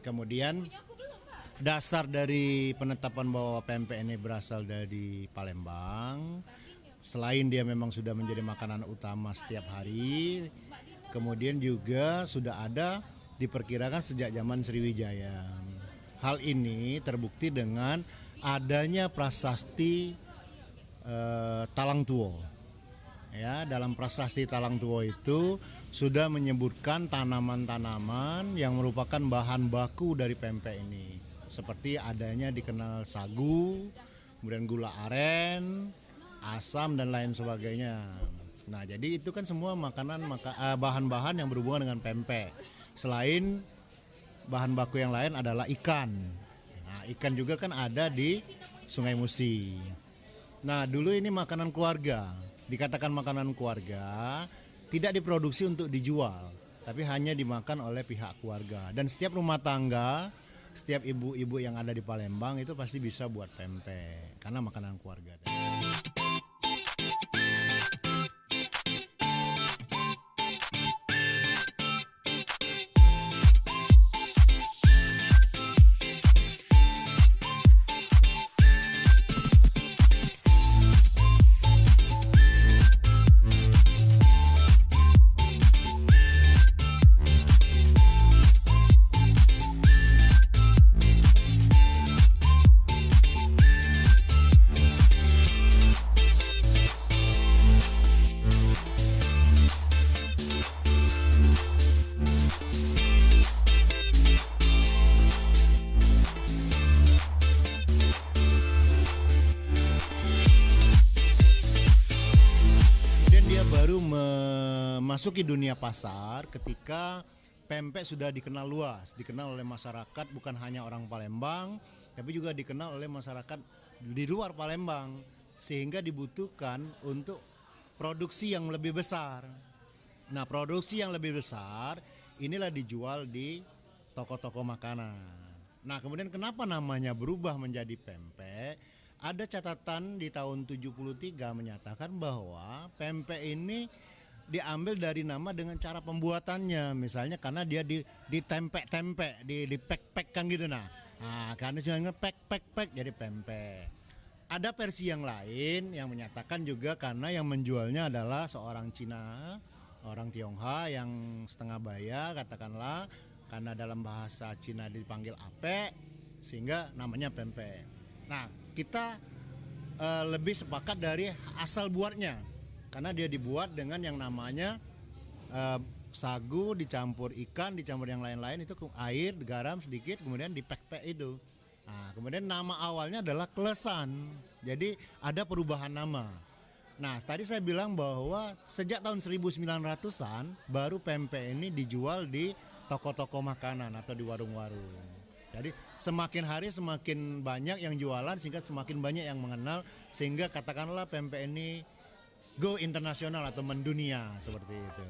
Speaker 1: Kemudian dasar dari penetapan bahwa pempek ini berasal dari Palembang, selain dia memang sudah menjadi makanan utama setiap hari, kemudian juga sudah ada diperkirakan sejak zaman Sriwijaya. Hal ini terbukti dengan adanya prasasti Talang Tuo. Ya, dalam prasasti Talang Tuo itu sudah menyebutkan tanaman-tanaman yang merupakan bahan baku dari pempek ini. Seperti adanya dikenal sagu, kemudian gula aren, asam dan lain sebagainya. Nah, jadi itu kan semua bahan-bahan yang berhubungan dengan pempek. Selain bahan baku yang lain adalah ikan. Nah, ikan juga kan ada di Sungai Musi. Nah, dulu ini makanan keluarga. Dikatakan makanan keluarga, tidak diproduksi untuk dijual, tapi hanya dimakan oleh pihak keluarga. Dan setiap rumah tangga, setiap ibu-ibu yang ada di Palembang itu pasti bisa buat pempek karena makanan keluarga. Memasuki dunia pasar ketika pempek sudah dikenal luas, dikenal oleh masyarakat bukan hanya orang Palembang, tapi juga dikenal oleh masyarakat di luar Palembang, sehingga dibutuhkan untuk produksi yang lebih besar. Nah, produksi yang lebih besar inilah dijual di toko-toko makanan. Nah, kemudian kenapa namanya berubah menjadi pempek? Ada catatan di tahun 73 menyatakan bahwa pempek ini diambil dari nama dengan cara pembuatannya, misalnya karena dia ditempek-tempek, dipek-pekkan gitu. Nah, karena cuma pek jadi pempek. Ada versi yang lain yang menyatakan juga karena yang menjualnya adalah seorang Cina, orang Tionghoa yang setengah baya katakanlah, karena dalam bahasa Cina dipanggil apek sehingga namanya pempek. Nah, kita lebih sepakat dari asal buatnya. Karena dia dibuat dengan yang namanya sagu dicampur ikan, dicampur yang lain-lain, itu air, garam sedikit, kemudian dipek-pek itu. Nah, kemudian nama awalnya adalah kelesan, jadi ada perubahan nama. Nah, tadi saya bilang bahwa sejak tahun 1900-an baru pempek ini dijual di toko-toko makanan atau di warung-warung. Jadi semakin hari semakin banyak yang jualan sehingga semakin banyak yang mengenal, sehingga katakanlah pempek ini go internasional atau mendunia seperti itu.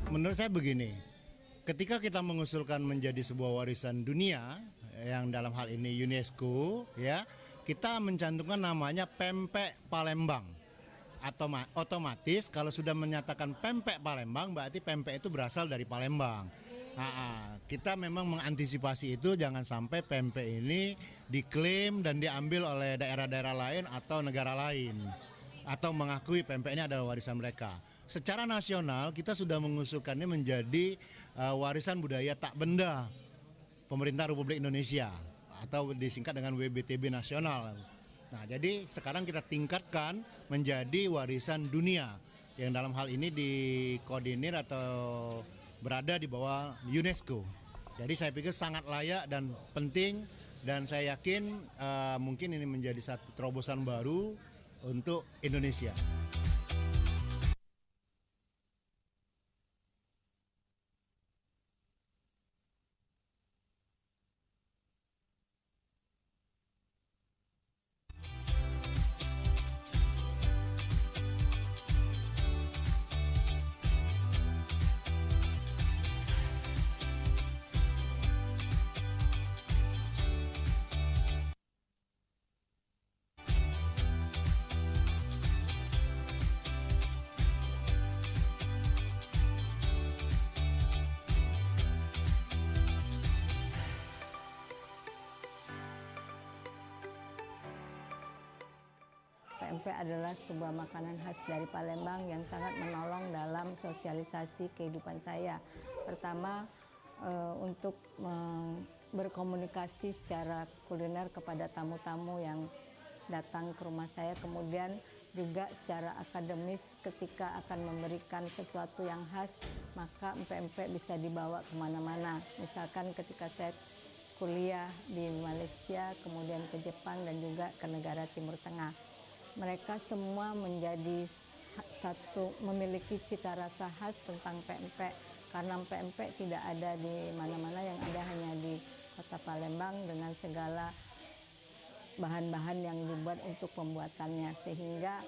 Speaker 1: Menurut saya begini, ketika kita mengusulkan menjadi sebuah warisan dunia yang dalam hal ini UNESCO, ya, kita mencantumkan namanya pempek Palembang. Atau otomatis kalau sudah menyatakan pempek Palembang berarti pempek itu berasal dari Palembang. Kita memang mengantisipasi itu, jangan sampai pempek ini diklaim dan diambil oleh daerah-daerah lain atau negara lain, atau mengakui pempek ini adalah warisan mereka. Secara nasional kita sudah mengusulkannya menjadi warisan budaya tak benda. pemerintah Republik Indonesia atau disingkat dengan WBTB nasional. Nah, jadi sekarang kita tingkatkan menjadi warisan dunia yang dalam hal ini dikoordinir atau berada di bawah UNESCO. Jadi saya pikir sangat layak dan penting, dan saya yakin mungkin ini menjadi satu terobosan baru untuk Indonesia.
Speaker 10: PMP adalah sebuah makanan khas dari Palembang yang sangat menolong dalam sosialisasi kehidupan saya. Pertama, untuk berkomunikasi secara kuliner kepada tamu-tamu yang datang ke rumah saya, kemudian juga secara akademis ketika akan memberikan sesuatu yang khas, maka PMP bisa dibawa kemana-mana. Misalkan ketika saya kuliah di Malaysia, kemudian ke Jepang dan juga ke negara Timur Tengah. Mereka semua menjadi satu, memiliki cita rasa khas tentang PMP, karena PMP tidak ada di mana-mana, yang ada hanya di Kota Palembang dengan segala bahan-bahan yang dibuat untuk pembuatannya, sehingga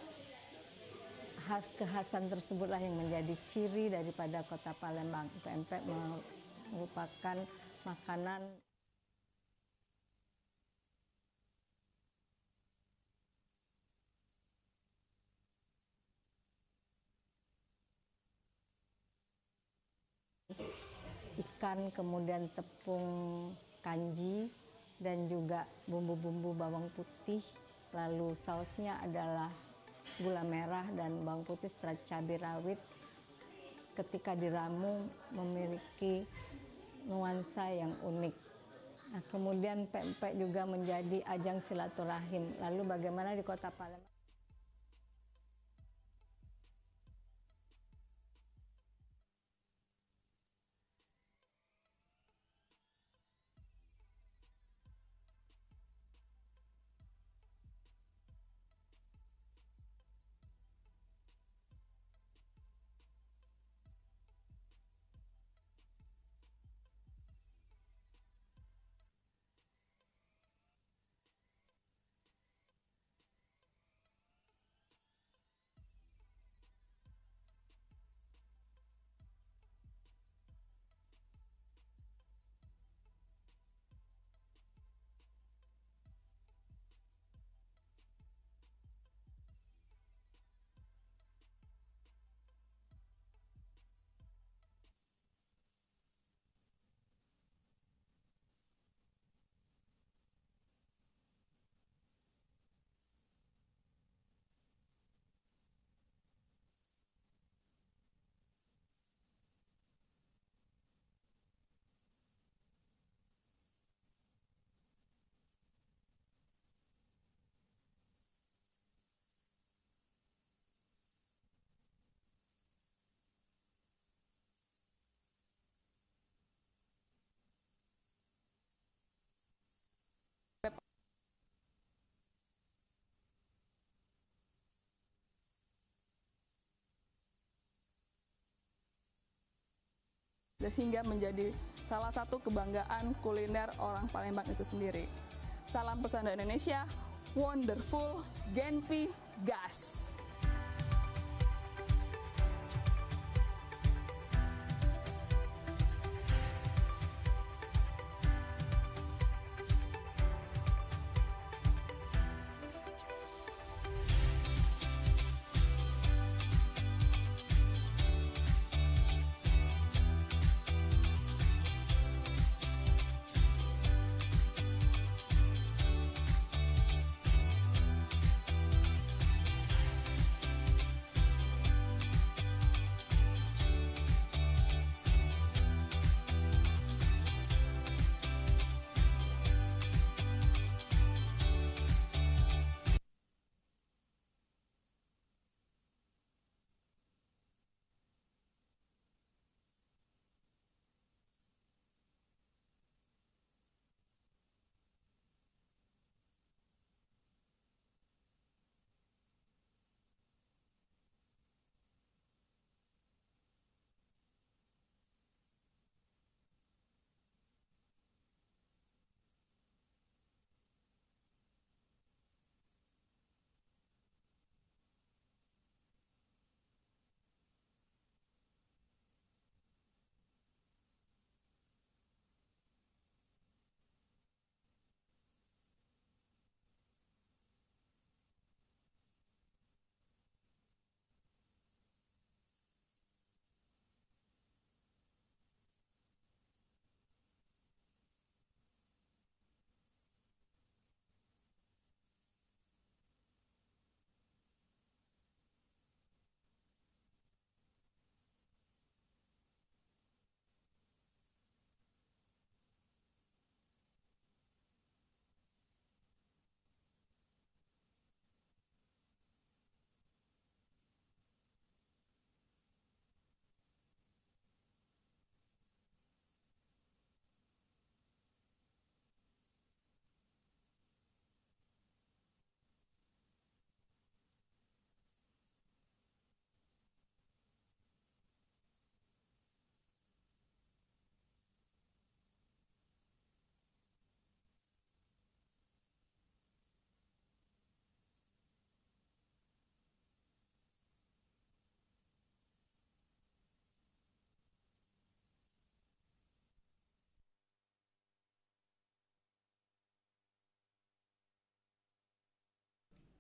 Speaker 10: kekhasan tersebutlah yang menjadi ciri daripada Kota Palembang. PMP merupakan makanan ikan, kemudian tepung kanji, dan juga bumbu-bumbu bawang putih. Lalu sausnya adalah gula merah dan bawang putih serta cabai rawit. Ketika diramu memiliki nuansa yang unik. Nah, kemudian PMP juga menjadi ajang silaturahim. Lalu bagaimana di Kota Palembang?
Speaker 22: Sehingga menjadi salah satu kebanggaan kuliner orang Palembang itu sendiri. Salam pesan dari Indonesia, wonderful, Genpi, gas.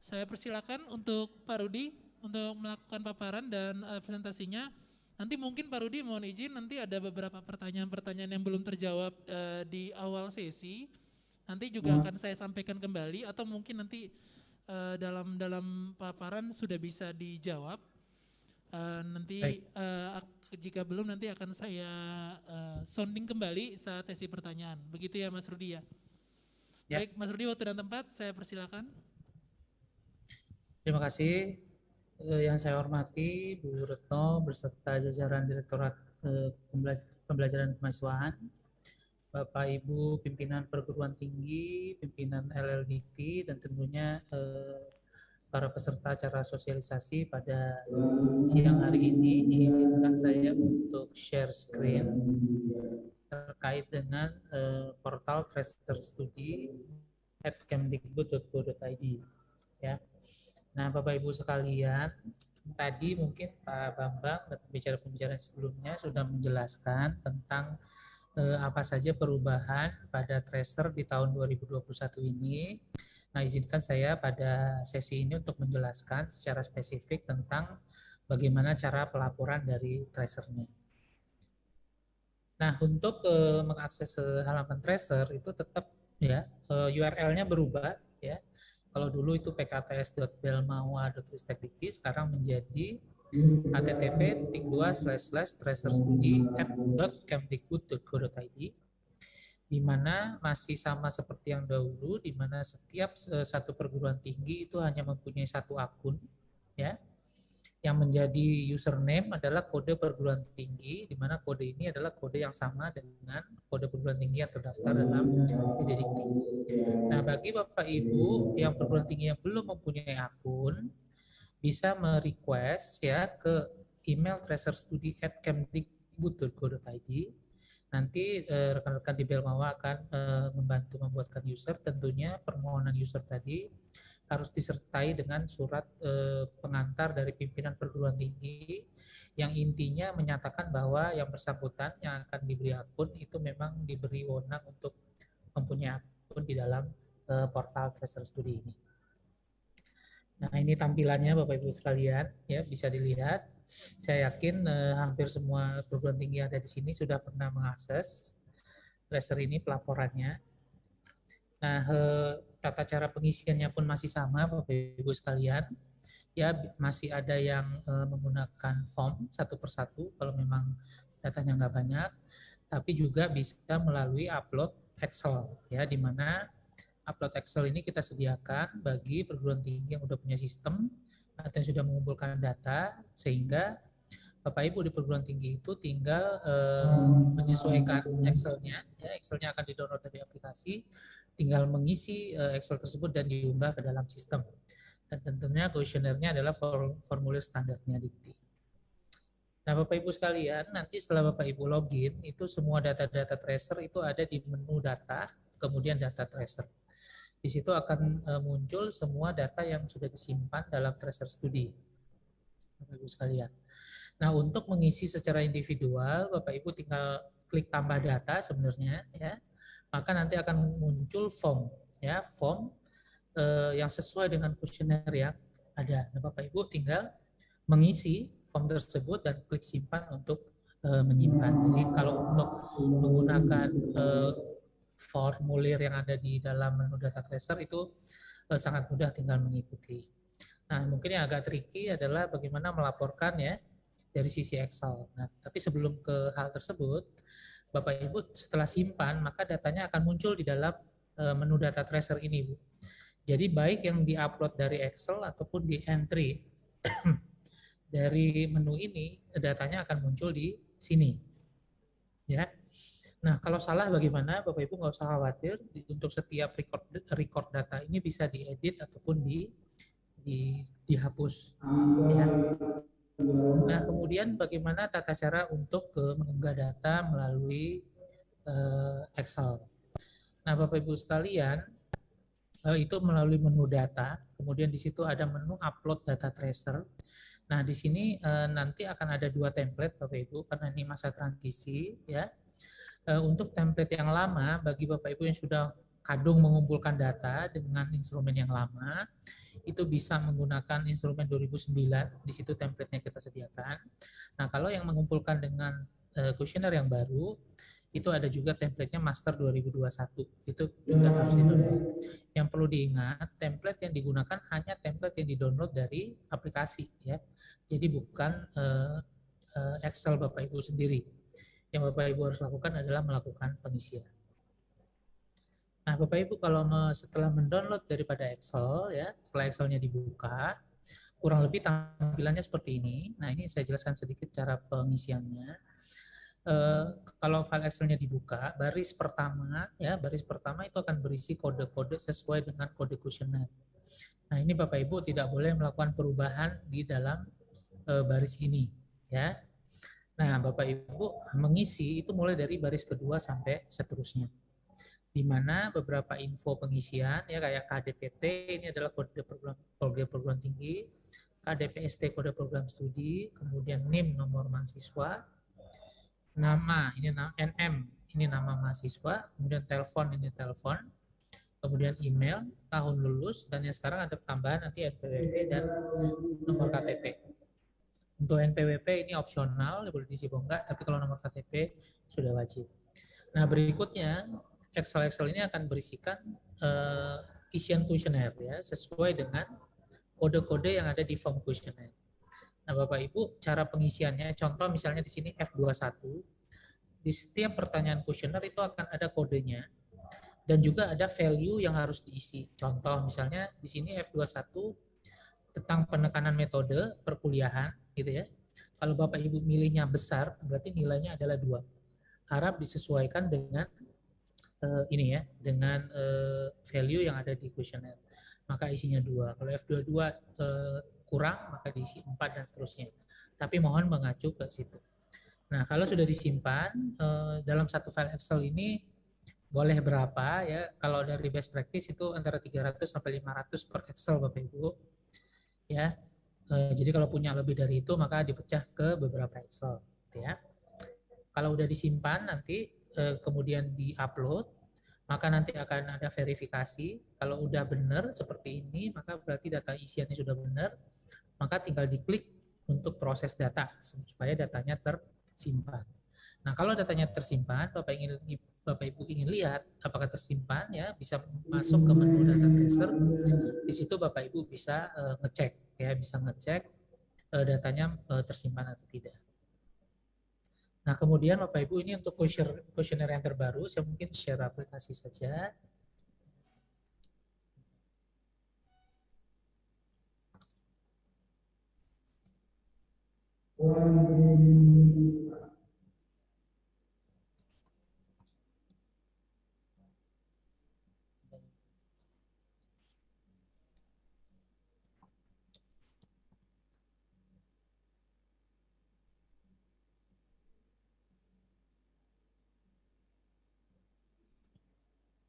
Speaker 8: Saya persilakan untuk Pak Rudi untuk melakukan paparan dan presentasinya. Nanti mungkin Pak Rudi mohon izin, nanti ada beberapa pertanyaan-pertanyaan yang belum terjawab di awal sesi. Nanti juga akan saya sampaikan kembali atau mungkin nanti dalam paparan sudah bisa dijawab. Nanti jika belum nanti akan saya sounding kembali saat sesi pertanyaan. Begitu ya Mas Rudi ya? Baik, Mas Rudi, waktu dan tempat saya persilakan.
Speaker 11: Terima kasih. Yang saya hormati Bu Retno beserta jajaran Direktorat Pembelajaran Kemahasiswaan, Bapak Ibu pimpinan perguruan tinggi, pimpinan LLDT, dan tentunya para peserta acara sosialisasi pada siang hari ini. Izinkan saya untuk share screen terkait dengan portal Tracer Study @kemdikbud.go.id ya. Nah, Bapak Ibu sekalian, tadi mungkin Pak Bambang dan pembicara-pembicara sebelumnya sudah menjelaskan tentang apa saja perubahan pada Tracer di tahun 2021 ini. Nah, izinkan saya pada sesi ini untuk menjelaskan secara spesifik tentang bagaimana cara pelaporan dari Tracer-nya. Nah, untuk mengakses halaman Tracer itu tetap ya URL-nya berubah ya. Kalau dulu itu pkts.belmawa.ristekdikti, sekarang menjadi http://tracerstudi@kemdikbud.go.id, di mana masih sama seperti yang dahulu, di mana setiap satu perguruan tinggi itu hanya mempunyai satu akun, ya, yang menjadi username adalah kode perguruan tinggi, di mana kode ini adalah kode yang sama dengan kode perguruan tinggi yang terdaftar dalam PDDikti. Nah, bagi Bapak Ibu yang perguruan tinggi yang belum mempunyai akun, bisa merequest ya ke email tracerstudi@kemdikbud.go.id. Nanti rekan-rekan di Belmawa akan membantu membuatkan user. Tentunya permohonan user tadi harus disertai dengan surat pengantar dari pimpinan perguruan tinggi yang intinya menyatakan bahwa yang bersangkutan yang akan diberi akun itu memang diberi wewenang untuk mempunyai akun di dalam portal Tracer Study ini. Nah, ini tampilannya Bapak Ibu sekalian, ya bisa dilihat. Saya yakin hampir semua perguruan tinggi yang ada di sini sudah pernah mengakses Tracer ini pelaporannya. Nah, tata cara pengisiannya pun masih sama Bapak Ibu sekalian. Ya, masih ada yang menggunakan form satu persatu kalau memang datanya nggak banyak, tapi juga bisa melalui upload Excel, ya, di mana upload Excel ini kita sediakan bagi perguruan tinggi yang sudah punya sistem atau yang sudah mengumpulkan data, sehingga Bapak Ibu di perguruan tinggi itu tinggal menyesuaikan Excel-nya, ya, Excel-nya akan di-download dari aplikasi, tinggal mengisi Excel tersebut dan diunggah ke dalam sistem. Dan tentunya kuesionernya adalah formulir standarnya Dikti. Nah, Bapak Ibu sekalian, nanti setelah Bapak Ibu login, itu semua data-data Tracer itu ada di menu data, kemudian data Tracer. Di situ akan muncul semua data yang sudah disimpan dalam Tracer Study, Bapak Ibu sekalian. Nah, untuk mengisi secara individual, Bapak Ibu tinggal klik tambah data sebenarnya, ya. Maka nanti akan muncul form, ya, form yang sesuai dengan kuesioner yang ada. Nah, Bapak Ibu tinggal mengisi form tersebut dan klik simpan untuk menyimpan. Jadi kalau untuk menggunakan formulir yang ada di dalam menu data Tracer itu sangat mudah, tinggal mengikuti. Nah, mungkin yang agak tricky adalah bagaimana melaporkan ya dari sisi Excel. Nah, tapi sebelum ke hal tersebut, Bapak Ibu setelah simpan, maka datanya akan muncul di dalam menu data Tracer ini, Bu. Jadi baik yang diupload dari Excel ataupun di entry dari menu ini, datanya akan muncul di sini. Ya. Nah, kalau salah bagaimana? Bapak Ibu nggak usah khawatir. Untuk setiap record data ini bisa diedit ataupun dihapus. Ya. Nah, kemudian bagaimana tata cara untuk mengunggah data melalui Excel? Nah, Bapak Ibu sekalian, itu melalui menu data, kemudian di situ ada menu upload data Tracer. Nah, di sini nanti akan ada dua template Bapak Ibu, karena ini masa transisi ya. Untuk template yang lama, bagi Bapak Ibu yang sudah kadung mengumpulkan data dengan instrumen yang lama, itu bisa menggunakan instrumen 2009, di situ template-nya kita sediakan. Nah, kalau yang mengumpulkan dengan kuesioner yang baru, itu ada juga template-nya Master 2021, itu juga harus di-download. Yang perlu diingat, template yang digunakan hanya template yang di-download dari aplikasi, ya. Jadi bukan Excel Bapak Ibu sendiri. Yang Bapak Ibu harus lakukan adalah melakukan pengisian. Nah, Bapak Ibu kalau setelah mendownload daripada Excel, ya, setelah Excelnya dibuka, kurang lebih tampilannya seperti ini. Nah, ini saya jelaskan sedikit cara pengisiannya. Kalau file Excelnya dibuka, baris pertama itu akan berisi kode-kode sesuai dengan kode kuesioner. Nah, ini Bapak Ibu tidak boleh melakukan perubahan di dalam baris ini, ya. Nah, Bapak Ibu mengisi itu mulai dari baris kedua sampai seterusnya, di mana beberapa info pengisian, ya, kayak KDPT ini adalah kode perguruan tinggi, KDPST kode program studi, kemudian NIM nomor mahasiswa, nama ini NM ini nama mahasiswa, kemudian telepon ini telepon, kemudian email, tahun lulus, dan yang sekarang ada tambahan nanti NPWP dan nomor KTP. Untuk NPWP ini opsional, boleh diisi enggak, tapi kalau nomor KTP sudah wajib. Nah, berikutnya Excel ini akan berisikan isian kuesioner, ya, sesuai dengan kode-kode yang ada di form kuesioner. Nah, Bapak Ibu, cara pengisiannya, contoh misalnya di sini F21, di setiap pertanyaan kuesioner itu akan ada kodenya, dan juga ada value yang harus diisi. Contoh misalnya di sini F21 tentang penekanan metode perkuliahan, gitu ya. Kalau Bapak Ibu milihnya besar, berarti nilainya adalah 2. Harap disesuaikan dengan ini ya, dengan value yang ada di kuesioner. Maka isinya 2. Kalau F22 kurang, maka diisi 4 dan seterusnya. Tapi mohon mengacu ke situ. Nah, kalau sudah disimpan dalam satu file Excel ini boleh berapa, ya? Kalau dari best practice itu antara 300 sampai 500 per Excel, Bapak Ibu. Ya. Jadi kalau punya lebih dari itu maka dipecah ke beberapa Excel, ya. Kalau udah disimpan nanti kemudian di-upload, maka nanti akan ada verifikasi. Kalau udah benar seperti ini, maka berarti data isiannya sudah benar, maka tinggal diklik untuk proses data supaya datanya tersimpan. Nah, kalau datanya tersimpan, Bapak Ibu ingin lihat apakah tersimpan, ya, bisa masuk ke menu data tracer. Di situ Bapak Ibu bisa ngecek, ya, bisa ngecek datanya tersimpan atau tidak. Nah, kemudian Bapak Ibu ini untuk kuesioner yang terbaru, saya mungkin share aplikasi saja.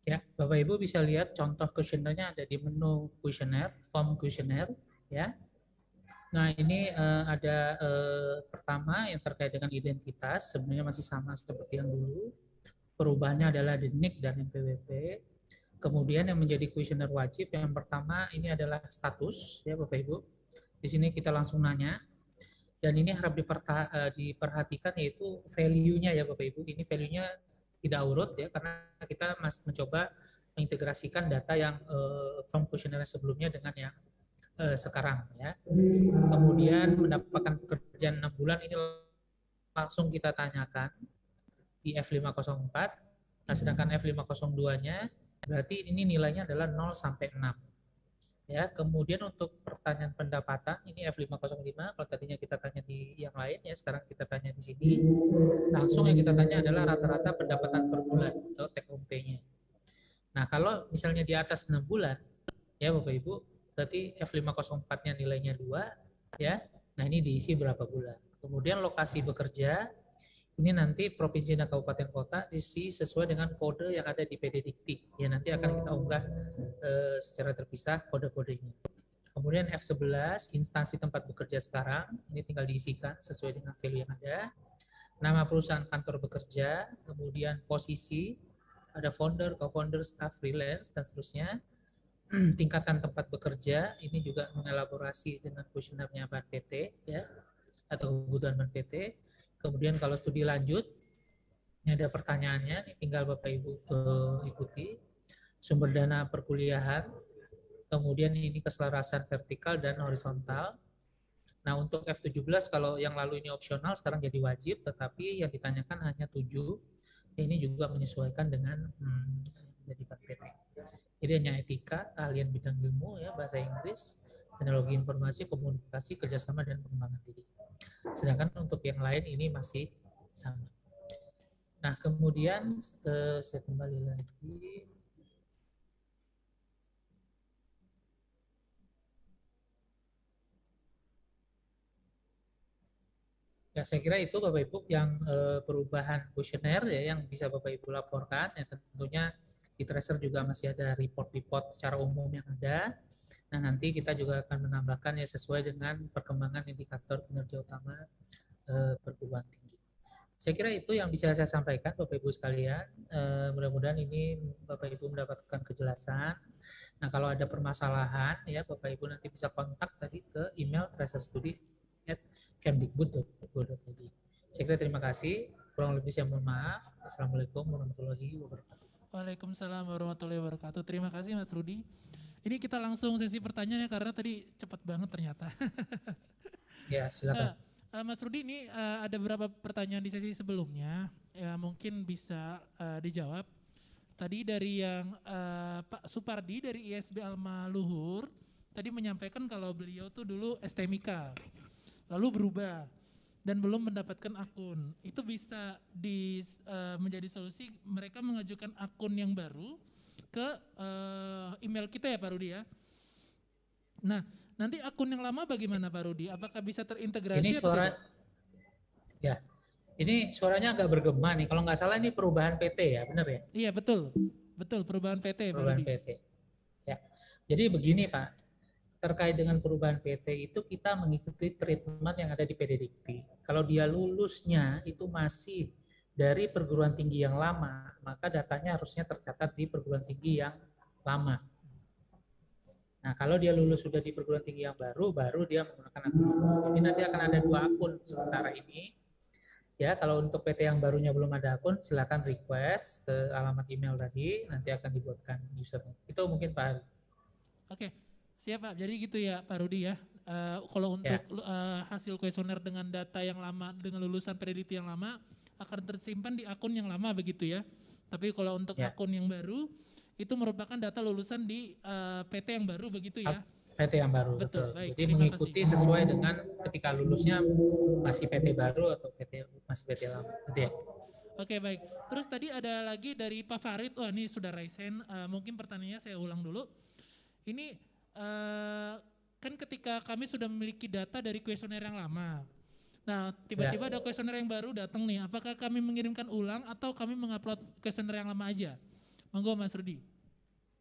Speaker 11: Ya, Bapak Ibu bisa lihat contoh kuesionernya ada di menu kuesioner, form kuesioner, ya. Nah, ini ada pertama yang terkait dengan identitas, sebenarnya masih sama seperti yang dulu. Perubahannya adalah di NIK dan NPWP. Kemudian yang menjadi kuesioner wajib yang pertama ini adalah status, ya Bapak Ibu. Di sini kita langsung nanya. Dan ini harap diperhatikan yaitu value-nya, ya Bapak Ibu. Ini value-nya tidak urut, ya, karena kita masih mencoba mengintegrasikan data yang form kuesioner sebelumnya dengan yang sekarang, ya. Kemudian mendapatkan pekerjaan 6 bulan ini langsung kita tanyakan di F504. Nah, sedangkan F502-nya berarti ini nilainya adalah 0 sampai 6. Ya, kemudian untuk pertanyaan pendapatan ini F505, kalau tadinya kita tanya di yang lain, ya sekarang kita tanya di sini. Langsung yang kita tanya adalah rata-rata pendapatan per bulan atau take home pay-nya. Nah, kalau misalnya di atas 6 bulan, ya Bapak Ibu, berarti F504-nya nilainya 2, ya. Nah, ini diisi berapa bulan. Kemudian lokasi bekerja, ini nanti provinsi dan kabupaten kota diisi sesuai dengan kode yang ada di PD Dikti. Ya, nanti akan kita unggah secara terpisah kode-kodenya. Kemudian F11, instansi tempat bekerja sekarang, ini tinggal diisikan sesuai dengan value yang ada. Nama perusahaan kantor bekerja, kemudian posisi, ada founder, co-founder, staff, freelance, dan seterusnya. Tingkatan tempat bekerja, ini juga mengelaborasi dengan kuesionernya Ban PT, ya, atau kebutuhan Ban PT. Kemudian kalau studi lanjut, ini ada pertanyaannya, ini tinggal Bapak Ibu ikuti. Sumber dana perkuliahan, kemudian ini keselarasan vertikal dan horizontal. Nah, untuk F17 kalau yang lalu ini opsional, sekarang jadi wajib, tetapi yang ditanyakan hanya 7. Ini juga menyesuaikan dengan jadi Ban PT. Jadi hanya etika, keahlian bidang ilmu, ya, bahasa Inggris, teknologi informasi, komunikasi, kerjasama, dan pengembangan diri. Sedangkan untuk yang lain ini masih sama. Nah, kemudian saya kembali lagi. Ya, saya kira itu Bapak Ibu yang perubahan kuesioner ya yang bisa Bapak Ibu laporkan. Ya, tentunya di Tracer juga masih ada report-report secara umum yang ada. Nah, nanti kita juga akan menambahkan ya sesuai dengan perkembangan indikator kinerja utama perguruan tinggi. Saya kira itu yang bisa saya sampaikan Bapak Ibu sekalian. Mudah-mudahan ini Bapak Ibu mendapatkan kejelasan. Nah, kalau ada permasalahan ya Bapak Ibu nanti bisa kontak tadi ke email tracerstudi@kemdikbud.go.id. Saya kira terima kasih. Kurang lebih saya mohon maaf. Assalamualaikum warahmatullahi wabarakatuh.
Speaker 8: Waalaikumsalam warahmatullahi wabarakatuh. Terima kasih Mas Rudi. Ini kita langsung sesi pertanyaannya karena tadi cepat banget ternyata.
Speaker 11: Ya, silakan.
Speaker 8: Mas Rudi, ini ada beberapa pertanyaan di sesi sebelumnya, ya, mungkin bisa dijawab. Tadi dari yang Pak Supardi dari ISB Alma Luhur, tadi menyampaikan kalau beliau tuh dulu STMIK, lalu berubah dan belum mendapatkan akun. Itu bisa menjadi solusi mereka mengajukan akun yang baru ke email kita ya Pak Rudi ya. Nah, nanti akun yang lama bagaimana Pak Rudi? Apakah bisa terintegrasi?
Speaker 11: Ini suara, ya, ini suaranya agak bergema nih. Kalau nggak salah ini perubahan PT ya, benar ya?
Speaker 8: Iya betul, betul perubahan PT.
Speaker 11: Perubahan PT. Ya, jadi begini Pak, terkait dengan perubahan PT itu kita mengikuti treatment yang ada di PDDikti. Kalau dia lulusnya itu masih dari perguruan tinggi yang lama, maka datanya harusnya tercatat di perguruan tinggi yang lama. Nah, kalau dia lulus sudah di perguruan tinggi yang baru dia menggunakan akun. Jadi nanti akan ada 2 akun sementara ini. Ya, kalau untuk PT yang barunya belum ada akun, silakan request ke alamat email tadi, nanti akan dibuatkan usernya. Itu mungkin Pak Hari.
Speaker 8: Oke, siap Pak. Jadi gitu ya Pak Rudi ya. Kalau untuk hasil kuesioner dengan data yang lama, dengan lulusan PDDikti yang lama, akan tersimpan di akun yang lama begitu ya. Tapi kalau untuk akun yang baru, itu merupakan data lulusan di PT yang baru begitu ya?
Speaker 11: PT yang baru, betul.
Speaker 8: Baik,
Speaker 11: jadi mengikuti sesuai dengan ketika lulusnya masih PT baru atau masih PT lama. Gitu ya?
Speaker 8: Oke, baik. Terus tadi ada lagi dari Pak Farid, wah ini sudah raise hand, mungkin pertanyaannya saya ulang dulu. Ini kan ketika kami sudah memiliki data dari kuesioner yang lama, nah tiba-tiba ada kuesioner yang baru datang nih, apakah kami mengirimkan ulang atau kami mengupload kuesioner yang lama aja? Monggo Mas Rudi.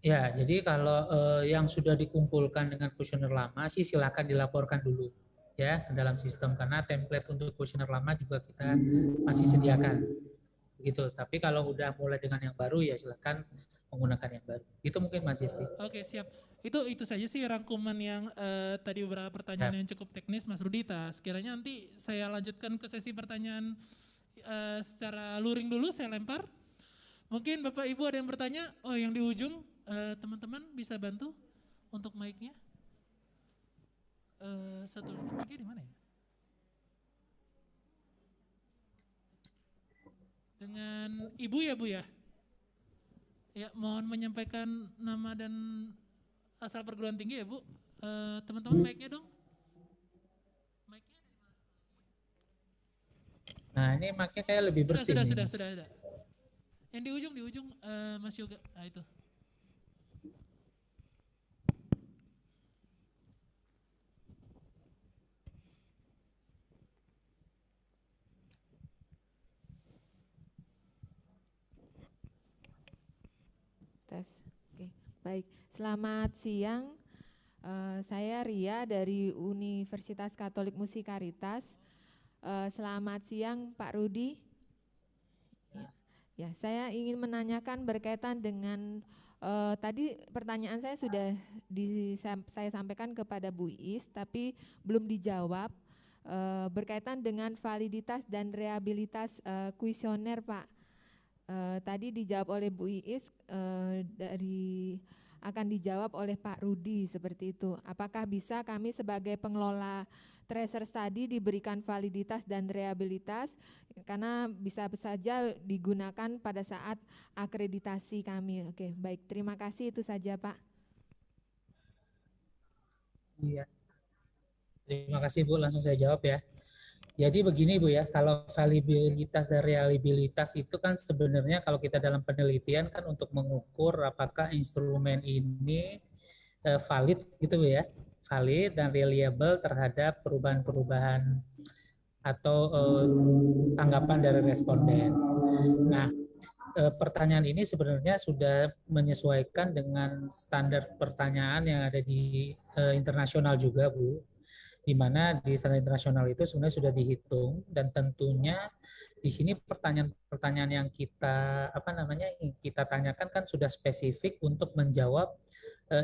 Speaker 11: Ya, jadi kalau yang sudah dikumpulkan dengan kuesioner lama sih silakan dilaporkan dulu ya ke dalam sistem, karena template untuk kuesioner lama juga kita masih sediakan. Begitu. Tapi kalau udah mulai dengan yang baru ya silakan menggunakan yang baru. Itu mungkin Mas Jeffrey.
Speaker 8: Oke, siap. Itu saja sih rangkuman yang tadi beberapa pertanyaan yang cukup teknis Mas Rudi. Sekiranya nanti saya lanjutkan ke sesi pertanyaan secara luring dulu, saya lempar. Mungkin Bapak Ibu ada yang bertanya? Oh, yang di ujung, teman-teman bisa bantu untuk mic-nya? Satu lagi di mana ya? Dengan Ibu ya Bu ya? Ya, mohon menyampaikan nama dan asal perguruan tinggi ya Bu. Teman-teman mic-nya dong. Mic-nya dari mana?
Speaker 11: Nah, ini mic-nya kayak lebih bersih.
Speaker 8: Sudah ada. Yang di ujung Mas Yoga, itu.
Speaker 17: Tes, oke, baik. Selamat siang, saya Ria dari Universitas Katolik Musikaritas. Selamat siang Pak Rudi. Ya, saya ingin menanyakan berkaitan dengan tadi pertanyaan saya sudah saya sampaikan kepada Bu Iis, tapi belum dijawab berkaitan dengan validitas dan rehabilitas kuesioner, Pak. Tadi dijawab oleh Bu Iis, akan dijawab oleh Pak Rudi seperti itu. Apakah bisa kami sebagai pengelola tracer study diberikan validitas dan rehabilitas, karena bisa saja digunakan pada saat akreditasi kami. Oke, baik, terima kasih, itu saja Pak.
Speaker 11: Iya. Terima kasih Bu, langsung saya jawab ya. Jadi begini Bu ya, kalau validitas dan reliabilitas itu kan sebenarnya kalau kita dalam penelitian kan untuk mengukur apakah instrumen ini valid gitu Bu ya, valid dan reliable terhadap perubahan-perubahan atau tanggapan dari responden. Nah, pertanyaan ini sebenarnya sudah menyesuaikan dengan standar pertanyaan yang ada di internasional juga Bu, di mana di standar internasional itu sebenarnya sudah dihitung, dan tentunya di sini pertanyaan-pertanyaan yang kita yang kita tanyakan kan sudah spesifik untuk menjawab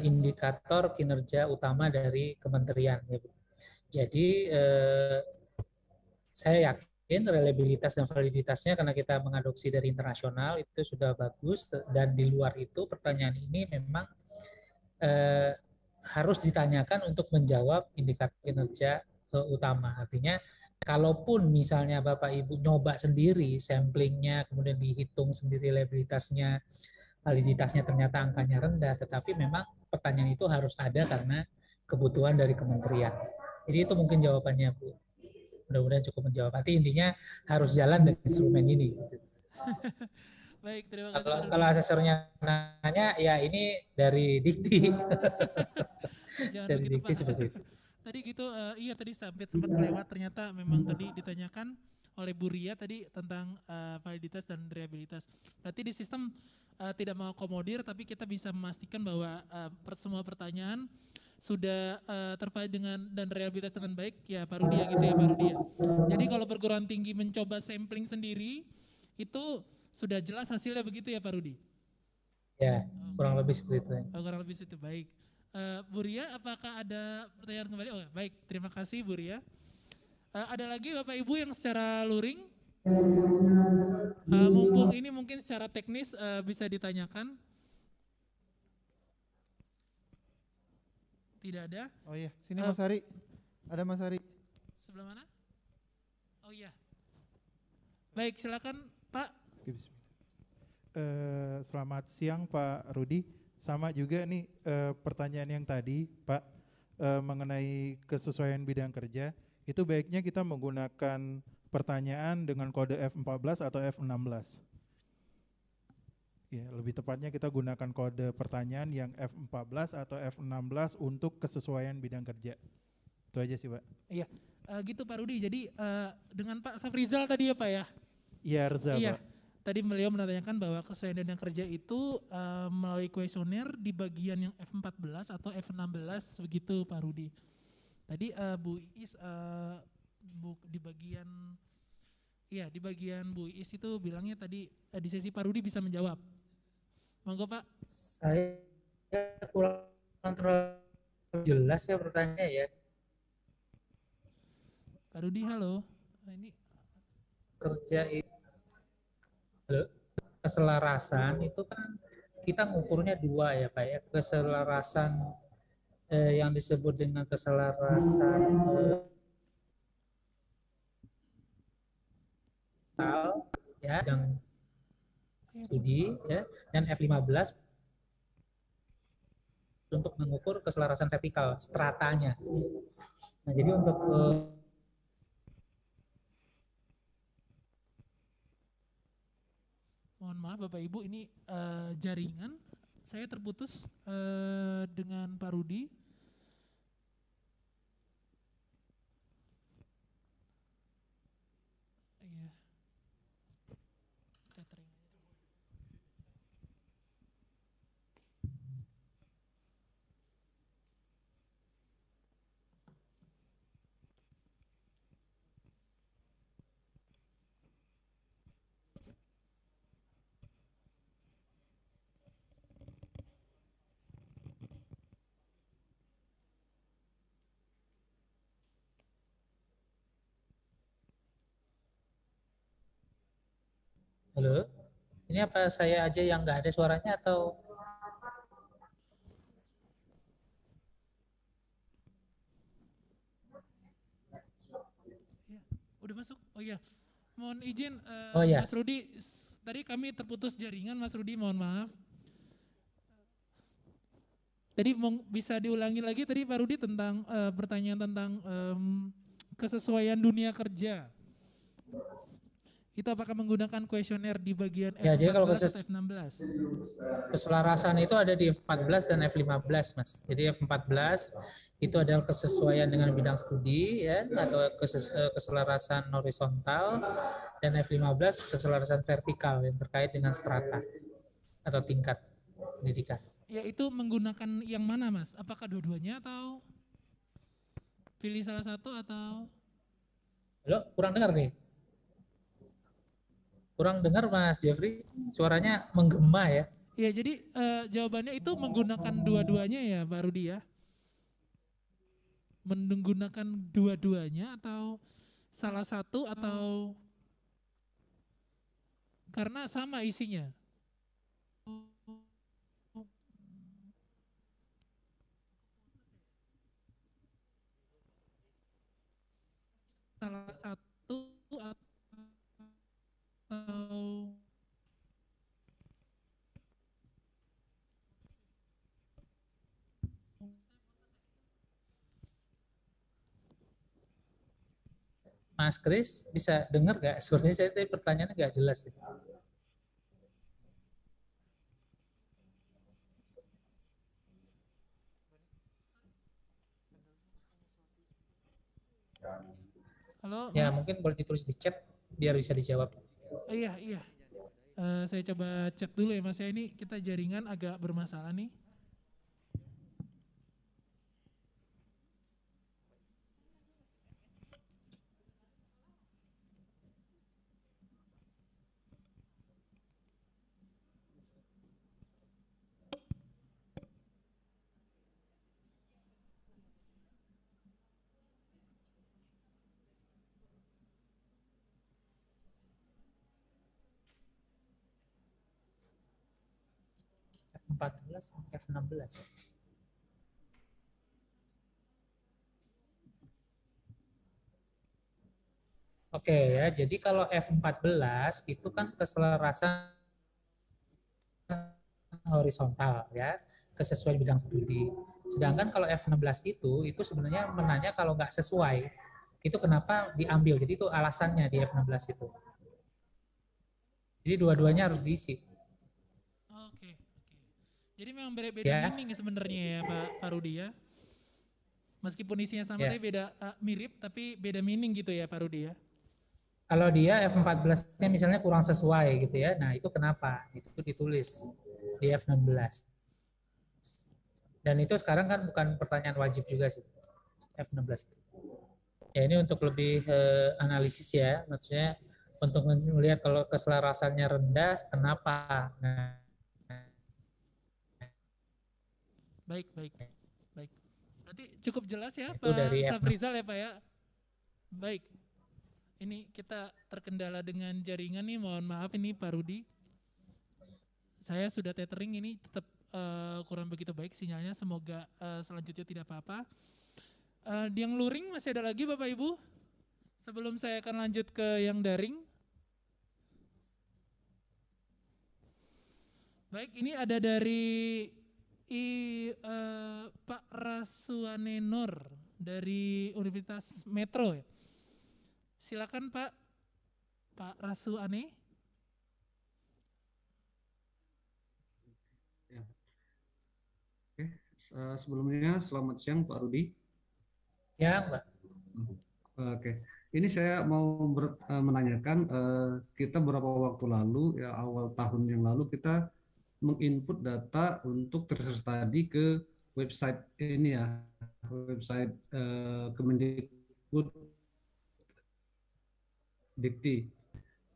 Speaker 11: indikator kinerja utama dari kementerian ya Bu. Jadi saya yakin reliabilitas dan validitasnya karena kita mengadopsi dari internasional itu sudah bagus, dan di luar itu pertanyaan ini memang harus ditanyakan untuk menjawab indikator kinerja utama. Artinya kalaupun misalnya Bapak Ibu nyoba sendiri samplingnya, kemudian dihitung sendiri reliabilitasnya, validitasnya ternyata angkanya rendah, tetapi memang pertanyaan itu harus ada karena kebutuhan dari kementerian. Jadi itu mungkin jawabannya Bu. Mudah-mudahan cukup menjawab. Nanti intinya harus jalan dengan instrumen ini.
Speaker 8: Baik, terima kasih.
Speaker 11: Kalau asesornya nanya, ya ini dari Dikti.
Speaker 8: Jangan
Speaker 11: dari
Speaker 8: begitu,
Speaker 11: Dikti
Speaker 8: Pak.
Speaker 11: seperti itu.
Speaker 8: Tadi gitu, iya tadi sempat kelewat, ternyata memang tadi ditanyakan oleh Bu Ria tadi tentang validitas dan reliabilitas. Berarti di sistem tidak mengakomodir, tapi kita bisa memastikan bahwa semua pertanyaan sudah tervalid dengan dan reliabilitas dengan baik ya Pak Rudi ya, gitu ya Pak Rudi ya. Jadi kalau perguruan tinggi mencoba sampling sendiri itu sudah jelas hasilnya begitu ya Pak Rudi?
Speaker 11: Ya, kurang lebih seperti itu.
Speaker 8: Kurang lebih seperti itu, baik. Bu Ria, apakah ada pertanyaan kembali? Oh, baik, terima kasih Bu Ria. Ada lagi Bapak Ibu yang secara luring? Mumpung ini mungkin secara teknis bisa ditanyakan. Tidak ada?
Speaker 18: Oh iya, sini Mas Hari. Ada Mas Hari.
Speaker 8: Sebelah mana? Oh iya. Baik, silakan Pak.
Speaker 18: Selamat siang Pak Rudi. Sama juga nih pertanyaan yang tadi Pak mengenai kesesuaian bidang kerja. Itu baiknya kita menggunakan pertanyaan dengan kode F14 atau F16. Ya, lebih tepatnya kita gunakan kode pertanyaan yang F14 atau F16 untuk kesesuaian bidang kerja. Itu aja sih Pak.
Speaker 8: Iya, gitu Pak Rudi. Jadi dengan Pak Safrizal tadi ya Pak ya?
Speaker 18: Iya, Reza
Speaker 8: iya.
Speaker 18: Pak.
Speaker 8: Tadi beliau menanyakan bahwa kesesuaian bidang kerja itu melalui kuesioner di bagian yang F14 atau F16 begitu Pak Rudi. Tadi Bu Iis di bagian Bu Iis itu bilangnya tadi di sesi Pak Rudi bisa menjawab. Monggo Pak.
Speaker 11: Saya kurang terlalu jelas ya pertanyaannya ya.
Speaker 8: Pak Rudi, halo. Ini
Speaker 11: kerja itu keselarasan itu kan kita ngukurnya dua ya Pak ya, keselarasan yang disebut dengan keselarasan ya dan studi ya, dan F15 untuk mengukur keselarasan vertikal stratanya. Nah, jadi untuk
Speaker 8: mohon maaf Bapak Ibu, ini jaringan saya terputus dengan Pak Rudi. Iya.
Speaker 11: Halo, ini apa saya aja yang nggak ada suaranya atau?
Speaker 8: Udah masuk? Oh iya, mohon izin
Speaker 11: Oh ya.
Speaker 8: Mas Rudi, tadi kami terputus jaringan Mas Rudi, mohon maaf. Tadi bisa diulangi lagi tadi Pak Rudi tentang pertanyaan tentang kesesuaian dunia kerja. Itu apakah menggunakan kuesioner di bagian
Speaker 11: Ya, jadi kalau
Speaker 8: F14 atau F16?
Speaker 11: keselarasan itu ada di F14 dan F15, Mas. Jadi F14 itu adalah kesesuaian dengan bidang studi ya atau keselarasan horizontal, dan F15 keselarasan vertikal yang terkait dengan strata atau tingkat pendidikan.
Speaker 8: Ya, itu menggunakan yang mana, Mas? Apakah dua-duanya atau pilih salah satu atau?
Speaker 11: Halo, kurang dengar nih. Kurang dengar Mas Jeffrey, suaranya menggema ya.
Speaker 8: Ya, jadi jawabannya itu menggunakan dua-duanya ya Pak Rudi ya? Menggunakan dua-duanya atau salah satu atau karena sama isinya? Salah satu atau
Speaker 11: Mas Kris bisa dengar nggak? Sebenarnya saya tadi pertanyaannya nggak jelas.
Speaker 8: Halo,
Speaker 11: ya,
Speaker 8: Mas?
Speaker 11: mungkin boleh ditulis di chat biar bisa dijawab.
Speaker 8: Iya, iya. Saya coba chat dulu ya Mas ya, ini kita jaringan agak bermasalah nih.
Speaker 11: F14 F16. Oke ya, jadi kalau F14 itu kan keselarasan horizontal ya, kesesuaian bidang studi. Sedangkan kalau F16 itu sebenarnya menanya kalau nggak sesuai, itu kenapa diambil. Jadi itu alasannya di F16 itu. Jadi dua-duanya harus diisi.
Speaker 8: Oke. Jadi memang beda
Speaker 11: Ya.
Speaker 8: meaning sebenarnya ya Pak Rudi ya. Meskipun isinya sama
Speaker 11: Ya.
Speaker 8: tapi beda mirip tapi beda meaning gitu ya Pak Rudi ya.
Speaker 11: Kalau dia F14-nya misalnya kurang sesuai gitu ya, nah itu kenapa? Itu ditulis di F16. Dan itu sekarang kan bukan pertanyaan wajib juga sih, F16. Ya ini untuk lebih analisis ya, maksudnya untuk melihat kalau keselarasannya rendah, kenapa? Nah,
Speaker 8: Baik. Berarti cukup jelas ya
Speaker 11: itu
Speaker 8: Pak
Speaker 11: dari
Speaker 8: Safrizal ya Pak ya. Baik. Ini kita terkendala dengan jaringan nih, mohon maaf ini Pak Rudi. Saya sudah tethering ini tetap kurang begitu baik sinyalnya, semoga selanjutnya tidak apa-apa. Yang luring masih ada lagi Bapak Ibu? Sebelum saya akan lanjut ke yang daring. Baik, ini ada dari Pak Rasuane Nur dari Universitas Metro ya. Silakan Pak Rasuane.
Speaker 12: Ya. Oke, sebelumnya selamat siang Pak Rudi.
Speaker 11: Ya, Pak.
Speaker 12: Oke, ini saya mau menanyakan, kita beberapa waktu lalu, ya awal tahun yang lalu kita menginput data untuk tracer study ke website ini ya, website Kemendikbud Dikti.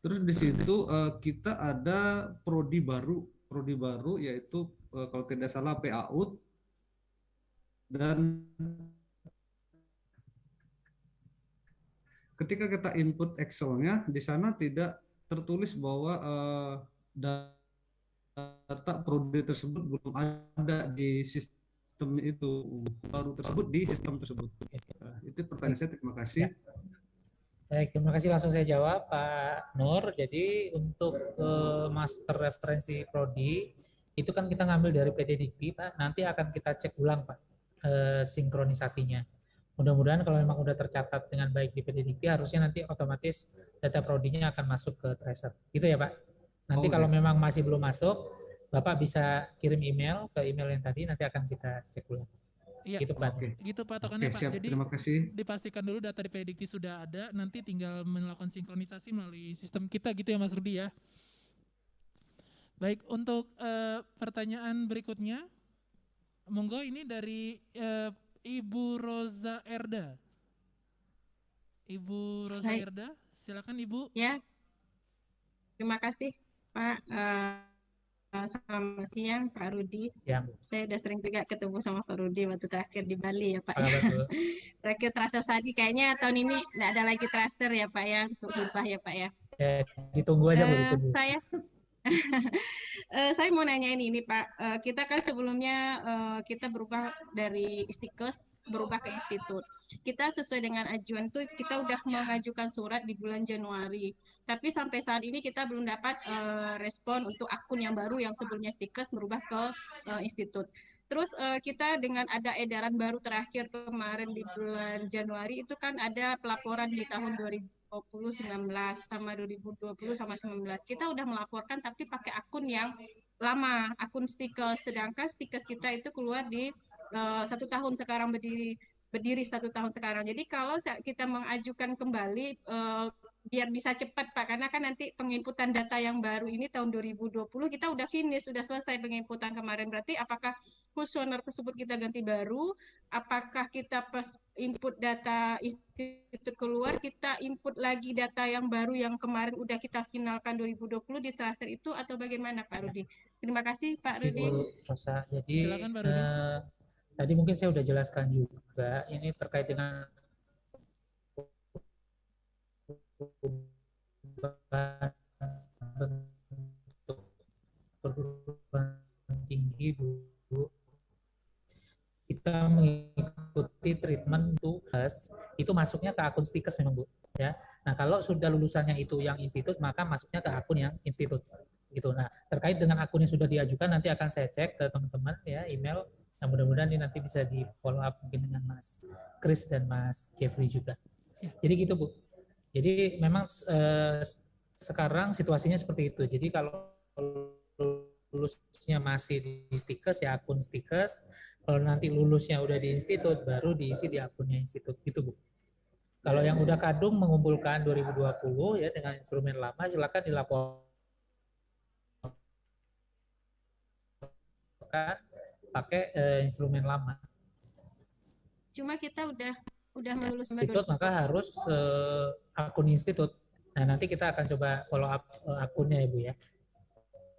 Speaker 12: Terus di situ kita ada prodi baru yaitu kalau tidak salah PAUD, dan ketika kita input Excel-nya di sana tidak tertulis bahwa data prodi tersebut belum ada di sistem itu, baru tersebut di sistem tersebut. Itu pertanyaan saya, terima kasih.
Speaker 11: Baik, terima kasih, langsung saya jawab Pak Nur. Jadi untuk master referensi prodi itu kan kita ngambil dari PT Dikti Pak, nanti akan kita cek ulang Pak sinkronisasinya. Mudah-mudahan kalau memang udah tercatat dengan baik di PT Dikti, harusnya nanti otomatis data prodinya akan masuk ke tracer. Gitu ya Pak? Nanti kalau memang masih belum masuk, Bapak bisa kirim email ke email yang tadi, nanti akan kita cek ulang.
Speaker 8: Iya,
Speaker 11: gitu Pak.
Speaker 8: Gitu patokannya Pak.
Speaker 12: Siap,
Speaker 8: Jadi
Speaker 12: terima kasih.
Speaker 8: dipastikan dulu data di Predikti sudah ada, nanti tinggal melakukan sinkronisasi melalui sistem kita gitu ya Mas Rudi ya. Baik, untuk pertanyaan berikutnya, monggo ini dari Ibu Roza Erda. Ibu Roza
Speaker 3: Baik.
Speaker 8: Erda, silakan Ibu.
Speaker 3: Ya, terima kasih Pak. Selamat siang Pak Rudi.
Speaker 11: Siang.
Speaker 3: Saya udah sering juga ketemu sama Pak Rudi waktu terakhir di Bali ya Pak.
Speaker 11: Betul.
Speaker 3: Terakhir tracer tadi kayaknya tahun ini nggak ada lagi tracer ya Pak ya, untuk hibah ya Pak ya.
Speaker 11: Ya, ditunggu aja Bu, ditunggu.
Speaker 3: Saya mau nanya ini Pak, kita kan sebelumnya kita berubah dari Istikes berubah ke institut. Kita sesuai dengan ajuan itu kita udah mengajukan surat di bulan Januari, tapi sampai saat ini kita belum dapat respon untuk akun yang baru yang sebelumnya Istikes berubah ke institut. Terus kita dengan ada edaran baru terakhir kemarin di bulan Januari itu kan ada pelaporan di tahun 2020 19 sama 2020 sama 19. Kita udah melaporkan tapi pakai akun yang lama, akun Stikes, sedangkan Stikes kita itu keluar di 1 tahun sekarang, berdiri 1 tahun sekarang. Jadi kalau kita mengajukan kembali biar bisa cepat Pak, karena kan nanti penginputan data yang baru ini tahun 2020 kita udah finish, sudah selesai penginputan kemarin. Berarti apakah kuesioner tersebut kita ganti baru? Apakah kita pas input data institut keluar, kita input lagi data yang baru yang kemarin udah kita finalkan 2020 di tracer itu, atau bagaimana Pak Rudi? Terima kasih Pak Rudi.
Speaker 11: Rosa. Jadi
Speaker 8: silakan Pak Rudi.
Speaker 11: Tadi mungkin saya udah jelaskan juga, ini terkait dengan perguruan tinggi Bu. Kita mengikuti treatment tugas itu masuknya ke akun Stikes memang Bu ya. Nah, kalau sudah lulusannya itu yang institut, maka masuknya ke akun yang institut gitu. Nah, terkait dengan akun yang sudah diajukan nanti akan saya cek ke teman-teman ya, email. Nah, mudah-mudahan ini nanti bisa di follow up mungkin dengan Mas Chris dan Mas Jeffrey juga. Jadi gitu Bu. Jadi memang sekarang situasinya seperti itu. Jadi kalau lulusnya masih di Stikes ya akun Stikes. Kalau nanti lulusnya udah di institut, baru diisi di akunnya institut, gitu Bu. Kalau yang udah kadung mengumpulkan 2020 ya dengan instrumen lama, silakan dilaporkan pakai instrumen lama.
Speaker 3: Cuma kita udah melulus
Speaker 11: Institut, maka harus akun institut. Nah, nanti kita akan coba follow up akunnya ya Bu ya.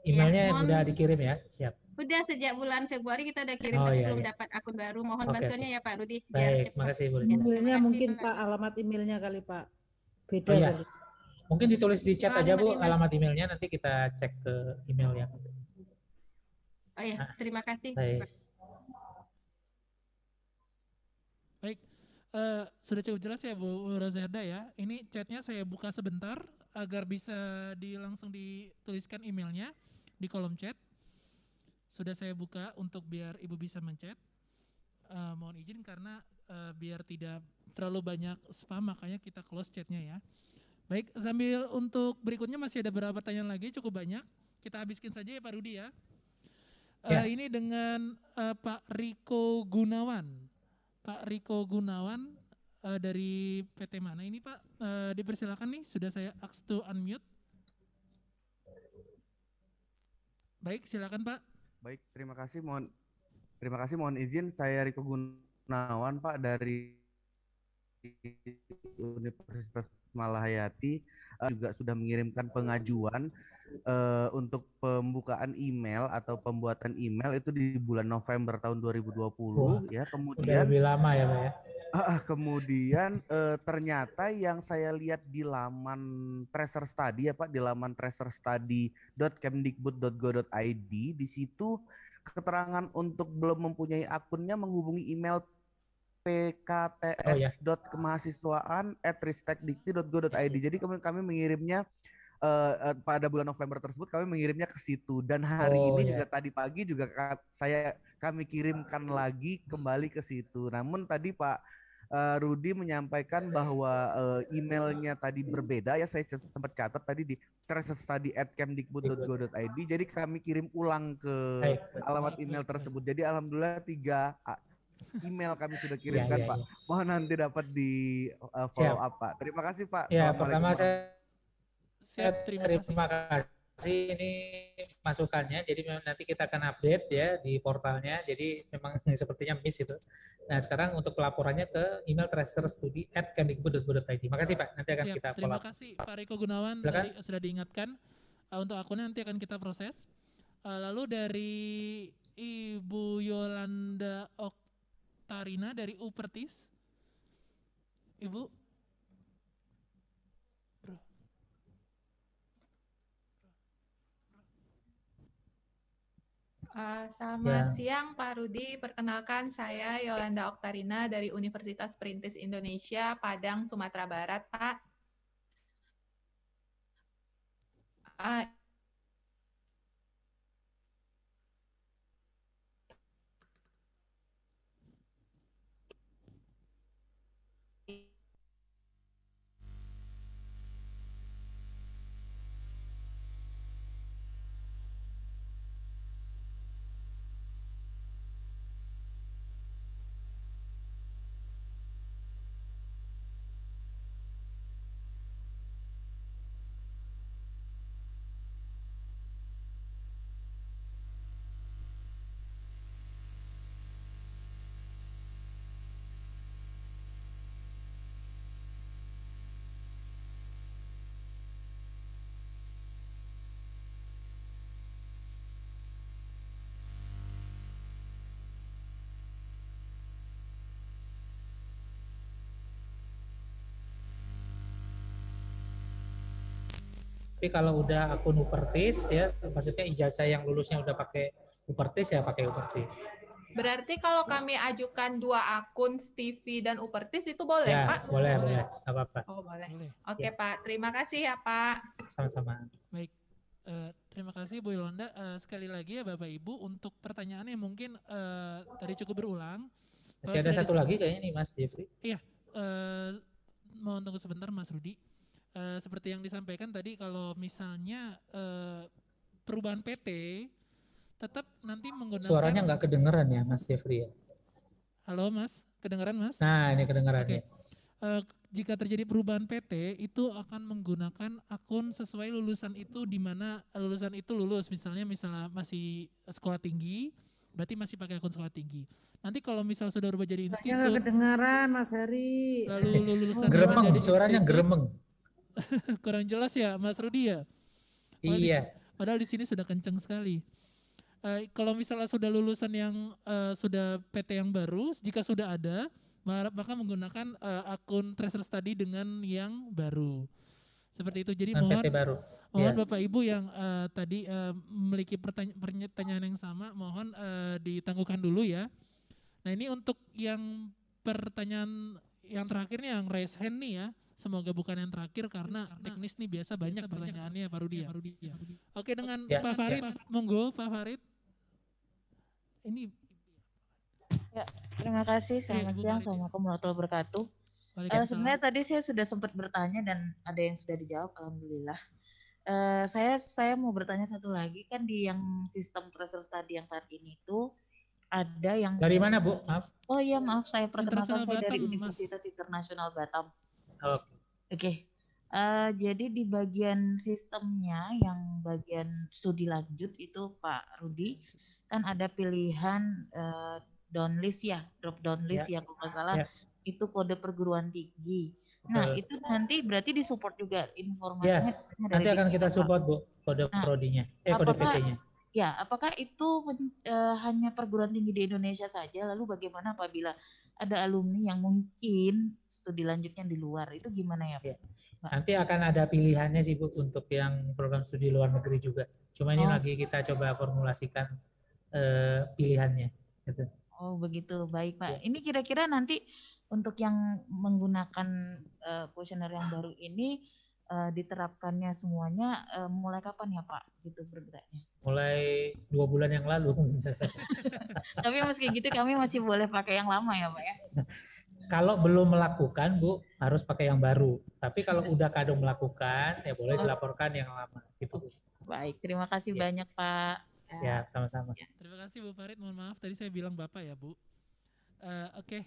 Speaker 11: Emailnya udah dikirim ya, siap.
Speaker 3: Udah sejak bulan Februari kita udah kirim, tapi belum dapat akun baru. Mohon bantuannya ya Pak Rudi.
Speaker 11: Baik, makasih Bu.
Speaker 4: Emailnya mungkin Pak, alamat emailnya kali Pak. Beda kali.
Speaker 11: Mungkin ditulis di chat aja Bu, alamat emailnya, nanti kita cek ke email yang itu.
Speaker 3: Oh ya, terima kasih.
Speaker 11: Baik.
Speaker 8: Baik, sudah cukup jelas ya Bu Rozerda ya. Ini chatnya saya buka sebentar agar bisa langsung dituliskan emailnya di kolom chat. Sudah saya buka untuk biar Ibu bisa menchat. Mohon izin karena biar tidak terlalu banyak spam, makanya kita close chatnya ya. Baik, sambil untuk berikutnya masih ada beberapa pertanyaan lagi, cukup banyak. Kita habiskan saja ya Pak Rudi ya. Ini dengan Pak Riko Gunawan. Pak Riko Gunawan dari PT mana ini Pak? Dipersilakan nih, sudah saya ask to unmute. Baik, silakan Pak.
Speaker 14: Baik, terima kasih. Mohon izin, saya Riko Gunawan Pak dari Universitas Malahayati juga sudah mengirimkan pengajuan untuk pembukaan email atau pembuatan email itu di bulan November tahun 2020 ya.
Speaker 11: Udah
Speaker 14: Kemudian
Speaker 11: lebih lama ya Pak ya.
Speaker 14: kemudian ternyata yang saya lihat di laman Tracer Study ya Pak, di laman tracerstudy.kemdikbud.go.id, di situ keterangan untuk belum mempunyai akunnya menghubungi email pkts.kemahasiswaan@ristekdikti.go.id. Jadi kami mengirimnya pada bulan November tersebut kami mengirimnya ke situ, dan hari ini juga tadi pagi juga kami kirimkan lagi kembali ke situ. Namun tadi Pak Rudi menyampaikan bahwa emailnya tadi berbeda ya, saya sempat catat tadi di tracerstudy@kemdikbud.go.id. Jadi kami kirim ulang ke alamat email tersebut. Jadi alhamdulillah 3 email kami sudah kirimkan Pak. Mohon nanti dapat di follow up Pak. Terima kasih Pak.
Speaker 11: Ya, pertama terima kasih ini masukannya. Jadi memang nanti kita akan update ya di portalnya. Jadi memang sepertinya miss itu. Nah sekarang untuk pelaporannya ke email tracerstudy@kemdikbud.go.id. Makasih Pak. Nanti akan kita follow up.
Speaker 8: Terima kasih Pak Riko Gunawan. Tadi sudah diingatkan untuk akunnya nanti akan kita proses. Lalu dari Ibu Yolanda Oktarina dari Upertis. Ibu.
Speaker 5: Selamat siang Pak Rudi, perkenalkan saya Yolanda Oktarina dari Universitas Perintis Indonesia, Padang, Sumatera Barat, Pak.
Speaker 11: Tapi kalau udah akun Upertis ya, maksudnya ijazah yang lulusnya udah pakai Upertis ya pakai Upertis.
Speaker 5: Berarti kalau kami ajukan 2 akun Stevie dan Upertis itu boleh
Speaker 11: ya,
Speaker 5: Pak?
Speaker 11: Boleh, nggak apa-apa.
Speaker 5: Oh boleh. Oke ya. Pak, terima kasih ya Pak.
Speaker 11: Sama-sama.
Speaker 8: Baik, terima kasih Bu Yolanda. Sekali lagi ya Bapak Ibu untuk pertanyaannya mungkin tadi cukup berulang.
Speaker 11: Masih ada satu lagi kayaknya nih Mas Jeffrey.
Speaker 8: Iya, mohon tunggu sebentar Mas Rudi. Seperti yang disampaikan tadi, kalau misalnya perubahan PT tetap nanti menggunakan.
Speaker 11: Suaranya nggak kedengeran ya Mas Jeffrey ya.
Speaker 8: Halo Mas, kedengeran Mas?
Speaker 11: Nah ini kedengeran ya.
Speaker 8: Jika terjadi perubahan PT itu akan menggunakan akun sesuai lulusan itu, di mana lulusan itu lulus misalnya masih sekolah tinggi, berarti masih pakai akun sekolah tinggi. Nanti kalau misal sudah berubah jadi institut.
Speaker 4: Nggak kedengaran Mas Heri.
Speaker 8: Lalu lulusan
Speaker 11: gremeng, suaranya gremeng.
Speaker 8: Kurang jelas ya Mas Rudi ya?
Speaker 11: Iya.
Speaker 8: Padahal di sini sudah kenceng sekali. Kalau misalnya sudah lulusan yang sudah PT yang baru, jika sudah ada, maka menggunakan akun Tracer Study dengan yang baru. Seperti itu. Jadi mohon Bapak Ibu yang tadi memiliki pertanyaan yang sama, mohon ditangguhkan dulu ya. Nah ini untuk yang pertanyaan yang terakhir nih, yang raise hand nih ya. Semoga bukan yang terakhir karena teknis nih biasa banyak pertanyaannya Pak Rudi ya. Oke, dengan Pak Farid, monggo Pak Farid. Ini
Speaker 16: ya, terima kasih. Selamat siang, Assalamualaikum warahmatullahi wabarakatuh. Sebenarnya tadi saya sudah sempat bertanya dan ada yang sudah dijawab, alhamdulillah. Saya mau bertanya satu lagi, kan di yang sistem Tracer Study yang saat ini itu ada yang
Speaker 11: dari mana Bu? Maaf.
Speaker 16: Oh iya maaf, saya perkenalkan saya dari Universitas Internasional Batam. Oke. Jadi di bagian sistemnya yang bagian studi lanjut itu Pak Rudi kan ada pilihan down list ya, drop down list ya kalau nggak salah itu kode perguruan tinggi. Nah,
Speaker 11: Betul.
Speaker 16: itu nanti berarti disupport juga
Speaker 11: Ya,
Speaker 16: informasinya dari
Speaker 11: nanti akan
Speaker 16: Dikti,
Speaker 11: kita
Speaker 16: Pak.
Speaker 11: support Bu kode
Speaker 16: Nah,
Speaker 11: prodinya, kode
Speaker 16: apakah
Speaker 11: PT-nya.
Speaker 16: ya, apakah itu hanya perguruan tinggi di Indonesia saja? Lalu bagaimana apabila ada alumni yang mungkin studi lanjutnya di luar? Itu gimana ya, Pak?
Speaker 11: Nanti akan ada pilihannya sih Bu untuk yang program studi luar negeri juga. Cuma ini
Speaker 16: Oh.
Speaker 11: lagi kita coba formulasikan pilihannya. Gitu.
Speaker 16: Oh, begitu. Baik, Pak. Ini kira-kira nanti untuk yang menggunakan kuesioner yang baru ini diterapkannya semuanya mulai kapan ya, Pak? Gitu bergeraknya.
Speaker 11: Mulai 2 bulan yang lalu.
Speaker 16: Tapi meski gitu kami masih boleh pakai yang lama ya, Pak ya?
Speaker 11: Kalau belum melakukan, Bu, harus pakai yang baru. Tapi kalau udah kadung melakukan, ya boleh dilaporkan yang lama. Gitu, Bu.
Speaker 16: Baik, terima kasih banyak, Pak.
Speaker 11: Ya, sama-sama.
Speaker 8: Terima kasih Bu Farid, mohon maaf tadi saya bilang Bapak ya Bu. Oke.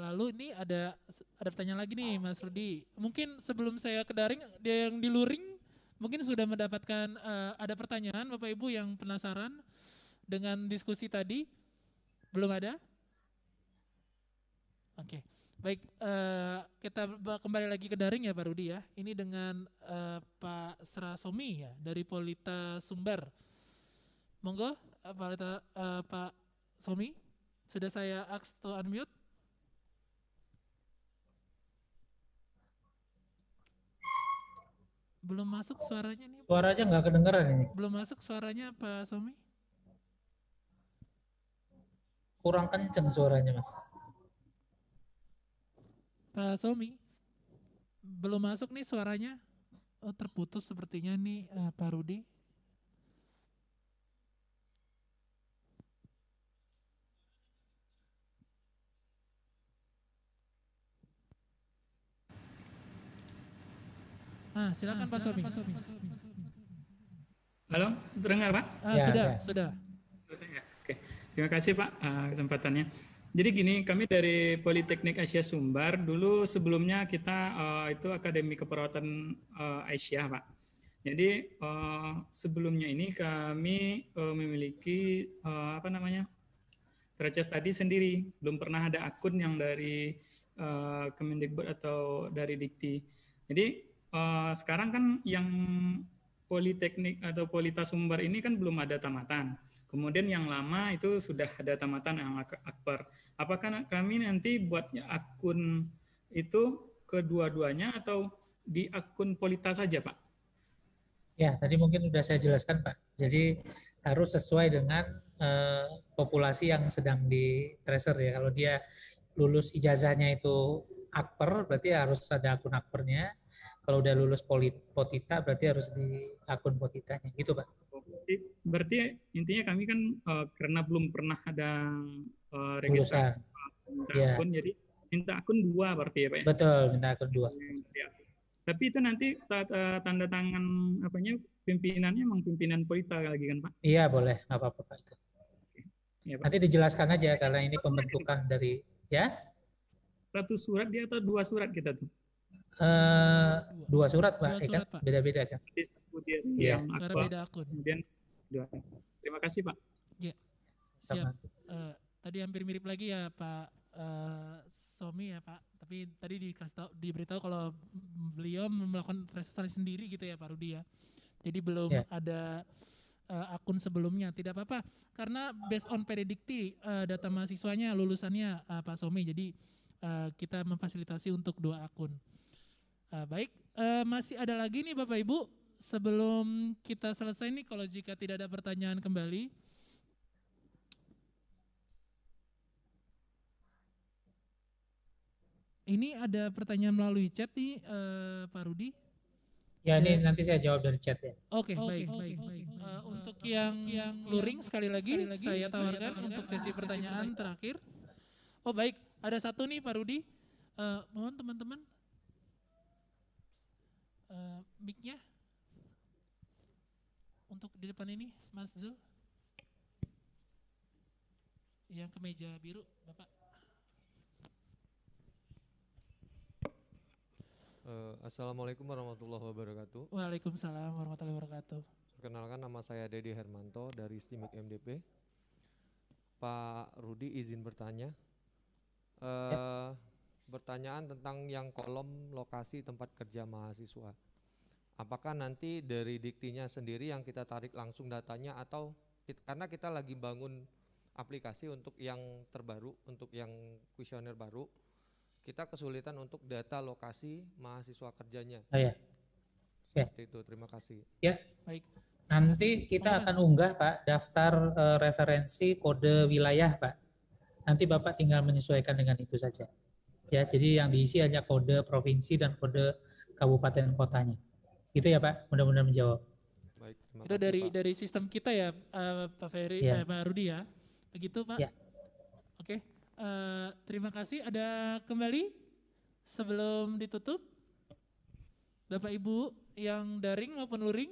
Speaker 8: Lalu ini ada pertanyaan lagi nih Mas Rudi. Mungkin sebelum saya ke daring, dia yang di luring mungkin sudah mendapatkan ada pertanyaan Bapak Ibu yang penasaran dengan diskusi tadi? Belum ada? Oke. Baik, kita kembali lagi ke daring ya Pak Rudi ya. Ini dengan Pak Srasomi ya dari Polita Sumber. Monggo Pak Somi, sudah saya ask to unmute. Belum masuk suaranya nih.
Speaker 11: Suaranya nggak kedengeran ini.
Speaker 8: Belum masuk suaranya Pak Somi.
Speaker 11: Kurang kenceng suaranya, Mas.
Speaker 8: Pak Somi, belum masuk nih suaranya. Oh, terputus sepertinya nih Pak Rudi. Silakan Pak Somi.
Speaker 15: Halo, terdengar Pak?
Speaker 8: Sudah.
Speaker 15: Oke, terima kasih Pak kesempatannya. Jadi gini, kami dari Politeknik Asia Sumbar, dulu sebelumnya kita itu Akademi Keperawatan Aisyah Pak. Jadi sebelumnya ini kami memiliki Trace Study sendiri, belum pernah ada akun yang dari Kemendikbud atau dari Dikti. Jadi sekarang kan yang Politeknik atau Polita Sumbar ini kan belum ada tamatan. Kemudian yang lama itu sudah ada tamatan yang akbar. Apakah kami nanti buatnya akun itu kedua-duanya atau di akun Polita saja, Pak?
Speaker 11: Ya, tadi mungkin sudah saya jelaskan, Pak. Jadi harus sesuai dengan populasi yang sedang di tracer ya. Kalau dia lulus ijazahnya itu akper, berarti harus ada akun akpernya. Kalau udah lulus Potita, berarti harus di akun Potitanya. Gitu, Pak.
Speaker 15: Berarti intinya kami kan karena belum pernah ada registrasi akun, jadi minta akun 2 berarti ya Pak ya?
Speaker 11: Betul, minta akun 2.
Speaker 15: Tapi itu nanti tanda tangan pimpinannya emang pimpinan Polita lagi kan Pak?
Speaker 11: Iya boleh, nggak apa-apa Pak.
Speaker 15: Ya, Pak.
Speaker 11: Nanti dijelaskan aja karena ini pembentukan dari ya.
Speaker 15: 1 surat dia atau 2 surat kita tuh?
Speaker 11: 2 surat Pak, kan beda-beda kan?
Speaker 15: Kemudian
Speaker 11: ya.
Speaker 15: yang
Speaker 8: beda akun.
Speaker 15: Kemudian 2. Terima kasih Pak.
Speaker 8: Ya. Siap. Tadi hampir mirip lagi ya Pak Somi ya Pak. Tapi tadi diberitahu kalau beliau melakukan registrasi sendiri gitu ya Pak Rudi ya. Jadi belum ada akun sebelumnya. Tidak apa-apa karena based on predikti data mahasiswanya lulusannya Pak Somi. Jadi kita memfasilitasi untuk 2 akun. Baik, masih ada lagi nih Bapak Ibu. Sebelum kita selesai nih, kalau jika tidak ada pertanyaan kembali. Ini ada pertanyaan melalui chat nih Pak Rudi.
Speaker 11: Ya ini nanti saya jawab dari chat ya.
Speaker 8: Oke, baik. Untuk yang luring sekali lagi saya tawarkan untuk sesi pertanyaan terakhir. Oh baik, ada satu nih Pak Rudi. Mohon teman-teman. Mic-nya untuk di depan ini Mas Zul yang kemeja biru Bapak.
Speaker 20: Assalamualaikum warahmatullahi wabarakatuh.
Speaker 8: Waalaikumsalam warahmatullahi wabarakatuh.
Speaker 20: Perkenalkan, nama saya Dedi Hermanto dari STIMIK MDP. Pak Rudi izin bertanya. pertanyaan tentang yang kolom lokasi tempat kerja mahasiswa. Apakah nanti dari diktinya sendiri yang kita tarik langsung datanya, atau karena kita lagi bangun aplikasi untuk yang terbaru, untuk yang kuesioner baru, kita kesulitan untuk data lokasi mahasiswa kerjanya.
Speaker 11: Oh ya. Ya.
Speaker 20: Seperti itu, terima kasih.
Speaker 11: Ya.
Speaker 8: Baik.
Speaker 11: Nanti kita akan unggah Pak daftar referensi kode wilayah Pak. Nanti Bapak tinggal menyesuaikan dengan itu saja. Ya, jadi yang diisi hanya kode provinsi dan kode kabupaten kotanya. Gitu ya Pak, mudah-mudahan menjawab.
Speaker 20: Baik, terima
Speaker 8: Itu
Speaker 20: kasih,
Speaker 8: dari sistem kita ya, Pak Ferry,
Speaker 11: Ya.
Speaker 8: Pak Rudi ya. Begitu Pak?
Speaker 11: Ya.
Speaker 8: Oke, terima kasih. Ada kembali sebelum ditutup, Bapak Ibu yang daring maupun luring.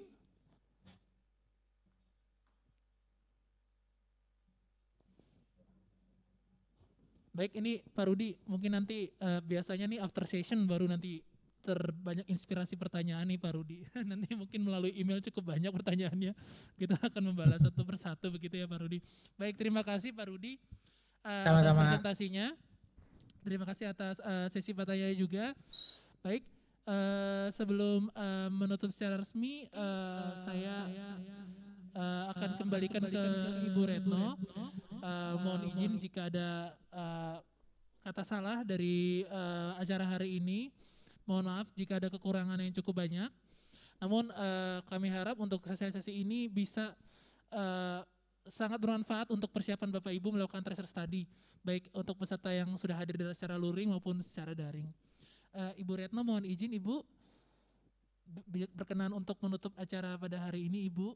Speaker 8: Baik, ini Pak Rudi, mungkin nanti biasanya nih after session baru nanti terbanyak inspirasi pertanyaan nih Pak Rudi. Nanti mungkin melalui email cukup banyak pertanyaannya. Kita akan membalas satu persatu begitu ya Pak Rudi. Baik, terima kasih Pak Rudi atas presentasinya. Terima kasih atas sesi pertanyaan juga. Baik, sebelum menutup secara resmi, saya akan kembalikan ke Ibu Retno. Mohon izin jika ada kata salah dari acara hari ini. Mohon maaf jika ada kekurangan yang cukup banyak. Namun kami harap untuk sesi ini bisa sangat bermanfaat untuk persiapan Bapak Ibu melakukan tracer study, baik untuk peserta yang sudah hadir secara luring maupun secara daring. Ibu Retno, mohon izin Ibu berkenan untuk menutup acara pada hari ini, Ibu.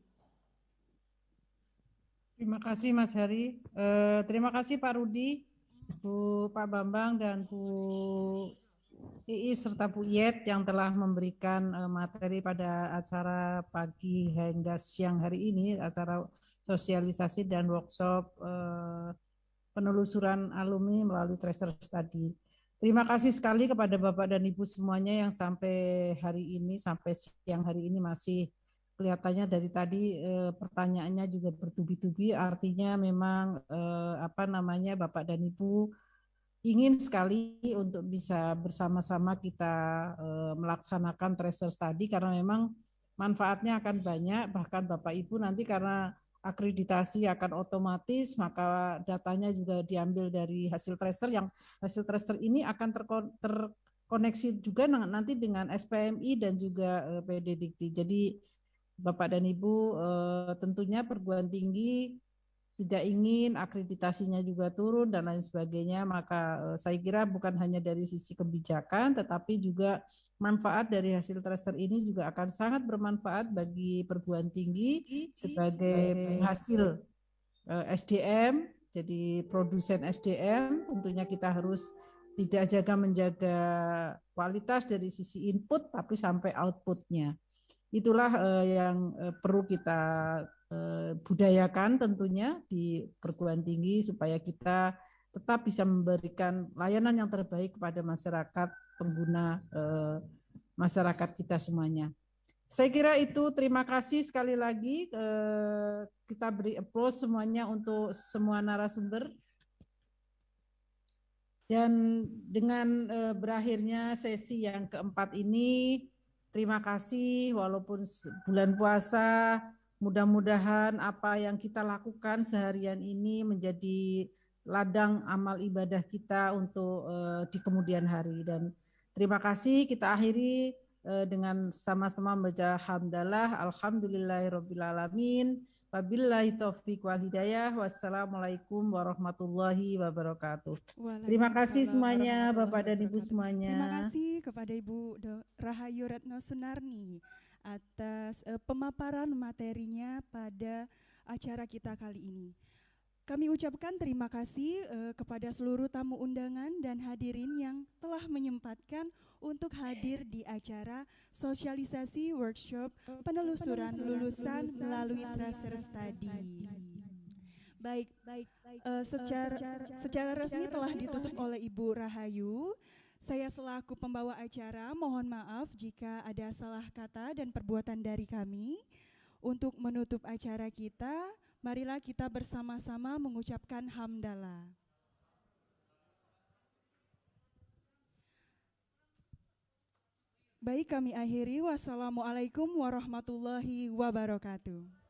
Speaker 4: Terima kasih Mas Heri. Terima kasih Pak Rudi, Pak Bambang, dan Bu Iis serta Bu Yet yang telah memberikan materi pada acara pagi hingga siang hari ini, acara sosialisasi dan workshop penelusuran alumni melalui tracer study. Terima kasih sekali kepada Bapak dan Ibu semuanya yang sampai hari ini, sampai siang hari ini masih kelihatannya dari tadi pertanyaannya juga bertubi-tubi, artinya memang Bapak dan Ibu ingin sekali untuk bisa bersama-sama kita melaksanakan tracer study karena memang manfaatnya akan banyak, bahkan Bapak Ibu nanti karena akreditasi akan otomatis, maka datanya juga diambil dari hasil tracer, yang hasil tracer ini akan terkoneksi juga nanti dengan SPMI dan juga PD Dikti. Jadi Bapak dan Ibu tentunya perguruan tinggi tidak ingin akreditasinya juga turun dan lain sebagainya, maka saya kira bukan hanya dari sisi kebijakan, tetapi juga manfaat dari hasil tracer ini juga akan sangat bermanfaat bagi perguruan tinggi sebagai penghasil SDM, jadi produsen SDM. Tentunya kita harus tidak menjaga kualitas dari sisi input, tapi sampai outputnya. Itulah yang perlu kita budayakan tentunya di perguruan tinggi supaya kita tetap bisa memberikan layanan yang terbaik kepada masyarakat pengguna masyarakat kita semuanya. Saya kira itu, terima kasih sekali lagi, kita beri applause semuanya untuk semua narasumber. Dan dengan berakhirnya sesi yang keempat ini, terima kasih walaupun bulan puasa, mudah-mudahan apa yang kita lakukan seharian ini menjadi ladang amal ibadah kita untuk di kemudian hari. Dan terima kasih, kita akhiri dengan sama-sama membaca hamdalah, alhamdulillahirrabbilalamin, wabillahi taufiq wal hidayah, wassalamualaikum warahmatullahi wabarakatuh. Terima kasih semuanya, Bapak dan Ibu semuanya.
Speaker 13: Terima kasih kepada Ibu Rahayu Retno Sunarni atas pemaparan materinya pada acara kita kali ini. Kami ucapkan terima kasih kepada seluruh tamu undangan dan hadirin yang telah menyempatkan untuk hadir di acara sosialisasi workshop penelusuran lulusan melalui tracer study. Baik, secara resmi telah ditutup oleh Ibu Rahayu. Saya selaku pembawa acara mohon maaf jika ada salah kata dan perbuatan dari kami. Untuk menutup acara kita, marilah kita bersama-sama mengucapkan hamdalah. Baik, kami akhiri. Wassalamualaikum warahmatullahi wabarakatuh.